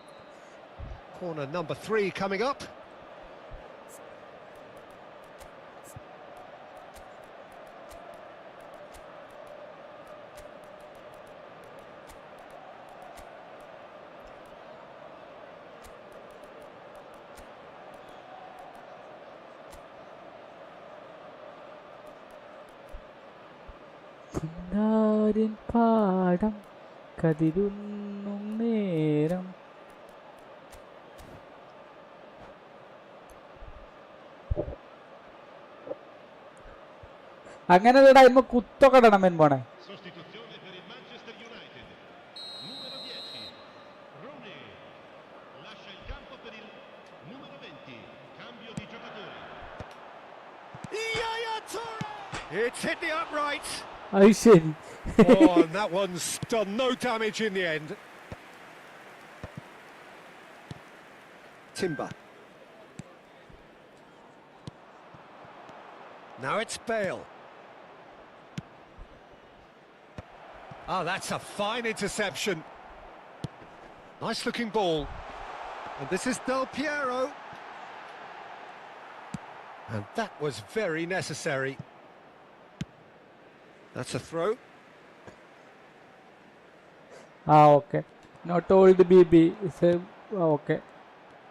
Corner number 3 coming up. കുന്നാരിൻ പാടം കതിരുന്നും നേരം. അങ്ങനെ time കുത്തൊക്കെ ഇടണം men പോണേ. Sostituzione per il Manchester United. Numero 10. Rooney. Lascia il campo per il numero 20. Cambio di giocatore. Yaya Toure! It's hit the upright. അത് ശരി. Oh, and that one's done no damage in the end. Timber. Now it's Bale. Oh, that's a fine interception. Nice looking ball. And this is Del Piero. And that was very necessary. That's a throw. Okay. നോട്ട് ഓൾഡ് ബി okay,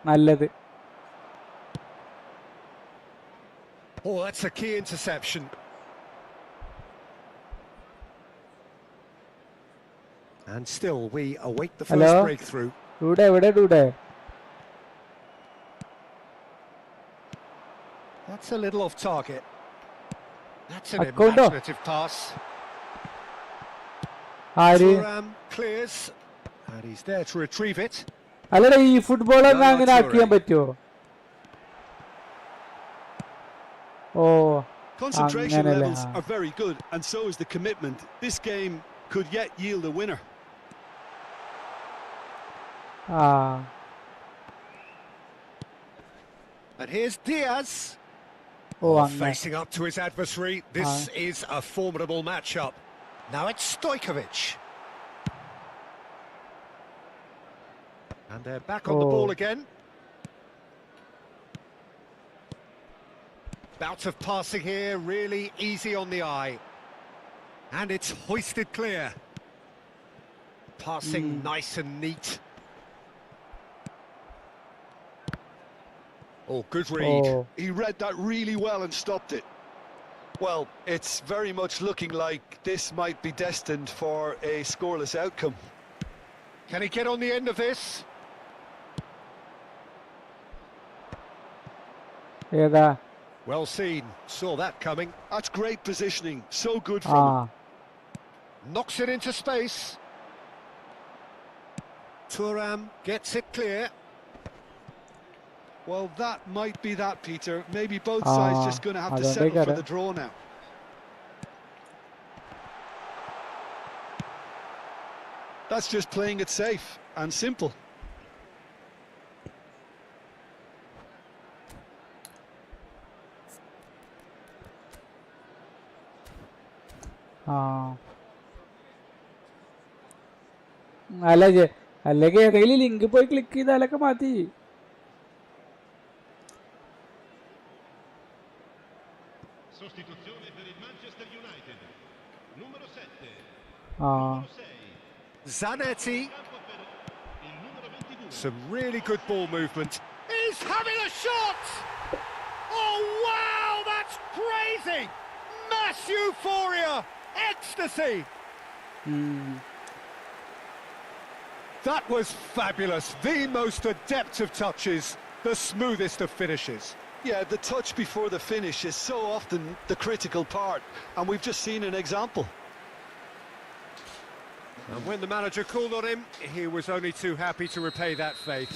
നല്ലത്. Oh, that's a key interception. And still, we await the first Hello? breakthrough. Dude. That's a little off target. That's an Accondo. imaginative pass. ആര്? Thuram clears, and he's there to retrieve it. അല്ലടാ, ഈ football ഒന്നും അങ്ങനെ Yaya ആക്കിയാൻ Toure. പറ്റുമോ? ഓ, Concentration അങ്ങനല്ലേ. levels are very good, and so is the commitment. This game could yet yield a winner. ആ, And here's Diaz. ഓ അങ്ങനെ. Facing up to his adversary. This is a formidable matchup. Now it's Stojkovic. And they're back on the ball again. Bout of passing here, really easy on the eye. And it's hoisted clear. Passing nice and neat. Oh, good read. Oh. He read that really well and stopped it. Well, it's very much looking like this might be destined for a scoreless outcome. Can he get on the end of this? Eda. Well seen, saw that coming. That's great positioning, so good from him. Knocks it into space. Thuram gets it clear. Well, that might be that, Peter. Maybe both sides just going to have to settle for the draw now. That's just playing it safe and simple. അല്ലെങ്കിൽ ഏതെങ്കിലും link പോയി click ചെയ്താലൊക്കെ മതി. Sostituzione per il Manchester United. Numero 7. Zanetti. Some really good ball movement. He's having a shot! Oh wow, that's crazy! Mass euphoria! Ecstasy! That was fabulous. The most adept of touches, the smoothest of finishes. Yeah, the touch before the finish is so often the critical part, and we've just seen an example. And when the manager called on him, he was only too happy to repay that faith.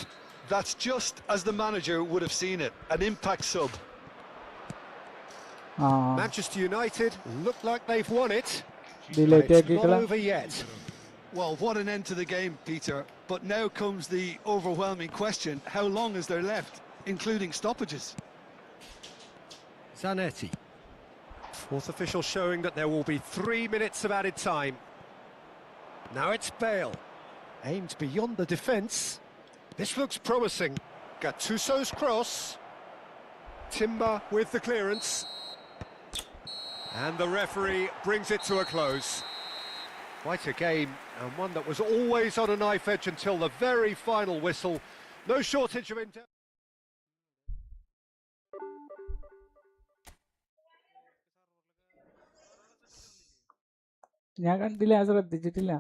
That's just as the manager would have seen it, an impact sub. Manchester United look like they've won it. It's not over yet. Well, what an end to the game, Peter. But now comes the overwhelming question, how long is there left, including stoppages? Zanetti. Fourth official showing that there will be 3 minutes of added time. Now it's Bale. Aimed beyond the defence. This looks promising. Gattuso's cross. Timber with the clearance. And the referee brings it to a close. Quite a game, and one that was always on a knife edge until the very final whistle. No shortage of intent. ഞാൻ കണ്ടില്ല, ഞാൻ ശ്രദ്ധിച്ചിട്ടില്ല.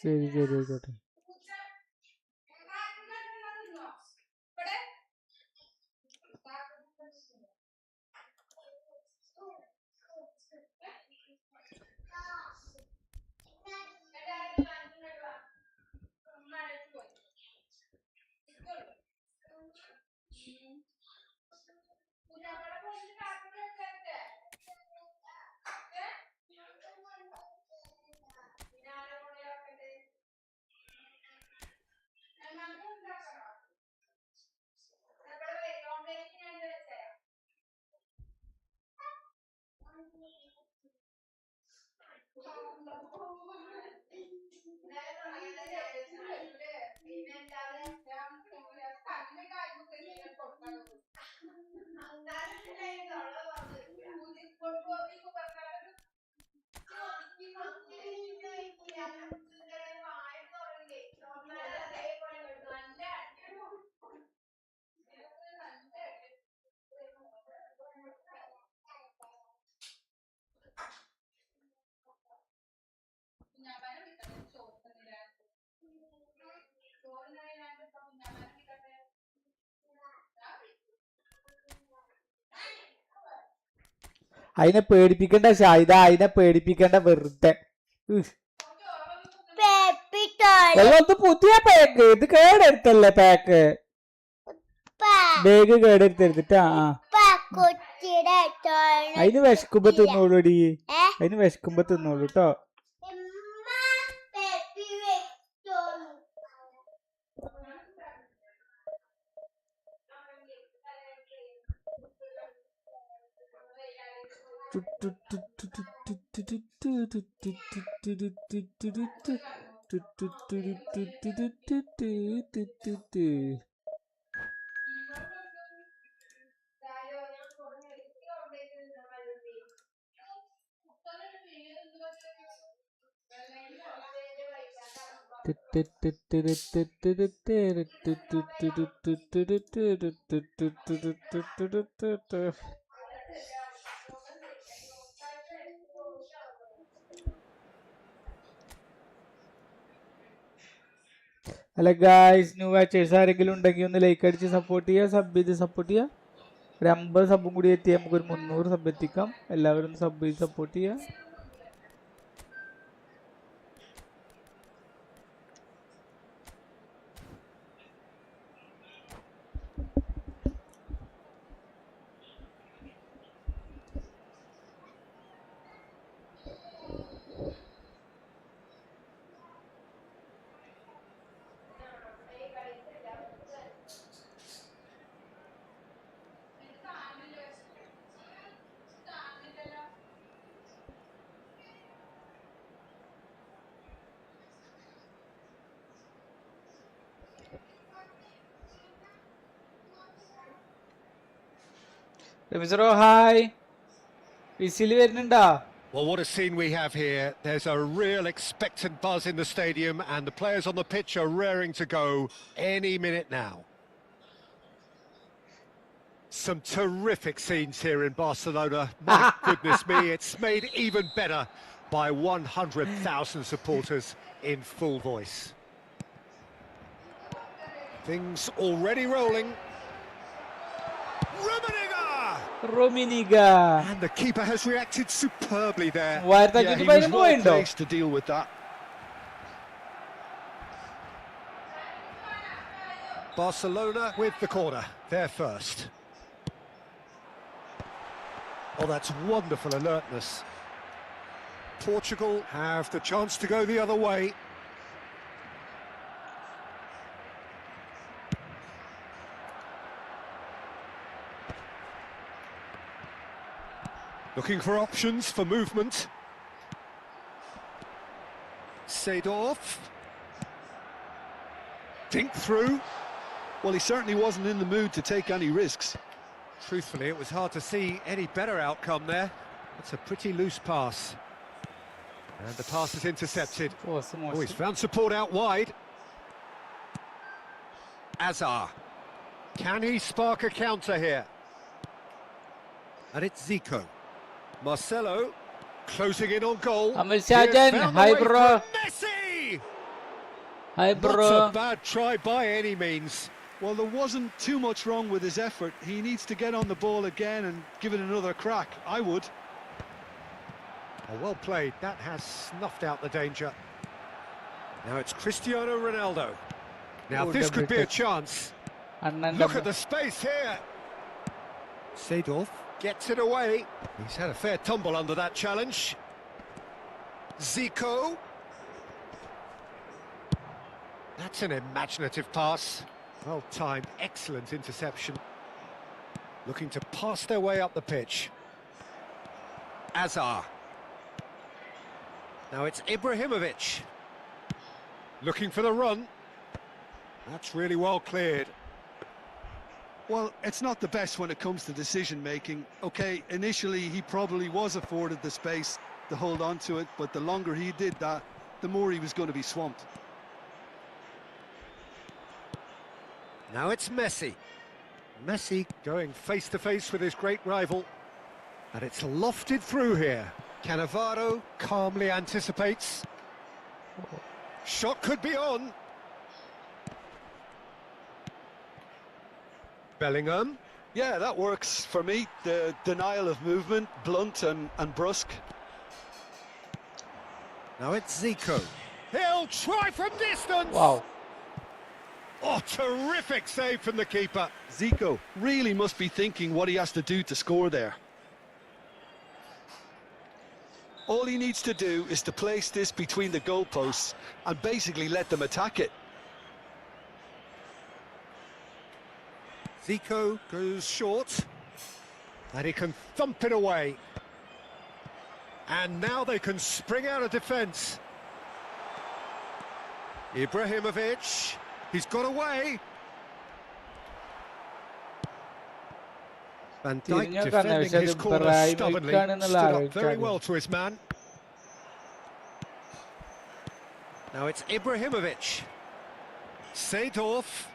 ശരി ശരി ആയിക്കോട്ടെ. അതിനെ പേടിപ്പിക്കണ്ട ഷാഹിദ, അതിനെ പേടിപ്പിക്കണ്ട വെറുതെ. ഇത് പുതിയ പാക്ക്, ഇത് കേടെടുത്തല്ലേ പാക്ക്. ബാഗ് കേടെടുത്തെടുത്തിട്ടാ. അതിന് വിശക്കുമ്പോ തിന്നോളൂടി, അതിന് വിശക്കുമ്പോ തിന്നോളൂ കേട്ടോ. ഹലോ ഗായ്സ്, ന്യൂ വാച്ചേഴ്സ് ആരെങ്കിലും ഉണ്ടെങ്കിൽ ഒന്ന് ലൈക്ക് അടിച്ച് സപ്പോർട്ട് ചെയ്യുക, സബ് ചെയ്ത് സപ്പോർട്ട് ചെയ്യുക. ഒരു 50 സബും കൂടി എത്തി നമുക്കൊരു 300 സബ് എത്തിക്കാം. എല്ലാവരും സബ് ചെയ്ത് സപ്പോർട്ട് ചെയ്യുക. ഹായ്, വിസിൽ വരുന്നുണ്ടോ? Well, what a scene we have here. There's a real expectant buzz in the stadium and the players on the pitch are raring to go any minute now. Some terrific scenes here in Barcelona. My goodness me, it's made even better by 100,000 supporters in full voice. Things already rolling. Rominiga. And the keeper has reacted superbly there. He was well placed to deal with that. Barcelona with the corner, they're first. Oh, that's wonderful alertness. Portugal have the chance to go the other way. Looking for options for movement. Seedorf. Think through. Well, he certainly wasn't in the mood to take any risks. Truthfully, it was hard to see any better outcome there. It's a pretty loose pass. And the pass is intercepted. Oh, he's found support out wide. Azar. Can he spark a counter here? And it's Zico. Marcelo closing in on goal. Amil Shajan, hi bro. Messi! Hi bro. Not a bad try by any means. Well, there wasn't too much wrong with his effort. He needs to get on the ball again and give it another crack. I would. Oh, well played. That has snuffed out the danger. Now it's Cristiano Ronaldo. Now this could be a chance. Look at the space here. Seedorf gets it away. He's had a fair tumble under that challenge. Zico. That's an imaginative pass. Well timed, excellent interception. Looking to pass their way up the pitch. Azar. Now it's Ibrahimovic. Looking for the run. That's really well cleared. Well, it's not the best when it comes to decision-making. OK, initially he probably was afforded the space to hold on to it, but the longer he did that, the more he was going to be swamped. Now it's Messi. Messi going face-to-face with his great rival. And it's lofted through here. Cannavaro calmly anticipates. Shot could be on. Bellingham. Yeah, that works for me. The denial of movement, blunt and brusque. Now it's Zico. He'll try from distance. Wow. Oh, terrific save from the keeper. Zico really must be thinking what he has to do to score there. All he needs to do is to place this between the goalposts and basically let them attack it. Zico goes short, and he can thump it away. And now they can spring out of defence. Ibrahimovic, he's got away. Van Dijk defending his corner stubbornly, stood up very well to his man. Now it's Ibrahimovic. Seedorf.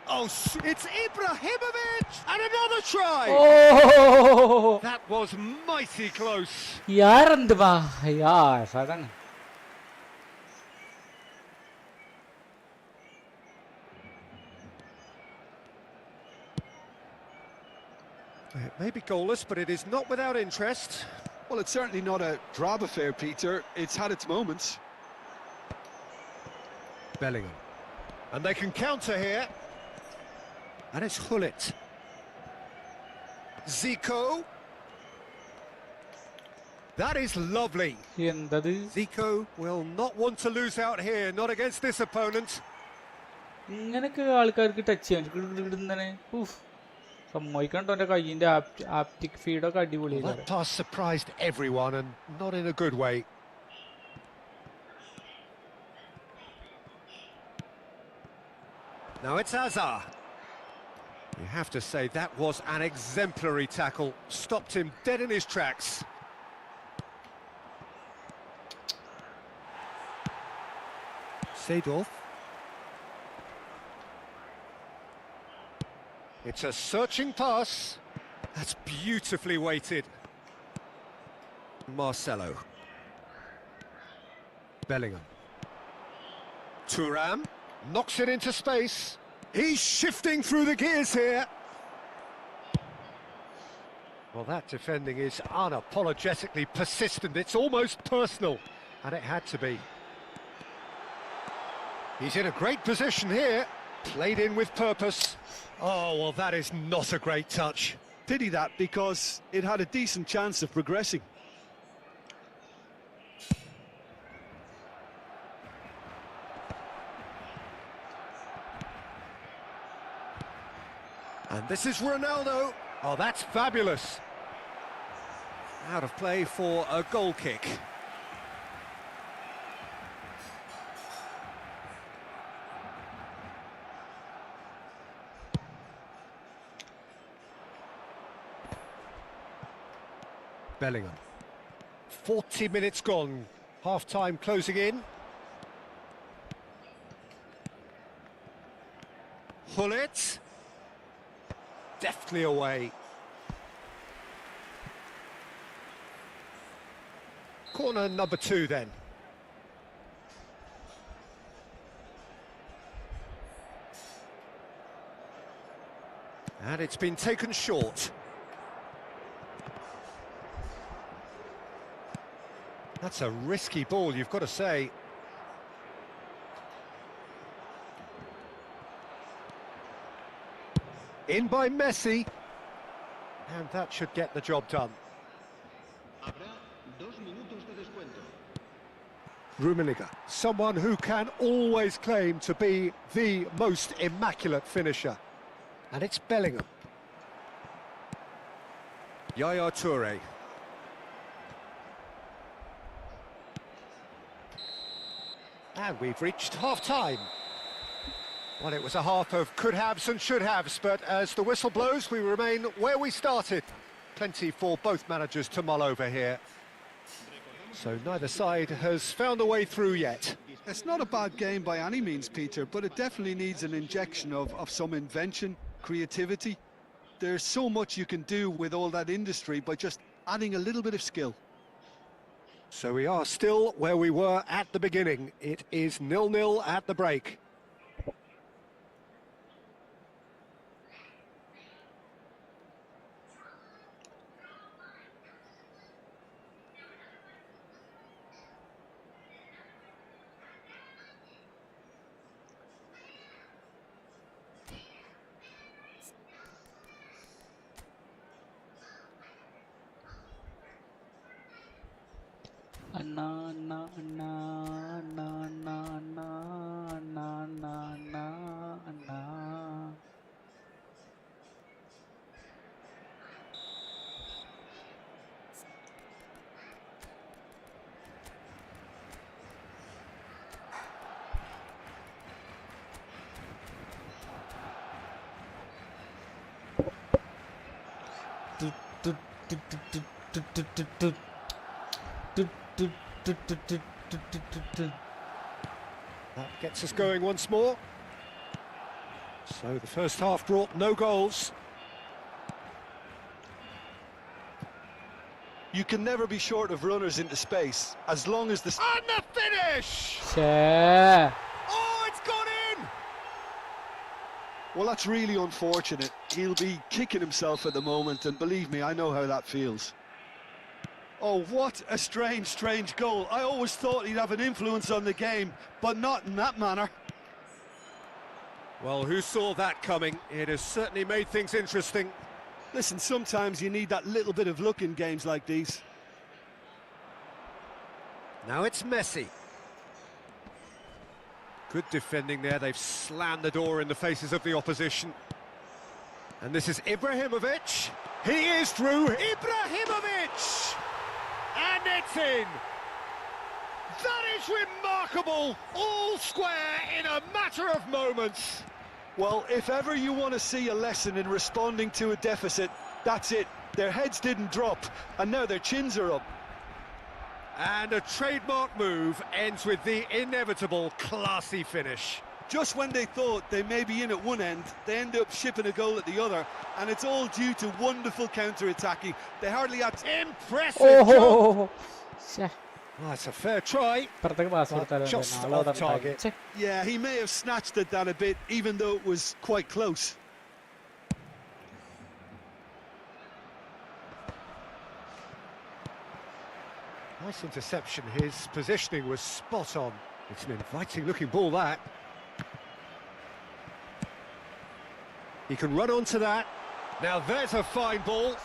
Oh, it's Ibrahimovic! And another try! Oh! That was mighty close. यार अंदवा यार साधन. It may be goalless, but it is not without interest. Well, it's certainly not a drab affair, Peter. It's had its moments. Bellingham. And they can counter here. And it's Hullet. Zico. That is lovely. Zico will not want to lose out here, not against this opponent. ഇങ്ങനൊക്കെ ആൾക്കാർക്ക് touch ചെയ്യാൻ സമ്മതിക്കണ്ടോ എന്റെ കയ്യിന്റെ ആപ്റ്റിക് ഫീഡൊക്കെ അടിപൊളിയാണ്. That pass surprised everyone and not in a good way. Now it's Azar. You have to say that was an exemplary tackle. Stopped him dead in his tracks. Seedorf. It's a searching pass. That's beautifully weighted. Marcelo. Bellingham. Thuram knocks it into space. He's shifting through the gears here. Well, that defending is unapologetically persistent. It's almost personal, and it had to be. He's in a great position here. Played in with purpose. Oh, well, that is not a great touch. Pity that, because it had a decent chance of progressing. And this is Ronaldo. Oh, that's fabulous. Out of play for a goal kick. Bellingham. 40 minutes gone. Half-time closing in. Hullet. Deftly away. Corner number 2 then. And it's been taken short. That's a risky ball, you've got to say. In by Messi. And that should get the job done. Habrá 2 minutos de descuento. Rummenigge, someone who can always claim to be the most immaculate finisher. And it's Bellingham. Yaya Toure. And we've reached half-time. Well, it was a half of could-haves and should-haves, but as the whistle blows, we remain where we started. Plenty for both managers to mull over here. So neither side has found a way through yet. It's not a bad game by any means, Peter, but it definitely needs an injection of some invention, creativity. There's so much you can do with all that industry by just adding a little bit of skill. So we are still where we were at the beginning. It is 0-0 at the break. Anna Anna Anna Anna Anna Anna Anna Anna Anna Anna. That gets us going once more. So the first half brought no goals. You can never be short of runners into space, as long as the... And the finish! ശ്ശേ. Oh, it's gone in! Well, that's really unfortunate. He'll be kicking himself at the moment, and believe me, I know how that feels. Oh, what a strange goal. I always thought he'd have an influence on the game, but not in that manner. Well, who saw that coming? It has certainly made things interesting. Listen, sometimes you need that little bit of luck in games like these. Now it's Messi. Good defending there. They've slammed the door in the faces of the opposition. And this is Ibrahimovic. He is through. Ibrahimovic! And it's in. That is remarkable. All square in a matter of moments. Well, if ever you want to see a lesson in responding to a deficit, that's it. Their heads didn't drop, and now their chins are up. And a trademark move ends with the inevitable classy finish. Just when they thought they may be in at one end, they end up shipping a goal at the other, and it's all due to wonderful counter-attacking. They hardly had... Impressive job! ഓഹോ. ശ്ശേ. Well, that's a fair try. ഇപ്പുറത്തേക്ക് pass കൊടുത്താലോ. Just നാളെ അവിടെ off target. ഛെ. Yeah, he may have snatched at that a bit, even though it was quite close. Nice interception. His positioning was spot on. It's an inviting-looking ball, that. He can run onto that. Now there's a fine ball.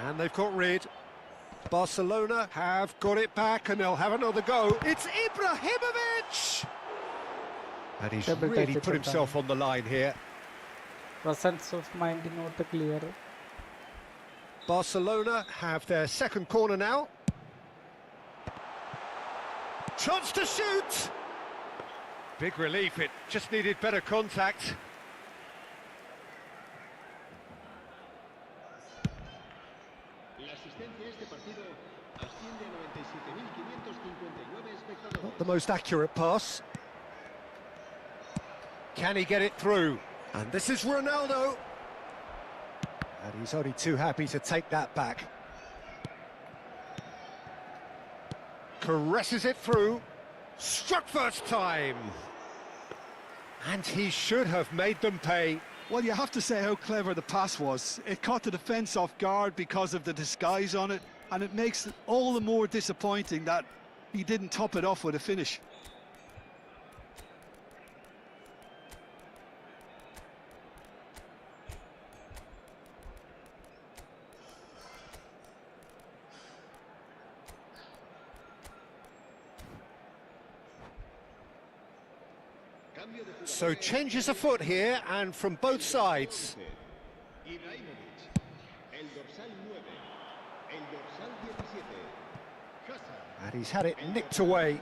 And they've got rid. Barcelona have got it back and they'll have another go. It's Ibrahimovic! And he's Double really touch put it himself on the line here. Presence of mind not clear. Barcelona have their second corner now. Chance to shoot! Big relief, it just needed better contact. La asistencia a este partido asciende a 97.559 espectadores. Not the most accurate pass. Can he get it through? And this is Ronaldo. And he's only too happy to take that back. Caresses it through. Struck first time. And he should have made them pay. Well, you have to say how clever the pass was. It caught the defence off guard because of the disguise on it, and it makes it all the more disappointing that he didn't top it off with a finish. So changes afoot here, and from both sides. Ibrahimovic, el dorsal 9, el dorsal 17, Hazard, And he's had it nicked away.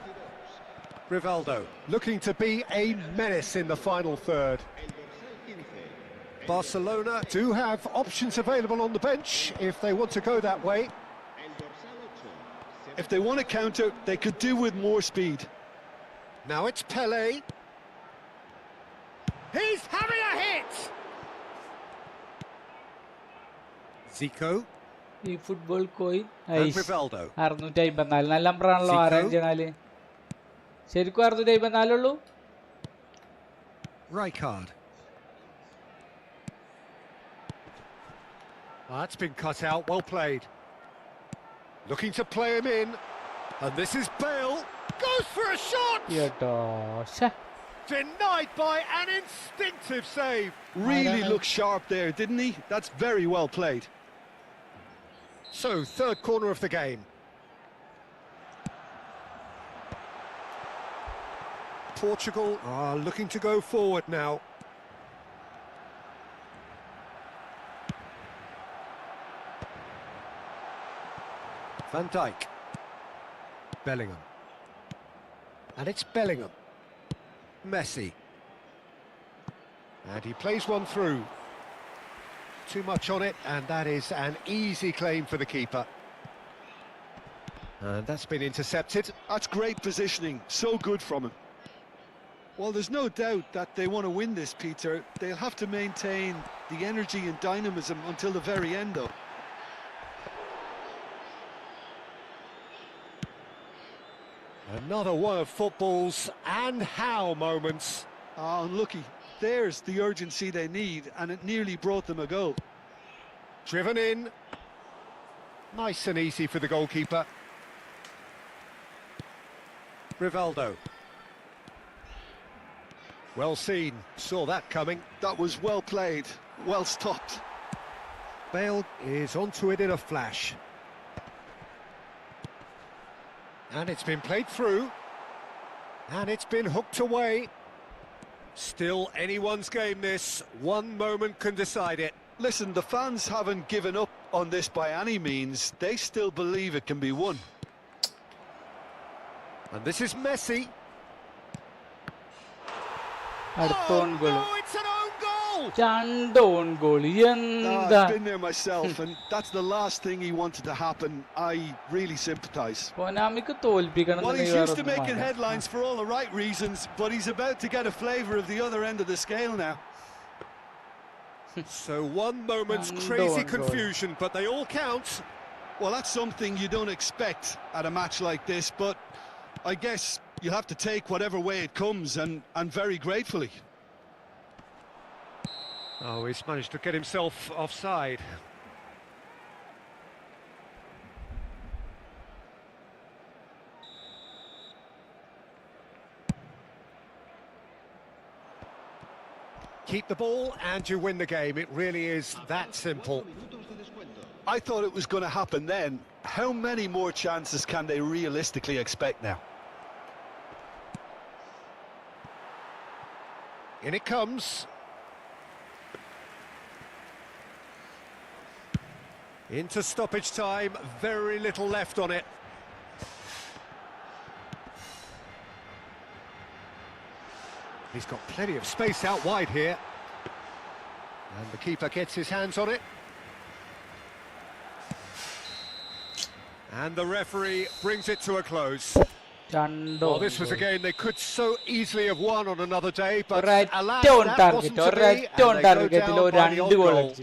Rivaldo looking to be a menace in the final third. el dorsal 15, Barcelona do have options available on the bench if they want to go that way. el dorsal 8, If they want to counter, they could do with more speed. Now it's Pele. He's having a hit! Zico ഈ football coin and Rivaldo. 654 നല്ല നമ്പറാണല്ലോ. 654 ശരിക്കും 654 ഉള്ളൂ. Rijkaard. That's been cut out, well played. Looking to play him in. And this is Bale. Goes for a shot! കേട്ടോ. ശ്ശേ. Denied by an instinctive save. Really looked sharp there, didn't he? That's very well played. So, third corner of the game. Portugal are looking to go forward now. Van Dijk. Bellingham. And it's Bellingham. Messi. And he plays one through. Too much on it, and that is an easy claim for the keeper. And that's been intercepted. That's great positioning, so good from him. Well, there's no doubt that they want to win this, Peter. They'll have to maintain the energy and dynamism until the very end, though. Another one of football's and how moments. Ah, unlucky. There's the urgency they need, and it nearly brought them a goal. Driven in. Nice and easy for the goalkeeper. Rivaldo. Well seen, saw that coming. That was well played, well stopped. Bale is onto it in a flash. And it's been played through. And it's been hooked away. Still anyone's game this. One moment can decide it. Listen, the fans haven't given up on this by any means. They still believe it can be won. And this is Messi. അടുത്ത goal. No, it's an own goal! രണ്ട് own goal. എന്താ? I've been there myself, and that's the last thing he wanted to happen. I really sympathise. കൊനാമിക്ക് തോൽപ്പിക്കണം Well, he's used to എന്നുണ്ടെങ്കിൽ making headlines for all the right reasons, but he's about to get a flavour of the other end of the scale now. So one moment's And crazy own goal. confusion, but they all count. Well, that's something you don't expect at a match like this, but I guess you'll have to take whatever way it comes, and very gratefully. Oh, he's managed to get himself offside. Keep the ball and you win the game. It really is that simple. I thought it was going to happen then. How many more chances can they realistically expect now? In it comes. Into stoppage time, very little left on it. He's got plenty of space out wide here. And the keeper gets his hands on it. And the referee brings it to a close. Well, this was a game they could so easily have won on another day, but alas, that wasn't to be, and they go down by the odd goal.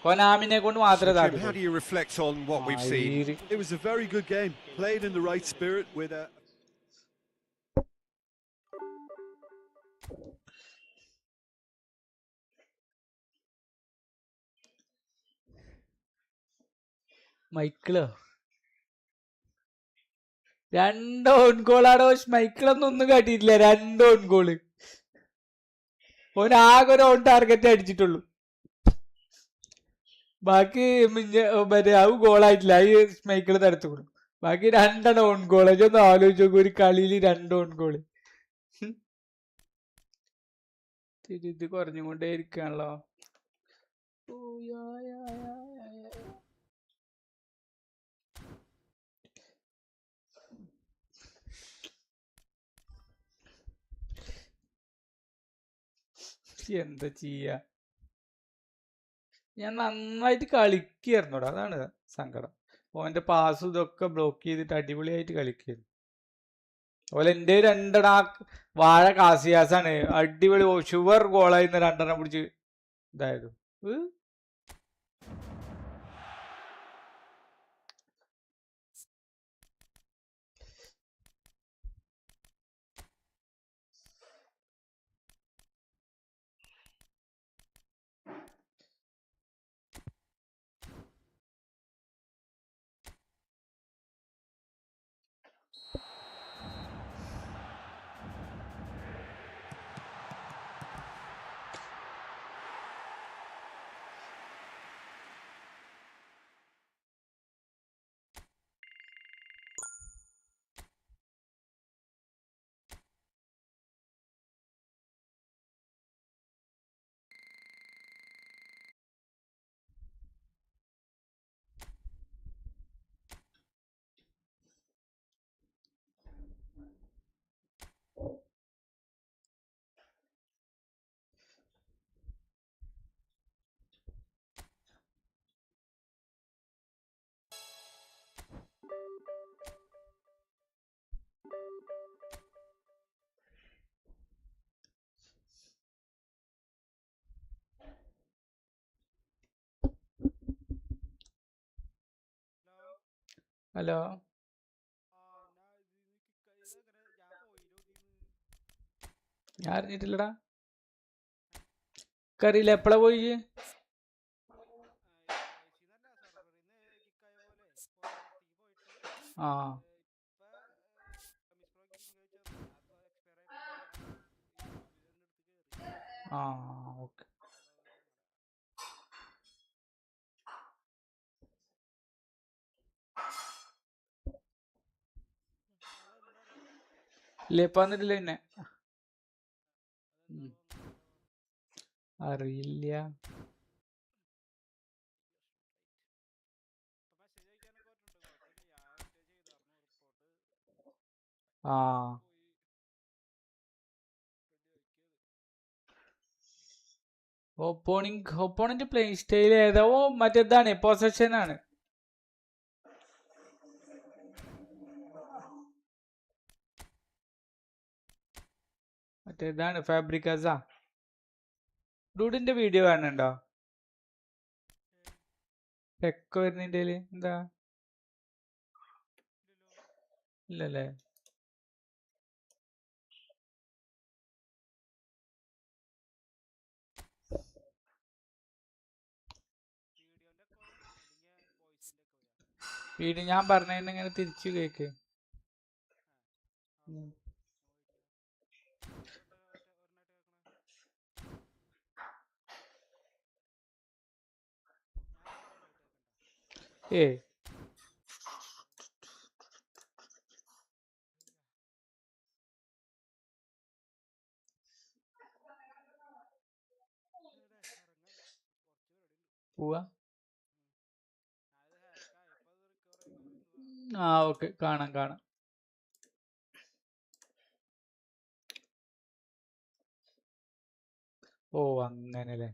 കൊനാമിനെ കൊണ്ട് മാത്രമേ Jim, how do you reflect on what we've seen? It was a very good game, played in the right spirit with a... മൈക്കിളോ രണ്ട് on ഗോളാണോ? മൈക്കിളൊന്നും ഒന്നും കാട്ടിയിട്ടില്ല. രണ്ട് on goal. ആകെ ഒരു on target അടിച്ചിട്ടുള്ളൂ. ബാക്കി മറ്റേ അത് ഗോളായിട്ടില്ല. അത് മൈക്കിള് തടുത്തു കൊടുക്കും. ബാക്കി രണ്ടെണ്ണം ഓൺ ഗോൾ. ഒന്ന് ആലോചിച്ച് നോക്കും, ഒരു കളിയിൽ രണ്ട് ഓൺ ഗോള്. ഇത് കുറഞ്ഞുകൊണ്ടേ ഇരിക്കുകയാണല്ലോ. എന്താ ചെയ്യാ? ഞാൻ നന്നായിട്ട് കളിക്കായിരുന്നോടാ, അതാണ് സങ്കടം. ഓന്റെ പാസ് ഇതൊക്കെ ബ്ലോക്ക് ചെയ്തിട്ട് അടിപൊളിയായിട്ട് കളിക്കായിരുന്നു. അതുപോലെ എൻ്റെ രണ്ടെണ്ണ വാഴ കാസിയാസാണ് അടിപൊളി ഷുവർ ഗോളായിരുന്നു. രണ്ടെണ്ണം പിടിച്ച് ഇതായത്. ഹലോ ഞാൻ അറിഞ്ഞിട്ടില്ലടാ. അറിയില്ല എപ്പോഴാ പോയി? ആ ആ ഓക്കെ. ഇല്ല ഇപ്പൊ വന്നിട്ടില്ല പിന്നെ. അറിയില്ല. ആ ഒപ്പോണന്റ് പ്ലേയിങ് സ്റ്റൈൽ ഏതാ? ഓ മറ്റേതാണ്, പൊസഷൻ ആണ്. മറ്റേതാണ് ഫാബ്രിക്കാസ. ഡൂഡിന്റെ വീഡിയോ കാണുന്നുണ്ടോ? എക്കോ വരുന്നതിന്റെ എന്താ? ഇല്ലല്ലേ. വീഡിയോ ഞാൻ പറഞ്ഞതിന് ഇങ്ങനെ തിരിച്ചു കേക്ക്. ഏ പോവാ. ആ ഓക്കെ, കാണാം കാണാം. ഓ അങ്ങനല്ലേ.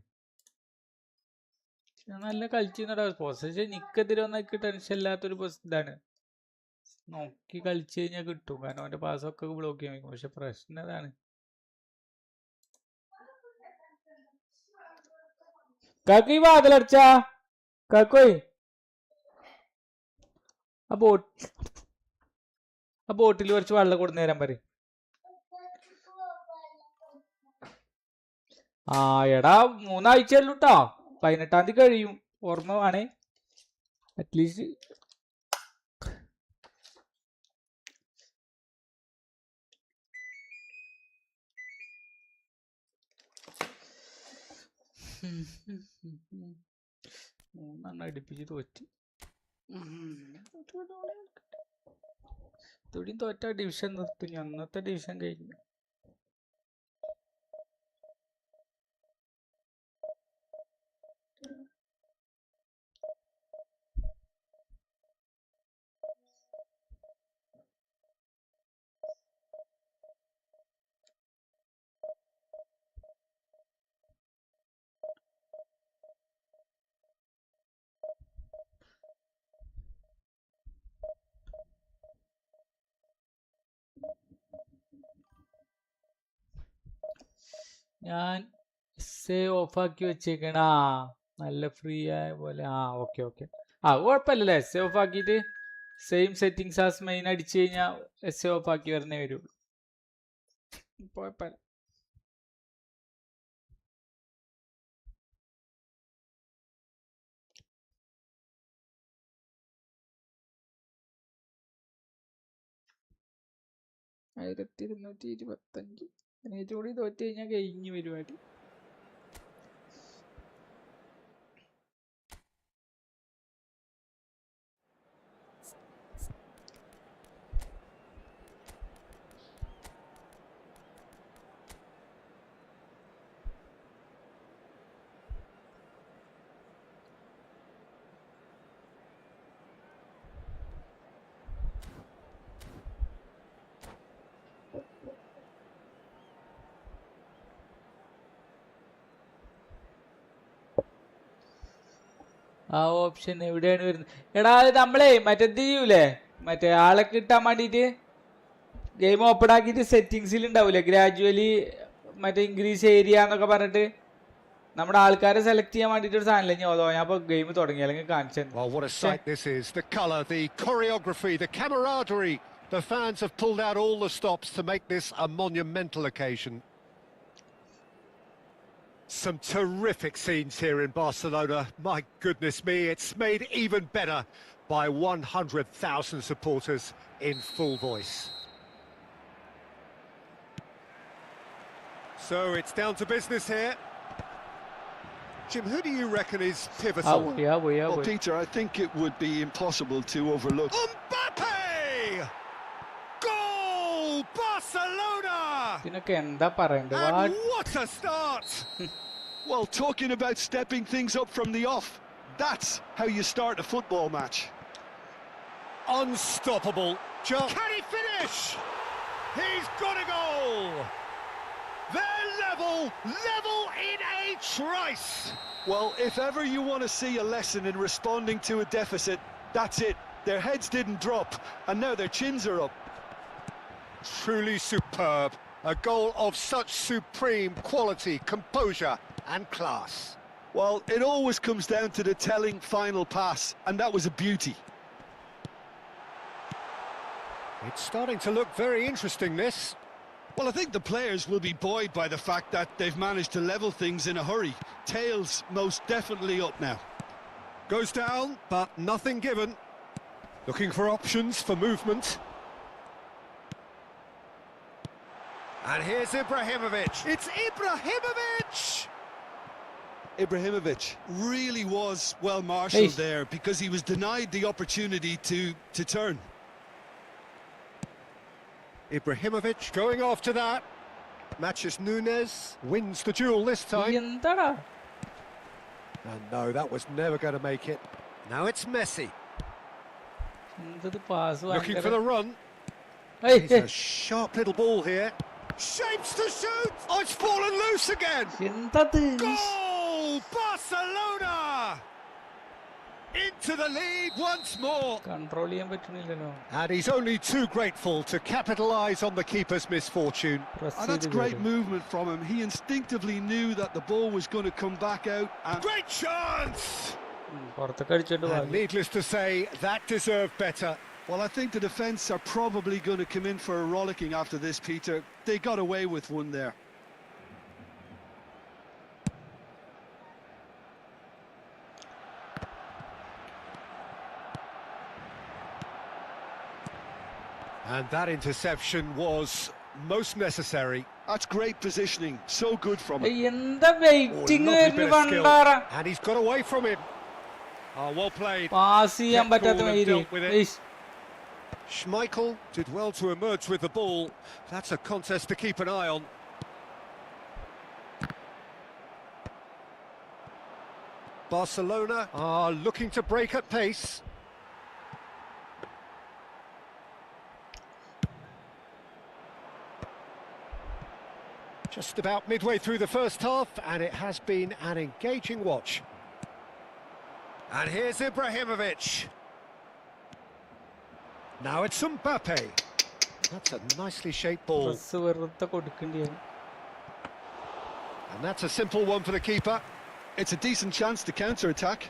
നല്ല കളിച്ചിരുന്നടാ. പൊസഷൻ നിക്കെതിരെ വന്നൊക്കെ ടെൻഷൻ ഇല്ലാത്തൊരു ഇതാണ്. നോക്കി കളിച്ചു കഴിഞ്ഞാൽ കിട്ടും, കാരണം അവന്റെ പാസ്സൊക്കെ ബ്ലോക്ക് ചെയ്യാൻ വയ്ക്കും. പക്ഷെ പ്രശ്നം ഇതാണ്. കാക്കു ഈ വാതിലടച്ചാ. കാക്കോയ് ആ ബോട്ടിൽ കുറച്ച് വെള്ളം കൊടുന്നു തരാൻ പറയും. ആ എടാ 3 ആഴ്ചയല്ലോ കേട്ടോ. 18-ാം തീയതി കഴിയും. ഓർമ്മ വേണേ അറ്റ്ലീസ്റ്റ്. മൂന്നെണ്ണം അടുപ്പിച്ച് തോറ്റ്. തൊടിയും തോറ്റ ഡിവിഷൻ നിർത്തും. അന്നത്തെ ഡിവിഷൻ കഴിഞ്ഞു. ഞാൻ ഓഫാക്കി വെച്ചേക്കണ. നല്ല ഫ്രീ ആയ പോലെ. ആ ഓക്കെ ഓക്കെ. ആ കുഴപ്പമില്ലല്ലേ. ഓഫ് ആക്കിയിട്ട് സെയിം സെറ്റിങ്സ് ആസ് മെയിൻ അടിച്ചു കഴിഞ്ഞാൽ ഓഫ് ആക്കി വരണേ വരുള്ളൂ. കുഴപ്പമില്ല. ആയിരത്തി 225. കൂടി തോറ്റ് കഴിഞ്ഞാൽ കഴിഞ്ഞു പരിപാടി. ആ ഓപ്ഷൻ എവിടെയാണ് വരുന്നത്? എടാ അത് നമ്മളെ മറ്റേത് ചെയ്യൂലേ, മറ്റേ ആളെ കിട്ടാൻ വേണ്ടിയിട്ട് ഗെയിം ഓപ്പൺ ആക്കിയിട്ട് സെറ്റിങ്സിൽ ഉണ്ടാവൂലേ ഗ്രാജുവലി മറ്റേ ഇൻക്രീസ് ഏരിയ എന്നൊക്കെ പറഞ്ഞിട്ട് നമ്മുടെ ആൾക്കാരെ സെലക്ട് ചെയ്യാൻ വേണ്ടിട്ട് ഒരു സാധനം ഇല്ല. ഞാൻ ഇപ്പൊ ഗെയിം തുടങ്ങി അല്ലെങ്കിൽ കാണിച്ചു. Well, what a sight this is. The colour, the choreography, the camaraderie. The fans have pulled out all the stops to make this a monumental occasion. Some terrific scenes here in Barcelona. My goodness me, it's made even better by 100,000 supporters in full voice. So it's down to business here. Jim, who do you reckon is pivotal? Well, Peter, I think it would be impossible to overlook. Mbappe! Goal! Barcelona! And what a start! Well, talking about stepping things up from the off, that's how you start a football match. Unstoppable. Can he finish? He's got a goal! They're level in a trice! Well, if ever you want to see a lesson in responding to a deficit, that's it. Their heads didn't drop, and now their chins are up. Truly superb. A goal of such supreme quality, composure and class. Well, it always comes down to the telling final pass, and that was a beauty. It's starting to look very interesting, this. Well, I think the players will be buoyed by the fact that they've managed to level things in a hurry. Tails most definitely up now. Goes down, but nothing given. Looking for options for movement. And here's Ibrahimovic. It's Ibrahimovic! Ibrahimovic really was well marshalled there because he was denied the opportunity to turn. Ibrahimovic going after that. Matches Nunes, wins the duel this time. And no, that was never going to make it. Now it's Messi. Looking for the run. It's a sharp little ball here. Shapes to shoot! Oh, it's fallen loose again! Goal! Barcelona! Into the lead once more. And he's only too grateful to capitalise on the keeper's misfortune. And that's great movement from him. He instinctively knew that the ball was going to come back out. And great chance! And needless to say, that deserved better. Well, I think the defence are probably going to come in for a rollicking after this, Peter. They got away with one there. And that interception was most necessary. That's great positioning. So good from him. Lovely bit of skill. And he's got away from him. Oh, well played. Dealt with it. Schmeichel did well to emerge with the ball. That's a contest to keep an eye on. Barcelona are looking to break at pace. Just about midway through the first half, and it has been an engaging watch. And here's Ibrahimovic. Now it's Mbappe. That's a nicely shaped ball. And that's a simple one for the keeper. It's a decent chance to counter-attack.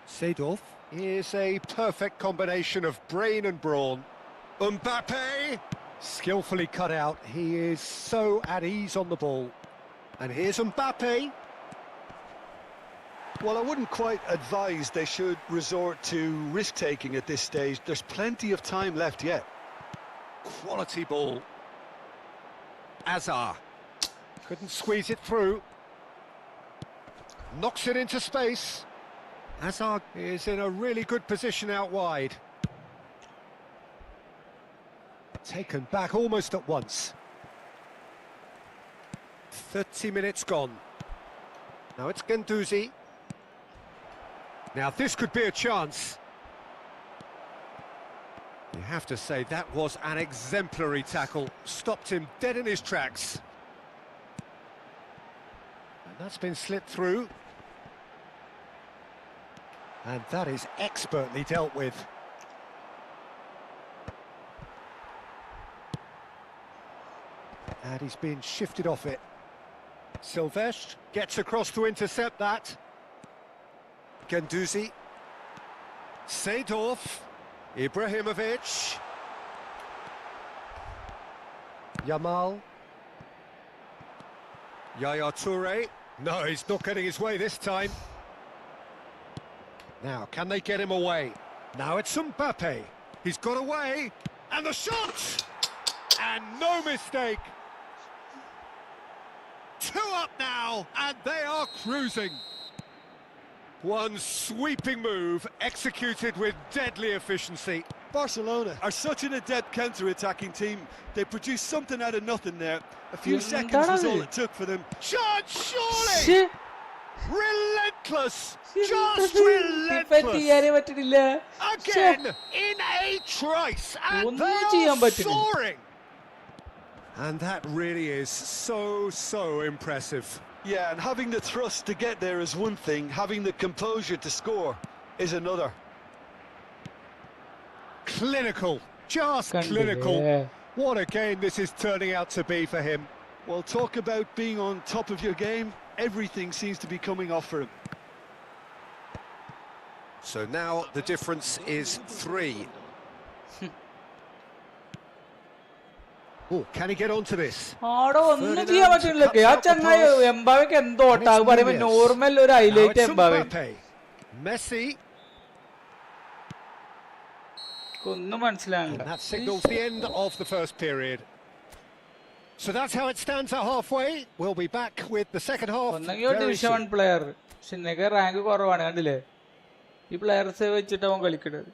Seedorf is a perfect combination of brain and brawn. Mbappe! Skillfully cut out. He is so at ease on the ball. And here's Mbappe. Well, I wouldn't quite advise they should resort to risk-taking at this stage. There's plenty of time left yet. Quality ball. Azar. Couldn't squeeze it through. Knocks it into space. Azar is in a really good position out wide. Taken back almost at once. 30 minutes gone. Now it's Guendouzi. Now this could be a chance. You have to say that was an exemplary tackle. Stopped him dead in his tracks. And that's been slipped through. And that is expertly dealt with. And he's been shifted off it. Silvestre gets across to intercept that. Guendouzi. Seedorf. Ibrahimovic. Yamal. Yaya Toure. No, he's not getting his way this time. Now, can they get him away? Now it's Mbappe. He's got away. And the shot! And no mistake. 2 up now, and they are cruising. One sweeping move, executed with deadly efficiency. Barcelona are such an adept counter-attacking team. They produced something out of nothing there. A few seconds was all it took for them. Chance, surely! Relentless! Just relentless! Again, in a trice, and they are soaring! And that really is so impressive. Yeah, and having the thrust to get there is one thing, having the composure to score is another. Clinical, just clinical. What a game this is turning out to be for him. Well, talk about being on top of your game. Everything seems to be coming off for him. So now the difference is 3. Oh, can he get onto this? ആടോ ഒന്നും ചെയ്യാൻ പറ്റില്ല. ആ ചങ്ങായി എംബാവയ്ക്ക് എന്തോ ഓട്ടാ പറയുമ്പോ normal ഒരു highlight എംബാവെ Messi. ഒന്നും മനസ്സിലാവില്ല. That signals the end of the first period. So that's how it stands at halfway. We'll be back with the second half. ഒന്നെങ്കിൽ ഡിവിഷൻ 1 പ്ലെയർ. പക്ഷെ റാങ്ക് കുറവാണ് കണ്ടില്ലേ? ഈ പ്ലെയേഴ്സ് വെച്ചിട്ട് അവൻ കളിക്കുന്നത്.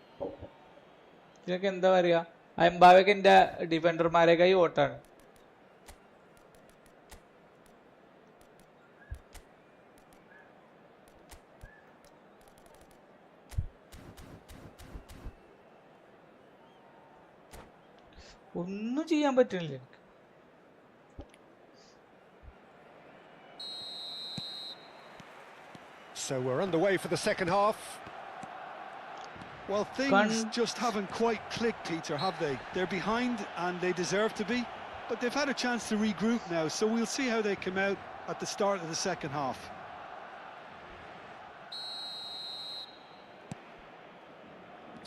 ഇതൊക്കെ എന്താ പറയാ? എംബാവയ്ക്ക് എന്റെ ഡിഫൻഡർമാരെ ഓട്ടാണ്. ഒന്നും ചെയ്യാൻ പറ്റില്ല. So we're underway for the second half. Well, things just haven't quite clicked, Peter, have they? They're behind and they deserve to be, but they've had a chance to regroup now, so we'll see how they come out at the start of the second half.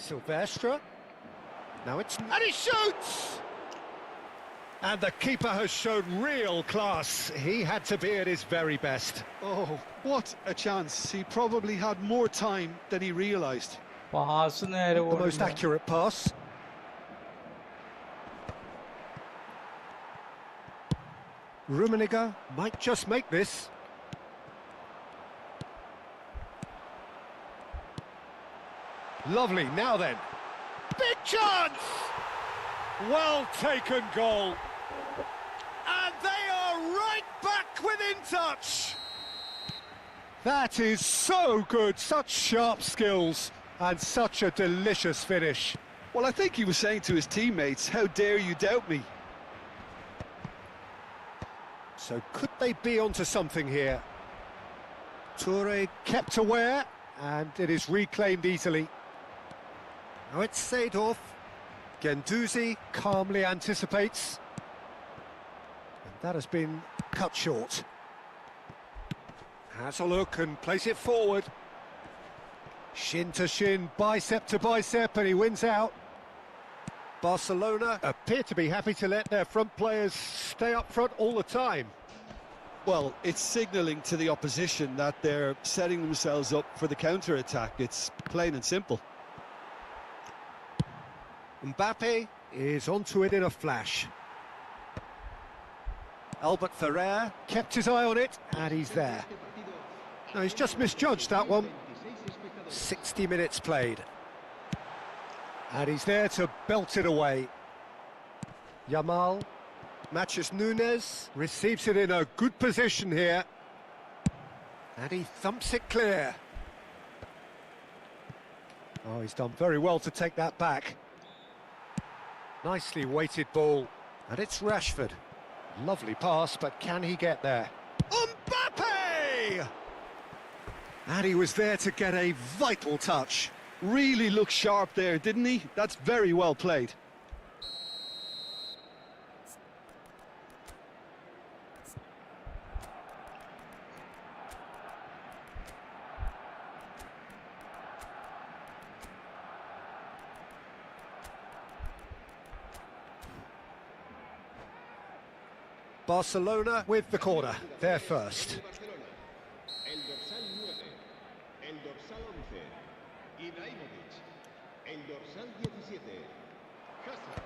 Silvestre. Now it's... And he shoots! And the keeper has shown real class. He had to be at his very best. Oh, what a chance. He probably had more time than he realised. The most accurate pass. Rummenigge might just make this. Lovely, now then. Big chance! Well taken goal. And they are right back within touch. That is so good, such sharp skills. And such a delicious finish. Well, I think he was saying to his teammates, how dare you doubt me? So could they be onto something here? Toure kept aware, and it is reclaimed easily. Now it's Seedorf. Guendouzi calmly anticipates. And that has been cut short. Has a look and place it forward. Shin to shin, bicep to bicep, and he wins out. Barcelona appear to be happy to let their front players stay up front all the time. Well, it's signalling to the opposition that they're setting themselves up for the counter-attack. It's plain and simple. Mbappe is onto it in a flash. Albert Ferrer kept his eye on it, and he's there. No, he's just misjudged that one. 60 minutes played. And he's there to belt it away. Yamal. Matches Nunes. Receives it in a good position here. And he thumps it clear. Oh, he's done very well to take that back. Nicely weighted ball. And it's Rashford. Lovely pass, but can he get there? Mbappe! And he was there to get a vital touch. Really looked sharp there, didn't he? That's very well played. Barcelona with the corner, they're first. El dorsal 9, el dorsal 11, Ibrahimovic, el dorsal 17, Hazard.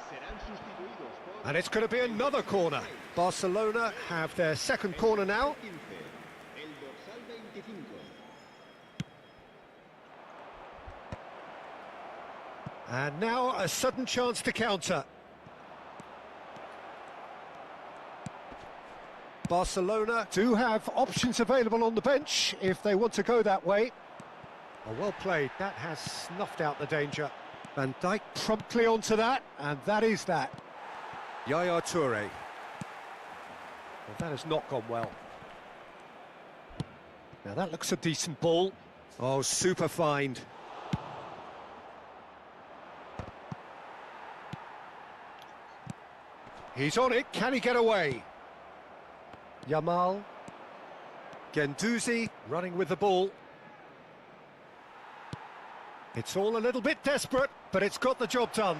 Serán sustituidos por... And it's going to be another corner. Barcelona have their second corner now. 15, el dorsal 25. And now a sudden chance to counter. Barcelona do have options available on the bench if they want to go that way. Oh, well played, that has snuffed out the danger. Van Dijk promptly onto that, and that is that. Yaya Toure. Well, that has not gone well. Now that looks a decent ball. Oh, super find. He's on it, can he get away? Yamal. Guendouzi running with the ball. It's all a little bit desperate, but it's got the job done.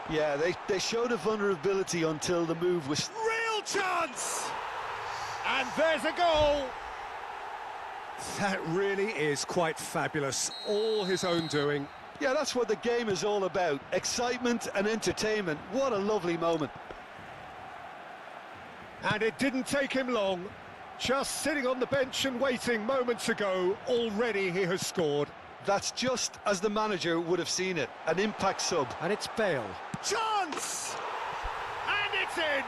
Yeah, they showed a vulnerability until the move was... Real chance! And there's a goal! That really is quite fabulous. All his own doing. Yeah, that's what the game is all about. Excitement and entertainment. What a lovely moment. And it didn't take him long. Just sitting on the bench and waiting moments ago, already he has scored. That's just as the manager would have seen it. An impact sub. And it's Bale. Chance! And it's in!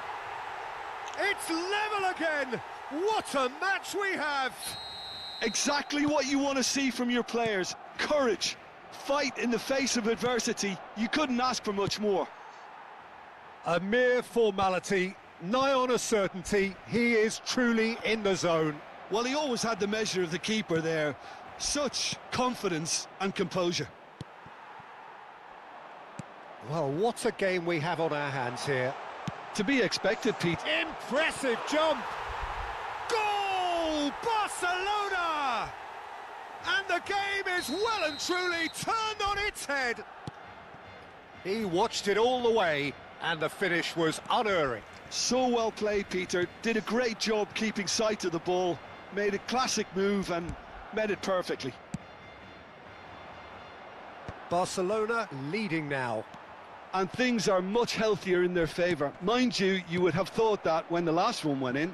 It's level again! What a match we have! Exactly what you want to see from your players. Courage. Fight in the face of adversity. You couldn't ask for much more. A mere formality, nigh on a certainty. He is truly in the zone. Well, he always had the measure of the keeper there. Such confidence and composure. Well, what a game we have on our hands here. To be expected, Pete. Impressive jump! Goal! Barcelona! And the game is well and truly turned on its head. He watched it all the way, and the finish was unerring. So well played, Peter. Did a great job keeping sight of the ball. Made a classic move and met it perfectly. Barcelona leading now. And things are much healthier in their favour. Mind you, you would have thought that when the last one went in.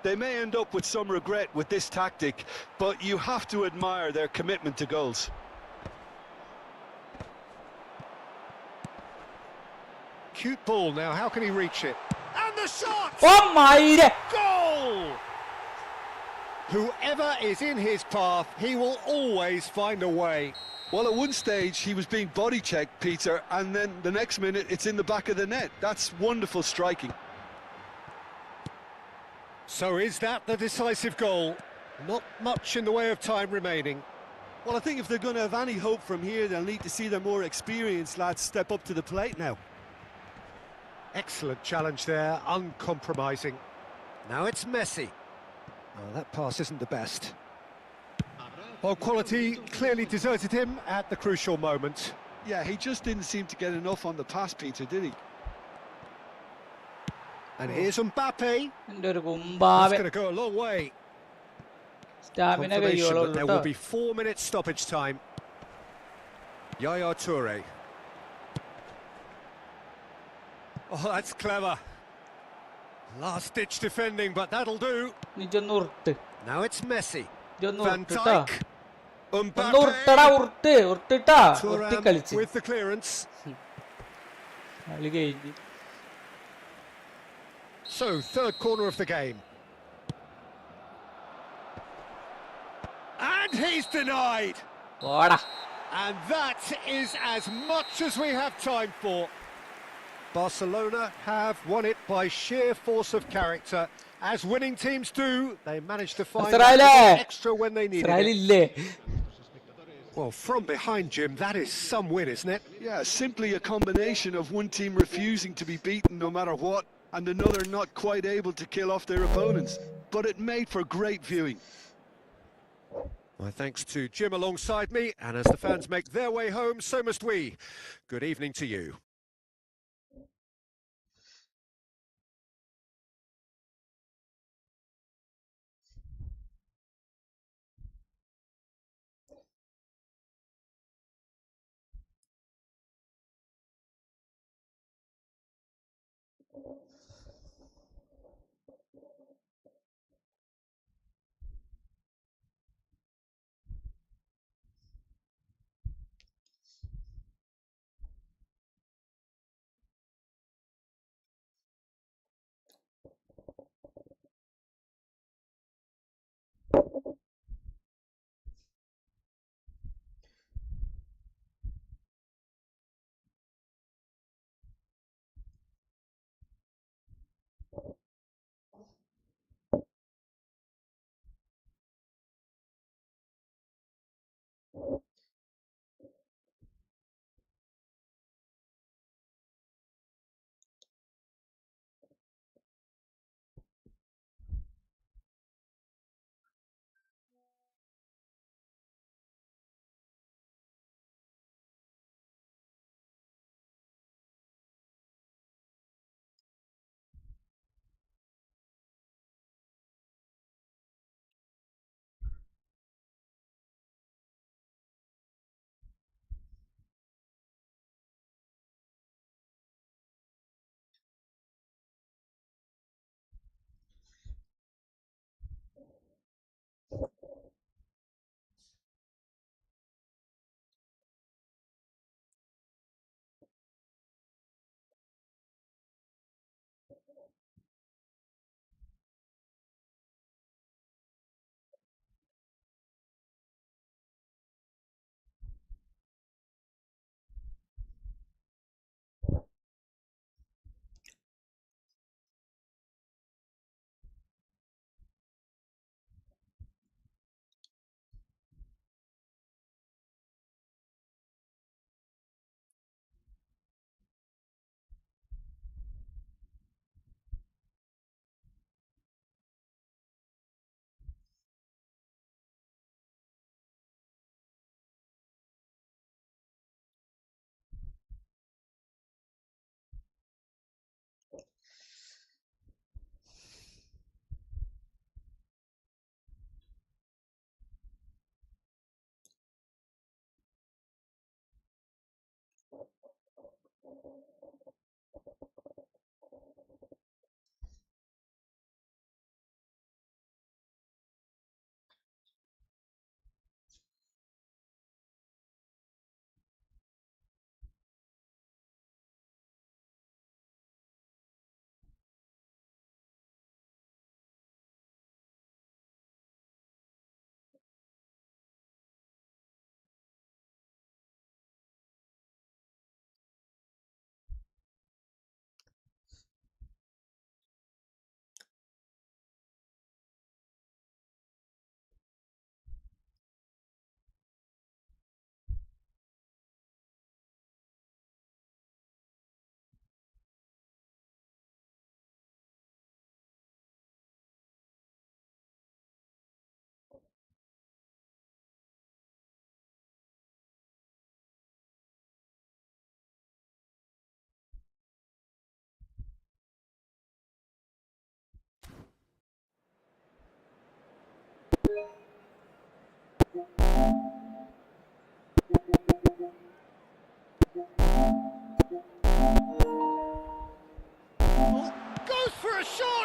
They may end up with some regret with this tactic, but you have to admire their commitment to goals. Cute ball now, how can he reach it? And the shot! Oh my! Goal! Whoever is in his path, he will always find a way. Well, at one stage, he was being body-checked, Peter, and then the next minute, it's in the back of the net. That's wonderful striking. So is that the decisive goal? Not much in the way of time remaining. Well, I think if they're going to have any hope from here, they'll need to see their more experienced lads step up to the plate now. Excellent challenge there, uncompromising. Now it's Messi. Oh, that pass isn't the best. Well, quality clearly deserted him at the crucial moment. Yeah, he just didn't seem to get enough on the pass, Peter, did he? And here's Mbappe. That's That's going to go a long way. Confirmation that there will be 4 minutes stoppage time. Yaya Toure. Oh, that's clever. Last-ditch defending, but that'll do. Now it's Messi. Van Dijk. Mbappe. Thuram with the clearance. So, third corner of the game. And he's denied. And that is as much as we have time for. Barcelona have won it by sheer force of character. As winning teams do, they managed to find extra when they needed it. Well, from behind, Jim, that is some win, isn't it? Yeah, simply a combination of one team refusing to be beaten no matter what, and another not quite able to kill off their opponents. But it made for great viewing. My thanks to Jim alongside me, and as the fans make their way home, so must we. Good evening to you.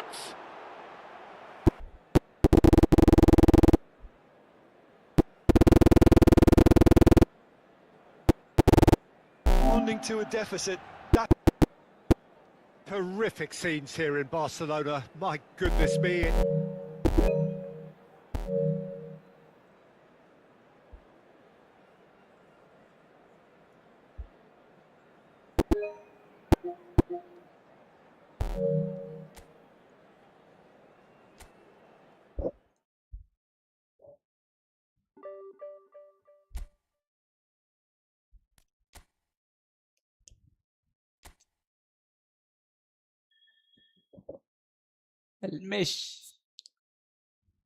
depth. Responding to a deficit. That Horrific scenes here in Barcelona. My goodness me. المش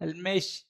المش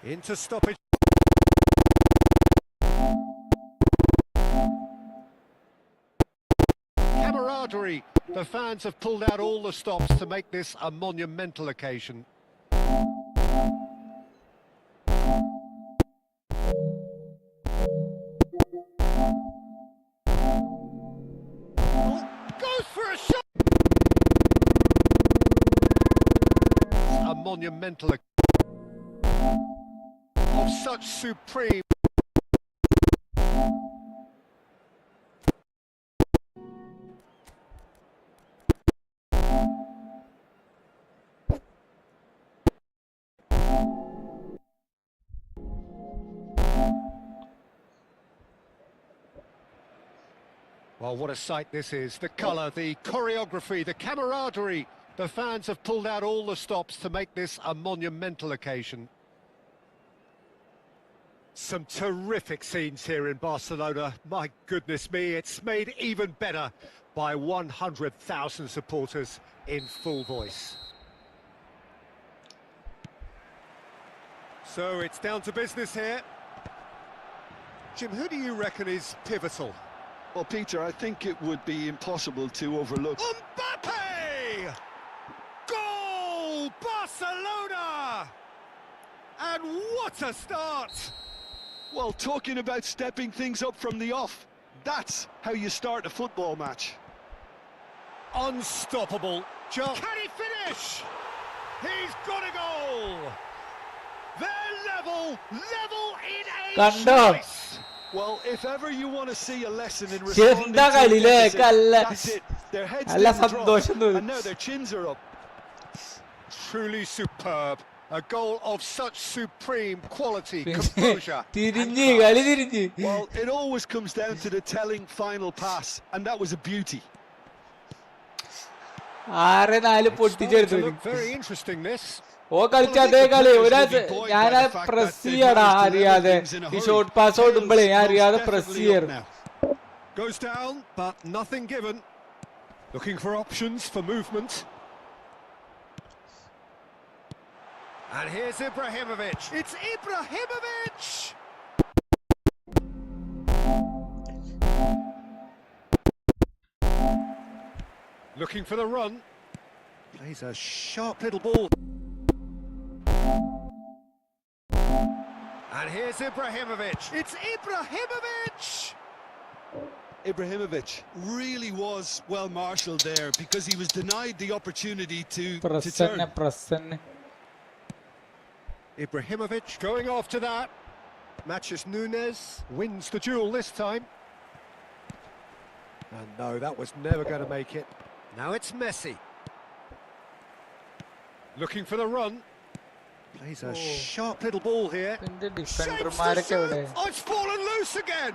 Into stoppage. Camaraderie. The fans have pulled out all the stops to make this a monumental occasion. Goes for a shot. A monumental occasion of such supreme. Well, what a sight this is. The colour, the choreography, the camaraderie. The fans have pulled out all the stops to make this a monumental occasion. Some terrific scenes here in Barcelona. My goodness me, it's made even better by 100,000 supporters in full voice. So it's down to business here. Jim, who do you reckon is pivotal? Well, Peter, I think it would be impossible to overlook. Mbappe! Goal! Barcelona! And what a start! Well, talking about stepping things up from the off, that's how you start a football match. Unstoppable. Can he finish? He's got a goal! They're level in a Kando. choice! Well, if ever you want to see a lesson in Shit, responding to a കളിയിലെ deficit, കല്ല that's it. Their heads നല്ല didn't drop, സന്തോഷം തോന്നി. and now their chins are up. Truly superb. A goal of such supreme quality, composure. തിരിഞ്ഞ് and കളി class. തിരിഞ്ഞ്. Well, it always comes down to the telling final pass, and that was a beauty. 6-4 It's starting to പൊട്ടിച്ചെടുത്തു. look very interesting, this. ഓ കളിച്ച അതേ കളി ഞാൻ press ചെയ്യടാ അറിയാതെ ഈ ഷോർട്ട് പാസ് ഓടുമ്പോഴേ ഞാൻ അറിയാതെ പ്രസ് ചെയ്യായിരുന്നു. Goes down, but nothing given. Looking for options for movement. And here's Ibrahimovic. It's Ibrahimovic! Looking for the run. Plays a sharp little ball. And here's Ibrahimovic. It's Ibrahimovic! Ibrahimovic really was well marshalled there because he was denied the opportunity to turn. പ്രസന്നെ Ibrahimovic going after that. Matches Nunes, wins the duel this time. And no, that was never going to make it. Now it's Messi. Looking for the run. Plays a sharp little ball here. ഡിഫൻഡർമാരൊക്കെ എവിടെ? Oh, it's fallen loose again.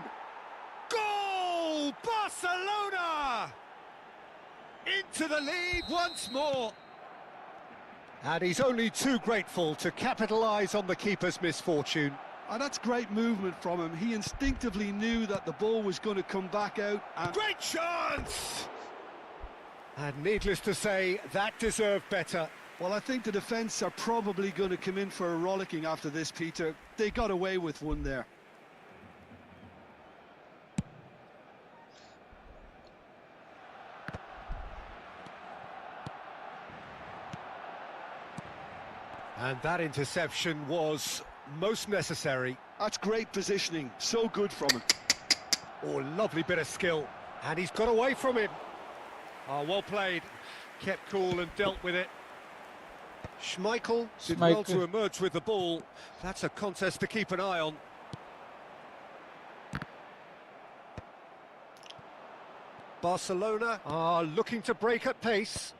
Goal! Barcelona! Into the lead once more. And he's only too grateful to capitalise on the keeper's misfortune. And that's great movement from him. He instinctively knew that the ball was going to come back out. And Great chance! And needless to say, that deserved better. well, I think the defence are probably going to come in for a rollicking after this, Peter. They got away with one there. And that interception was most necessary. That's great positioning. So good from him. Oh, lovely bit of skill. And he's got away from him. Oh, well played. Kept cool and dealt with it. Schmeichel did well to emerge with the ball. That's a contest to keep an eye on. Barcelona are looking to break at pace.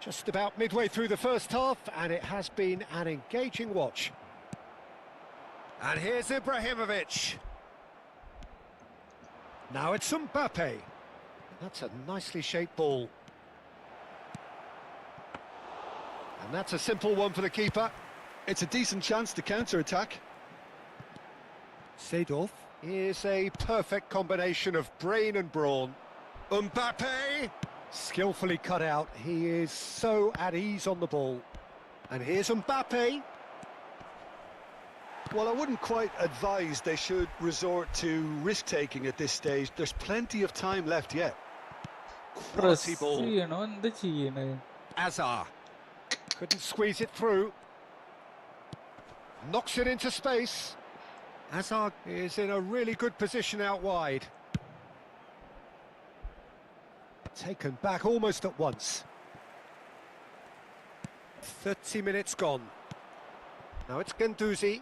Just about midway through the first half, and it has been an engaging watch. And here's Ibrahimovic. Now it's Mbappe. That's a nicely shaped ball. And that's a simple one for the keeper. It's a decent chance to counter-attack. Seedorf is a perfect combination of brain and brawn. Mbappe! Skillfully cut out. He is so at ease on the ball. And here's Mbappe. Well, I wouldn't quite advise they should resort to risk-taking at this stage. There's plenty of time left yet. Quality ball. ചെയ്യണോ എന്ത് ചെയ്യണേ? Azar couldn't squeeze it through. Knocks it into space. Azar is in a really good position out wide. Taken back almost at once. 30 minutes gone. Now it's Guendouzi.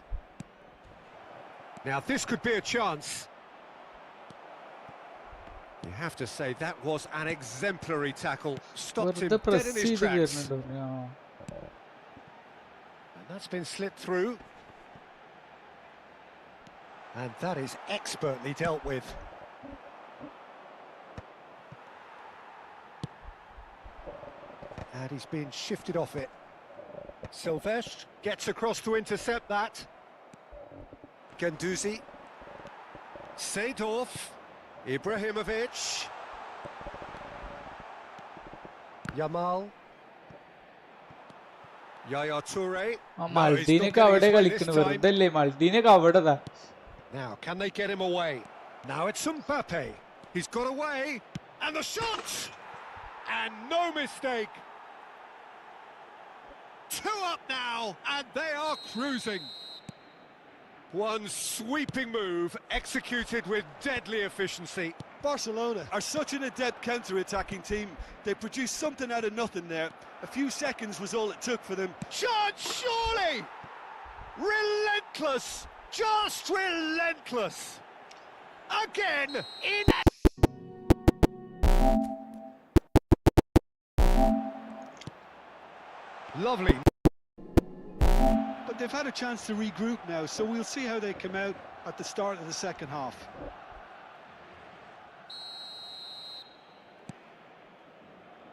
Now this could be a chance. You have to say that was an exemplary tackle. Stopped him വെറുതെ dead press in his ചെയ്ത് tracks. കയറുന്നുണ്ടോ? And that's been slipped through. And that is expertly dealt with. And he's been shifted off it. Silvestre gets across to intercept that. Guendouzi. Seedorf. Ibrahimovic. Yamal. Yaya Toure. No, he's not മൾട്ടീനൊക്കെ getting അവിടെ his way this കളിക്കുന്നു, time. വെറുതെ അല്ലേ മൾട്ടീനൊക്കെ അവിടെതാ. Now, can they get him away? Now it's Mbappe. He's got away. And the shot! And no mistake. 2 up now, and they are cruising. One sweeping move, executed with deadly efficiency. Barcelona are such an adept counter-attacking team. They produced something out of nothing there. A few seconds was all it took for them. Shot, surely! Relentless! Just relentless! Again, in... Lovely. But they've had a chance to regroup now, so we'll see how they come out at the start of the second half.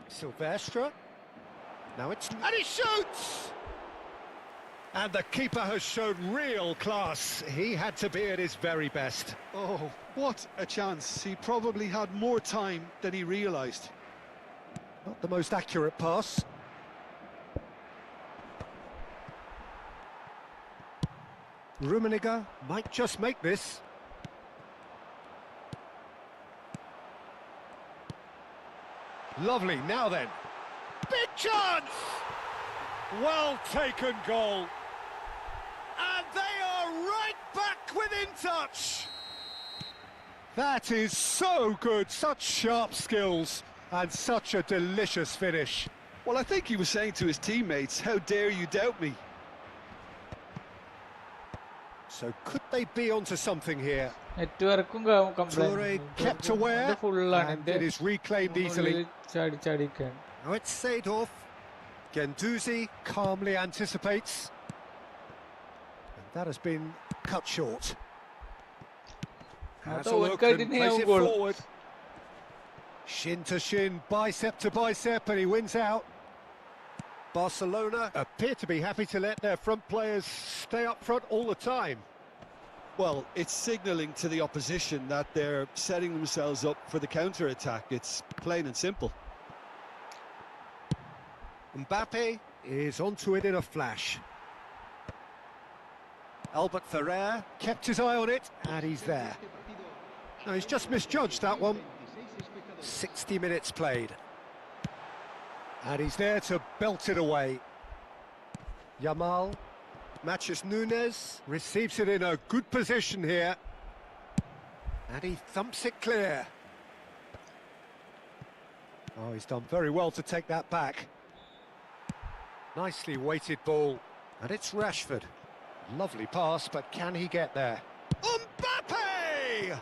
Silvestre. Now it's... And he shoots! And the keeper has shown real class. He had to be at his very best. Oh, what a chance. He probably had more time than he realised. Not the most accurate pass. Rummenigge might just make this. Lovely, now then. Big chance! Well taken goal. And they are right back within touch. That is so good, such sharp skills and such a delicious finish. Well, I think he was saying to his teammates, how dare you doubt me? So could they be onto something here? നെറ്റ്വർക്കും Toure kept aware, and it is reclaimed easily. ചാടിക്കാൻ. Now it's Seedorf. Guendouzi calmly anticipates. And that has been cut short. Has a look and plays it forward. Shin to shin, bicep to bicep, and he wins out. Barcelona appear to be happy to let their front players stay up front all the time. Well, it's signalling to the opposition that they're setting themselves up for the counter-attack. It's plain and simple. Mbappe is onto it in a flash. Albert Ferrer kept his eye on it, and he's there. No, he's just misjudged that one. 60 minutes played. And he's there to belt it away. Yamal, Mathias Nunes receives it in a good position here. And he thumps it clear. Oh, he's done very well to take that back. Nicely weighted ball. And it's Rashford. Lovely pass, but can he get there? Mbappe!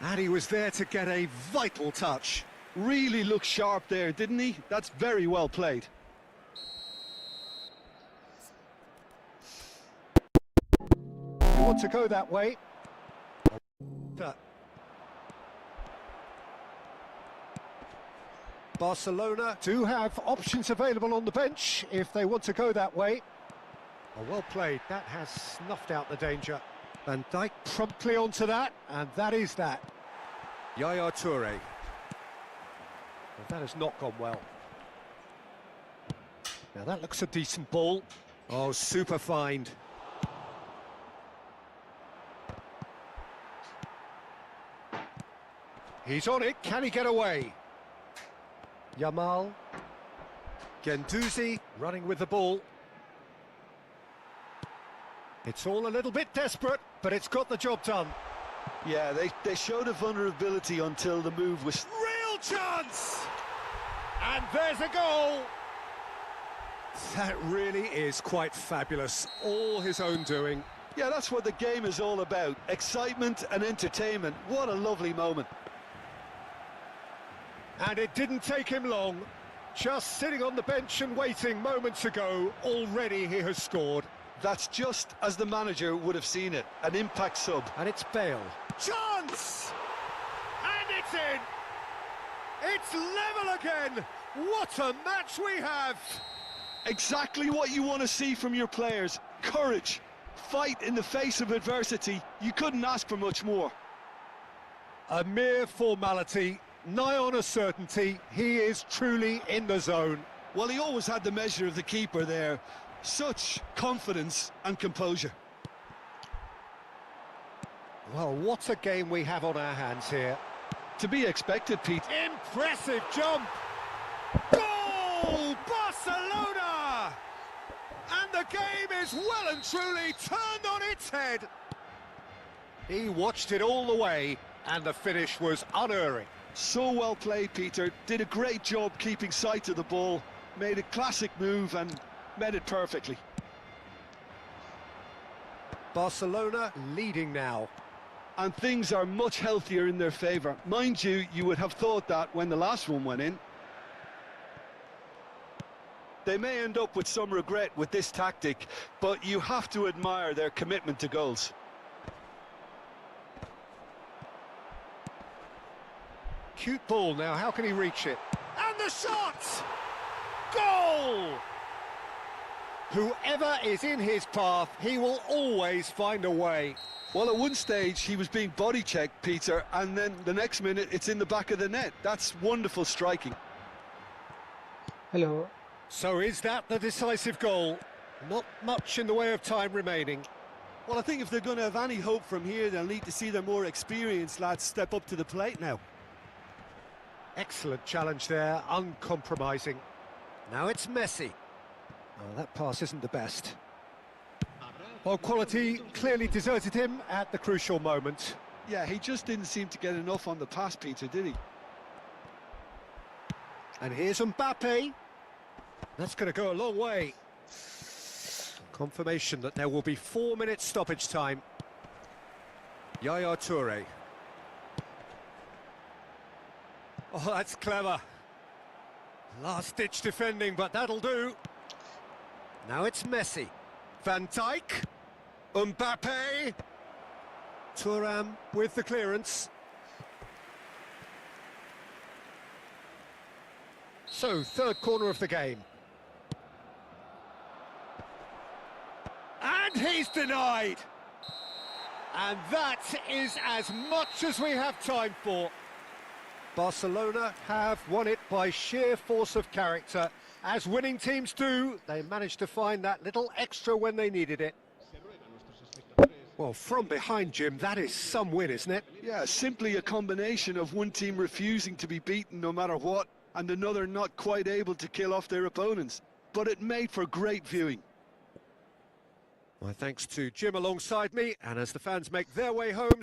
And he was there to get a vital touch. Really looked sharp there, didn't he? That's very well played. You want to go that way? Barcelona do have options available on the bench if they want to go that way. Oh, well played. That has snuffed out the danger. Van Dijk promptly onto that, and that is that. Yaya Toure. Well, that has not gone well. Now that looks a decent ball. Oh, super find. He's on it, can he get away? Yamal. Guendouzi running with the ball. It's all a little bit desperate, but it's got the job done. Yeah, they showed a vulnerability until the move was... Real chance! And there's a goal! That really is quite fabulous, all his own doing. Yeah, that's what the game is all about. Excitement and entertainment. What a lovely moment. And it didn't take him long. Just sitting on the bench and waiting moments ago, already he has scored. That's just as the manager would have seen it. An impact sub. And it's Bale. Chance! And it's in! It's level again! What a match we have! Exactly what you want to see from your players. Courage. Fight in the face of adversity. You couldn't ask for much more. A mere formality, nigh on a certainty. He is truly in the zone. Well, he always had the measure of the keeper there. Such confidence and composure. Well, what a game we have on our hands here. To be expected, Pete. Impressive jump! Goal! Barcelona! And the game is well and truly turned on its head. He watched it all the way, and the finish was unerring. So well played, Peter. Did a great job keeping sight of the ball. Made a classic move and met it perfectly. Barcelona leading now. And things are much healthier in their favour. Mind you, you would have thought that when the last one went in. They may end up with some regret with this tactic, but you have to admire their commitment to goals. Cute ball now, how can he reach it? And the shot! Goal! Whoever is in his path, he will always find a way. Well, at one stage he was being body checked, Peter, and then the next minute it's in the back of the net. That's wonderful striking. Hello. So is that the decisive goal? Not much in the way of time remaining. Well, I think if they're going to have any hope from here, they'll need to see their more experienced lads step up to the plate now. Excellent challenge there, uncompromising. Now it's Messi. Oh, that pass isn't the best. Well, quality clearly deserted him at the crucial moment. Yeah, he just didn't seem to get enough on the pass, Peter, did he? And here's Mbappe. That's going to go a long way. Confirmation that there will be 4 minutes stoppage time. Yaya Toure. Oh, that's clever. Last-ditch defending, but that'll do. Now it's Messi. Van Dijk. Mbappe. Thuram with the clearance. So, third corner of the game. And he's denied! And that is as much as we have time for. Barcelona have won it by sheer force of character. As winning teams do, they managed to find that little extra when they needed it. Well, from behind, Jim, that is some win, isn't it? Yeah, simply a combination of one team refusing to be beaten no matter what, and another not quite able to kill off their opponents. But it made for great viewing. My thanks to Jim alongside me, and as the fans make their way home...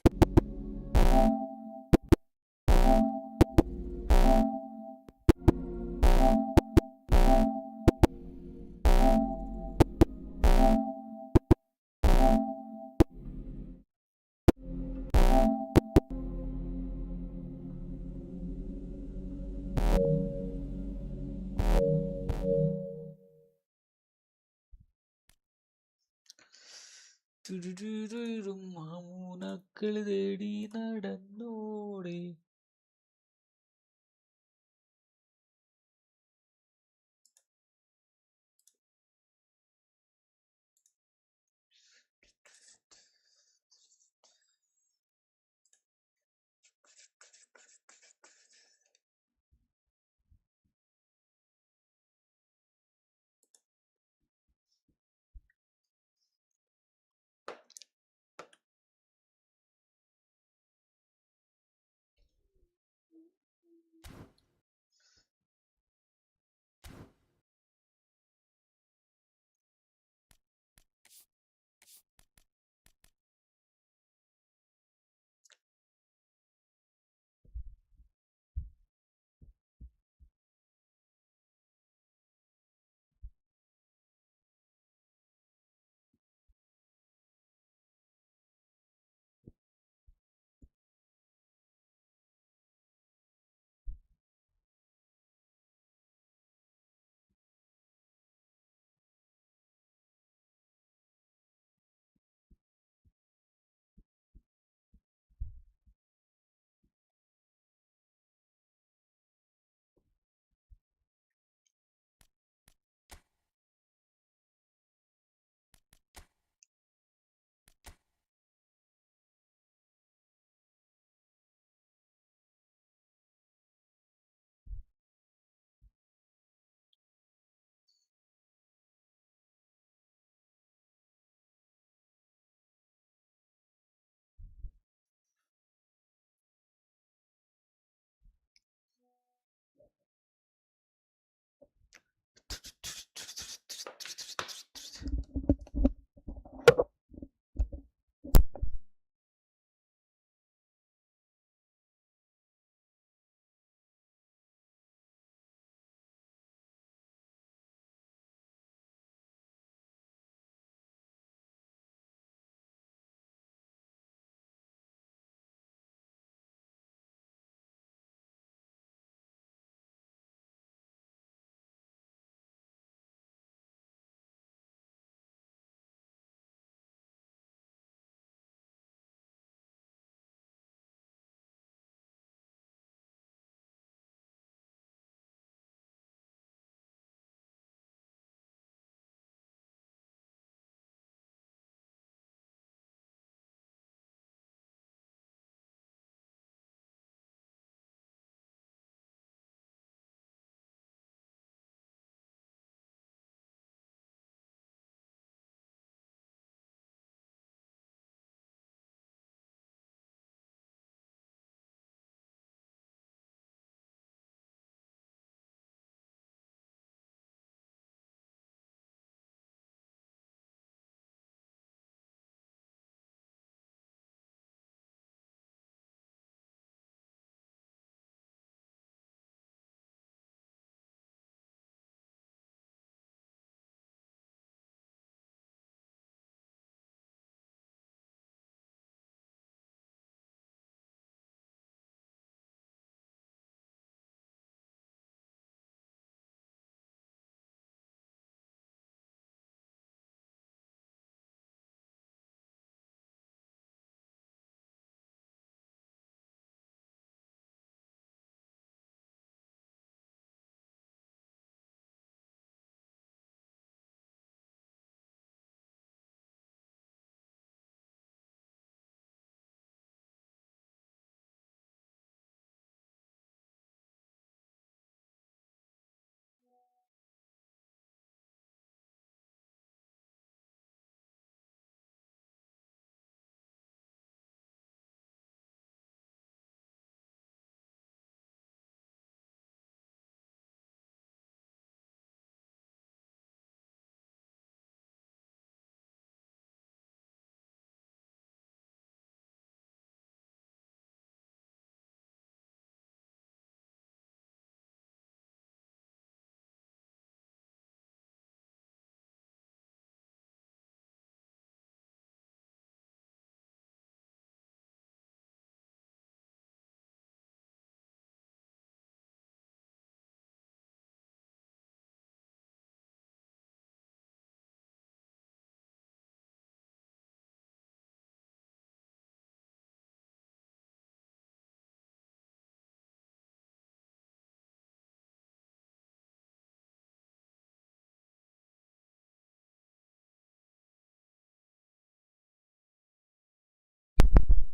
മാമൂനക്കൾ തേടി നടന്നോടെ.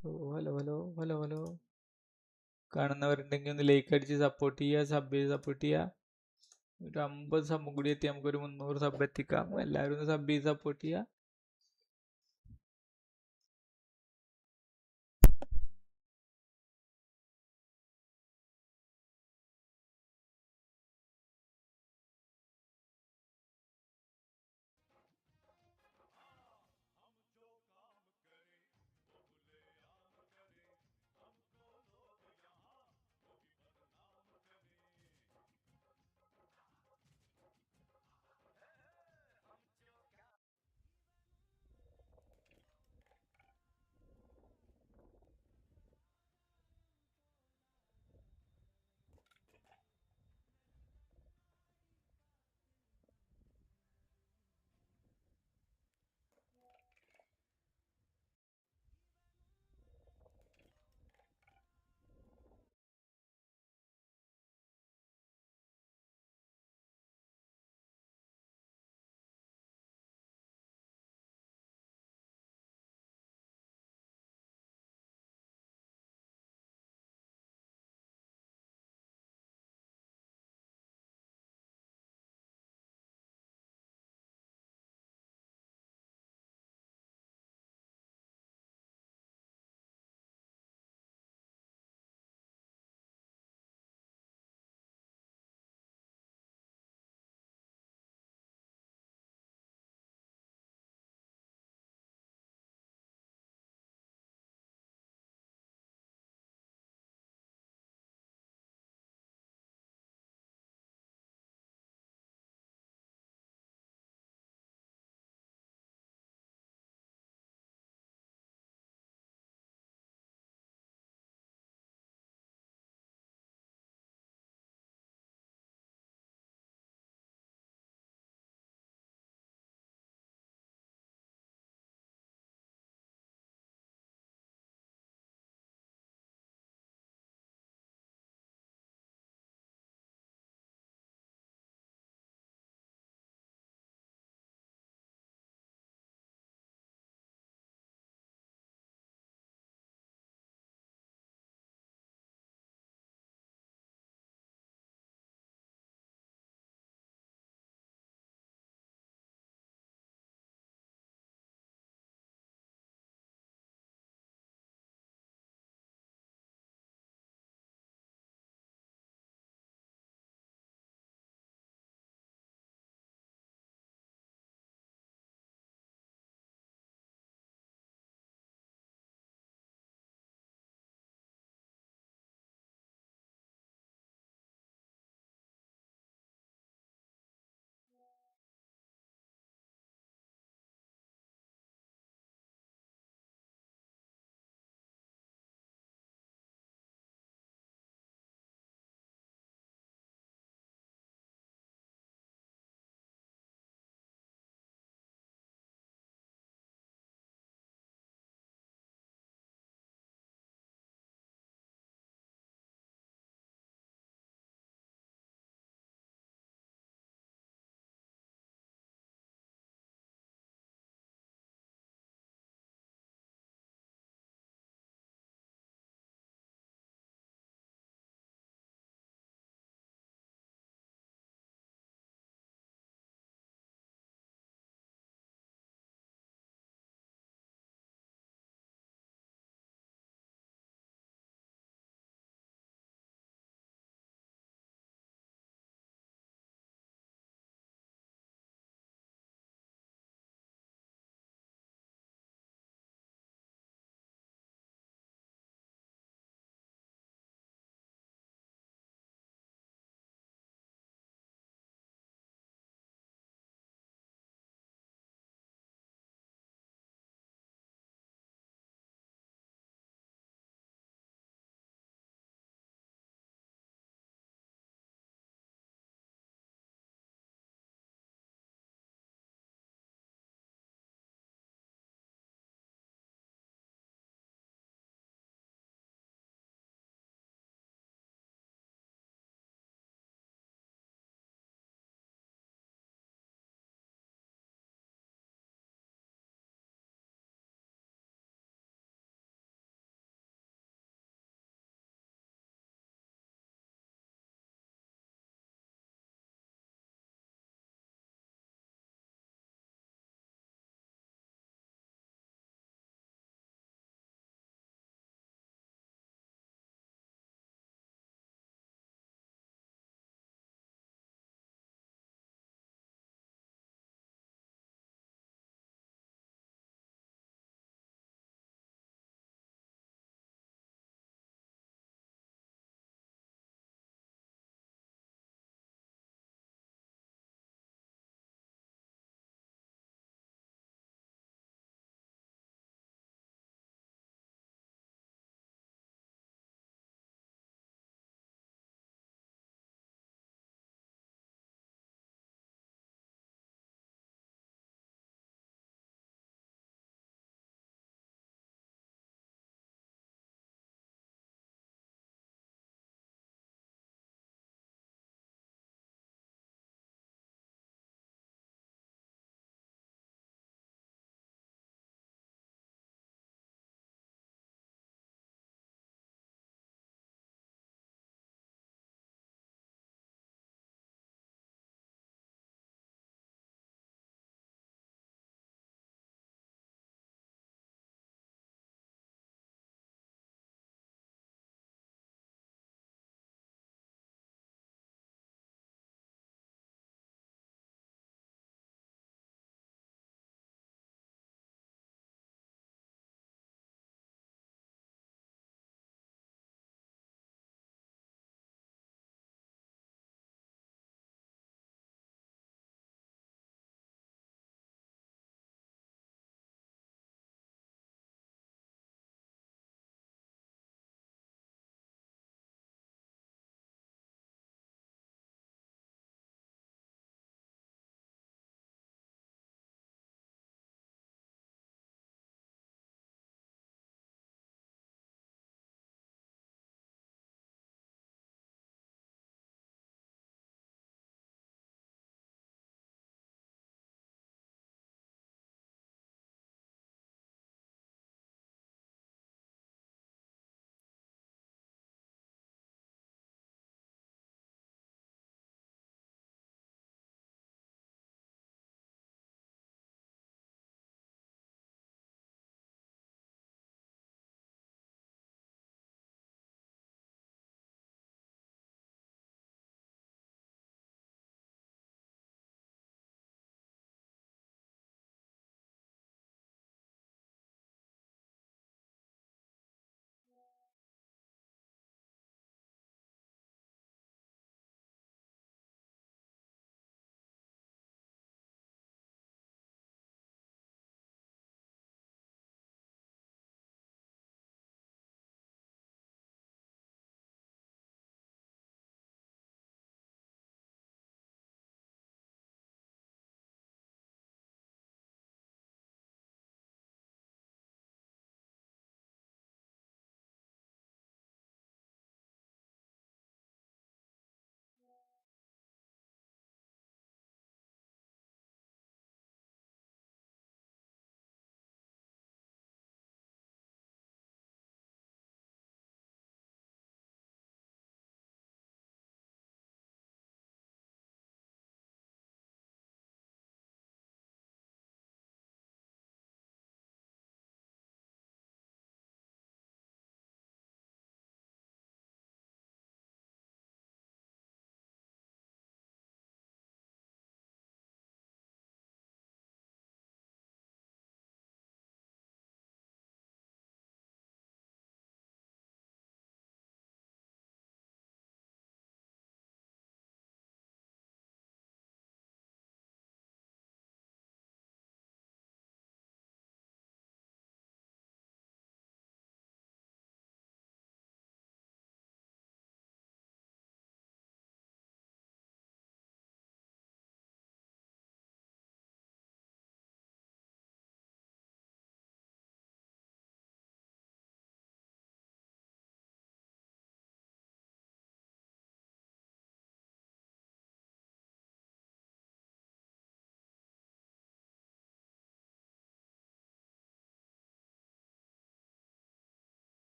Hello hello hello hello. കാണുന്നവരുണ്ടെങ്കിൽ ഒന്ന് like അടിച്ച് support ചെയ്യുക, sub ചെയ്ത് support ചെയ്യുക. ഒരു 50 സബും കൂടി എത്തി നമുക്കൊരു 300 സബ് എത്തിക്കാം. എല്ലാവരും ഒന്ന് സബ് ചെയ്ത് സപ്പോർട്ട് ചെയ്യുക.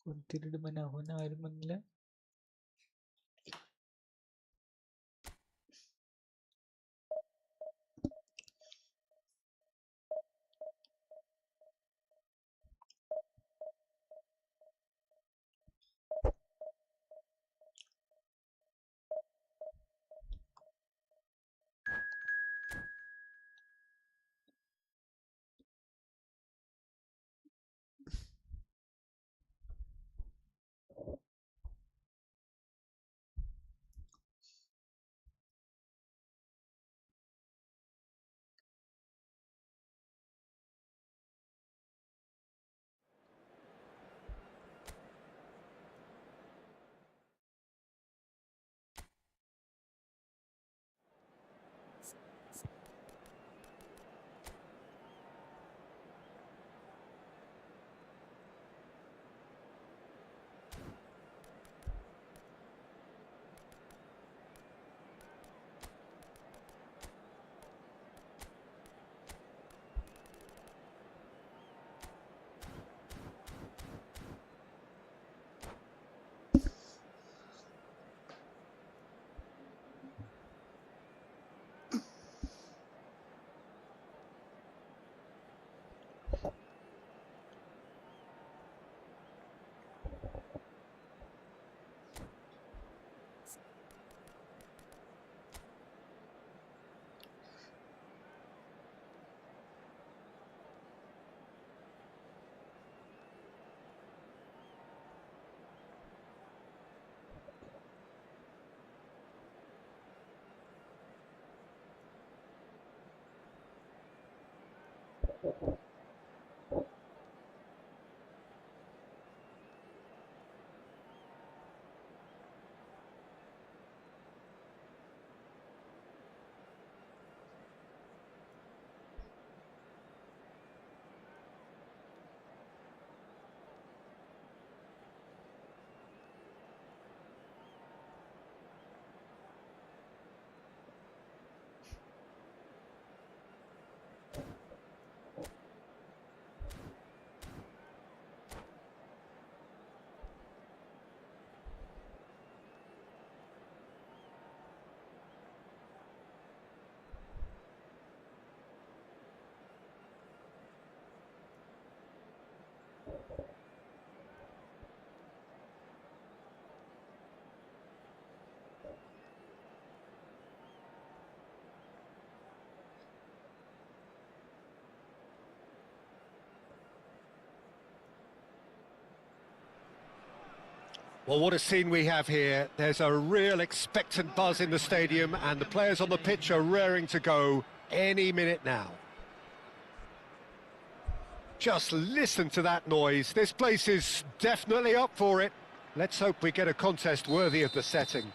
Considered Manahona, I remember. Well, what a scene we have here. There's a real expectant buzz in the stadium, and the players on the pitch are raring to go any minute now. Just listen to that noise. This place is definitely up for it. Let's hope we get a contest worthy of the setting.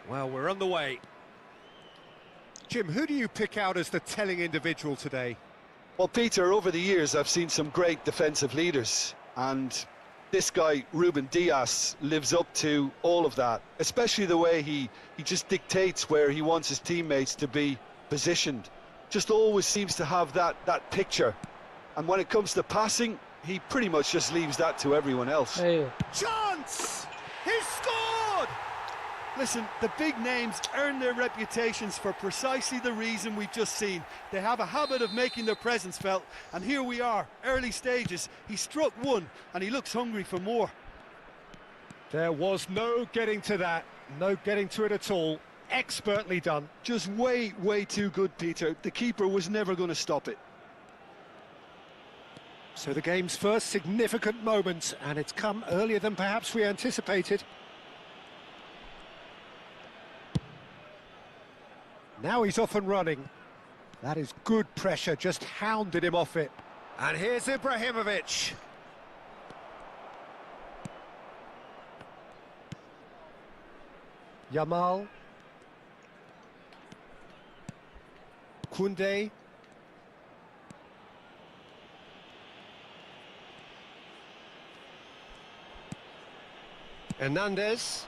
Well, we're on the way. Jim, who do you pick out as the telling individual today? Well, Peter, over the years I've seen some great defensive leaders, and this guy, Ruben Dias, lives up to all of that, especially the way he just dictates where he wants his teammates to be positioned. Just always seems to have that picture. And when it comes to passing, he pretty much just leaves that to everyone else. Hey. Chance! He's scored! Listen, the big names earn their reputations for precisely the reason we've just seen. They have a habit of making their presence felt, and here we are, early stages. He struck one, and he looks hungry for more. There was no getting to that, no getting to it at all. Expertly done. Just way too good, Peter. The keeper was never going to stop it. So the game's first significant moment, and it's come earlier than perhaps we anticipated. Now he's off and running. That is good pressure, just hounded him off it. And here's Ibrahimovic. Yamal. Koundé. Hernandez.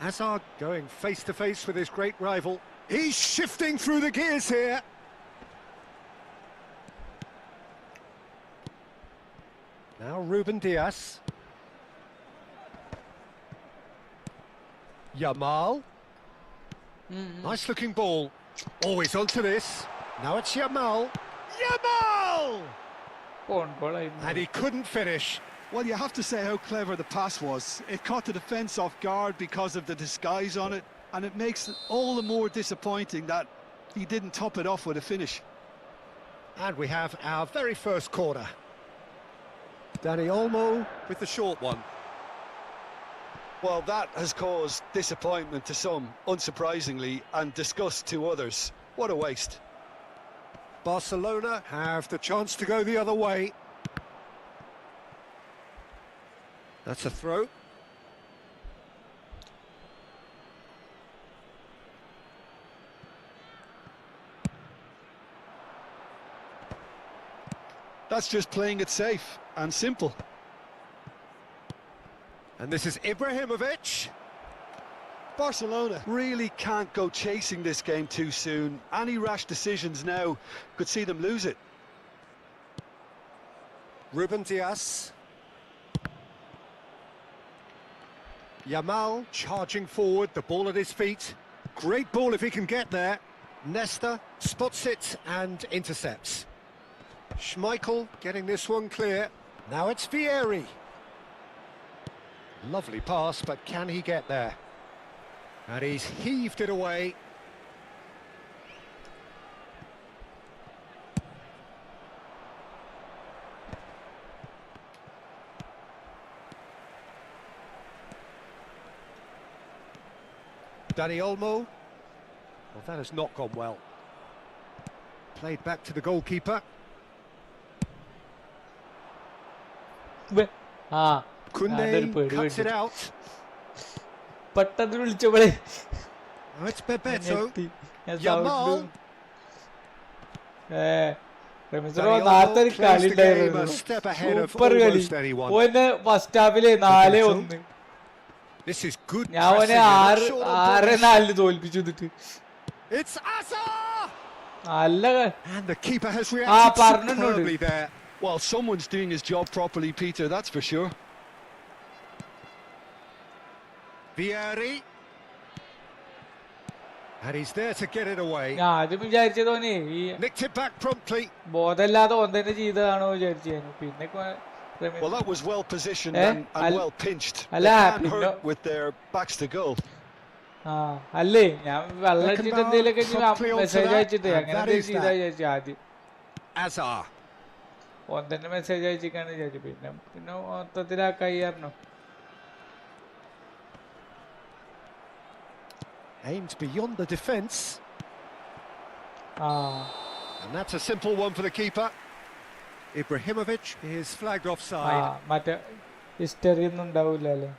Hazard going face-to-face with his great rival. He's shifting through the gears here. Now Ruben Diaz. Yamal. Nice looking ball. Always onto this. Now it's Yamal. Yamal! On goal ആയിരുന്നു. And he couldn't finish. Well, you have to say how clever the pass was. It caught the defence off guard because of the disguise on it, and it makes it all the more disappointing that he didn't top it off with a finish. And we have our very first corner. Dani Olmo with the short one. Well, that has caused disappointment to some, unsurprisingly, and disgust to others. What a waste. Barcelona have the chance to go the other way. That's a throw. That's just playing it safe and simple. And this is Ibrahimovic. Barcelona really can't go chasing this game too soon. Any rash decisions now could see them lose it. Ruben Diaz. Yamal charging forward, the ball at his feet. Great ball if he can get there. Nesta spots it and intercepts. Schmeichel getting this one clear. Now it's Vieri. Lovely pass, but can he get there? And he's heaved it away. Dani Olmo. Well, that has not gone well. Played back to the goalkeeper. Kunde cuts it out. പെട്ടെന്ന് വിളിച്ചപ്പോഴേ Now it's Bebeto. Yamal. നേരത്തെ ഒരു കളി ഉണ്ടായിരുന്നു. Super കളി. ഓന് first ഹാഫില് 4-1. ഞാൻ ഓനെ 6-4 തോൽപ്പിച്ചു എന്നിട്ട്. നല്ല പറഞ്ഞിട്ടുണ്ട്. Well, someone's doing his job properly, Peter, that's for sure. Vieri. And he's there to get it away. ഞാൻ ആദ്യം വിചാരിച്ചതോനെ ഈ Nicked it back promptly. ബോധമില്ലാതെ ഓൻ തന്നെ ചെയ്തതാണോ വിചാരിച്ചു. പിന്നെ Well, that was well positioned and well pinched. അല്ല They can't hurt with their backs to goal. അല്ലേ ഞാൻ വെള്ളം അടിച്ചിട്ട് എന്തെങ്കിലുമൊക്കെ മെസ്സേജ് അയച്ചിട്ട് അങ്ങനെ ചെയ്താ വിചാരിച്ചു ആദ്യം. Azar. ഓൻ തന്നെ മെസ്സേജ് അയച്ചിക്കാന്ന് വിചാരിച്ചു. പിന്നെ മൊത്തത്തിൽ ആ കൈയായിരുന്നു. Aimed beyond the defence. And that's a simple one for the keeper. Ibrahimovic is flagged offside. മറ്റേ ഹിസ്റ്ററി ഒന്നും ഉണ്ടാവില്ല അല്ലേ.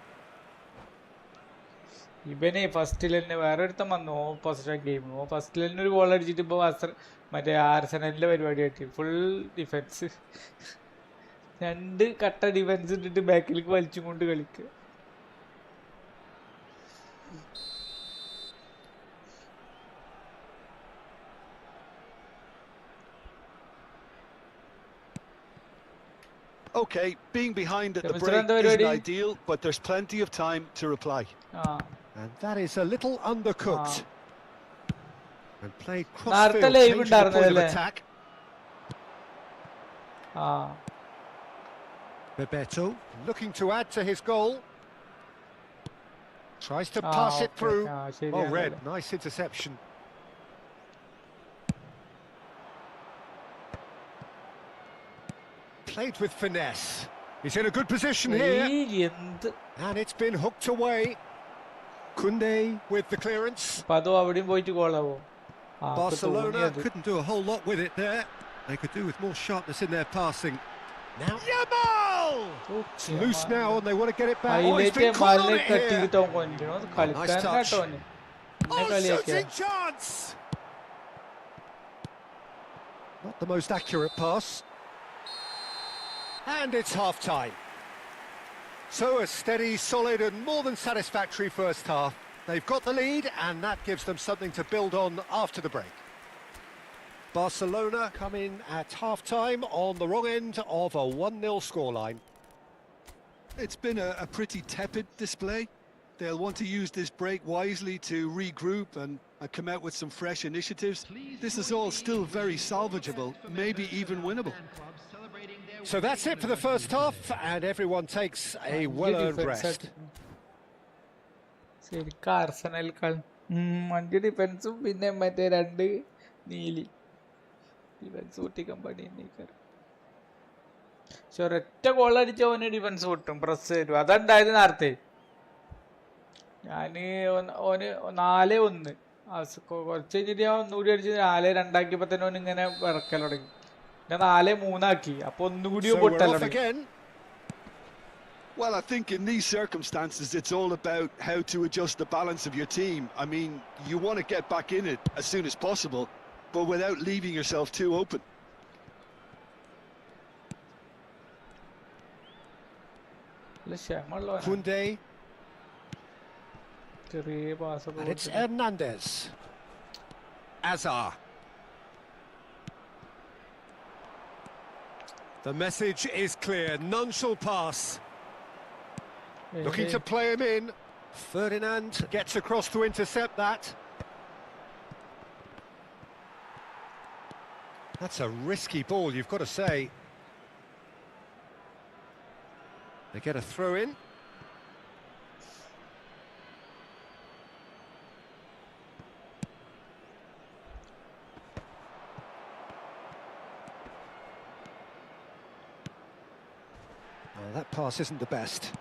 ഇവനെ ഫസ്റ്റിൽ തന്നെ വേറൊരുത്തം വന്നു ഓപ്പോസിറ്റ് ഗെയിം. ഫസ്റ്റിൽ തന്നെ ഒരു ഗോൾ അടിച്ചിട്ട് ഇപ്പോൾ മറ്റേ ആർസനലിന്റെ പരിപാടി ആയിട്ട് ഫുൾ ഡിഫൻസ്, 2 കട്ട ഡിഫൻസ് ഇട്ടിട്ട് ബാക്കിലേക്ക് വലിച്ചും കൊണ്ട് കളിക്കുക. Okay, being behind at the break isn't ideal, but there's plenty of time to reply. And that is a little undercooked. And played crossfield, changing the point of attack. Bebeto looking to add to his goal. Tries to pass it through. Oh, Red, nice interception. Played with finesse. He's in a good position here. And it's been hooked away. Kunde with the clearance. Barcelona couldn't do a whole lot with it there. They could do with more sharpness in their passing. Now Yamal! It's loose now and they want to get it back. Oh, he's been caught on it here. Nice touch. Oh, shooting chance! Not the most accurate pass. And it's half-time. So a steady, solid and more than satisfactory first half. They've got the lead, and that gives them something to build on after the break. Barcelona come in at half-time on the wrong end of a 1-0 scoreline. It's been a pretty tepid display. They'll want to use this break wisely to regroup and come out with some fresh initiatives. This is all still very salvageable, maybe even winnable. So that's it for the first half, and everyone takes a well-earned rest. ശരിക്കും ആർസണൽക്കാൾ 5 ഡിഫൻസും പിന്നെ മറ്റേ 2 Neeli defence കൂട്ടിക്കാൻ പണി. പക്ഷെ ഒരൊറ്റ goal അടിച്ച ഓന് defence പൊട്ടും, press തരും. അതുണ്ടായത് നേരത്തെ. ഞാന് ഓന് 4-1 കുറച്ച് കഴിഞ്ഞിട്ട് ഞാൻ ഒന്നുകൂടി അടിച്ച് 4-2 തന്നെ ഓന് ഇങ്ങനെ വിറക്കൽ തുടങ്ങി. പിന്നെ 4-3 അപ്പൊ ഒന്നുകൂടി പൊട്ടൽ തുടങ്ങി. Well, I think in these circumstances, it's all about how to adjust the balance of your team. I mean, you want to get back in it as soon as possible, but without leaving yourself too open. Kunde. And it's Hernandez. Azar. The message is clear. None shall pass. Looking to play him in. Ferdinand gets across to intercept that. That's a risky ball, you've got to say. They get a throw in. Well, that pass isn't the best.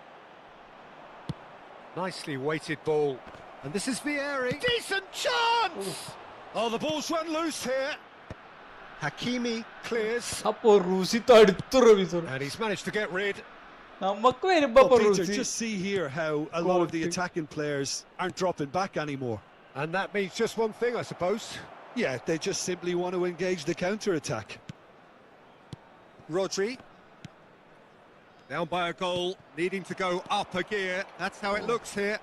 Nicely weighted ball. And this is Vieri. Decent chance! Oh, the ball's run loose here. Hakimi clears. And he's managed to get rid. Well, Peter, just see here how a lot of the attacking players aren't dropping back anymore. And that means just one thing, I suppose. Yeah, they just simply want to engage the counter-attack. Rodri. Down by a goal, needing to go up a gear. That's how it looks here.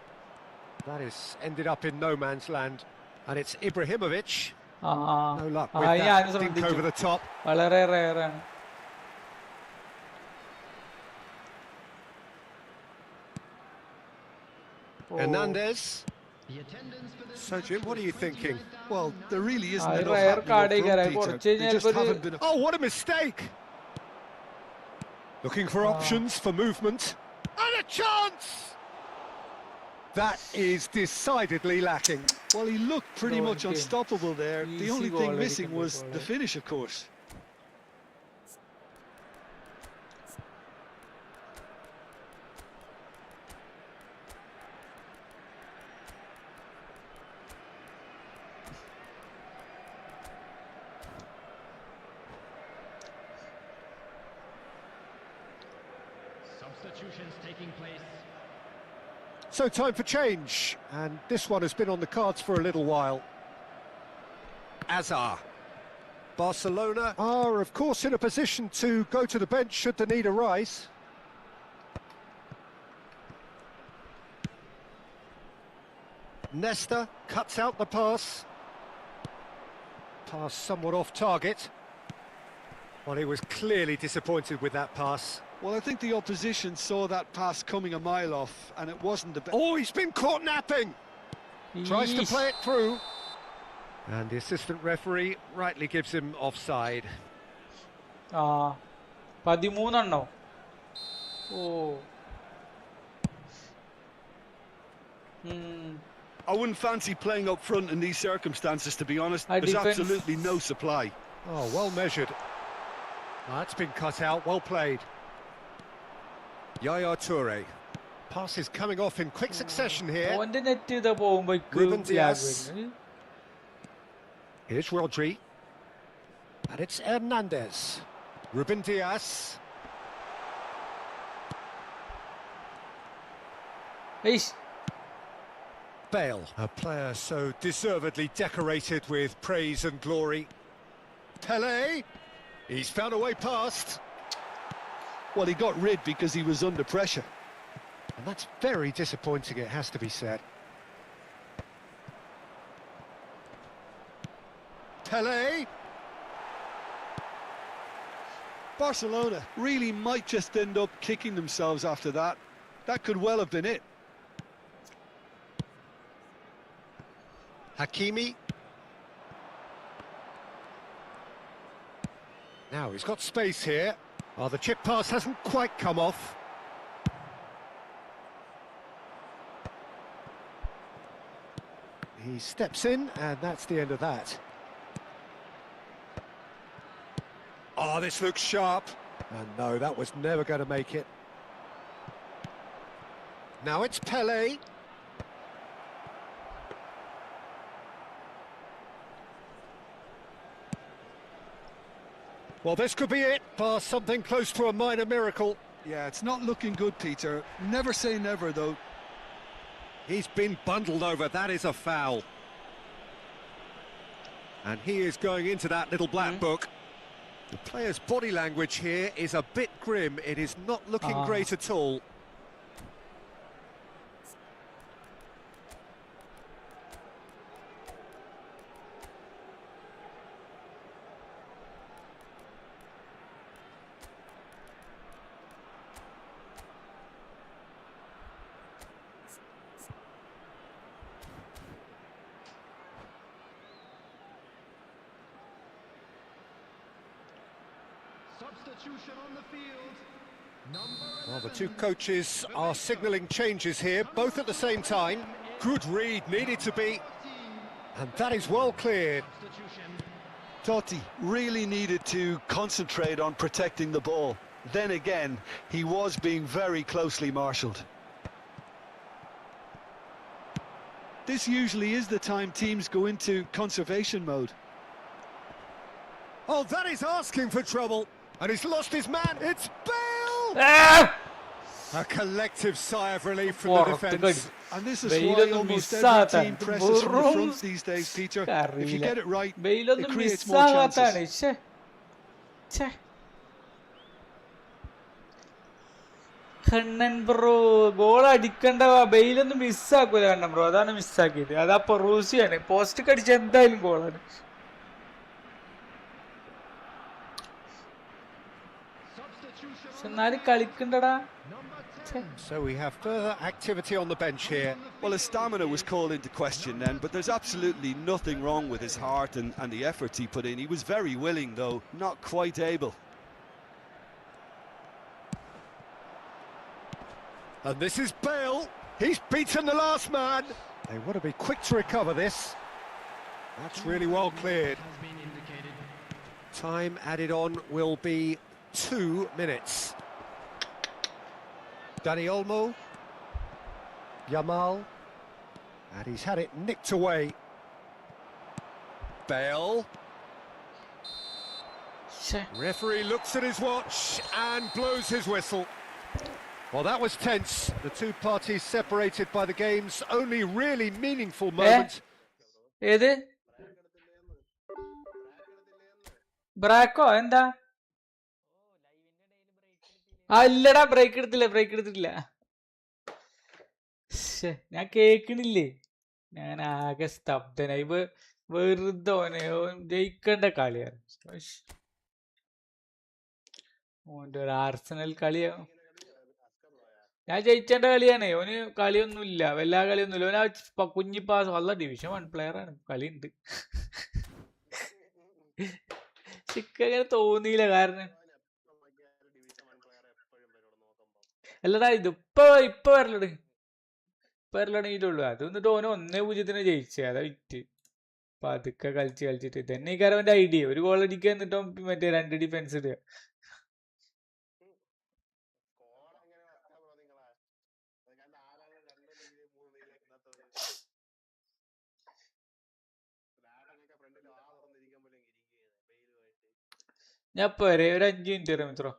That is ended up in no man's land. And it's Ibrahimovic. No luck with that. Dink over the top. Hernandez. So, Jim, what are you thinking? Well, there really isn't enough happening up front, Peter. They just haven't been... Oh, what a mistake! Looking for options for movement. And a chance! That is decidedly lacking. Well, he looked pretty much unstoppable there. The only thing missing was the finish, of course. Substitutions taking place. So time for change, and this one has been on the cards for a little while. Azar. Barcelona are, of course, in a position to go to the bench should the need arise. Nesta cuts out the pass. Pass somewhat off target. Well, he was clearly disappointed with that pass. Well, I think the opposition saw that pass coming a mile off, and it wasn't the best. Oh, he's been caught napping! Tries to play it through. And the assistant referee rightly gives him offside. 13 Oh. I wouldn't fancy playing up front in these circumstances, to be honest. There's absolutely no supply. Oh, well measured. That's been cut out, well played. Yaya Toure. Pass is coming off in quick succession here. Ruben Diaz. Here's Rodri. And it's Hernandez. Ruben Diaz. Bale, a player so deservedly decorated with praise and glory. Pele. He's found a way past. Well, he got rid because he was under pressure. And that's very disappointing, it has to be said. Pele. Barcelona really might just end up kicking themselves after that. That could well have been it. Hakimi. Now he's got space here. Oh, the chip pass hasn't quite come off. He steps in, and that's the end of that. Oh, this looks sharp. And no, that was never going to make it. Now it's Pele. Well, this could be it, bar something close to a minor miracle. Yeah, it's not looking good, Peter. Never say never, though. He's been bundled over, that is a foul. And he is going into that little black book. The player's body language here is a bit grim. It is not looking great at all. Substitution on the field. Well, the two coaches are signalling changes here, both at the same time. Good read, needed to be. And that is well cleared. Totti really needed to concentrate on protecting the ball. Then again, he was being very closely marshalled. This usually is the time teams go into conservation mode. Oh, that is asking for trouble. And he's lost his man. It's Bale! Ah! A collective sigh of relief from the defence. And this is why almost every team presses from the front these days, Peter. If you get it right, it creates more chances. Kannan bro, goal അടിക്കണ്ട ബെയിലൊന്നും മിസ്സാക്കൂല Kannan bro, അതാണ് മിസ്സാക്കിയത്. അതാ പൊറൂസിയാണ്, post കടിച്ച എന്തായാലും ഗോളാണ്. എന്നാലും കളിക്കണ്ടടാ. So we have further activity on the bench here. Well, his stamina was called into question then, but there's absolutely nothing wrong with his heart and the efforts he put in. He was very willing, though, not quite able. And this is Bale. He's beaten the last man. They want to be quick to recover this. That's really well cleared. Time added on will be 2 minutes. Dani Olmo, Yamal, and he's had it nicked away. Bale. Referee looks at his watch and blows his whistle. Well, that was tense. The two parties separated by the game's only really meaningful moment. ഏത് Braco എന്താ? അല്ലടാ, break എടുത്തില്ല. ഞാൻ കേക്കണില്ലേ, ഞാൻ ആകെ സ്തബ്ധനായി. വെറുതെ ജയിക്കേണ്ട കളിയാണ്. ഓൻ്റെ ഒരു ആർസണൽ കളിയാണ്. ഞാൻ ജയിച്ചേണ്ട കളിയാണ്. ഓന് കളിയൊന്നുമില്ല, വല്ലാ കളിയൊന്നുമില്ല. ഓന് ആ കുഞ്ഞിപ്പാസ് വല്ല ഡിവിഷൻ 1 പ്ലെയറാണ്, കളിയുണ്ട്. ചിക്കങ്ങനെ തോന്നിയില്ല, കാരണം അല്ലടാ ഇത് ഇപ്പൊ വരലടങ്ങിയിട്ടുള്ളൂ. അത് എന്നിട്ട് ഓന് 1-0 ജയിച്ചേ, അതാ വിറ്റ്. പതുക്കെ കളിച്ചിട്ട് തന്നെ ഈ കാര്യം അവന്റെ ഐഡിയ. ഒരു ഗോൾ അടിക്കുക എന്നിട്ടോ മറ്റേ 2 ഡിഫൻസ് ഇടുക. ഞാൻ പോരെ, ഒരു 5 മിനിറ്റ് വരാം മിത്രോ.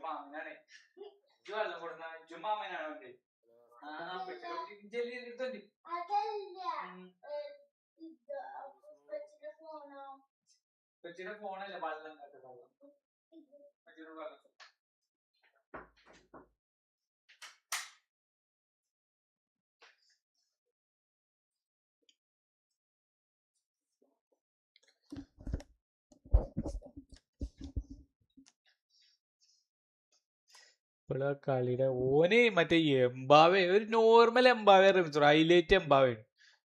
മാമനാണ് വെള്ളം കൊടുന്ന മാമനാണോ കൊച്ചിയുടെ ഫോണല്ല വെള്ളം ഇപ്പോഴാ കളിയുടെ ഓന് മറ്റേ എംബാവേ ഒരു നോർമൽ എംബാവേ റമിച്ചോ ഹൈലൈറ്റ് എംബാവേ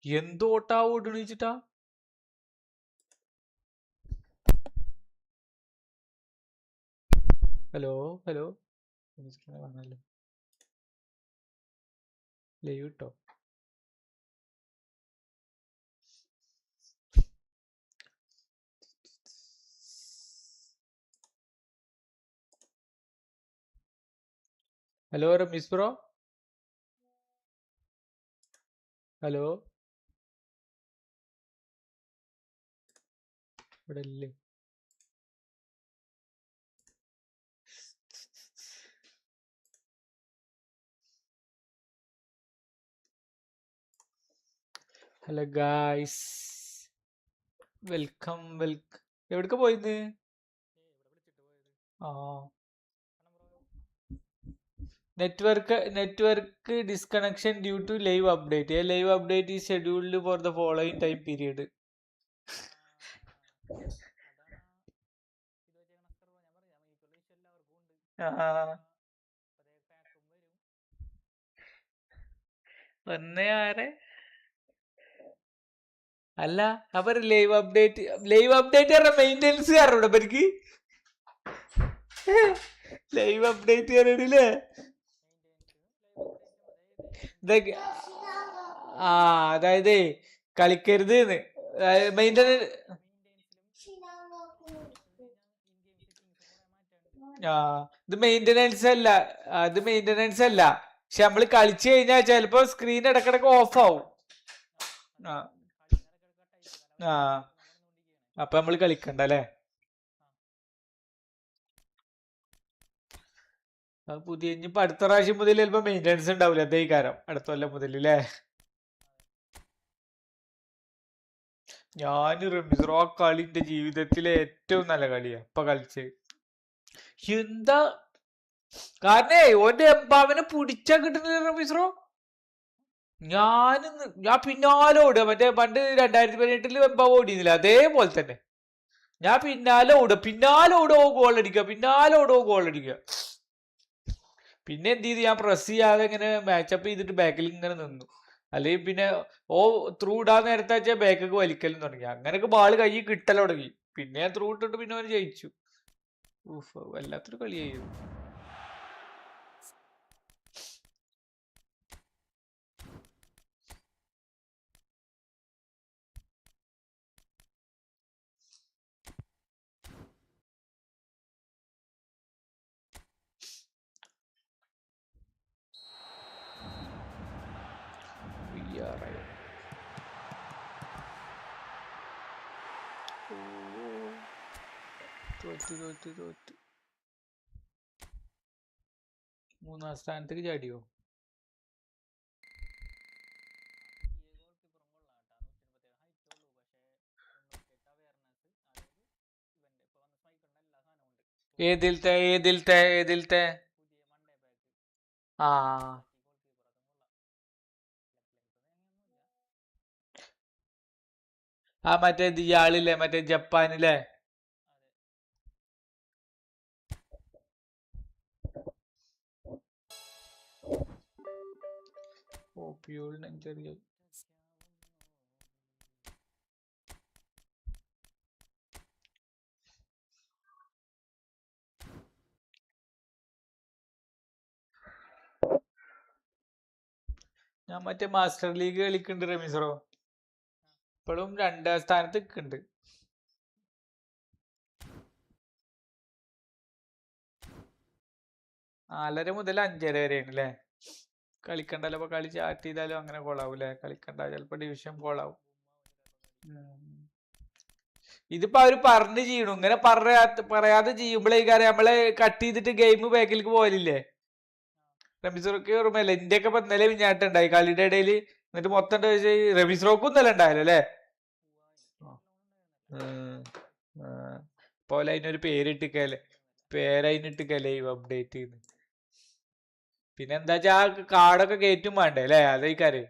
എന്തോട്ടാ ഓടണ വെച്ചിട്ടാ ഹലോ ഹലോ കാണാലോ ലൈവ് കിട്ടോ ഹലോ റമീസ് ബ്രോ ഹലോ ഇവിടെ ഇല്ലേ ഹലോ ഗായ്സ് വെൽക്കം എവിടേക്ക് പോയിന്ന് ആ network disconnection due to live update live update is scheduled for the following time period അല്ല അവർ ലൈവ് അപ്ഡേറ്റ് പറഞ്ഞ മെയിൻ്റെനൻസ് കാരണം എനിക്ക് ലൈവ് അപ്ഡേറ്റ് പറഞ്ഞില്ലേ ആ അതായത് കളിക്കരുത് മെയിൻ്റെനൻസ് ഇത് മെയിൻ്റെനൻസ് അല്ല പക്ഷെ നമ്മള് കളിച്ചു കഴിഞ്ഞാൽ ചിലപ്പോ സ്ക്രീൻ ഇടക്കിടക്ക് ഓഫ് ആവും അപ്പൊ നമ്മള് കളിക്കണ്ട അല്ലേ പുതിയ ഇനിയിപ്പോ അടുത്ത പ്രാവശ്യം മുതൽ ചിലപ്പോ മെയിൻ്റെനൻസ് ഉണ്ടാവില്ല അതേ കാരം അടുത്ത കൊല്ലം മുതൽ അല്ലേ ഞാൻ റമീസ് ആ കളിന്റെ ജീവിതത്തിലെ ഏറ്റവും നല്ല കളിയാ ഇപ്പൊ കളിച്ച് എന്താ കാരണേ ഓന്റെ എംബാവിനെ പിടിച്ചാ കിട്ടുന്നില്ല റമീസ്രോ ഞാൻ പിന്നാലെ ഓടുക മറ്റേ പണ്ട് 2018 എംബാവ് ഓടിയുന്നില്ല അതേപോലെ തന്നെ ഞാൻ പിന്നാലെ ഓടുക ഗോൾ അടിക്കുക പിന്നെ എന്ത് ചെയ്ത് ഞാൻ പ്രസ് ചെയ്യാതെ ഇങ്ങനെ മാച്ചപ്പ് ചെയ്തിട്ട് ബാക്കിൽ ഇങ്ങനെ നിന്നു അല്ലെങ്കിൽ പിന്നെ ത്രൂ ഇടാൻ നേരത്തെ വെച്ചാൽ ബാക്കൊക്കെ വലിക്കലും തുടങ്ങി അങ്ങനെയൊക്കെ ബാള് കൈ കിട്ടൽ തുടങ്ങി പിന്നെ ഞാൻ ത്രൂ ഇട്ടിട്ട് പിന്നെ അവന് ജയിച്ചു വല്ലാത്തൊരു കളിയായിരുന്നു തോറ്റ് മൂന്നാം സ്ഥാനത്തേക്ക് ചാടിയോ ഏതിലത്തെ മറ്റേ ഇയാളില്ലേ മറ്റേ ജപ്പാനിലെ ചെറിയ ഞാൻ മറ്റേ മാസ്റ്റർ ലീഗ് കളിക്കുന്നുണ്ട് റമീസറോ ഇപ്പോഴും 2ാം സ്ഥാനത്ത് നിൽക്കുന്നുണ്ട് 4:30 മുതൽ 5:30 വരെയാണ് അല്ലേ കളിക്കണ്ടല്ലോ അപ്പൊ കളി ചാറ്റ് ചെയ്താലും അങ്ങനെ കോളാവും അല്ലേ കളിക്കണ്ട ചിലപ്പോ ഡിവിഷൻ കോളാവും ഇതിപ്പോ അവര് പറഞ്ഞു ചെയ്യണു. ഇങ്ങനെ പറയാതെ ചെയ്യുമ്പോഴേക്കാരം നമ്മള് കട്ട് ചെയ്തിട്ട് ഗെയിം ബാക്കിലേക്ക് പോകലില്ലേ. റമീസ്ക്ക് ഓർമ്മയില്ല, ഇന്ത്യയൊക്കെ ഇപ്പൊ ഇന്നലെ മിഞ്ഞാട്ടുണ്ടായി കളിയുടെ ഇടയിൽ. എന്നിട്ട് മൊത്തം റമീസ്റോക്കും ഇന്നലെ ഉണ്ടായല്ലോ അല്ലേ. പോലെ അതിനൊരു പേരതിനിട്ടിക്കല്ലേ അപ്ഡേറ്റ് ചെയ്യുന്നത്. പിന്നെ എന്താ വെച്ചാ ആ കാർഡൊക്കെ കയറ്റും വേണ്ടേ അല്ലേ, അതേക്കാര്.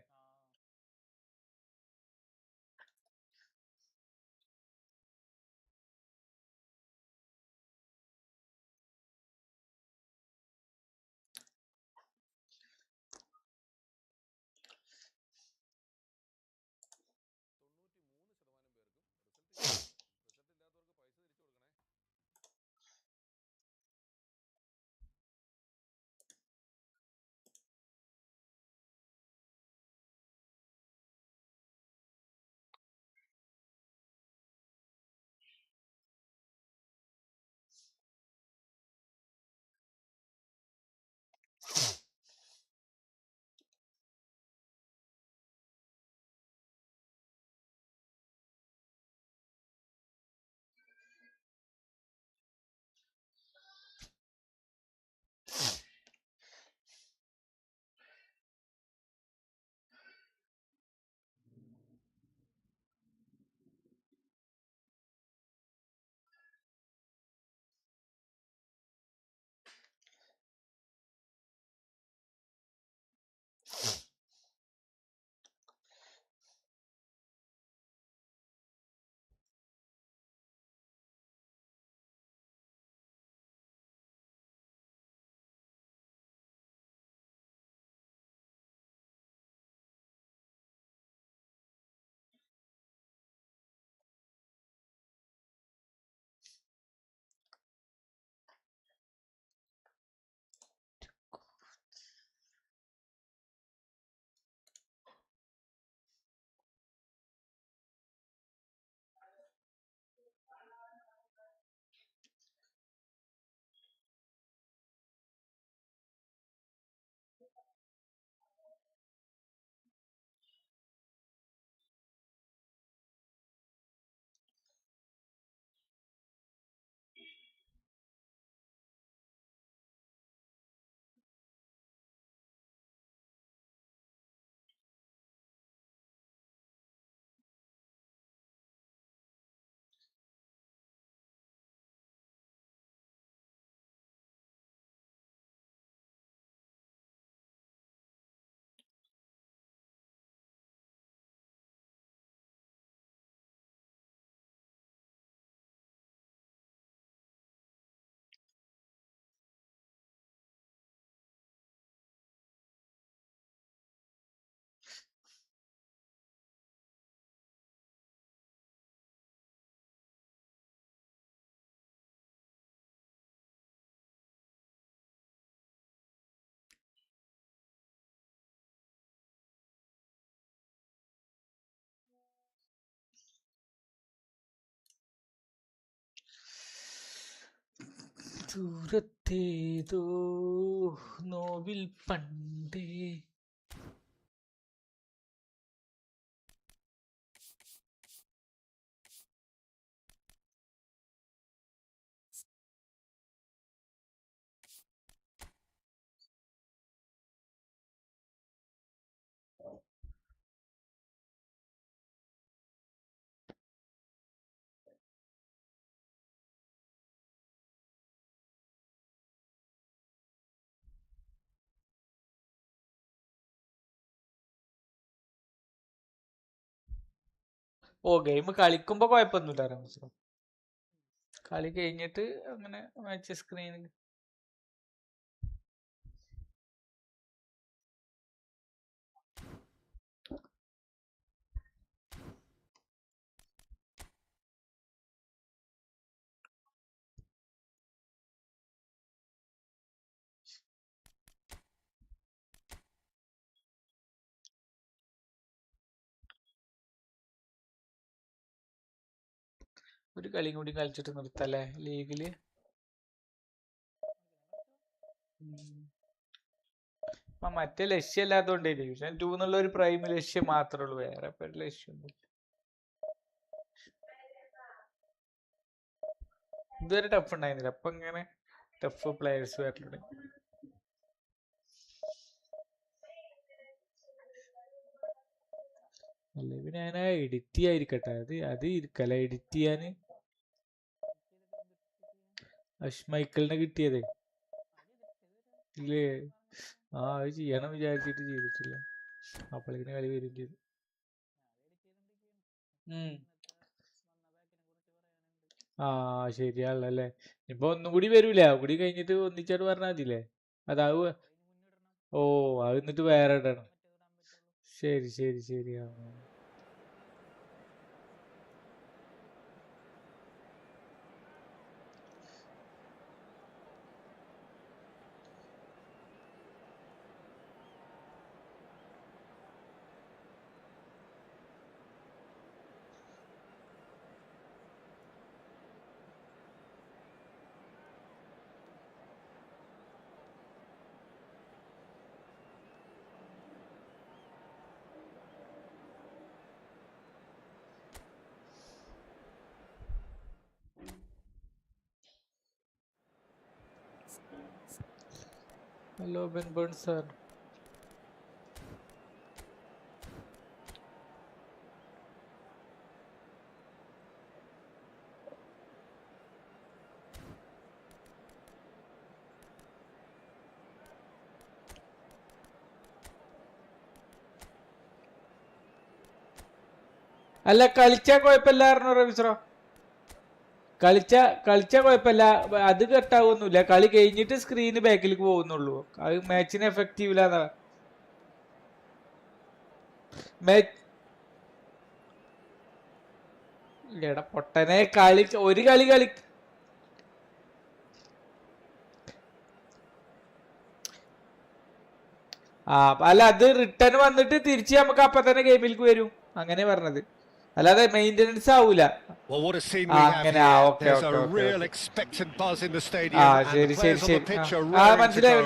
ദൂരത്തേതോ നോവിൽ പണ്ടേ. ഓ ഗെയിം കളിക്കുമ്പോ കുഴപ്പമൊന്നുമില്ല റമീസ്. കളി കഴിഞ്ഞിട്ട് അങ്ങനെ മാച്ച് സ്ക്രീനിൽ ഒരു കളിയും കൂടി കളിച്ചിട്ട് നിർത്തല്ലേ ലീഗില്. അപ്പൊ മറ്റേ ലക്ഷ്യമില്ലാത്തോണ്ടേ ഡിവിഷൻ 2 എന്നുള്ള ഒരു പ്രൈം ലക്ഷ്യം മാത്രമേ ഉള്ളൂ, വേറെ ഇപ്പൊ ഒരു ലക്ഷ്യം. ഇതുവരെ ടഫ് ഉണ്ടായിരുന്നില്ല, അപ്പൊ ഇങ്ങനെ ടഫ് പ്ലെയേഴ്സ് വരലുണ്ട്. അല്ല പിന്നെ ഞാൻ എഡിറ്റ് ചെയ്യാതിരിക്കട്ടെ, അത് ഇരിക്കല എഡിറ്റ് ചെയ്യാന്. മൈക്കിളിനെ കിട്ടിയതേ ഇല്ലേ? അത് ചെയ്യണം വിചാരിച്ചിട്ട് ചെയ്തിട്ടില്ല, അപ്പോഴേക്കിന് കളി വരും ചെയ്തു. ശരിയാണല്ലേ. ഇപ്പൊ ഒന്നും കൂടി വരൂല, കൂടി കഴിഞ്ഞിട്ട് ഒന്നിച്ചോട് പറഞ്ഞാൽ മതില്ലേ? അതാവ്. ഓ, അത് എന്നിട്ട് വേറെ ഇടണം. ശരി ശരി ശരി. ഹലോ ബെൻബേൺ സാർ. അല്ല കളിച്ചാ കുഴപ്പമില്ലായിരുന്നു റബിസ്രോ, കളിച്ചാ കുഴപ്പമില്ല, അത് കട്ടാവൊന്നുമില്ല. കളി കഴിഞ്ഞിട്ട് സ്ക്രീന് ബാക്കിലേക്ക് പോകുന്നുള്ളൂ, അത് മാച്ചിന് എഫക്റ്റീവ് ഇല്ലാന്നാ. ഇല്ലടാ പൊട്ടനെ, ഒരു കളി അല്ല അത് റിട്ടേൺ വന്നിട്ട് തിരിച്ച് നമുക്ക് അപ്പൊ തന്നെ ഗെയിമിലേക്ക് വരും, അങ്ങനെ പറഞ്ഞത്, അല്ലാതെ മെയിൻ്റെനൻസ് ആവൂല. അങ്ങനെ ശരി ശരി ശരി. മനസ്സിലായി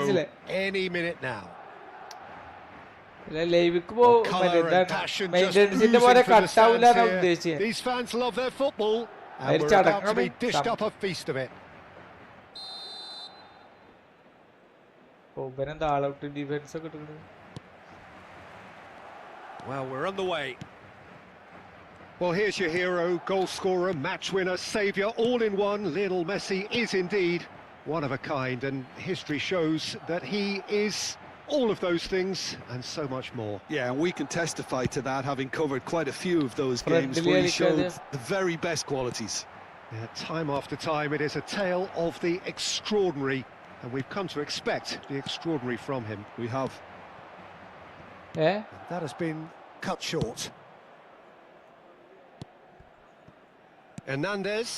ലൈവിക്ക് മെയിൻ്റെനൻസിന്റെ പോലെ കട്ടാവൂല എന്നാ ഉദ്ദേശിച്ചത്. ഇവനെന്താ ആൾ ഔട്ട് ഡിഫൻസ് ഒക്കെ ഇട്ടിട്ടുണ്ട്. Well, we're on the way. Well, here's your hero, goal scorer, match winner, saviour, all in one. Lionel Messi is indeed one of a kind, and history shows that he is all of those things and so much more. Yeah, and we can testify to that, having covered quite a few of those games where he showed the very best qualities. Yeah, time after time, it is a tale of the extraordinary, and we've come to expect the extraordinary from him. We have. And that has been cut short. Hernandez.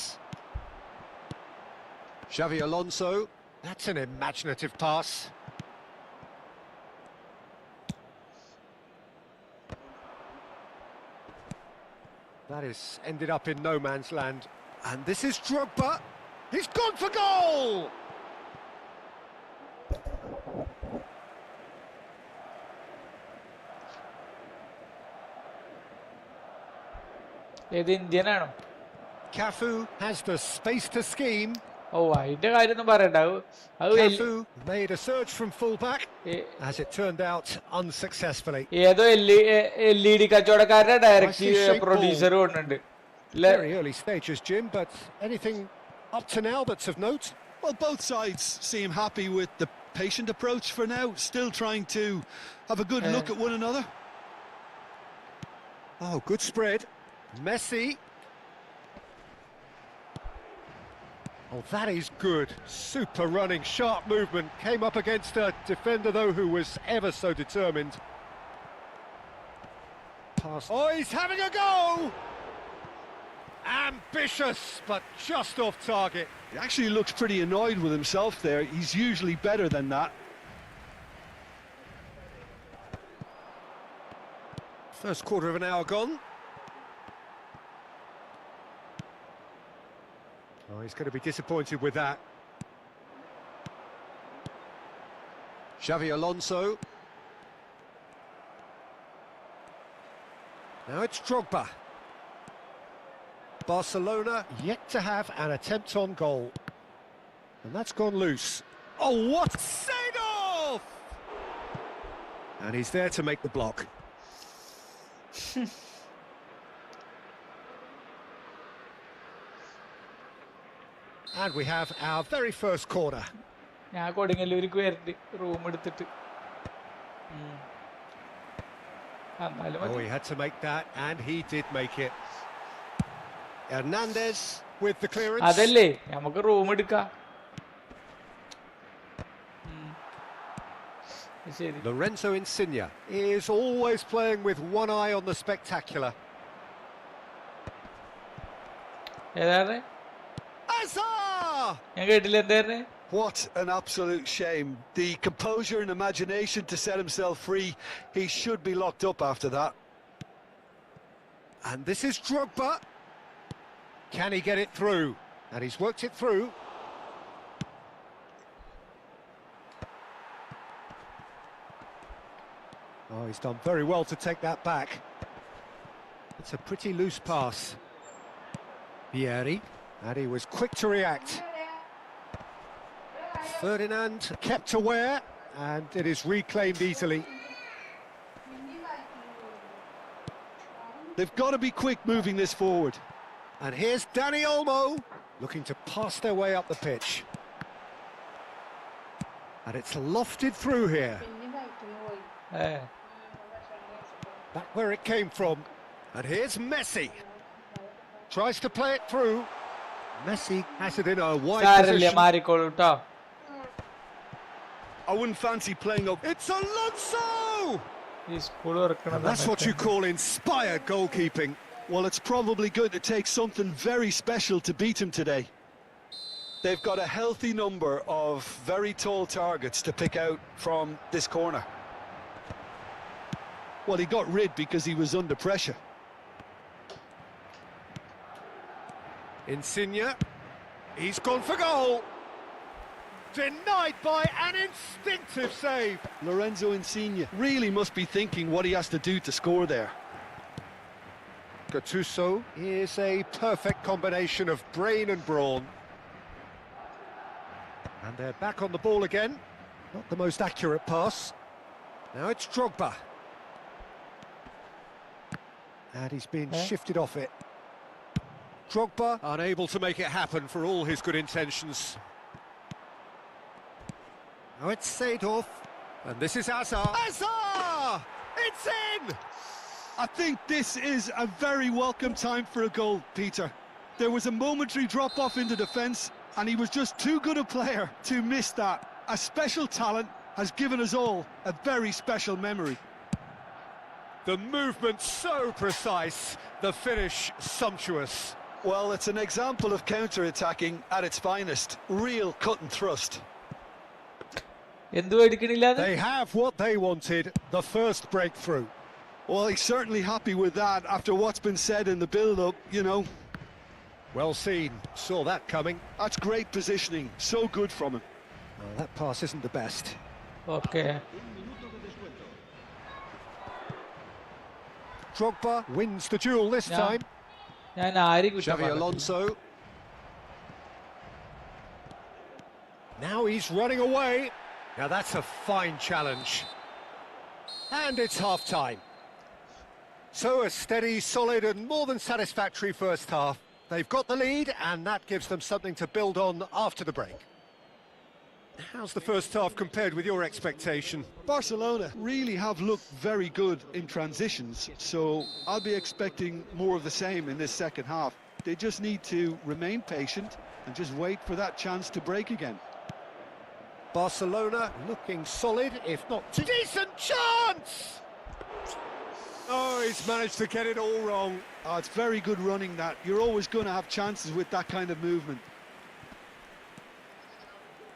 Xavi Alonso. That's an imaginative pass. That is ended up in no man's land. And this is Drogba. He's gone for goal! ഇന്ത്യനാണോ? Cafu has the space to scheme. അതിന്റെ കാര്യമൊന്നും പറയണ്ട. Cafu made a surge from fullback, as it turned out unsuccessfully. ഏതോ LED കച്ചവടക്കാരുടെ directive producer കൊണ്ടുണ്ട്. Very early stages, Jim, but anything up to now that's of note? Well, both sides seem happy with the patient approach for now, still trying to have a good look at one another. Oh, good spread. Messi. Oh, that is good. Super running, sharp movement. Came up against a defender, though, who was ever so determined. Pass. Oh, he's having a go! Ambitious, but just off target. He actually looks pretty annoyed with himself there. He's usually better than that. First quarter of an hour gone. Oh, he's going to be disappointed with that. Xavi Alonso. Now it's Drogba. Barcelona yet to have an attempt on goal. And that's gone loose. Oh, what send-off! And he's there to make the block. And we have our very first corner. ഞാൻ കൊടുങ്ങല്ലൂർക്ക് വരണ്ട് room എടുത്തിട്ട്. Oh, he had to make that, and he did make it. Hernandez with the clearance. അതല്ലേ നമുക്ക് room എടുക്കാം. ശരി. Lorenzo Insigne is always playing with one eye on the spectacular. ഏതാണ്? ഞാൻ കേട്ടില്ല എന്തായിരുന്നു? What an absolute shame. The composure and imagination to set himself free. He should be locked up after that. And this is Drogba. Can he get it through? And he's worked it through. Oh, he's done very well to take that back. It's a pretty loose pass. Vieri, and he was quick to react. Ferdinand kept aware, and it is reclaimed easily. They've got to be quick moving this forward. And here's Dani Olmo, looking to pass their way up the pitch. And it's lofted through here. Back where it came from. And here's Messi. Tries to play it through. Messi has it in a wide position. I wouldn't fancy playing up. It's Alonso! And that's what you call inspired goalkeeping. Well, it's probably going to take something very special to beat him today. They've got a healthy number of very tall targets to pick out from this corner. Well, he got rid because he was under pressure. Insigne, he's gone for goal. Denied by an instinctive save. Lorenzo Insigne really must be thinking what he has to do to score there. Gattuso is a perfect combination of brain and brawn. And they're back on the ball again. Not the most accurate pass. Now it's Drogba. And he's been shifted off it. Drogba unable to make it happen for all his good intentions. Now it's Seedorf, and this is Hazard. Hazard! It's in! I think this is a very welcome time for a goal, Peter. There was a momentary drop-off into defence, and he was just too good a player to miss that. A special talent has given us all a very special memory. The movement so precise, the finish sumptuous. Well, it's an example of counter-attacking at its finest. Real cut and thrust. They have what they wanted, the first breakthrough. Well, he's certainly happy with that after what's been said in the build-up, you know. Well seen, saw that coming. That's great positioning, so good from him. Oh, that pass isn't the best. Okay. Drogba wins the duel this time. Xavi Alonso. Now he's running away. Now that's a fine challenge. And it's half-time. So a steady, solid and more than satisfactory first half. They've got the lead and that gives them something to build on after the break. How's the first half compared with your expectation? Barcelona really have looked very good in transitions, so I'll be expecting more of the same in this second half. They just need to remain patient and just wait for that chance to break again. Barcelona looking solid, if not too decent chance! Oh, he's managed to get it all wrong. Oh, it's very good running that. You're always going to have chances with that kind of movement.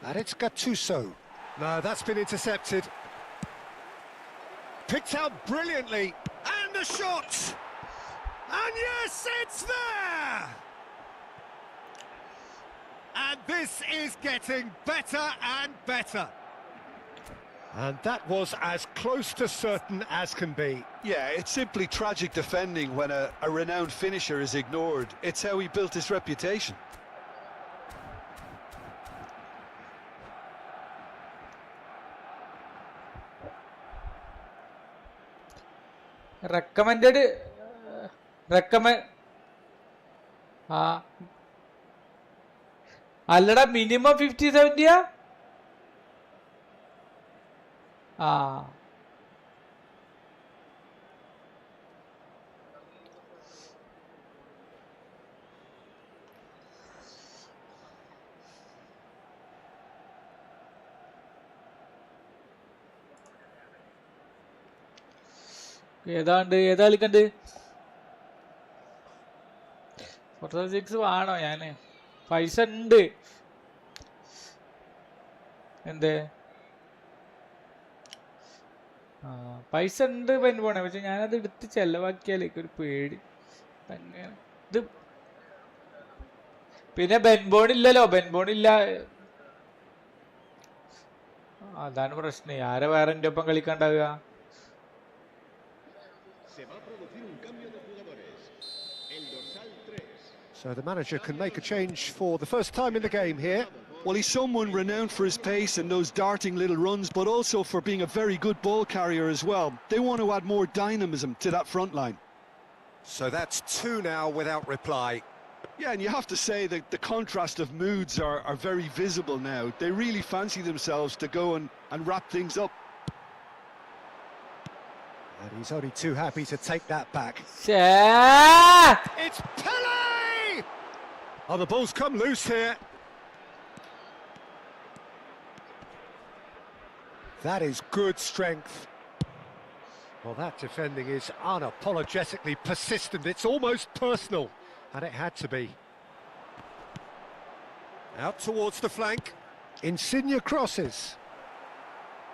And it's Gattuso. No, that's been intercepted. Picked out brilliantly. And the shot! And yes, it's there! And this is getting better and better. And that was as close to certain as can be. Yeah, it's simply tragic defending when a renowned finisher is ignored. It's how he built his reputation. recommended recommend അല്ലടാ minimum 50-70 ഏതാ കളിക്കണ്ട് 46 വേണോ? ഞാന് പൈസ ഉണ്ട്. എന്തേ പൈസ ഉണ്ട് പോണേ, പക്ഷെ ഞാനത് എടുത്ത് ചെലവാക്കിയാലേക്ക് ഒരു പേടി തന്നെ. ഇത് പിന്നെ ബെൻബോൺ ഇല്ലല്ലോ, ബെൻബോൺ ഇല്ല, അതാണ് പ്രശ്നം. ആരെ വേറെ എൻ്റെ ഒപ്പം കളിക്കാണ്ടാവുക? So the manager can make a change for the first time in the game here. Well, he's someone renowned for his pace and those darting little runs, but also for being a very good ball carrier as well. They want to add more dynamism to that front line. So that's 2 now without reply. Yeah, and you have to say that the contrast of moods are very visible now. They really fancy themselves to go and wrap things up. And he's only too happy to take that back. It's Pele! Oh, the ball's come loose here. That is good strength. Well, that defending is unapologetically persistent. It's almost personal, and it had to be. Out towards the flank. Insigne crosses.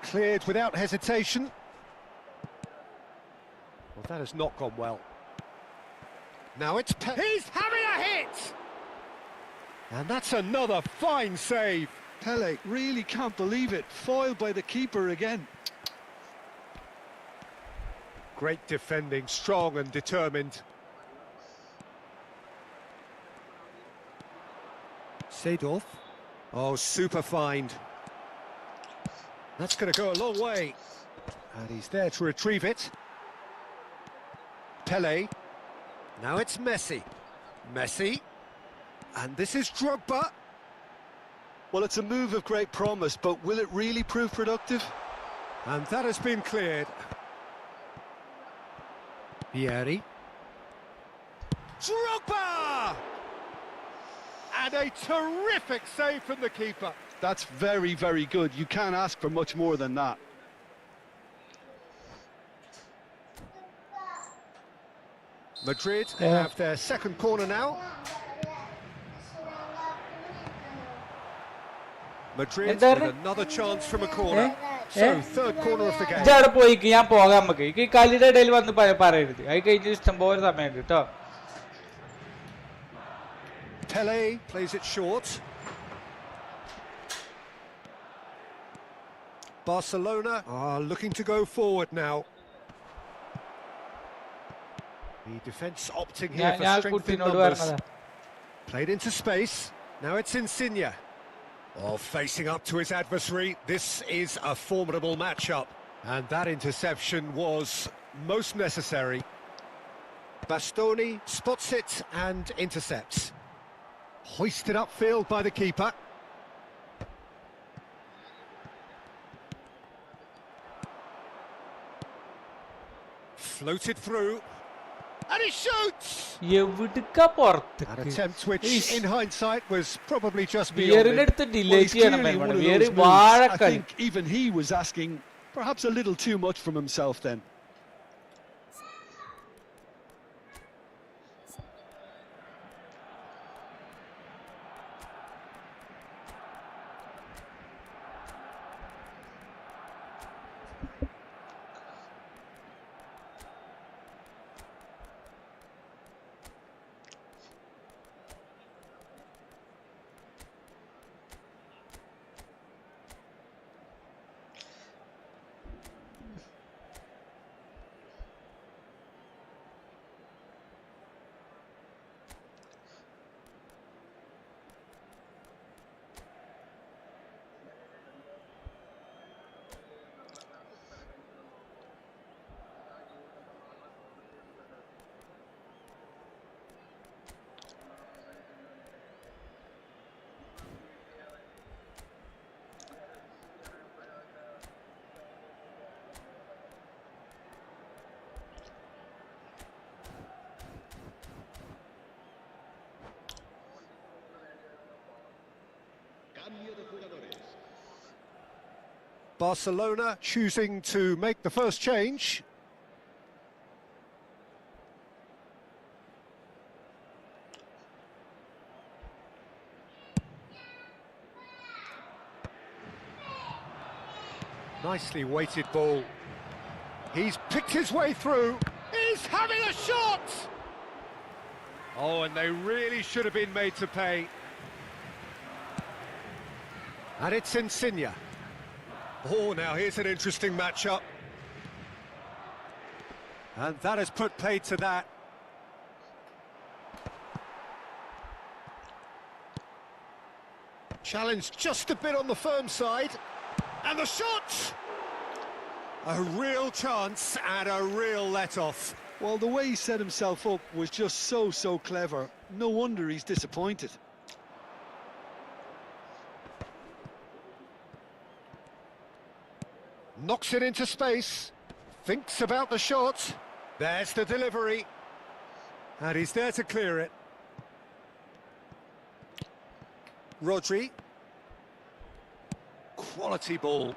Cleared without hesitation. Well, that has not gone well. Now it's he's having a hit! And that's another fine save. Pele really can't believe it. Foiled by the keeper again. Great defending, strong and determined. Seedorf. Oh, super find. That's going to go a long way. And he's there to retrieve it. Pele. Now it's Messi. Messi. And this is Drogba. Well, it's a move of great promise, but will it really prove productive? And that has been cleared. Vieri. Drogba! And a terrific save from the keeper. That's very, very good. You can't ask for much more than that. Madrid have their second corner now. Madrid with another chance from a corner. So, third corner of the game. ഇതവിടെ പോയിക്ക്, ഞാൻ പോകാം. നമുക്ക് ഈ കളിയുടെ ഇടയിൽ വന്ന് പറയരുത്. അത് കഴിഞ്ഞ് ഇഷ്ടം പോലെ സമയമുണ്ട് കേട്ടോ. Pele plays it short. Barcelona are looking to go forward now. The defence opting here for strength in numbers. Played into space. Now it's Insigne. Oh, facing up to his adversary. This is a formidable matchup. And that interception was most necessary. Bastoni spots it and intercepts. Hoisted upfield by the keeper. Floated through. And he shoots! An attempt which, in hindsight, was probably just beyond him. Well, he's clearly one of those moves. I think even he was asking perhaps a little too much from himself then. Cambio de jugadores. Barcelona choosing to make the first change. Nicely weighted ball. He's picked his way through. He's having a shot! Oh, and they really should have been made to pay. And it's Insigne. Oh, now here's an interesting matchup. And that has put paid to that. Challenge just a bit on the firm side. And the shot! A real chance and a real let-off. Well, the way he set himself up was just so clever. No wonder he's disappointed. Knocks it into space. Thinks about the shot. There's the delivery. And he's there to clear it. Rodri. Quality ball.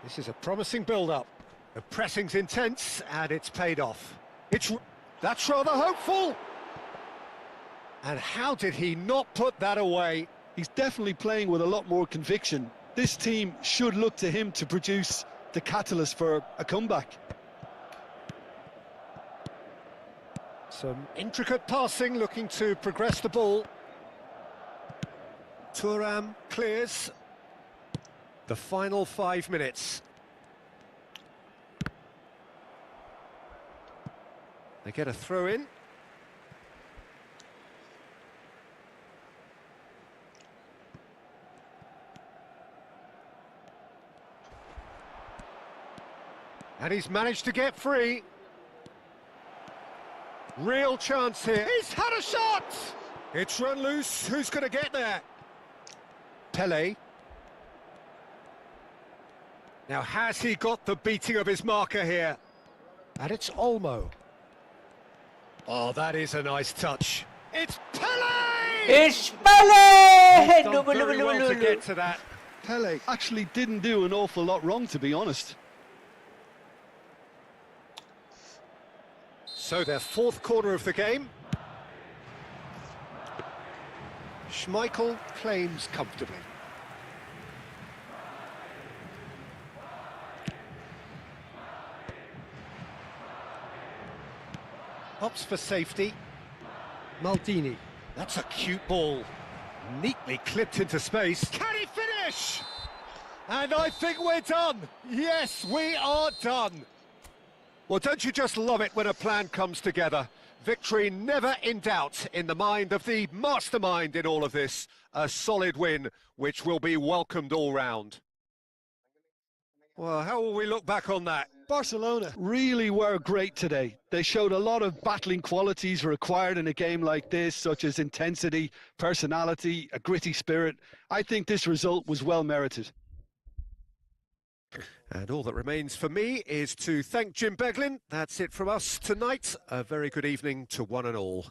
This is a promising build-up. The pressing's intense, and it's paid off. That's rather hopeful. And how did he not put that away? He's definitely playing with a lot more conviction. This team should look to him to produce the catalyst for a comeback. Some intricate passing, looking to progress the ball. Thuram clears. The final 5 minutes. They get a throw in. And he's managed to get free. Real chance here. He's had a shot! It's run loose. Who's going to get there? Pele. Now, has he got the beating of his marker here? And it's Olmo. Oh, that is a nice touch. It's Pele! It's Pele! Done very well to get to that. Pele actually didn't do an awful lot wrong, to be honest. So their fourth corner of the game. Schmeichel claims comfortably. Opts for safety. Maldini. That's a cute ball. Neatly clipped into space. Can he finish? And I think we're done. Yes, we are done. Well, don't you just love it when a plan comes together? Victory never in doubt in the mind of the mastermind in all of this. A solid win, which will be welcomed all round. Well, how will we look back on that? Barcelona really were great today. They showed a lot of battling qualities required in a game like this, such as intensity, personality, a gritty spirit. I think this result was well merited. And all that remains for me is to thank Jim Beglin. That's it from us tonight. A very good evening to one and all.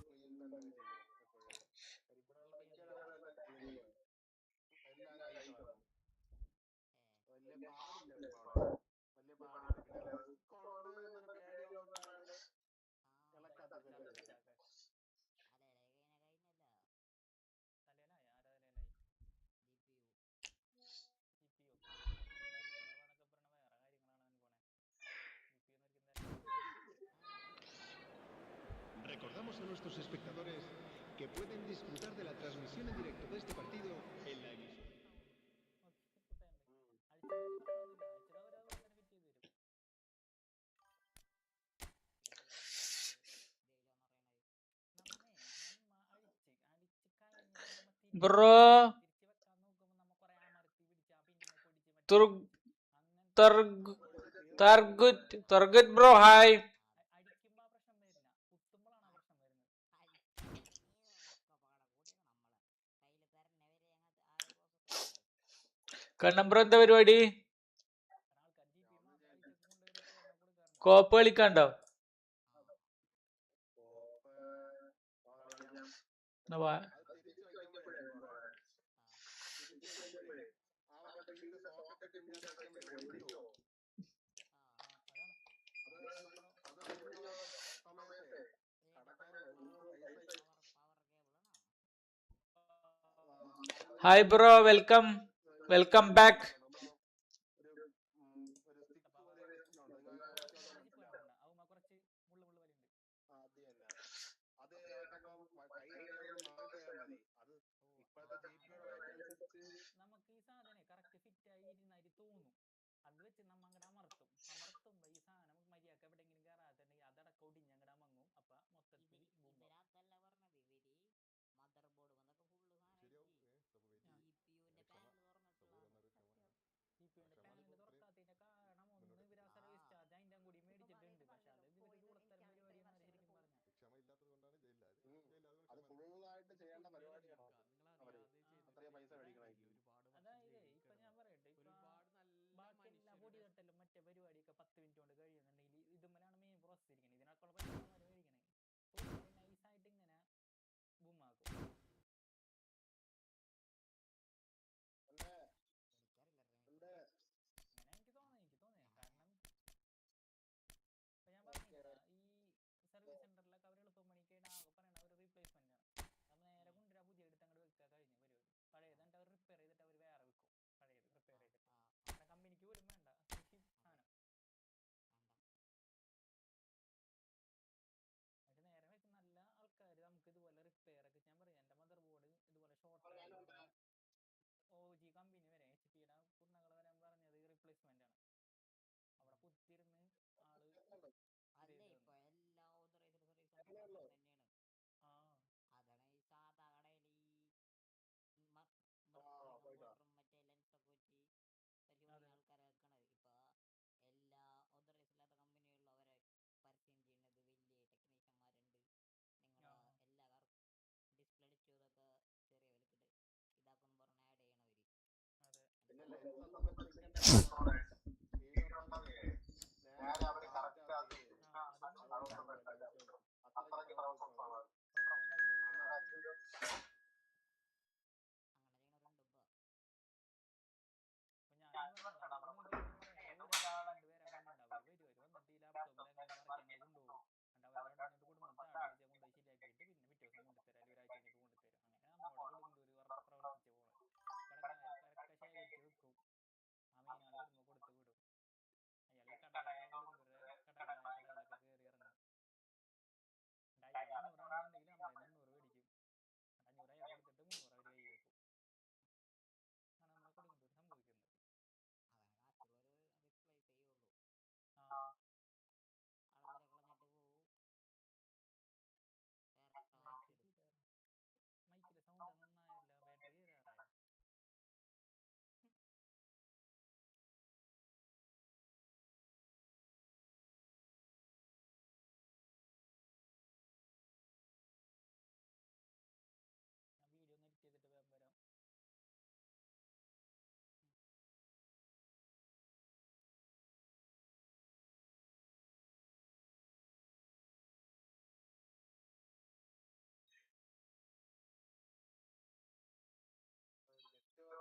Recordamos a nuestros espectadores que pueden disfrutar de la transmisión en directo de este partido en la emisora. Bro, Turgut bro, hi. കണ്ണമ്പ്രോ എന്താ പരിപാടി? കോപ്പ് കളിക്കാണ്ടോ? Hi bro, welcome back. നമുക്ക് ഈ സാധനം correct fit ആയി ഇരുന്നായി തോന്നും. അത് വെച്ച് നമ്മ അങ്ങടെ അമർത്തുമ്പോ ഈ സാധനം മര്യാദക്ക് എവിടെയെങ്കിലും കയറാത്തുണ്ടെങ്കിൽ അതടക്കം ഒടിഞ്ഞ് അങ്ങടെ അമങ്ങും. അപ്പൊ മൊത്തത്തിൽ ഇതിനകത്തല്ല പറഞ്ഞത് ഇവര് മദർ ബോർഡ് വന്നൊക്കെ ഫുള്ള് സിപിയുവിന്റെ പാനൽ സിപിയുന്റെ പാനൽ തുറക്കാത്തതിന്റെ കാരണം ഒന്ന് ഇവര് ആ സർവീസ് ചാർജ് അതിന്റെ കൂടി മേടിച്ചിട്ടുണ്ട്. പക്ഷെ അത് ഇവര് കൂടത്തരം പരിപാടിയാണ് ശരിക്കും പറഞ്ഞാൽ. അതായത് ഇപ്പൊ ഞാൻ പറയട്ടെ, ഇപ്പൊ ബാക്കി എല്ലാ പൊടി തട്ടലും മറ്റേ പരിപാടിയൊക്കെ 10 മിനിറ്റ് കൊണ്ട് കഴിയുന്നുണ്ടെങ്കിൽ ഇതുമ്മലാണ് മെയിൻ പ്രോസസ് ഇരിക്കുന്നത്. ഇതിനൊക്കെയുള്ള പൈസ മേടിക്കണേ നൈസായിട്ട് ഇങ്ങനെ ബൂമാക്കും. അങ്ങനെ എനിക്ക് തോന്നിയത്. കാരണം ഇപ്പൊ ഞാൻ പറഞ്ഞില്ല, ഈ സർവീസ് സെന്ററിലൊക്കെ അവർ എളുപ്പം പണിക്കാണ് ആകെ പറയണ ഒരു റീപ്ലേസ്മെന്റ് ആണ്. നമ്മൾ നേരെ കൊണ്ടുവരാ പുതിയ എടുത്ത് അങ്ങോട്ട് വെക്കുക, കഴിഞ്ഞ പരിപാടി. പഴയത് എന്നിട്ട് അവർ റിപ്പയർ ചെയ്തിട്ട് അവർ വേറെ വെക്കും. പഴയത് റിപ്പയർ ചെയ്തിട്ട് കാരണം കമ്പനിക്ക് പോലും വേണ്ട സാധനം. പക്ഷെ നേരെ വെച്ച് നല്ല ആൾക്കാർ നമുക്ക് ഇതുപോലെ റിപ്പയർ ഒക്കെ. ഞാൻ പറയാം, എൻ്റെ മദർ ബോർഡ് ഇതുപോലെ ഷോർട്ട് OG കമ്പനി വരെ HP-യുടെ കുണ്ണകൾ വരാൻ പറഞ്ഞത് റീപ്ലേസ്മെന്റ് ആണ്. അവിടെ കുത്തിരുന്ന് ആള് അല്ലേ ഇപ്പൊ എല്ലാ ഓതറൈസ്ഡ് സർവീസ് സെന്ററിലും തന്നെയാണ്. അതാണ് ഈ സാധാ കടയിൽ ഈ മോട്ടറും മറ്റേ ലെൻസൊക്കെ വെച്ച് പരിശോധിക്കുന്ന ആൾക്കാരെ വെക്കണത്. ഇപ്പൊ എല്ലാ ഓതറൈസ് ഇല്ലാത്ത കമ്പനികളിലും അവരെ പരസ്യം ചെയ്യുന്നത് വലിയ ടെക്നീഷ്യന്മാരുണ്ട്. നിങ്ങളെ എല്ലാ ഡിസ്പ്ലേ അടിച്ചു ഇതൊക്കെ ചെറിയ വിലക്കിട്ട് ഇതാക്കും പറഞ്ഞ് ആഡ് ചെയ്യണവര്. വന്നിട്ട് ഈ ലാപ്ടോപ്പിലൊക്കെ വർക്ക് ഞങ്ങൾ കൊണ്ടുപോകും. എന്നിട്ട് അവരുടെ അവിടെ കുടുംബത്തെ ആഴ്ച കൊണ്ടുപോയി ശരിയാക്കിയിട്ട് പിന്നെ പിറ്റേ ദിവസം കൊണ്ടുതരാം, അല്ലെങ്കിൽ ഒരാഴ്ച കഴിഞ്ഞിട്ട് കൊണ്ടുതരും. അങ്ങനെ നമ്മളോട് കൊടുക്കൊണ്ടൊരു പ്രവർത്തിച്ച് പോകണം. കടക്കെ ശേഖരിച്ച് വെക്കും. ആ മീനാൾ വരുമ്പോൾ കൊടുത്ത് വിടും. അയാൾ ഈ കടകളൊക്കെ കൊടുക്കൊണ്ടൊരു കടകളൊക്കെ കയറി ഇറങ്ങും. അയാൾ 500 നമ്മളെ 800 മേടിക്കും. 500 അയാൾ കൊടുത്തിട്ട് 300 അവർ കൈ വെക്കും. ആണ് നമ്മളെ കൊടുക്കൊണ്ടൊരു സംഭവിക്കുന്നത്. അതാണ് കാശുള്ളവർ റിപ്ലേസ് ചെയ്യുള്ളൂ. ആളുകളെ കളഞ്ഞിട്ട് പോവും.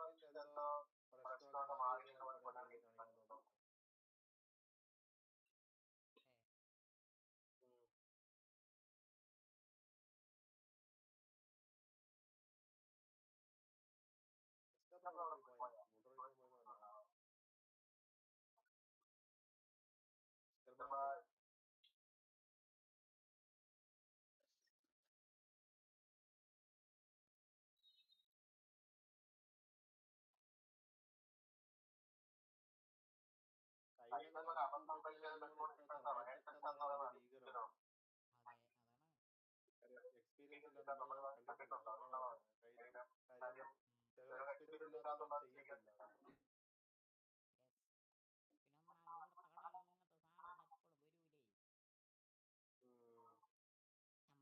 മൈക്കിലെ സൗണ്ട് നന്നായല്ല, ബാറ്ററി കയറാറായോ? ഞാൻ വീഡിയോ ഒന്ന് എഡിറ്റ് ചെയ്തിട്ട് വരാം. പിന്നെ ഒന്നാമത് ഇവിടുത്തെ കടയിലൊന്നും ഇങ്ങനത്തെ സാധനങ്ങൾ എപ്പോഴും വരൂലേ.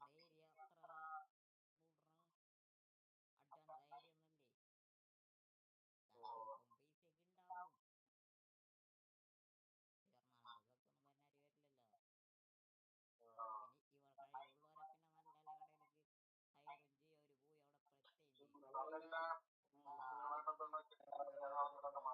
നമ്മുടെ ഏരിയ അത്ര കൂടറിന് അഡ്വാൻസ് ഏരിയ ഒന്നുമില്ലേ. അല്പം പൈസയൊക്കെ ഉണ്ടാവും. എറണാകുളത്തൊക്കെ ഒന്നും വന്നാരി വരില്ലല്ലോ. പിന്നെ ഇവ കഴിവുള്ളവരെ പിന്നെ നല്ല നല്ല കടയിലേക്ക് ഹയറും ചെയ്യും. അവർ പോയി അവിടെ എത്തുകയും ചെയ്യും.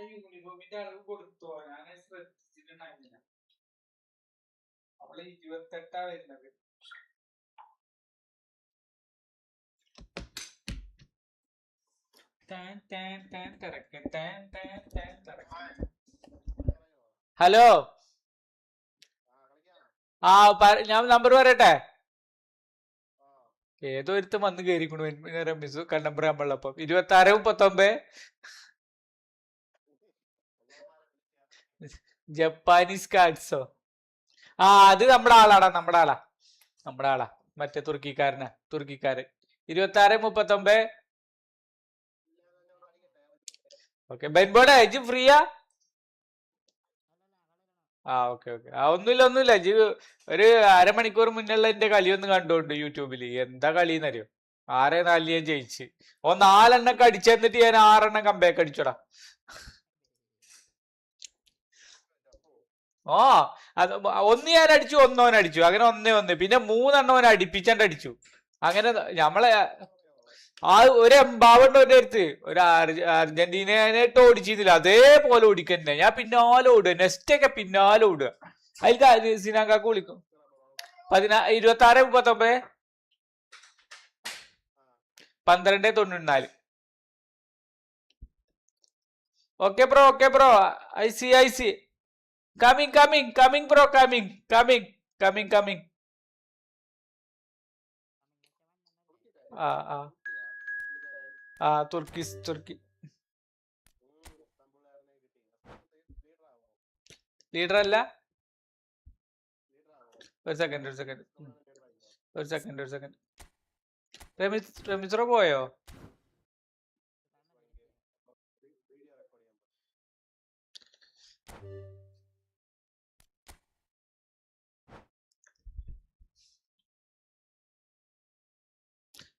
യൂണിഫോമിന്റെ അളവ് കൊടുത്തോ? ഞാൻ ശ്രദ്ധിച്ചിട്ടുണ്ടായിരുന്നില്ല. അവള് 28 വരുന്നത്. ഹലോ, ആ ഞാൻ നമ്പർ പറയട്ടെ. ഏതോ ഒരുത്തും വന്ന് കയറിക്കണു റമീസ് നമ്പർ നമ്മളപ്പം 2639 ജപ്പാനീസ് കാർഡ്സോ. ആ അത് നമ്മുടെ ആളാടാ, നമ്മുടെ ആളാ മറ്റേ തുർക്കിക്കാരൻ 2639. ഓക്കെ ബെൻബോടെ ഇജ് ഫ്രീയാ? ആ ഓക്കെ ആ ഒന്നുമില്ല ഇജ് ഒരു അരമണിക്കൂർ മുന്നുള്ള എന്റെ കളി ഒന്ന് കണ്ടോണ്ട് യൂട്യൂബില്. എന്താ കളിന്നറിയോ? 6-4 ഞാൻ ജയിച്ച്. 4 എണ്ണൊക്കെ അടിച്ചെന്നിട്ട് ഞാൻ 6 എണ്ണം കമ്പാക്ക് അടിച്ചോടാ. അത് ഒന്ന് ഞാൻ അടിച്ചു, ഒന്നോൻ അടിച്ചു, അങ്ങനെ 1-1. പിന്നെ 3 എണ്ണം ഓൻ അടിപ്പിച്ചാണ്ട് അടിച്ചു. അങ്ങനെ നമ്മളെ ആ ഒരു എംബാവുണ്ട് ഓന്റെ അടുത്ത്. ഒരു അർജന്റീനയായിട്ട് ഓടിച്ചിരുന്നില്ല, അതേപോലെ ഓടിക്കന്നെ. ഞാൻ പിന്നാലെ ഓടുക, നെക്സ്റ്റ് ഒക്കെ പിന്നാലെ ഓടുക. അതിൽ സിനാങ്കാക്ക് വിളിക്കും. 26-39 12-94. Okay bro I see coming bro, coming. തുർക്കി ലീഡർ അല്ല. ഒരു സെക്കൻഡ് റമീസ് പോയോ?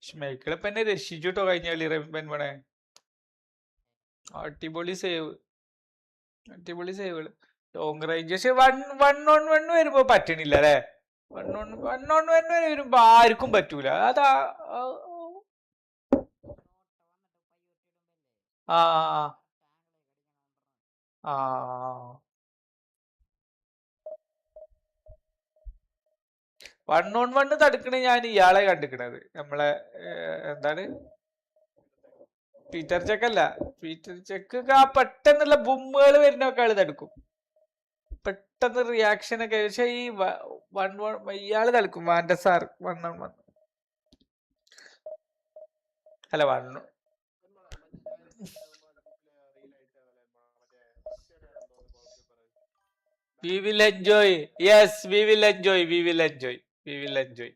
ഷ്മൈക്കിളിപ്പ എന്നെ രക്ഷിച്ചുട്ടോ കഴിഞ്ഞ കളി. റെമ്പനെ അടിപൊളി സേവുകള് ലോങ് റേഞ്ച്. പക്ഷെ 1-on-1 വരുമ്പോ പറ്റണില്ല അല്ലെ. 1-on-1 വരുമ്പോ ആർക്കും പറ്റൂല. അതാ ആ 1-on-1 തടുക്കണ ഞാൻ ഇയാളെ കണ്ടിക്കണത്. നമ്മളെ എന്താണ് പീറ്റർ ചെക്ക് ആ പെട്ടെന്നുള്ള ബുമ്മുകൾ വരുന്നൊക്കെ ആള് തടുക്കും, പെട്ടെന്ന് റിയാക്ഷൻ ഒക്കെ. പക്ഷെ ഈ ഇയാള് തടുക്കും. മാൻഡസാർ 1-on-1 അല്ല വണ്ണു we will enjoy. Yes, we will enjoy. We will enjoy. We will enjoy.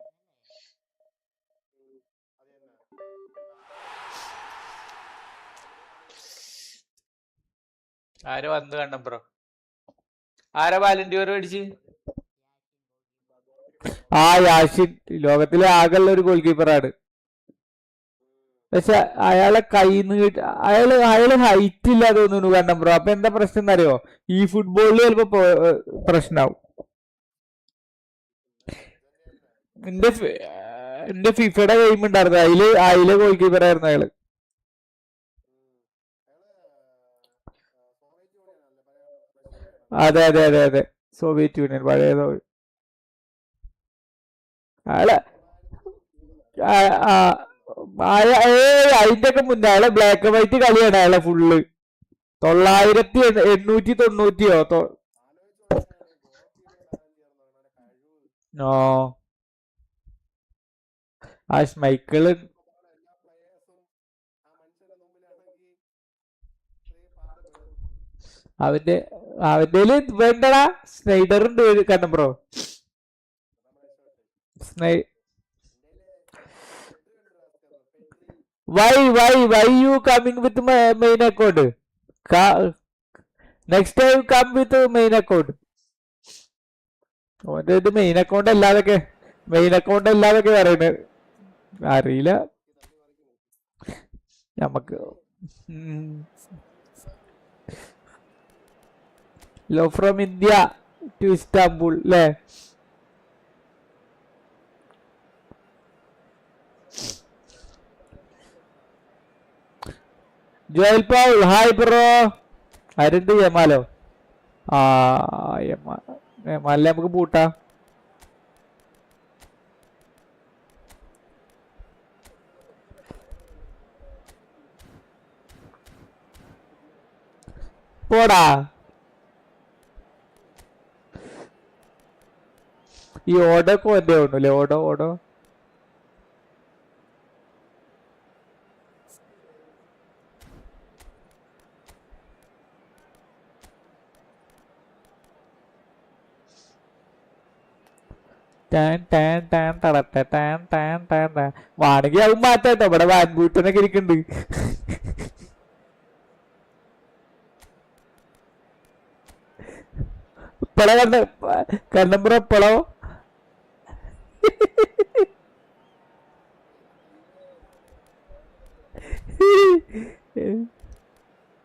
ആരെ വന്ന് കണ്ണം ബ്രോ? ആരാ വാലന്റിയർ മേടിച്ച്? ആ യാഷിൻ ലോകത്തിലെ ആകെയുള്ള ഒരു ഗോൾ കീപ്പറാണ്. പക്ഷെ അയാളെ കയ്യിൽ അയാള് ഹൈറ്റ് ഇല്ല തോന്നുന്നു കണ്ണം ബ്രോ. അപ്പൊ എന്താ പ്രശ്നം എന്നറിയോ? ഈ ഫുട്ബോളിൽ ചിലപ്പോ പ്രശ്നാവും. എന്റെ ഫിഫയുടെ ഗെയിം ഉണ്ടായിരുന്നു, അതിലെ ഗോൾ കീപ്പർ ആയിരുന്നു അയാള്. അതെ അതെ അതെ അതെ, സോവിയറ്റ് യൂണിയൻ പഴയ അയാളെ അതിന്റെ ഒക്കെ മുന്നേ അയാളെ ബ്ലാക്ക് ആൻഡ് വൈറ്റ് കളിയാണ് അയാളെ ഫുള്ള്. 9890 ആ മൈക്കിള് അവന്റെ വേണ്ടടാ. സ്നൈഡർ ഉണ്ട് കണ്ണം bro. Why you coming with my main account? Next time come with main account. ഓന്റെ ഇത് മെയിൻ അക്കൗണ്ട് അല്ലാതൊക്കെ പറയുന്നത് അറിയില്ല നമുക്ക്. ലോ ഫ്രം ഇന്ത്യ ടു ഇസ്താംബുൾ അല്ലേ? Joel Paul hi bro. ആരുണ്ട്? യമാലോ? ആ യമാലിനെ നമുക്ക് പൂട്ടാ. പോടാ. ഈ ഓടൊക്കെ ഒറ്റ ഉണ്ടല്ലേ? ഓടോ വാണെങ്കിൽ അത് മാറ്റാട്ടോ. ഇവിടെ വാൻബൂട്ടനൊക്കെ ഇരിക്കുന്നുണ്ട്. ഇപ്പളോ കണ്ണമ്പുറം ഇപ്പളോ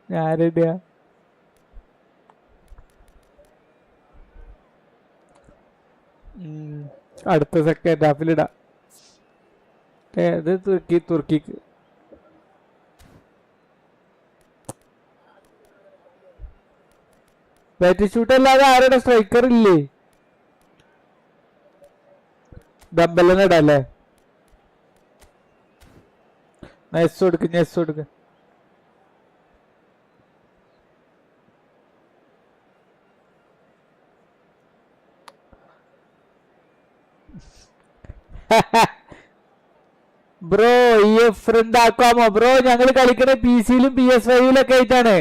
ഞാനിടാ. അടുത്ത സെക്കൻഡ് ഹാഫിലിടാം. ഇത് തുർക്കിക്ക് ബാറ്റ് ഷൂട്ട് അല്ലാതെ ആരുടെ സ്ട്രൈക്കർ ഇല്ലേ? ഡംബലിനെ ഇടല്ലേ? നെസ് കൊടുക്ക്. ബ്രോ ഈ ഫ്രണ്ട് ആക്കാമോ ബ്രോ? ഞങ്ങൾ കളിക്കണ PC-യിലും PS5-ലൊക്കെ ആയിട്ടാണ്.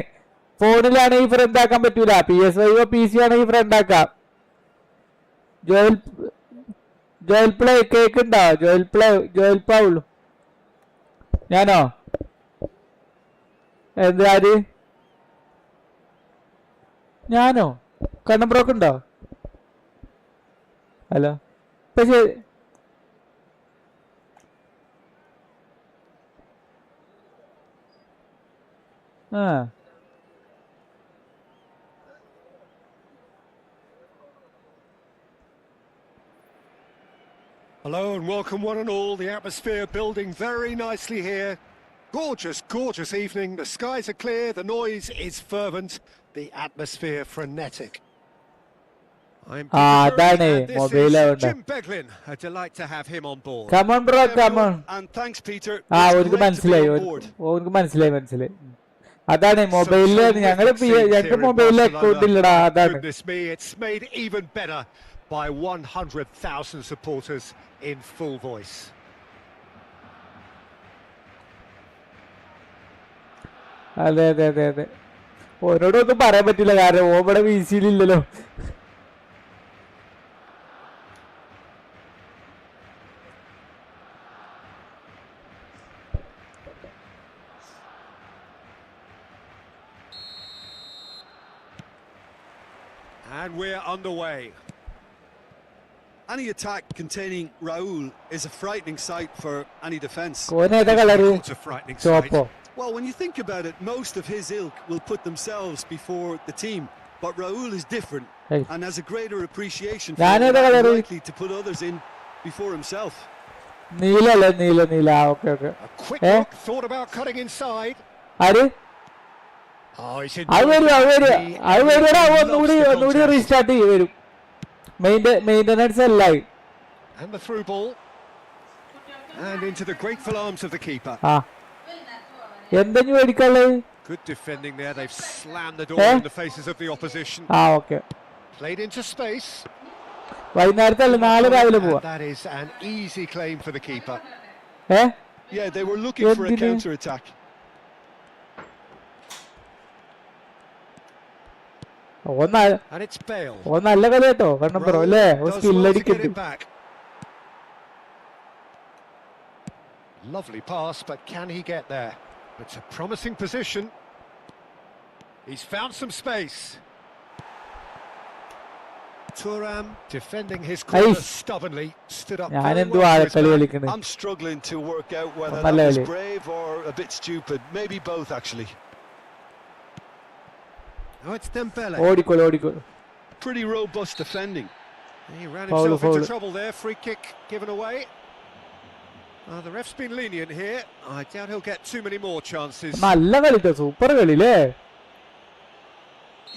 ഫോണിലാണെങ്കിൽ ഫ്രണ്ട് ആക്കാൻ പറ്റൂല. PS5 PC ആണെങ്കിൽ ഫ്രണ്ട് ആക്കാം. ജോയൽ പ്ലേ കേക്കുണ്ടോ? Joel Paul. ഞാനോ? എന്താര്? ഞാനോ? കണ്ണബ്രോക്ക് ഉണ്ടോ? ഹലോ. പക്ഷേ Hello and welcome one and all. The atmosphere building very nicely here. Gorgeous evening. The skies are clear, the noise is fervent, the atmosphere frenetic. I'm Peter and this is Jim Beglin. A delight to have him on board. Come on bro, come on. And thanks Peter. ഓർക്ക് മനസ്സിലായി. അതാണ് മൊബൈലില് ഞങ്ങള് ഞങ്ങൾക്ക് മൊബൈലിൽ account ഇല്ലടാ. അതാണ്. Goodness me, it's made even better by 100,000 supporters in full voice. അതെ അതെ അതെ അതെ. ഓനോടൊന്നും പറയാൻ പറ്റില്ല, കാരണം ഓവിടെ വീശിയിലില്ലല്ലോ. And we're underway. Any attack containing Raul is a frightening sight for any defence. ഓനേതാ colour? It's a frightening sight. ചോപ്പോ? Well, when you think about it, most of his ilk will put themselves before the team. But Raul is different Hey. and has a greater appreciation for ഞാനേതാ it and colour? likely to put others in before himself. നീലല്ലേ? നീല. Okay okay. A quick Eh? look, thought about cutting inside. ആര്? Oh, he's അത് enjoyed വരുവാ. He വരുവാ. loves ഒന്നുകൂടി the contest. Restart ചെയ്യും വരും. Maintenance അല്ലായി. And the through ball. And into the grateful arms of the keeper. ആ എന്തെങ്കിലും മേടിക്കാനുള്ളത്? Good defending there. They've slammed the door Eh? in the faces of the opposition. ആ okay. Played into space. വൈകുന്നേരത്തല്ല, നാളെ രാവിലെ And പോവാ. that is an easy claim for the keeper. Yeah, they were looking for a എന്തിന്? counter-attack. And it's Bale. ഓ നല്ല കളി കേട്ടോ, കാരണം പറ അല്ലേ, ഓ Does well to get സ്കില്ലടിക്കുന്നുണ്ട്. it back. Lovely pass, but can he get there? It's a promising position. He's found some space. Thuram defending his corner Aish. stubbornly, stood up ഞാൻ very എന്തു well for his ആഴക്കളി man. കളിക്കണേ. I'm struggling to work out whether നല്ല that was കളി. brave or a bit stupid. Maybe both, actually. Oh, it's Dembele. ഓടിക്കോളൂ. Pretty robust defending. He ran Foul, himself foul. into trouble there. Free kick given away. The ref's been lenient here. I doubt he'll get too many more chances. നല്ല കളിട്ടോ, super കളിയില്ലേ?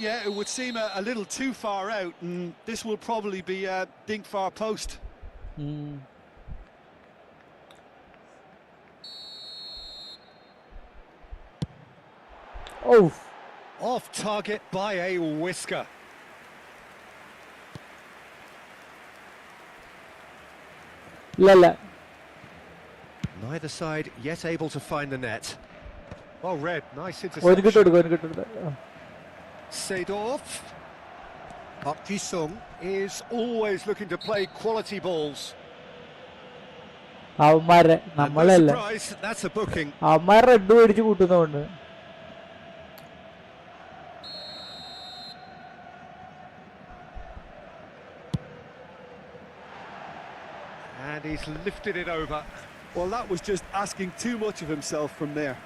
Yeah, it would seem a little too far out, and this will probably be a dink far post. Oh Off target by a whisker. ഇല്ലല്ല. Neither side yet able to find the net. Well read, nice ഓന് interception. കിട്ടും. Seedorf. Park Ji-sung is always looking to play quality balls. അവന്മാരെ And no നമ്മളല്ല, surprise, that's a booking. അവന്മാർ red മേടിച്ച് കൂട്ടുന്നതുകൊണ്ട്. And he's lifted it over. Well, that was just asking too much of himself from there.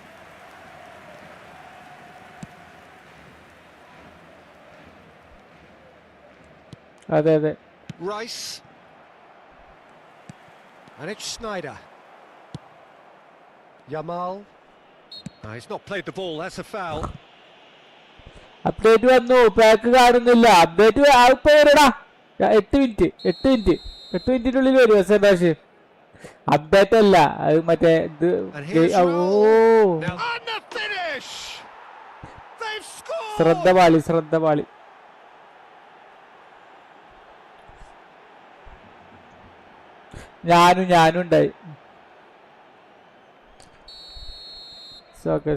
അതെ. Rice. And it's Snyder. Yamal. He's not played the ball, that's a foul. Update വന്നു, pack കാണുന്നില്ല. Update ഇപ്പൊ വരടാ. 8 മിനിറ്റിനുള്ളിൽ വരും. സെബാഷ് update അല്ല, അത് മറ്റേ ഇത്. And here's oh Raul. Now on the finish. They've scored. ശ്രദ്ധ പാളി. ഞാനും ഉണ്ടായി. Soccer.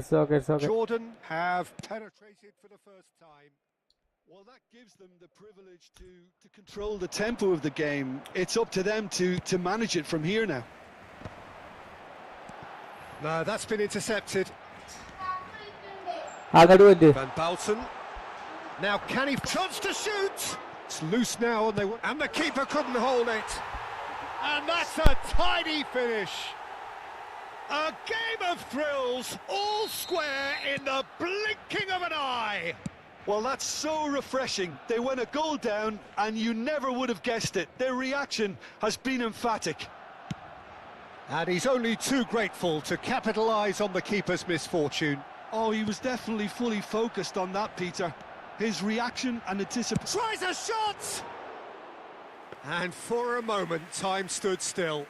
Jordan have penetrated for the first time. Well, that gives them the privilege to control the tempo of the game. It's up to them to manage it from here now. No, that's been intercepted. അങ്ങോട്ട് പോയിട്ട് Van Balten. Now can he chance to shoot? It's loose now and the keeper couldn't hold it. And that's a tidy finish. A game of thrills, all square in the blinking of an eye. Well, that's so refreshing. They went a goal down and you never would have guessed it. Their reaction has been emphatic. And he's only too grateful to capitalise on the keeper's misfortune. Oh, he was definitely fully focused on that, Peter. His reaction and anticipation. Tries a shot! And for a moment, time stood still.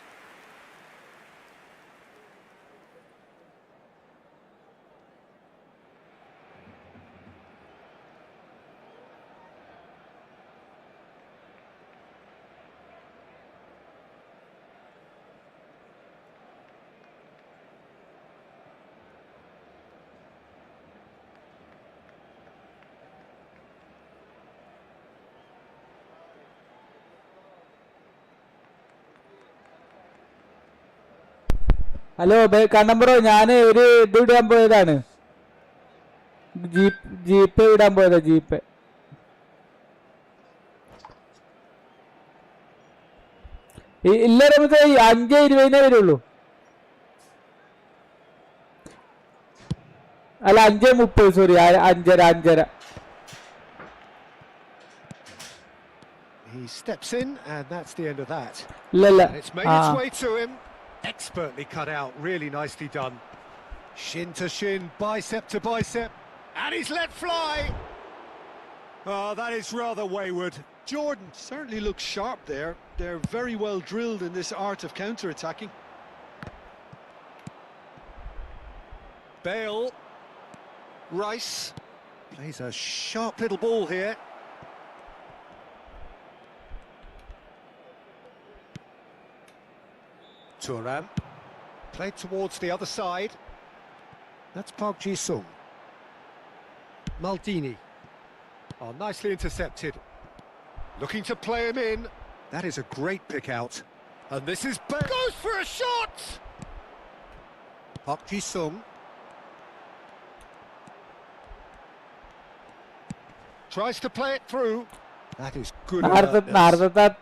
Hello Kannan bro, ഞാൻ ഒരു ഇത് ഇടാൻ പോയതാണ്, jeep ഇടാൻ പോയതാ, jeep. ഇല്ല നമുക്ക് 5:20 വരുള്ളൂ. അല്ല 5:30, sorry 5:30. He steps in, and that's the end of that. ഇല്ല. And it's made its way to him. Expertly cut out, really nicely done. Shin to shin, bicep to bicep, and he's let fly. Oh, that is rather wayward. Jordan certainly looks sharp there. They're very well drilled in this art of counter-attacking. Bale. Rice plays a sharp little ball here. Thuram played towards the other side. That's Park Ji-sung. Maldini. Oh, nicely intercepted. Looking to play him in. That is a great pick out. And this is Bale. Goes for a shot! Park Ji-sung. Tries to play it through. That is good alertness.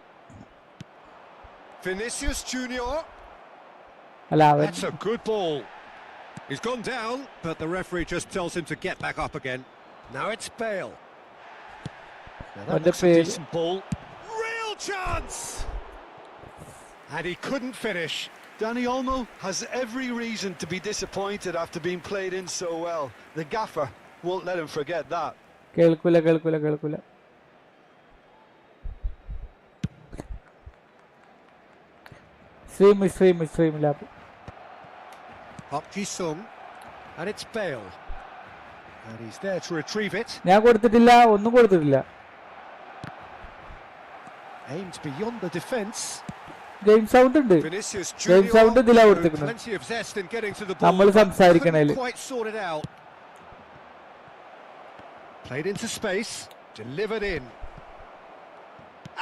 Vinicius Junior. That's a good ball. He's gone down, but the referee just tells him to get back up again. Now it's Bale. Now that looks a decent ball. Real chance! And he couldn't finish. Dani Olmo has every reason to be disappointed after being played in so well. The gaffer won't let him forget that. കേൾക്കൂല. Stream lap. Park Ji-sung, and it's Bale. And he's there to retrieve it. ഞാൻ കൊടുത്തിട്ടില്ല, ഒന്നും കൊടുത്തിട്ടില്ല. Aimed beyond the defence. Game sound ഉണ്ട്. Vinicius game sound ഇതിലാ Junior, കൊടുത്തിരിക്കുന്നത്. plenty of zest in getting to the ball. നമ്മൾ സംസാരിക്കണേല്. Couldn't quite sort it out. Played into space, delivered in.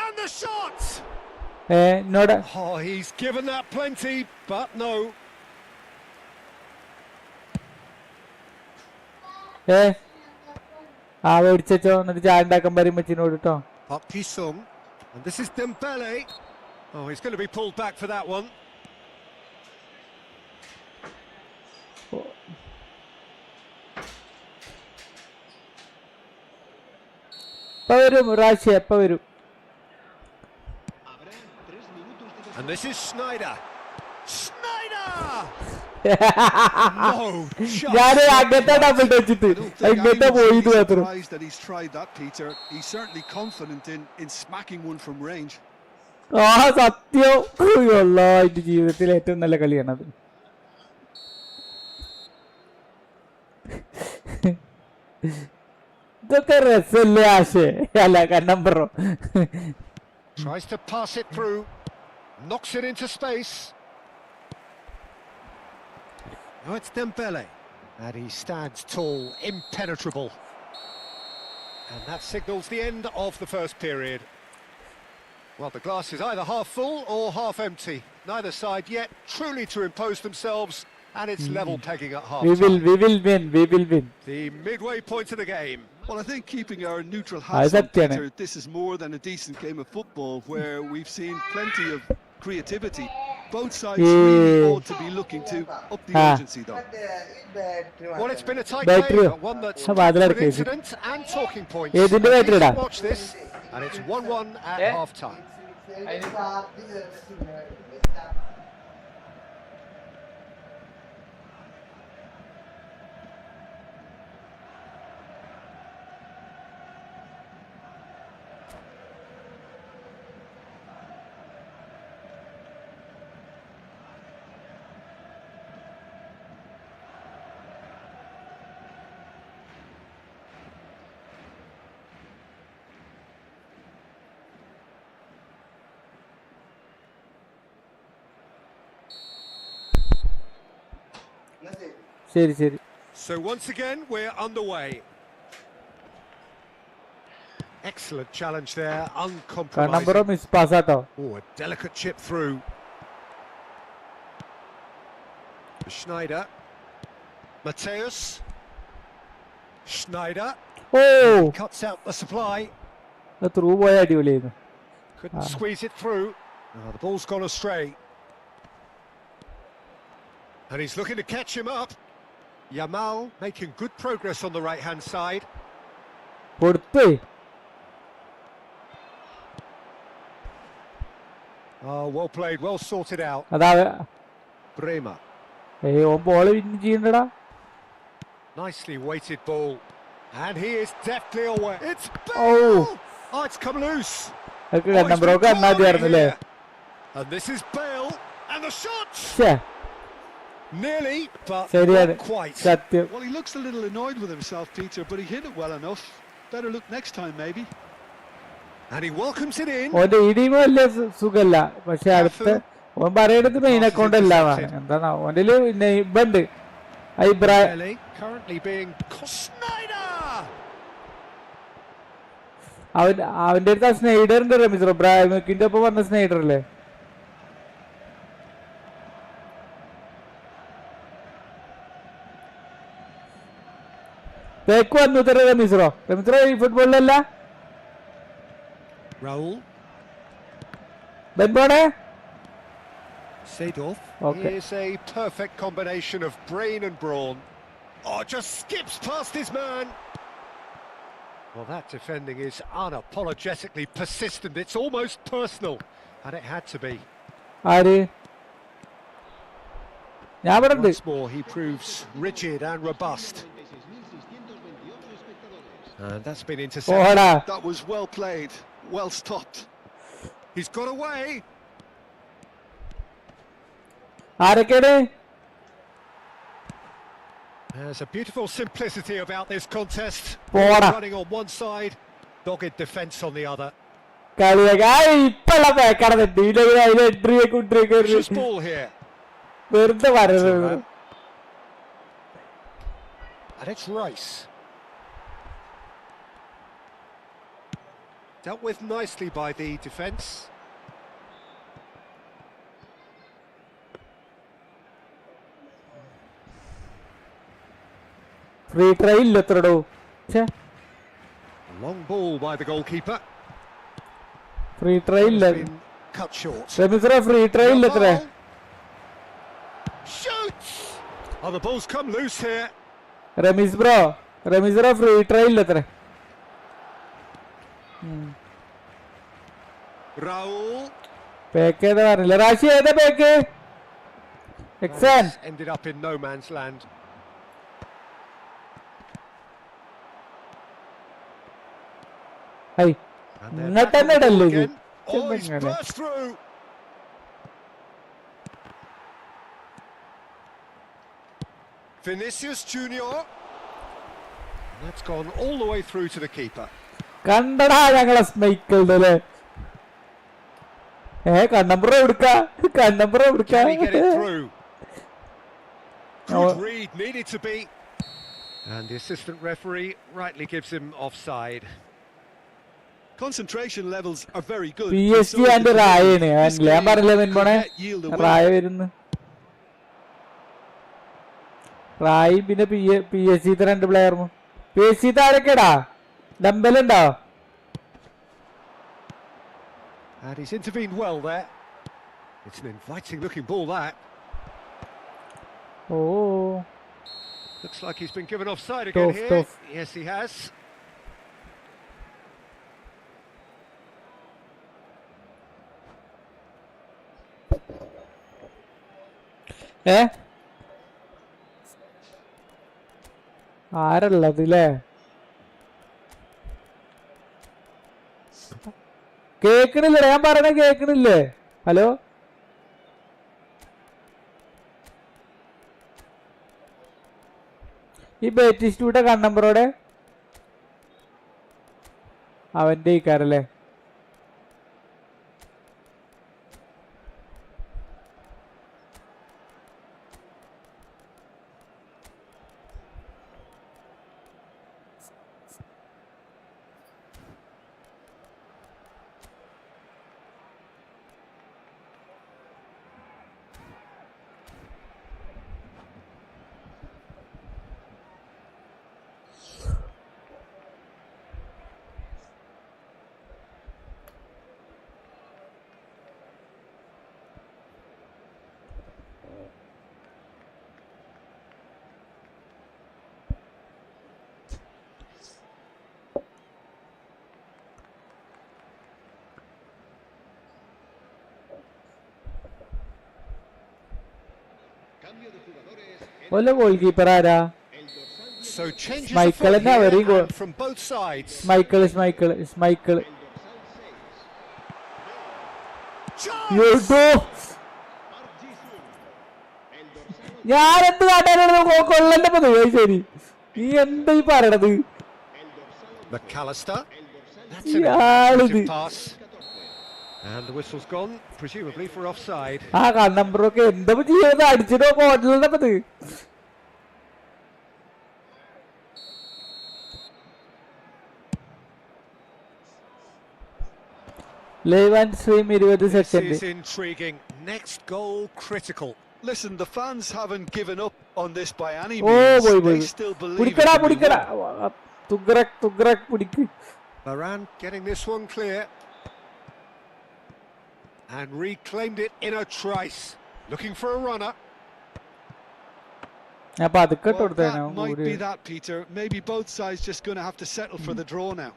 And the shot! എന്നോട് Oh, he's given that plenty, but no. മേടിച്ചോ, എന്നിട്ട് ചായ ഉണ്ടാക്കാൻ പറയും മച്ചിനോട് കേട്ടോ. Park Ji-sung, and this is Dembele. Oh, he's going to be pulled back for that one. വരും റാഷ്യ, എപ്പ വരും? And this is Sneijder. ഞാൻ അങ്ങനത്തെ ഡബിൾ ടച്ചിട്ട് അങ്ങനത്തെ പോയത് മാത്രം. That he's tried that, Peter. He's certainly confident in smacking one from range. സത്യം, എന്റെ ജീവിതത്തിൽ ഏറ്റവും നല്ല കളിയാണത്. ഇതൊക്കെ രസല്ലേ ആശേ? അല്ല Kannan bro. Tries to pass it through, knocks it into space. Now it's Dembele, and he stands tall, impenetrable. And that signals the end of the first period. Well, the glass is either half full or half empty. Neither side yet truly to impose themselves, and it's level pegging at half time. We will win. The midway point of the game. Well, I think keeping our neutral hats on, Peter, this is more than a decent game of football where we've seen plenty of creativity. Both sides really ought to be looking to up the urgency, though. Well, it's been a tight game, but one that's an incident and talking points. Watch this, and it's 1-1 at half-time. ശരി. So once again, we're underway. Excellent challenge there, uncompromising. Miss പാസ്സാട്ടോ. Oh, a delicate chip through. Schneider. Mateus. Schneider. Oh! Cuts out the supply. Through boy അടിപൊളിയായിരുന്നു. Couldn't squeeze it through. The ball's gone astray. And he's looking to catch him up. Yamal making good progress on the right-hand side. കൊടുത്ത്. Oh, well played, well sorted out. അതാ Bremer. ഓൻ ball win ചെയ്യണ്ടടാ. Nicely weighted ball. And he is deftly away. It's Oh. Bale! Oh, it's come loose. അതൊക്കെ Oh, it's been നമ്പറൊക്കെ cornered അന്നാദ്യമായിരുന്നു അല്ലേ? here. And this is Bale. And the shot! ശ്ശേ, Nearly, but ശരിയാണ്. not quite. സത്യം. Well, he looks a little annoyed with himself, Peter, but he hit it well enough. Better look next time, maybe. And he welcomes it in. ഓന്റെ ഈ team വലിയ സുഖല്ല, പക്ഷെ അടുത്ത ഓൻ പറയണത് മെയിൻ അക്കൗണ്ട് അല്ലാതാണ്. എന്താണ് ഓന്റെ ഇബണ്ട് Belly currently being Schneider. അവന്റെ അടുത്ത് ആ സ്നൈഡറിന്റെ റമീസ് ബ്രാഹിമിക്കിന്റെ ഒപ്പം വന്ന സ്നൈഡർ അല്ലേ? തേക്ക് വന്നു റമീസ്രോ ഈ ഫുട്ബോളിലല്ല Raul. ബെൻബോണേ. Seedorf. Okay. Here's a perfect combination of brain and brawn. Oh, just skips past his man. Well, that defending is unapologetically persistent. It's almost personal, and it had to be. ആര്? ഞാൻ ഇവിടെ ഉണ്ട്. Once more, he proves rigid and robust. And that's been intercepted. ഓടാ. That was well played, well stopped. He's got away. ആരൊക്കെയാണ്? There's a beautiful simplicity about this contest. പോടാ. Running on one side, dogged defence on the other. കളിയൊക്കെ ഇപ്പള്ള പേക്കാണ് തെറ്റി. അതിൽ entry Vicious ball here. വെറുതെ പറയുന്നത്. And it's Rice. Dealt with nicely by the defence. Free try ഇല്ല എത്രടോ. Long ball by the goalkeeper. Free try ഇല്ല. Been cut short. റമീസ്ര free try ഇല്ല എത്ര. Shoots! Oh, the ball's come loose here. റമീസ്ര free try ഇല്ല എത്ര. Raul. Pack ഏതാ പറഞ്ഞില്ല. റാഷി ഏതാ പേക്ക്? എക്സാൻ. Ended up in no man's land. ഹൈ And they're ഇങ്ങോട്ട് back on തന്നെ the ball ഇടല്ലേ ഇത്? again. Oh, he's burst through. Vinicius Junior. That's gone all the way through to the keeper. കണ്ടടാ ഞങ്ങളെ സ്മൈക്കിളുടെ അല്ലേ? കണ്ണമ്പുറം എടുക്ക. Can he get it through? Good read, needed to be. And the assistant referee rightly gives him offside. Concentration levels are very good. PSG and റായാണ്. ഞാൻ പറഞ്ഞില്ലേ മെൻപോണെ റായ വരുന്നു. റായി പിന്നെ PSG രണ്ട് പ്ലെയറും. PSG ആരൊക്കെടാ? ഡംബലുണ്ടോ? And he's intervened well there. It's an inviting looking ball, that. Oh. Looks like he's been given offside again here. Tough. Yes, he has. ആരള്ളത് അല്ലേ? കേക്കണില്ലേ? ഞാൻ പറയണ കേക്കണില്ലേ? ഹലോ, ഈ ബേറ്റിസ്റ്റൂടെ കണ്ണമ്പറോടെ അവന്റെ ഇക്കാരല്ലേ? Cambio de jugadores en ഓലെ goal keeper ആരാ? el dorsal So 18, changes Michael afoot and here very good. and from both sides. Michael. el dorsal 6. Chance! Park Ji-sung. El dorsal 8, ഞാനെന്ത് കാട്ടാനാണ് കൊള്ളന്റെ പതിവ്? ശരി, നീ എന്താ ഈ പറയണത്? el dorsal 11, McAllister. el dorsal That's an Yeah, imaginative look. pass. 14. And the whistle's gone, presumably for offside. ആ കണ്ണമ്പറൊക്കെ എന്താ ചെയ്യുന്നത്? അടിച്ചിട്ടോ കോട്ടലിന്റെ പത്. Live and stream 20 This second. is intriguing. Next goal critical. Listen, the fans haven't given up on this by any oh means. പോയി They പോയി. still believe it പിടിക്കടാ can be പിടിക്കടാ. won. തുഗ്രക് പിടിക്ക്. Varane getting this one clear. And reclaimed it in a trice. Looking for a runner. ഞാൻ പതുക്കെ Well, കൊടുത്തേനെ. that might be that, Peter. Maybe both sides just going to have to settle for the draw now.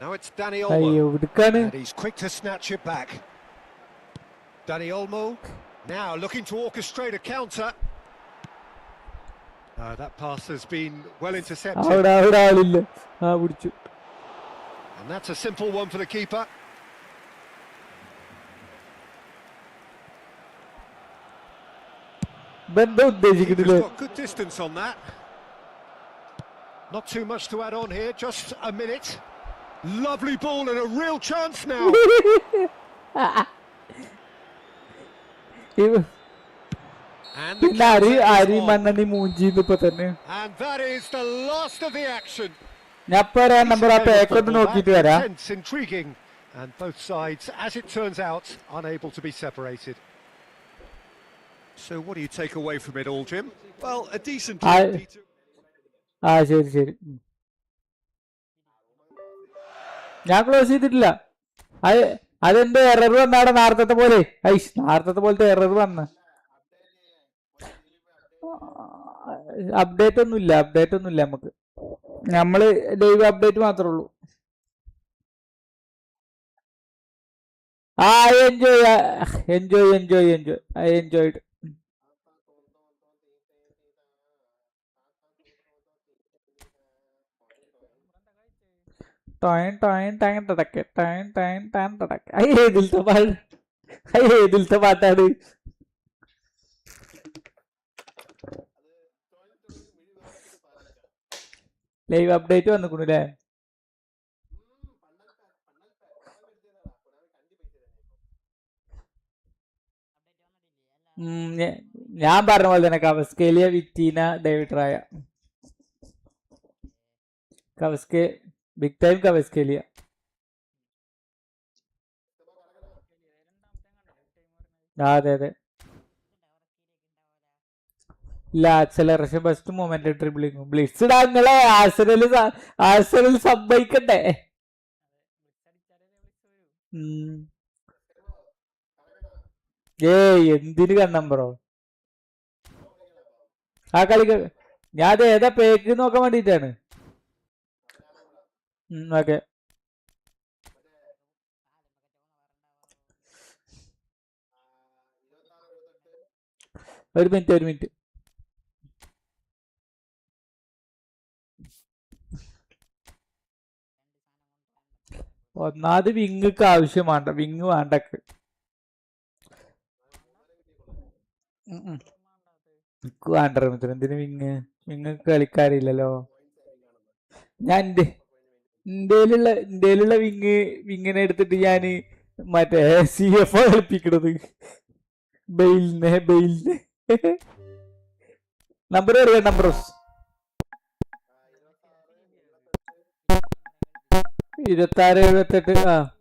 Now it's Dani അയ്യോ Olmo. ഇടുക്കാണ്. And he's quick to snatch it back. Dani Olmo now looking to orchestrate a counter. That pass has been well intercepted. അവിടെ ആളില്ല. ആ പിടിച്ചു. And that's a simple one for the keeper. ബന്ധം Keeper's ഉദ്ദേശിക്കുന്നില്ല. got good distance on that. Not too much to add on here, just a minute. Lovely ball and a real chance now. And the പിന്നെ അരി counter is on. മണ്ണണി മൂഞ്ചിന്ന് ഇപ്പൊ തന്നെ. And that is the last of the action. ഞാൻ ഇപ്പൊ number ആ പേക്കൊന്ന് നോക്കിട്ട് വരാം. Intense, intriguing, and both sides, as it turns out, unable to be separated. So what do you take away from it all, Jim? Well, a decent I- draw, Peter. ആ ശരി. ഞാൻ close ചെയ്തിട്ടില്ല. അതെന്തോ error വന്നാടെ നേരത്തെ പോലെ. നേരത്തെ പോലത്തെ error വന്ന. അപ്ഡേറ്റ് ഒന്നുമില്ല നമുക്ക്. നമ്മള് ലൈവ് അപ്ഡേറ്റ് മാത്രമേ ഉള്ളൂ. എൻജോയ്ഡ്. ഏതിലത്തെ പാട്ടാണ്? ലൈവ് അപ്ഡേറ്റ് വന്നിക്കണല്ലേ? ഞാൻ പറഞ്ഞ പോലെ തന്നെ Kvaratskhelia, Vitinha, David Raya. Big time Kvaratskhelia. അതെ. ഇല്ല, acceleration first moment dribbling blitz ഇടാ. നിങ്ങളെ ആഴ്സണൽ സംഭവിക്കട്ടെ. എന്തിന് കണ്ണമ്പറോ ആ കളി? ഞാൻ അത് ഏതാ പേക്ക് നോക്കാൻ വേണ്ടിട്ടാണ്. ഓക്കെ. ഒരു മിനിറ്റ്. ഒന്നാമത് വിങ്ങക്ക് ആവശ്യമാണ്. വിങ് വേണ്ടക്ക്. വേണ്ട എന്തിന് വിങ് കളിക്കാറില്ലല്ലോ. ഞാൻ ഇന്ത്യയിലുള്ള വിങ്ങിനെ എടുത്തിട്ട് ഞാന് മറ്റേ CFO കളിപ്പിക്കണത്. ബെയിലിനെ നമ്പർ അറിയാം. നമ്പർ 26, 78.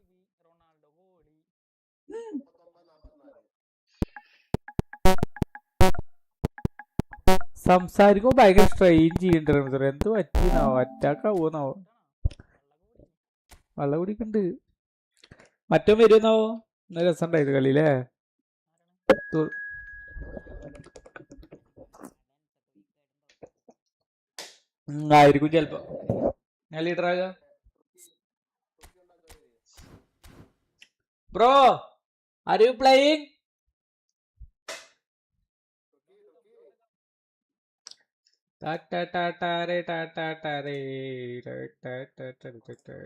സംസാരിക്കുമ്പോ ഭയങ്കര സ്ട്രെയിൻ ചെയ്യണ്ടോ? എന്ത് പറ്റിനാവോ? അറ്റാക്കാവോന്നാവോ? വെള്ളം കുടിക്കണ്ട്. മറ്റോ വരുന്നാവോ? രസമുണ്ടായത് കളിയില്ലേ? ആയിരിക്കും ചെലപ്പോ. ഞാൻ ലീഡറാകാം. Bro Are you playing? Ta ta ta ta re ta ta ta re ta ta ta ta ta ta.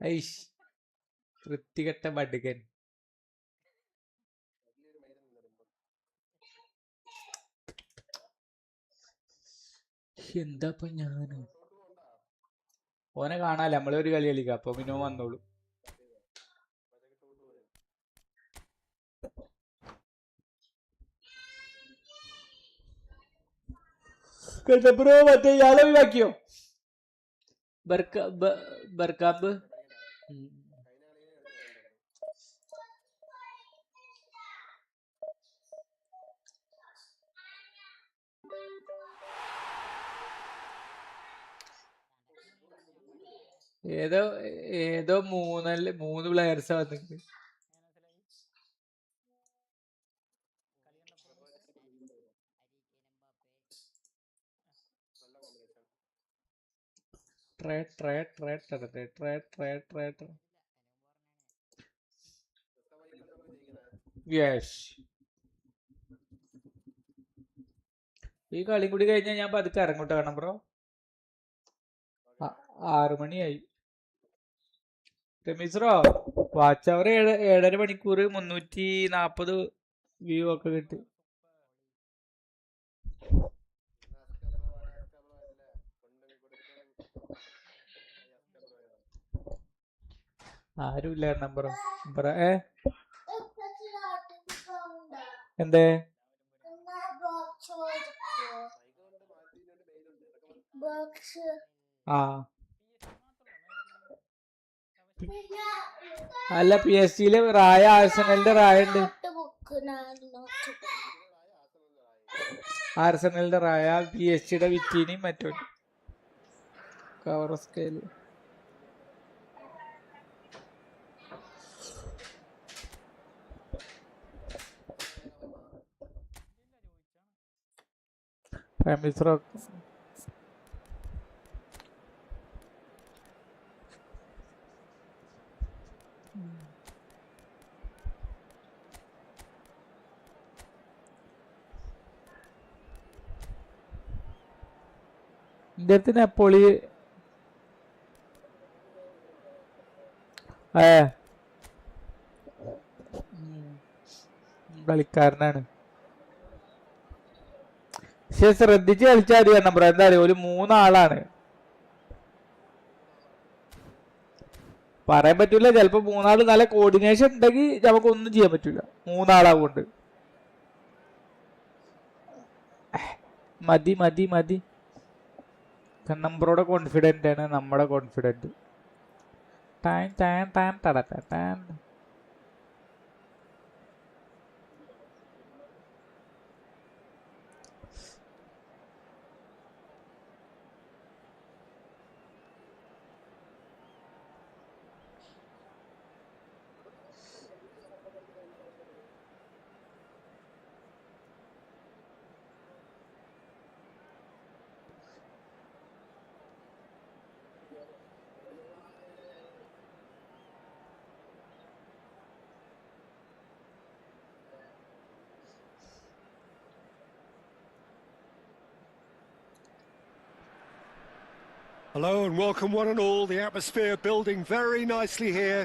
ഐഷ് വൃത്തികെട്ട ബഡ്കൻ. എന്താ ഞാന് ഓനെ കാണാല്ലേ, നമ്മളൊരു കളി കളിക്കാം, അപ്പൊ പിന്നെ വന്നോളൂ. ബ്രോ മറ്റേ ഇയാളെ ഒഴിവാക്കിയോ? ബർക്കാബ് ഏതോ ഏതോ മൂന്ന് പ്ലെയേഴ്സാ വന്നിട്ട്. യെസ്, ഈ കളി കൂടി കഴിഞ്ഞാൽ ഞാൻ പതുക്കെ ഇറങ്ങോട്ട് കാണാം ബ്രോ. 6 മണിയായി. രമീസ്രോ വാച്ച് അവർ 7.5 മണിക്കൂർ 340 വ്യൂ ഒക്കെ കിട്ടി. ആരുമില്ല നമ്പർ എന്തേ ആ അല്ല, PSG റായ ആർസണലിന്റെ റായ ഉണ്ട്. ആർസണലിന്റെ റായ PSG വിറ്റീനി മറ്റോ കവർ സ്കെയിൽ. രമീസ്രോ ഇന്ത്യത്തിന് എപ്പോൾ കളിക്കാരനാണ്. പക്ഷെ ശ്രദ്ധിച്ച് കളിച്ചാൽ മതി നമ്പർ. എന്താ പറയുക, ഒരു 3 ആളാണ്. പറയാൻ പറ്റൂല, ചിലപ്പോ 3 ആള് നല്ല കോർഡിനേഷൻ ഉണ്ടെങ്കിൽ നമുക്ക് ഒന്നും ചെയ്യാൻ പറ്റൂല. 3 ആളാകൊണ്ട് മതി മതി മതി. നമ്പറോടെ കോൺഫിഡന്റ് ആണ്, നമ്മുടെ confident. Time time time time. Hello and welcome one and all. The atmosphere building very nicely here.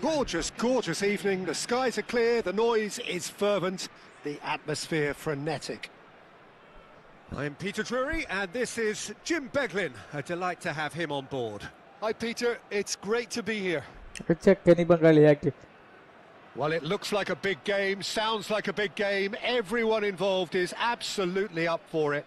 Gorgeous, gorgeous evening. The skies are clear, the noise is fervent, the atmosphere frenetic. I'm Peter Drury and this is Jim Beglin. A delight to have him on board. Hi Peter, it's great to be here. Well, it looks like a big game, sounds like a big game. Everyone involved is absolutely up for it.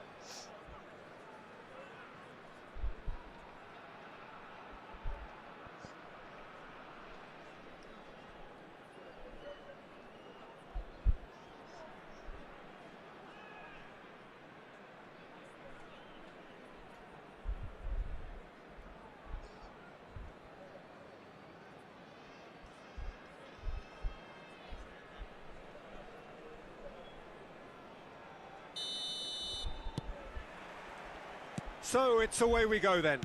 So it's away we go then.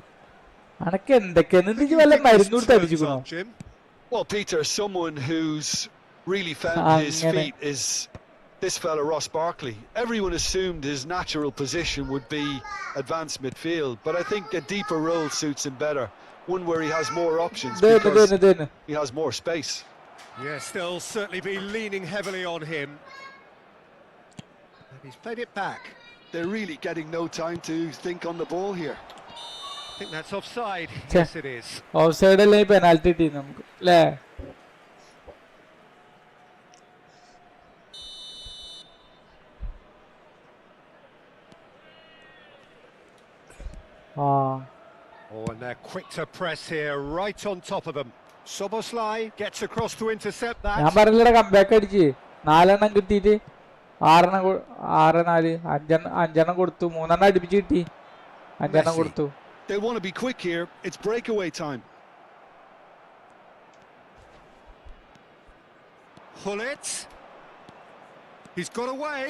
അനക്ക് എന്തൊക്കെയാന്ന് എനിക്ക് വല്ല മരുന്ന് കൊടുത്ത് അടിച്ചിക്കണോ? Jim. Well, Peter, someone who's really found his feet is this fella Ross Barkley. Everyone assumed his natural position would be advanced midfield, but I think a deeper role suits him better. One where he has more options because he has more space. Yes, they'll certainly be leaning heavily on him. And he's played it back. They're really getting no time to think on the ball here. I think that's offside. Yes, it is. Offside അല്ലേ penalty team നമുക്ക് അല്ലേ? Oh, and they're quick to press here, right on top of them. Soboslai gets across to intercept that. ഞാൻ പറഞ്ഞില്ലടാ comeback അടിച്ച് 4 എണ്ണം കിട്ടിയിട്ട് 6 4 5 എണ്ണം കൊടുത്തു, 3 എണ്ണം അടുപ്പിച്ച് കിട്ടി, 5 എണ്ണം കൊടുത്തു. They'll want to be quick here. It's breakaway time. Hullet. He's got away.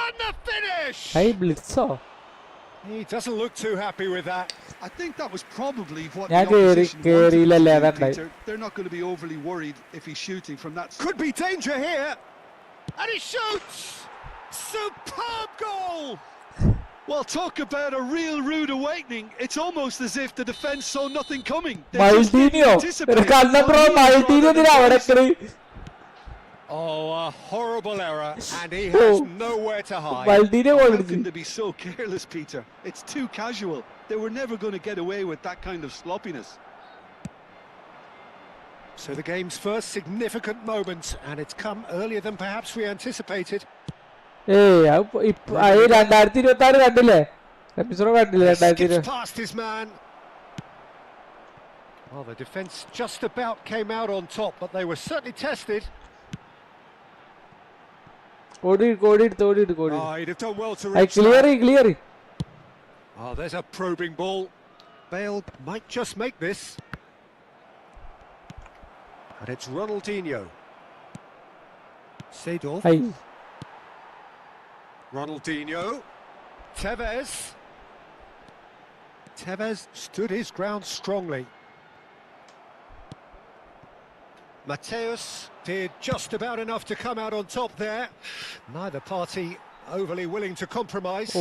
And the finish! Hey, Blitzo. He doesn't look too happy with that. I think that was probably what Yeah, the opposition wanted him to do, Peter. Peter. They're not going to be overly worried if he's shooting from that. Could be danger here. And he shoots! Superb goal! Well, talk about a real rude awakening. It's almost as if the defence saw nothing coming. Maldinho. Oh, a horrible error, and he has nowhere to hide. How can they be so careless, Peter? It's too casual. They were never going to get away with that kind of sloppiness. So the game's first significant moment, and it's come earlier than perhaps we anticipated. Skips past his man. Well, the defence just about came out on top, but they were certainly tested. Oh, he'd have done well to reach clear. Oh, there's a probing ball. Bale might just make this. And it's Ronaldinho. Seedorf. Ronaldinho. Tevez stood his ground strongly. Mateus did just about enough to come out on top there. Neither party overly willing to compromise.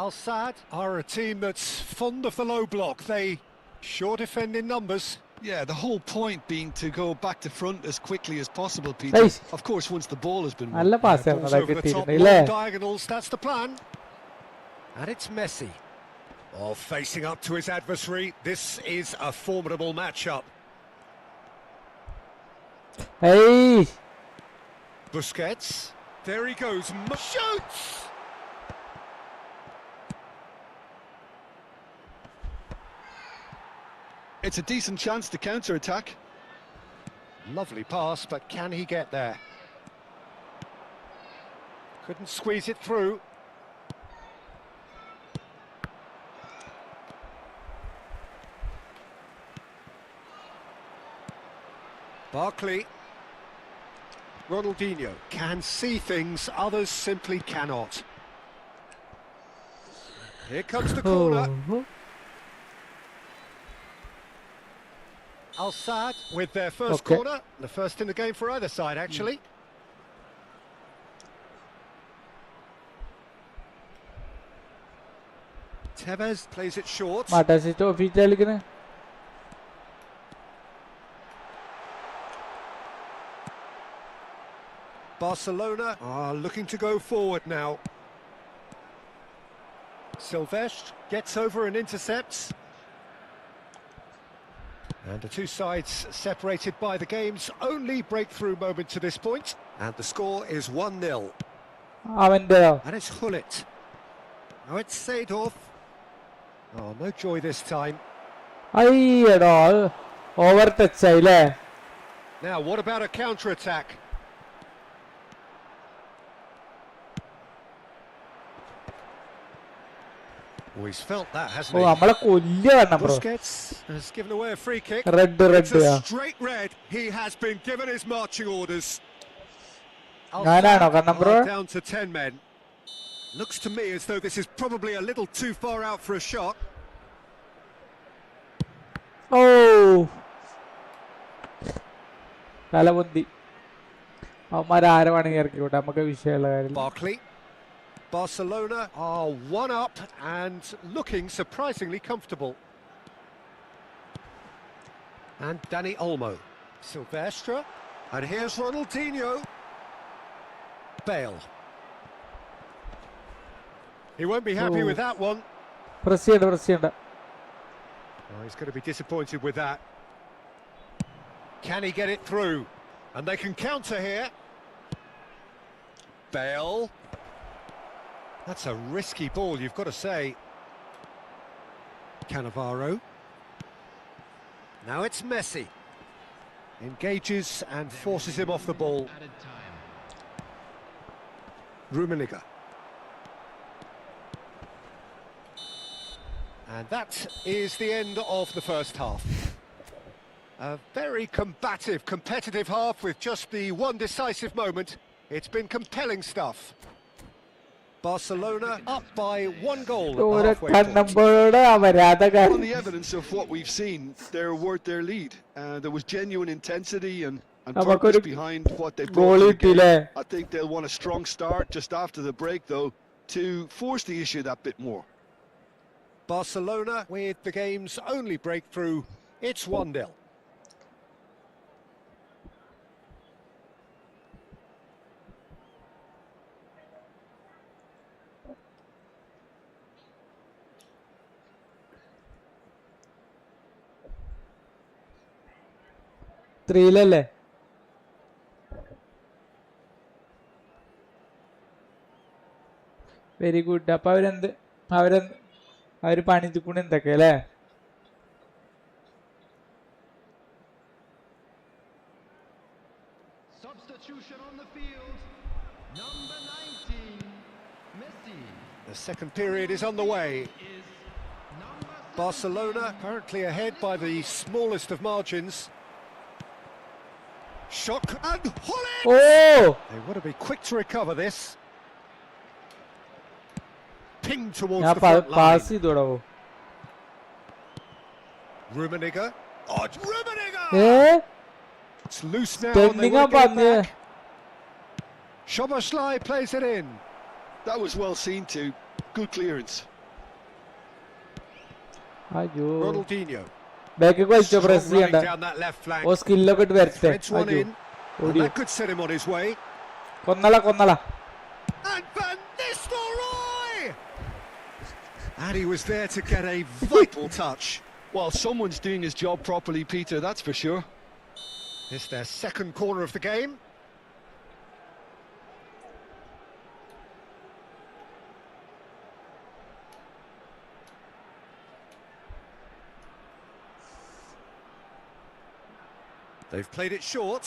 Al-Sadd are a team that's fond of the low block. They sure defend in numbers. Yeah, the whole point being to go back to front as quickly as possible, Peter. Of course, once the ball has been won. Balls over the top, long diagonals, that's the plan. And it's Messi. Oh, facing up to his adversary. This is a formidable matchup. Busquets. There he goes. Shoots! It's a decent chance to counter-attack. Lovely pass, but can he get there? Couldn't squeeze it through. Barkley. Ronaldinho can see things others simply cannot. Here comes the corner. Al-Sadd with their first corner, the first in the game for either side actually. Tevez plays it short. Barcelona are looking to go forward now. Silvestre gets over and intercepts. And the two sides separated by the game's only breakthrough moment to this point. And the score is 1-0. And it's Hullet. Now it's Seedorf. Oh, no joy this time. Now, what about a counter-attack? Oh, he's felt that, hasn't oh he? നമ്മളെ കൊല്ലാണ് bro. Busquets has given away a free kick. Red. It's a straight red. He has been given his marching orders. ഞാനാണോ കണ്ണം bro? Down to 10 men. Looks to me as though this is probably a little too far out for a shot. ഓ തലപൊന്തി. അവന്മാരാരെ വേണമെങ്കിൽ ഇറക്കിക്കോട്ടെ, നമുക്ക് വിഷയമുള്ള കാര്യം. Barkley. Barcelona are 1 up and looking surprisingly comfortable. And Dani Olmo. Silvestre. And here's Ronaldinho. Bale. He won't be happy with that one. Press ചെയ്യണ്ട. Oh, he's going to be disappointed with that. Can he get it through? And they can counter here. Bale. That's a risky ball, you've got to say. Cannavaro. Now it's Messi. Engages and forces him off the ball. Rummenigge. And that is the end of the first half. A very combative, competitive half with just the one decisive moment. It's been compelling stuff. Barcelona up by 1 goal at the halfway point. On the evidence of what we've seen, they're worth their lead. There was genuine intensity and purpose behind what they brought to the game. I think they'll want a strong start just after the break, though, to force the issue that bit more. Barcelona with the game's only breakthrough. It's 1-0. ത്രീയിലല്ലേ? Very good. അപ്പൊ അവര് പണിതുക്കൂടെ എന്തൊക്കെ അല്ലേ? Substitution on the field. Number 19, Messi. The second period is on the way. Barcelona currently ahead by the smallest of margins. Shot and Holland! Oh! They want to be quick to recover this. Ping towards the front line. Rummenigge. Oh, it's Rummenigge! It's loose now. They want to get back. Szoboszlai plays it in. That was well seen too. Good clearance. Ronaldinho. Back കളിച്ചോ, press ചെയ്യണ്ട. ഓ സ്കില്ലൊക്കെ ഇട്ട് വരട്ടെ. That could set him on his way. കൊന്നള. And Van Nistelrooy! And he was there to get a vital touch. Well, someone's doing his job properly, Peter, that's for sure. It's their second corner of the game. They've played it short.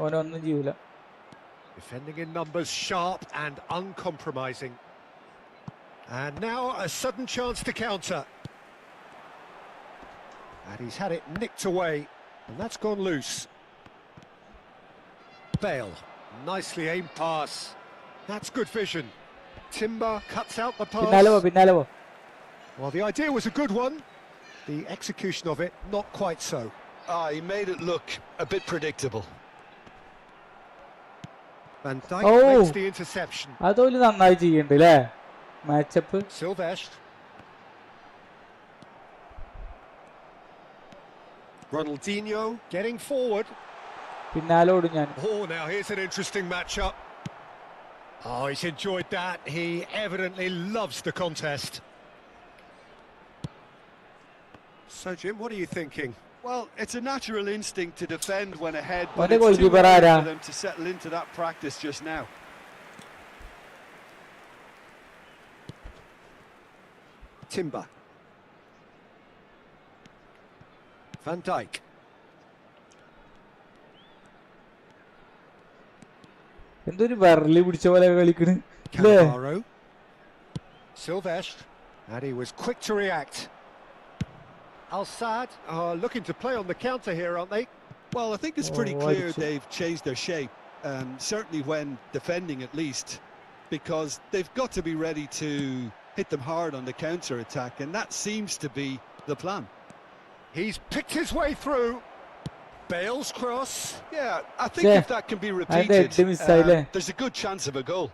ഓനൊന്നും ചെയ്യൂല. Defending in numbers, sharp and uncompromising. And now a sudden chance to counter. And he's had it nicked away, and that's gone loose. Bale, nicely aimed pass. That's good vision. Timber cuts out the pass. പിന്നാലെ പോ. Well, the idea was a good one. The execution of it, not quite so. He made it look a bit predictable. Van Dijk makes the interception. അതോല് നന്നായി ചെയ്യണ്ട് അല്ലേ matchup. Silvestre. Ronaldinho getting forward. പിന്നാലെ ഓടും ഞാൻ. Oh, now here's an interesting matchup. Oh, he's enjoyed that. He evidently loves the contest. So, Jim, what are you thinking? Well, it's a natural instinct to defend when ahead, but What it's goal too keeper early are? for them to settle into that practice just now. Timber. Van Dijk. എന്തൊരു വെറലി പിടിച്ച പോലെ കളിക്കണ്. Cannavaro. Silvestre, and he was quick to react. Al-Saad are looking to play on the counter here, aren't they? Well, I think it's pretty clear they've changed their shape, certainly when defending at least, because they've got to be ready to hit them hard on the counter-attack, and that seems to be the plan. He's picked his way through. Bale's cross. Yeah, I think if that can be repeated, there's a good chance of a goal.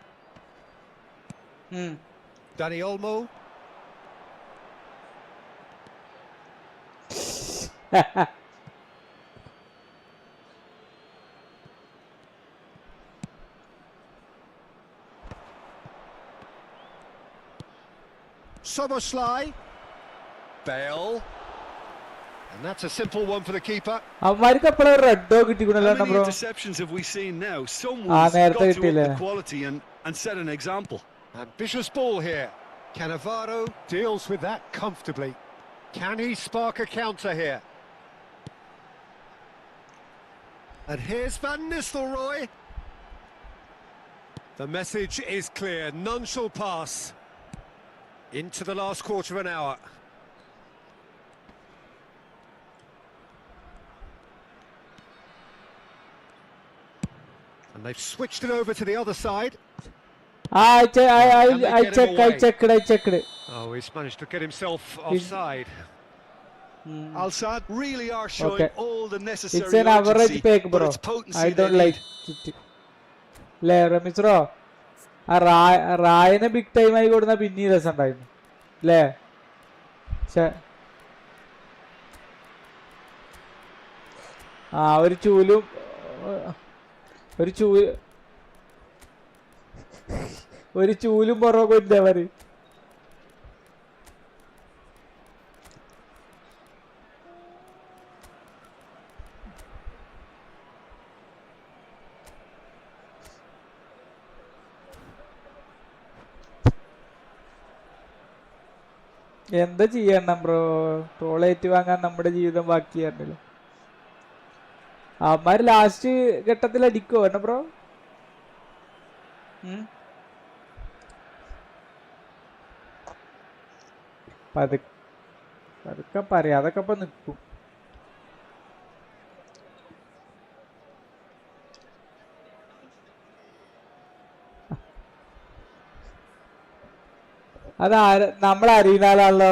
Dani Olmo. Soboslai. Bale. And that's a simple one for the keeper. How many interceptions have we seen now? Someone's got to up the quality and set an example. Ambitious ball here. Cannavaro deals with that comfortably. Can he spark a counter here? And here's Van Nistelrooy. The message is clear. None shall pass. Into the last quarter of an hour. And they've switched it over to the other side. I checked it. Oh, he's managed to get himself offside. Al-Saad really are showing all the necessary It's an average pick, bro. I don't like it. Le Ramizro. Ryan big time I got the pinny the sometime. Le. Very chulu. Very chulu. Very chulu borrow with the very. എന്താ ചെയ്യണം bro ടോളേറ്റ് വാങ്ങാൻ നമ്മുടെ ജീവിതം ബാക്കിയാണല്ലോ അവന്മാര് last ഘട്ടത്തിൽ അടിക്കോ എന്നെ bro പതുക്കെ പറയാം അതൊക്കെ ഇപ്പൊ നിക്കും അത് നമ്മളറിയുന്ന ആളാണല്ലോ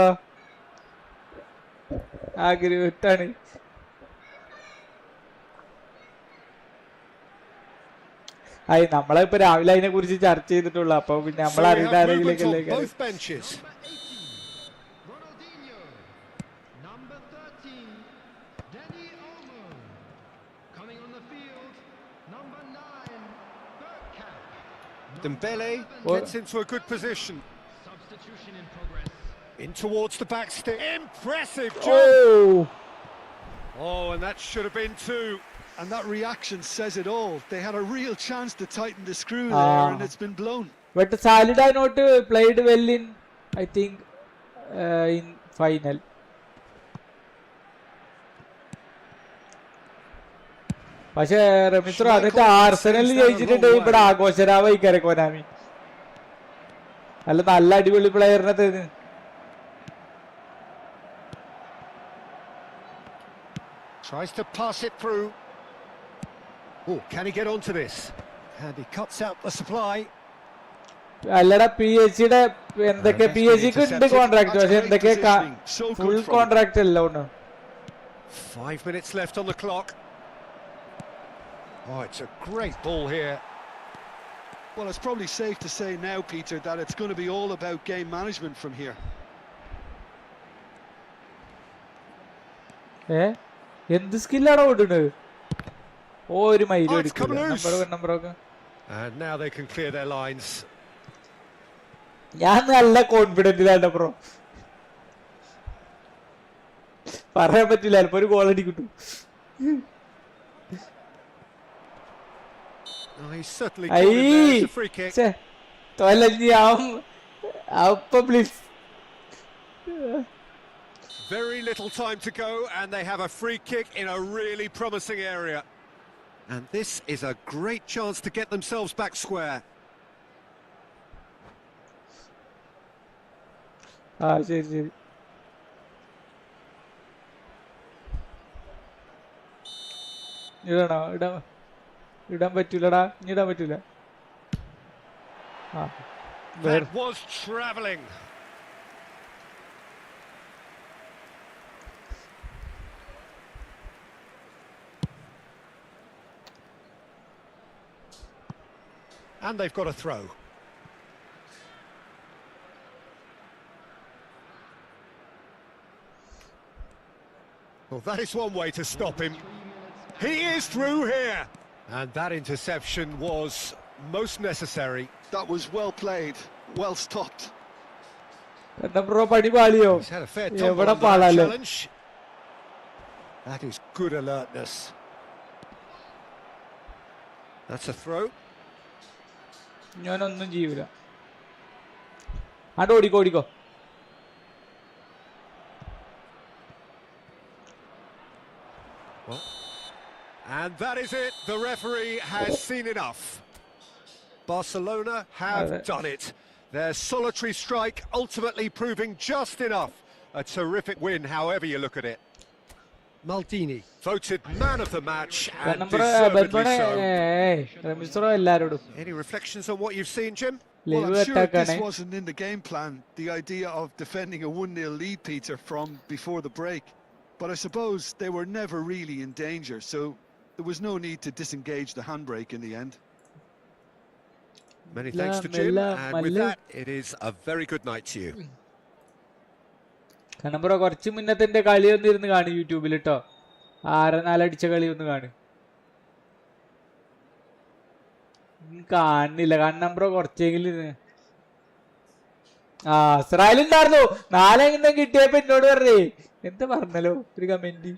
ആഗ്രഹിട്ടാണ് നമ്മളിപ്പോ രാവിലെ അതിനെ കുറിച്ച് ചർച്ച ചെയ്തിട്ടുള്ളു അപ്പൊ പിന്നെ നമ്മളറിയുന്ന ആരെങ്കിലൊക്കെ Dembele gets into a good position. Substitution in progress. In towards the back stick. Impressive job. Oh, and that should have been two. And that reaction says it all. They had a real chance to tighten the screw there, and it's been blown. But Salida not played well in, I think, in final. പക്ഷെ റമിത്രോ അതൊക്കെ Arsenal ജയിച്ചിട്ടുണ്ട് ഇവിടെ ആഘോഷരാവായി കരക്കോനാമി അല്ല നല്ല അടിപൊളി പ്ലെയറിനകത്ത് Tries to pass it through. Oh, can he get onto this? And he cuts out the supply. അല്ലടാ PSG-യുടെ എന്തൊക്കെ PSG-ക്ക് ഉണ്ട് contract പക്ഷെ എന്തൊക്കെ ഫുൾ കോൺട്രാക്ട് അല്ല ഉണ്ട് 5 minutes left on the clock. Oh, it's a great ball here. Well, it's probably safe to say now, Peter, that it's going to be all about game management from here. എന്ത് സ്കില്ലാണോ ഓടുന്നത് ഒരു മൈലും എടുക്കില്ല And now they can clear their lines. ഞാൻ നല്ല കോൺഫിഡന്റിലാണ് bro പറയാൻ പറ്റില്ല ചിലപ്പോ ഒരു ഗോൾ അടി കിട്ടും Oh, he's certainly caught him there. It's a free kick. Please. Very little time to go, and they have a free kick in a really promising area. And this is a great chance to get themselves back square. ആ ശരി ശരി. ഇടണോ? ഇടാൻ പറ്റൂലടാ, ഇടാൻ പറ്റൂല. ആ That was travelling. And they've got a throw. Well, that is one way to stop him. He is through here. And that interception was most necessary. That was well played, well stopped. Bro പണി പാളിയോ? He's had a fair tumble എവിടെ under that പാളാലോ? challenge. That is good alertness. That's a throw. ഞാനൊന്നും ചെയ്യൂല. ആണ്ട് ഓടിക്കോ ഓടിക്കോ. And that is it. The referee has seen enough. Barcelona have done it. Their solitary strike ultimately proving just enough. A terrific win, however you look at it. Maldini voted man of the match and deservedly so. എല്ലാരോടും. Any reflections on what you've seen, Jim? Well, I'm sure this wasn't in the game plan, the idea of defending a 1-0 lead, Peter, from before the break. But I suppose they were never really in danger, so there was no need to disengage the handbrake in the end. Many thanks to Jim, and with that, it is a very good night to you. കണ്ണമ്പ്രോ കുറച്ച് മുന്നത്തെ കളി ഒന്ന് ഇരുന്ന് കാണും യൂട്യൂബിൽ കേട്ടോ. 6-4 അടിച്ച കളി ഒന്ന് കാണും. കാണുന്നില്ല കണ്ണമ്പ്രോ കുറച്ചെങ്കിലും. ആ ഇസ്രായേലുണ്ടായിരുന്നു 4 കിട്ടിയപ്പോ എന്നോട് പറഞ്ഞേ എന്താ പറഞ്ഞല്ലോ ഒരു കമന്റ്.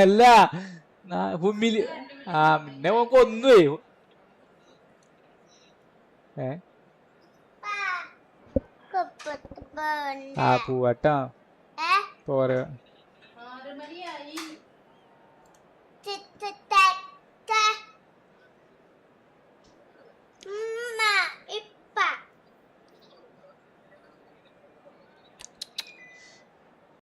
അല്ല ഹുമ്മില് പിന്നെ കൊന്നുവേ. പോവാട്ടാ പോരാ.